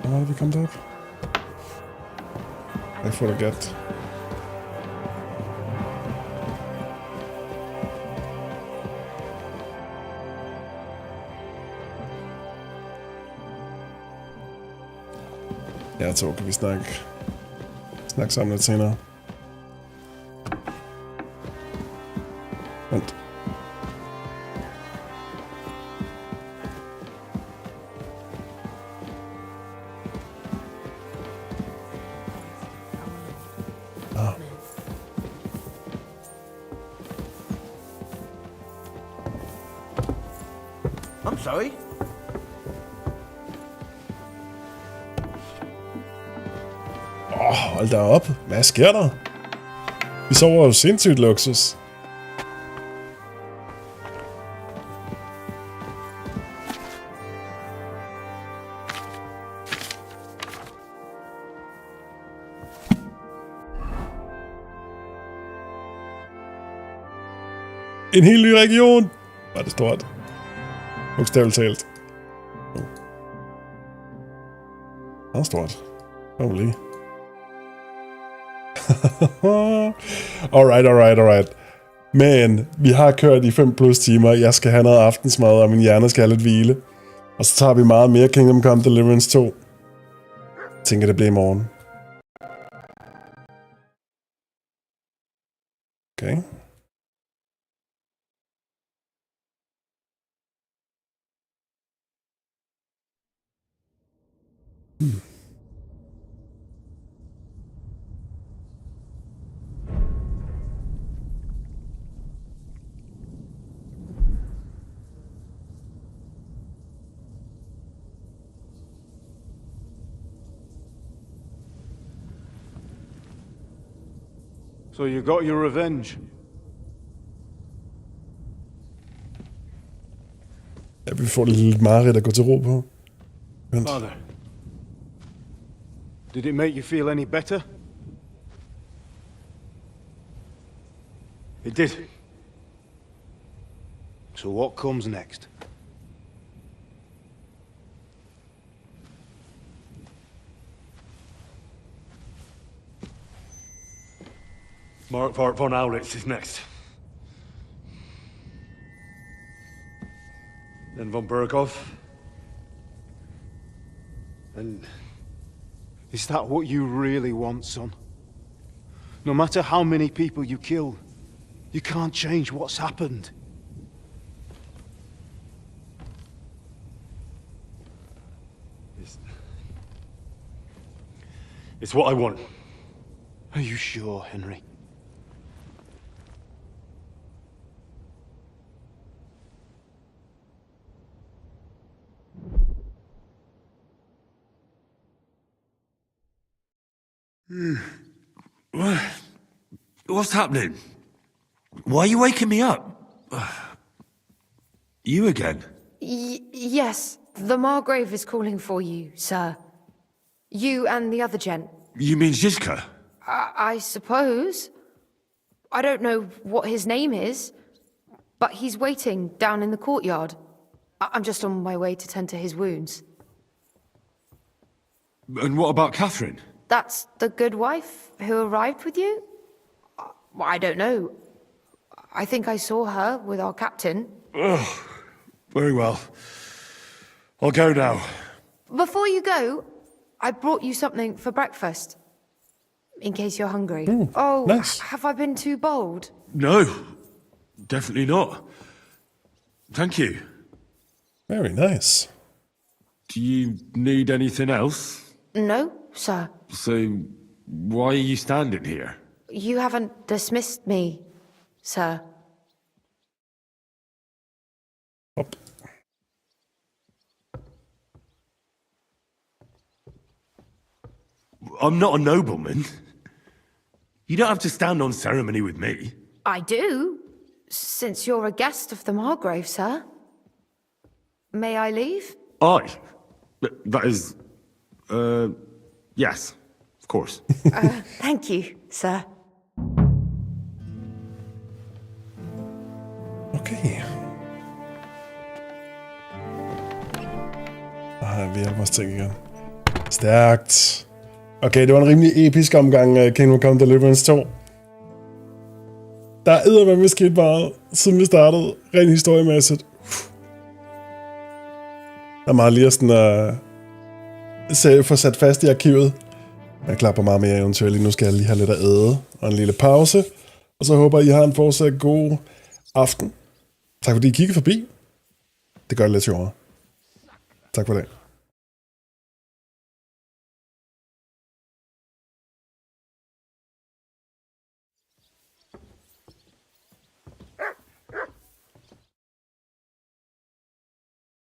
Hvor er det, vi kom derop? I forget. Ja, så kan vi snakke sammen lidt senere. Vent. I'm sorry. Hold da op. Hvad sker der? Vi sover jo sindssygt luksus. En helt ny region. Var det stort. Bogstaveligt talt. Det er stort. Holy. Alright. Men vi har kørt i 5+ timer. Jeg skal have noget aftensmad, og min hjerne skal have lidt hvile. Og så tager vi meget mere Kingdom Come Deliverance 2. Jeg tænker, det bliver i morgen. Okay. So you got your revenge? Ja, vi får lidt mareridt at gå til ro på. Vent. Father, did it make you feel any better? It did. So what comes next? Mark von Aulitz is next. Then von Berghoff. And is that what you really want, son? No matter how many people you kill, you can't change what's happened. It's what I want. Are you sure, Henry? What's happening? Why are you waking me up? You again? Yes, the Margrave is calling for you, sir. You and the other gent. You mean Zizka? I suppose. I don't know what his name is, but he's waiting down in the courtyard. I'm just on my way to tend to his wounds. And what about Catherine? That's the good wife who arrived with you? I don't know. I think I saw her with our captain. Oh, very well. I'll go now. Before you go, I brought you something for breakfast. In case you're hungry. Oh, nice. Have I been too bold? No, definitely not. Thank you. Very nice. Do you need anything else? No, sir. So, why are you standing here? You haven't dismissed me, sir. Op. I'm not a nobleman. You don't have to stand on ceremony with me. I do, since you're a guest of the Margrave, sir. May I leave? That is... yes, of course. Thank you, sir. Okay. Vi hjælper os ting igen. Stærkt. Okay, det var en rimelig episk omgang Kingdom Come Deliverance 2. Der er eddermame sket meget, siden vi startede, rent historiemæssigt. Der er meget lige at få sat fast i arkivet. Jeg klapper meget mere eventuelt. Nu skal jeg lige have lidt at æde og en lille pause. Og så håber I har en fortsat god aften. Tak fordi I kiggede forbi. Det gør det lidt sjovere. Tak for det.